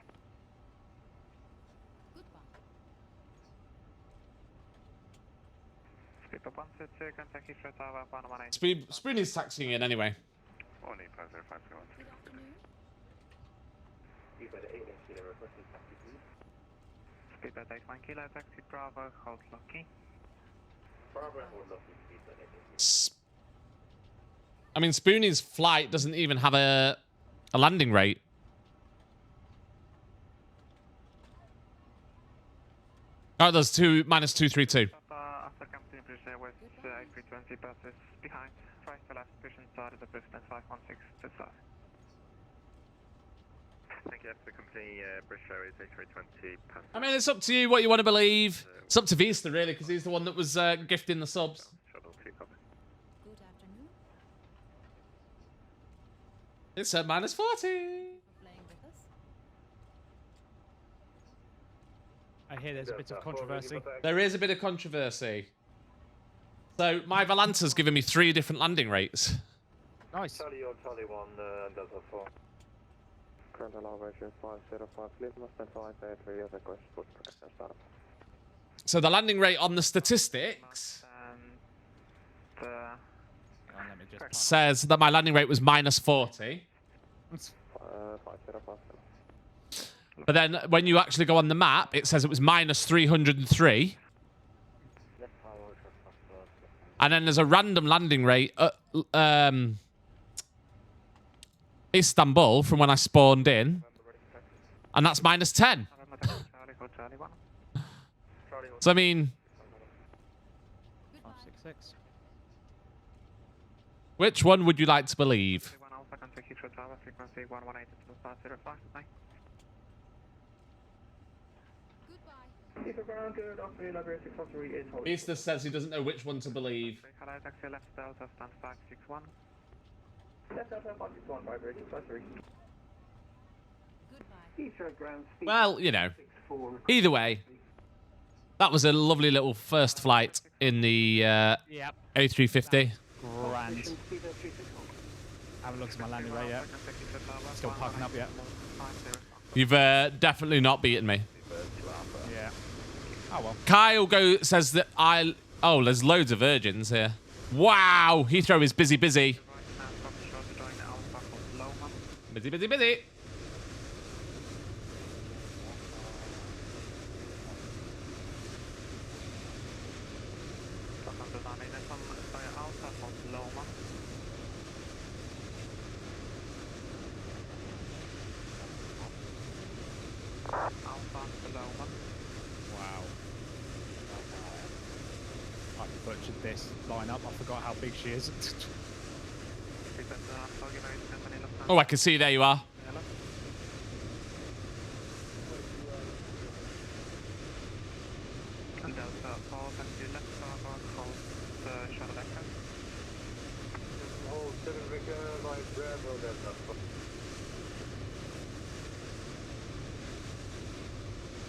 Speedbird 122, contact Heathrow Tower 118. Spoony's taxiing in anyway. Only 50521. Speedbird 8 Kilo, requesting taxi please. Speedbird 81 Kilo, taxi Bravo, hold Lucky. Bravo, hold Lucky, Speedbird 8. I mean, Spoony's flight doesn't even have a landing rate. Oh, there's minus 232. After company British Airways, A320 buses behind, right to left, position side of the Brisbane 516 to south. Thank you for the company British Airways A320 pass. I mean, it's up to you what you want to believe. It's up to Vista, really, because he's the one that was gifting the subs. Shuttle 2 copy. Good afternoon. It said minus 40. Playing with us. I hear there's a bit of controversy. There is a bit of controversy. So, my Volanta's given me 3 different landing rates. Nice. Charlie 1, Delta 4. Current elevation 505, Lima, stand 583, request push pressure start. So, the landing rate on the statistics says that my landing rate was minus 40. 505. But then, when you actually go on the map, it says it was minus 303. And then there's a random landing rate at Istanbul from when I spawned in. And that's minus 10. So, I mean... 566. Which one would you like to believe? Easter says he doesn't know which one to believe. Hello, taxi left Delta, stand 561. Left Delta 561, vibrating 53. Heathrow ground speed. Well, you know. Either way, that was a lovely little first flight in the A350. Grand. I haven't looked at my landing rate yet. Still parking up yet. You've definitely not beaten me. Yeah. Oh, well. Kyle says that Oh, there's loads of virgins here. Wow, Heathrow is busy. Busy. Wow. I butchered this lineup. I forgot how big she is. Oh, I can see. There you are.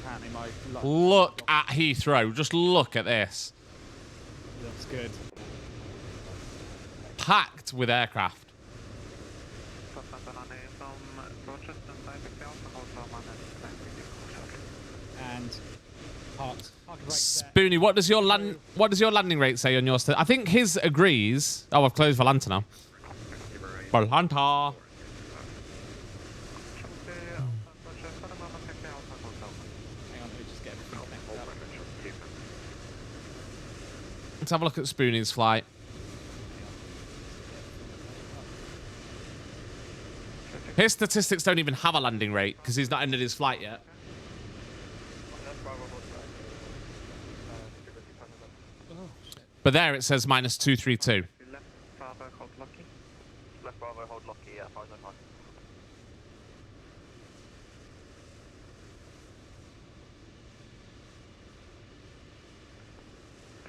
Apparently my luck Look at Heathrow. Just look at this. looks good. Packed with aircraft. And parked. Spoony, what does your landing rate say on your I think his agrees. Oh, I've closed Volanta now. Volanta. Hang on, let me just get everything connected up. Let's have a look at Spoony's flight. His statistics don't even have a landing rate because he's not ended his flight yet. But there it says -232. Left Bravo, hold lucky. Left Bravo, hold lucky, yeah, 505.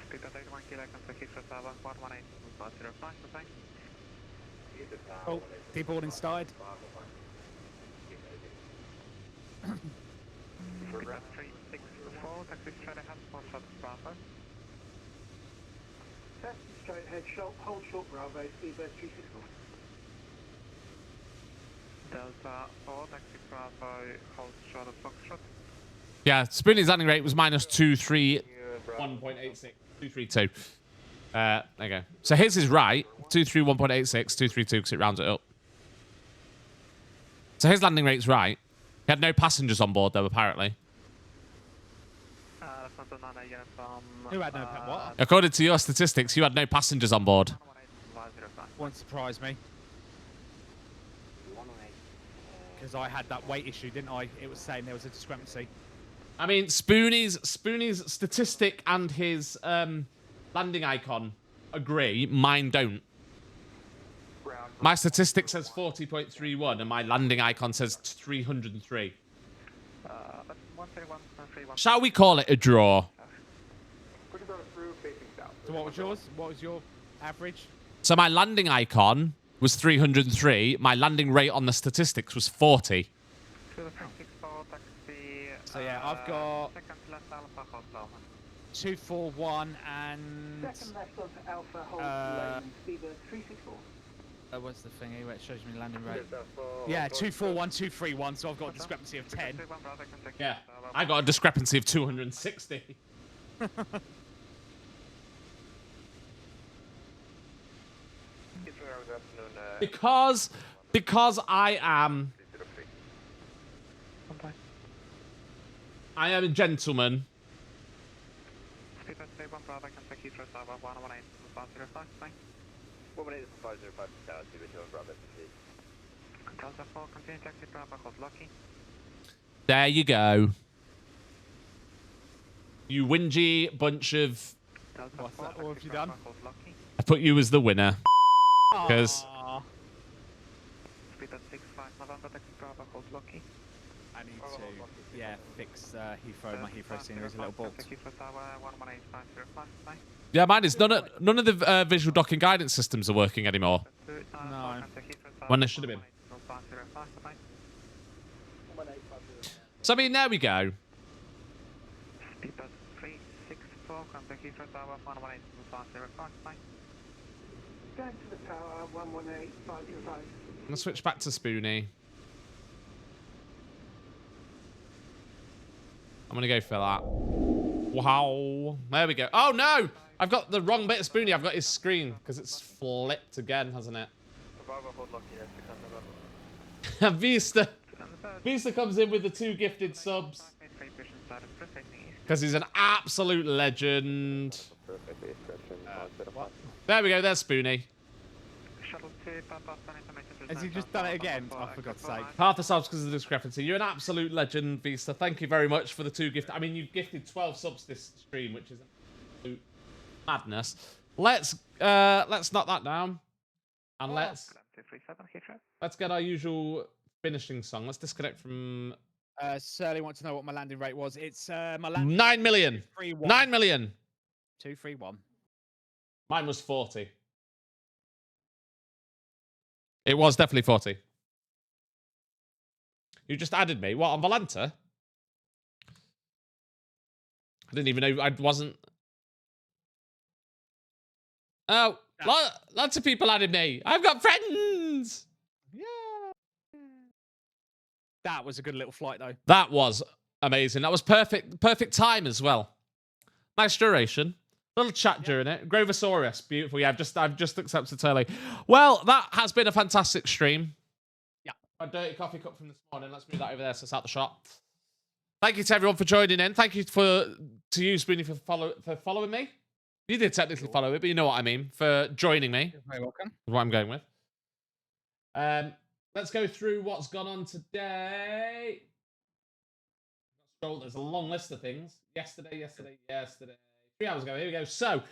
Speed at 81 kilo, constructive, Heathrow, 118, 505, thanks. Oh, deboarding side. Speed at 364, taxi straight ahead, 4 shots, Bravo. Straight ahead, hold short Bravo, speedbird 364. Delta 4, taxi Bravo, hold short of Foxtrot. Yeah, Spoony's landing rate was -231.86. 232. There you go. So his is right. 231.86, 232 because it rounds it up. So his landing rate's right. He had no passengers on board though, apparently. Who had no what? According to your statistics, you had no passengers on board. Won't surprise me. Because I had that weight issue, didn't I? It was saying there was a discrepancy. I mean, Spoony's statistic and his landing icon agree. Mine don't. My statistic says 40.31 and my landing icon says 303. Shall we call it a draw? So what was yours? What was your average? So my landing icon was 303. My landing rate on the statistics was 40. So yeah, I've got 241 and Second left onto Alpha, hold lane, speedbird 364. what's the thingy where it shows me landing rate? Yeah, 241, 231. So I've got a discrepancy of 10. Yeah, I got a discrepancy of 260. Because I am a gentleman. There you go. You whingy bunch of... What's that? What have you done? I put you as the winner. Because... I need to, yeah, fix Heathrow. My Heathrow scenery is a little balked. Yeah, mine is. None of the visual docking guidance systems are working anymore. No. When they should have been. So, I mean, there we go. Going to the tower, 118, 505. I'm going to switch back to Spoony. I'm going to go for that. Wow. There we go. Oh, no. I've got the wrong bit of Spoony. I've got his screen because it's flipped again, hasn't it? Vista. Vista comes in with the 2 gifted subs. Because he's an absolute legend. There we go. There's Spoony. Has he just done it again? Oh, for God's sake. Half the subs because of the discrepancy. You're an absolute legend, Vista. Thank you very much for the 2 gifts. I mean, you gifted 12 subs this stream, which is absolute madness. Let's knock that down. And let's get our usual finishing song. Let's disconnect from... Surly wants to know what my landing rate was. It's my landing 9 million. 9 million. 231. Mine was 40. It was definitely 40. You just added me. What, on Volanta? I didn't even know I wasn't... Oh, lots of people added me. I've got friends. That was a good little flight, though. That was amazing. That was perfect time as well. Nice duration. Little chat during it. Grovosaurus, beautiful. Yeah, I've just accepted Turley. Well, that has been a fantastic stream. Yeah. A dirty coffee cup from this morning. Let's move that over there so it's out the shot. Thank you to everyone for joining in. Thank you to you, Spoony, for following me. You did technically follow it, but you know what I mean. For joining me. You're very welcome. Is what I'm going with. Let's go through what's gone on today. There's a long list of things. Yesterday. 3 hours ago. Here we go. So,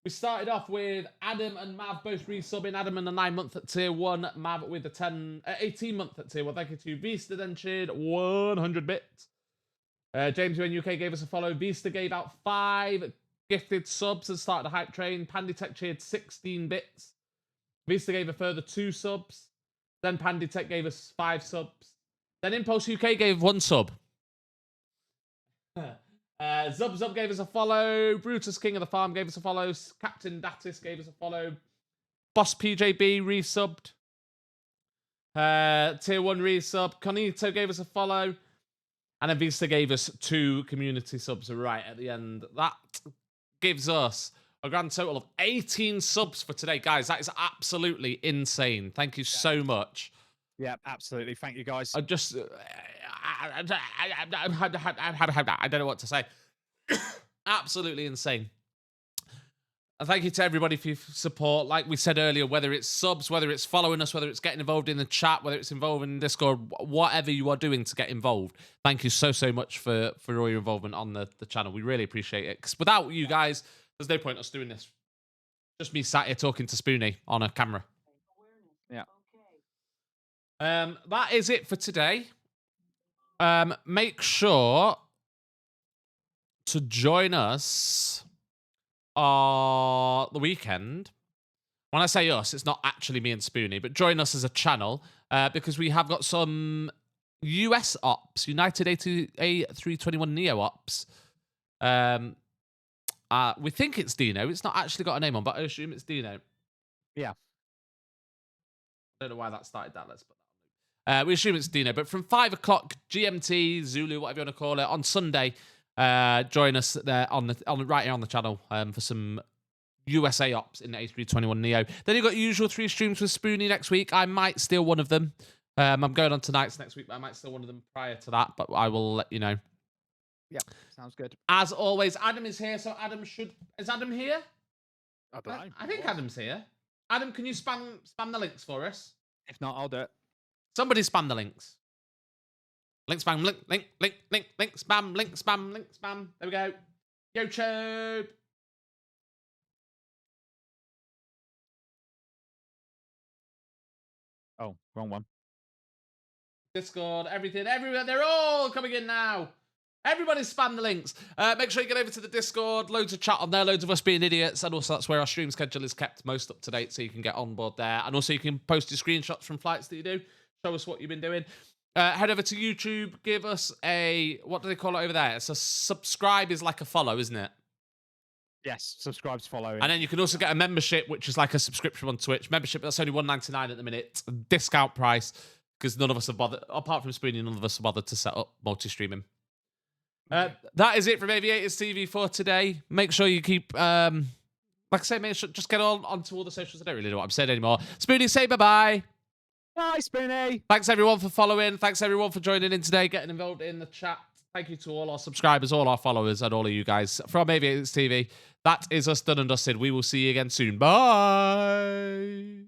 we started off with Adam and Mav both resubbing. Adam and the 9-month at tier 1. Mav with the 18-month at tier 1. Thank you to Vista then cheered 100 bits. James UN UK gave us a follow. Vista gave out 5 gifted subs and started a hype train. Panditech cheered 16 bits. Vista gave a further 2 subs. Then Panditech gave us 5 subs. Then Impulse UK gave 1 sub. Zub gave us a follow. Brutus King of the Farm gave us a follow. Captain Datis gave us a follow. Boss PJB resubbed. Tier 1 resub. Conito gave us a follow. And then Vista gave us 2 community subs right at the end. That gives us a grand total of 18 subs for today. Guys, that is absolutely insane. Thank you so much. Yeah, absolutely. Thank you, guys. I just... I don't know what to say. Absolutely insane. And thank you to everybody for your support. Like we said earlier, whether it's subs, whether it's following us, whether it's getting involved in the chat, whether it's involved in Discord, whatever you are doing to get involved. Thank you so much for all your involvement on the channel. We really appreciate it. Because without you guys, there's no point us doing this. Just me sat here talking to Spoony on a camera. Yeah. That is it for today. Make sure to join us on the weekend. When I say us, it's not actually me and Spoony, but join us as a channel because we have got some US ops, United A321 Neo ops. We think it's Dino. It's not actually got a name on, but I assume it's Dino. Yeah. I don't know why that started that. Let's put that on. We assume it's Dino, but from 5 o'clock GMT, Zulu, whatever you want to call it, on Sunday, join us there right here on the channel for some USA ops in the A321 Neo. Then you've got usual 3 streams with Spoony next week. I might steal one of them. I'm going on tonight's next week, but I might steal one of them prior to that, but I will let you know. Yeah, sounds good. As always, Adam is here, so Adam should... Is Adam here? I think Adam's here. Adam, can you spam the links for us? If not, I'll do it. Somebody spam the links. Link, spam, link, spam, link, spam. There we go. YouTube. Oh, wrong one. Discord, everything, everywhere. They're all coming in now. Everybody spam the links. Make sure you get over to the Discord. Loads of chat on there. Loads of us being idiots. And also that's where our stream schedule is kept most up to date. So you can get on board there. And also you can post your screenshots from flights that you do. Show us what you've been doing. Head over to YouTube. Give us a... What do they call it over there? It's a subscribe is like a follow, isn't it? Yes, subscribe to follow. And then you can also get a membership, which is like a subscription on Twitch. Membership, that's only $1.99 at the minute. Discount price. Because none of us have bothered... Apart from Spoony, none of us have bothered to set up multi-streaming. That is it from Aviators TV for today. Make sure you keep, like I say, make sure just get onto all the socials. I don't really know what I'm saying anymore. Spoony, say bye-bye. Bye, Spoony. Thanks, everyone, for following. Thanks, everyone, for joining in today, getting involved in the chat. Thank you to all our subscribers, all our followers, and all of you guys from Aviators TV. That is us done and dusted. We will see you again soon. Bye.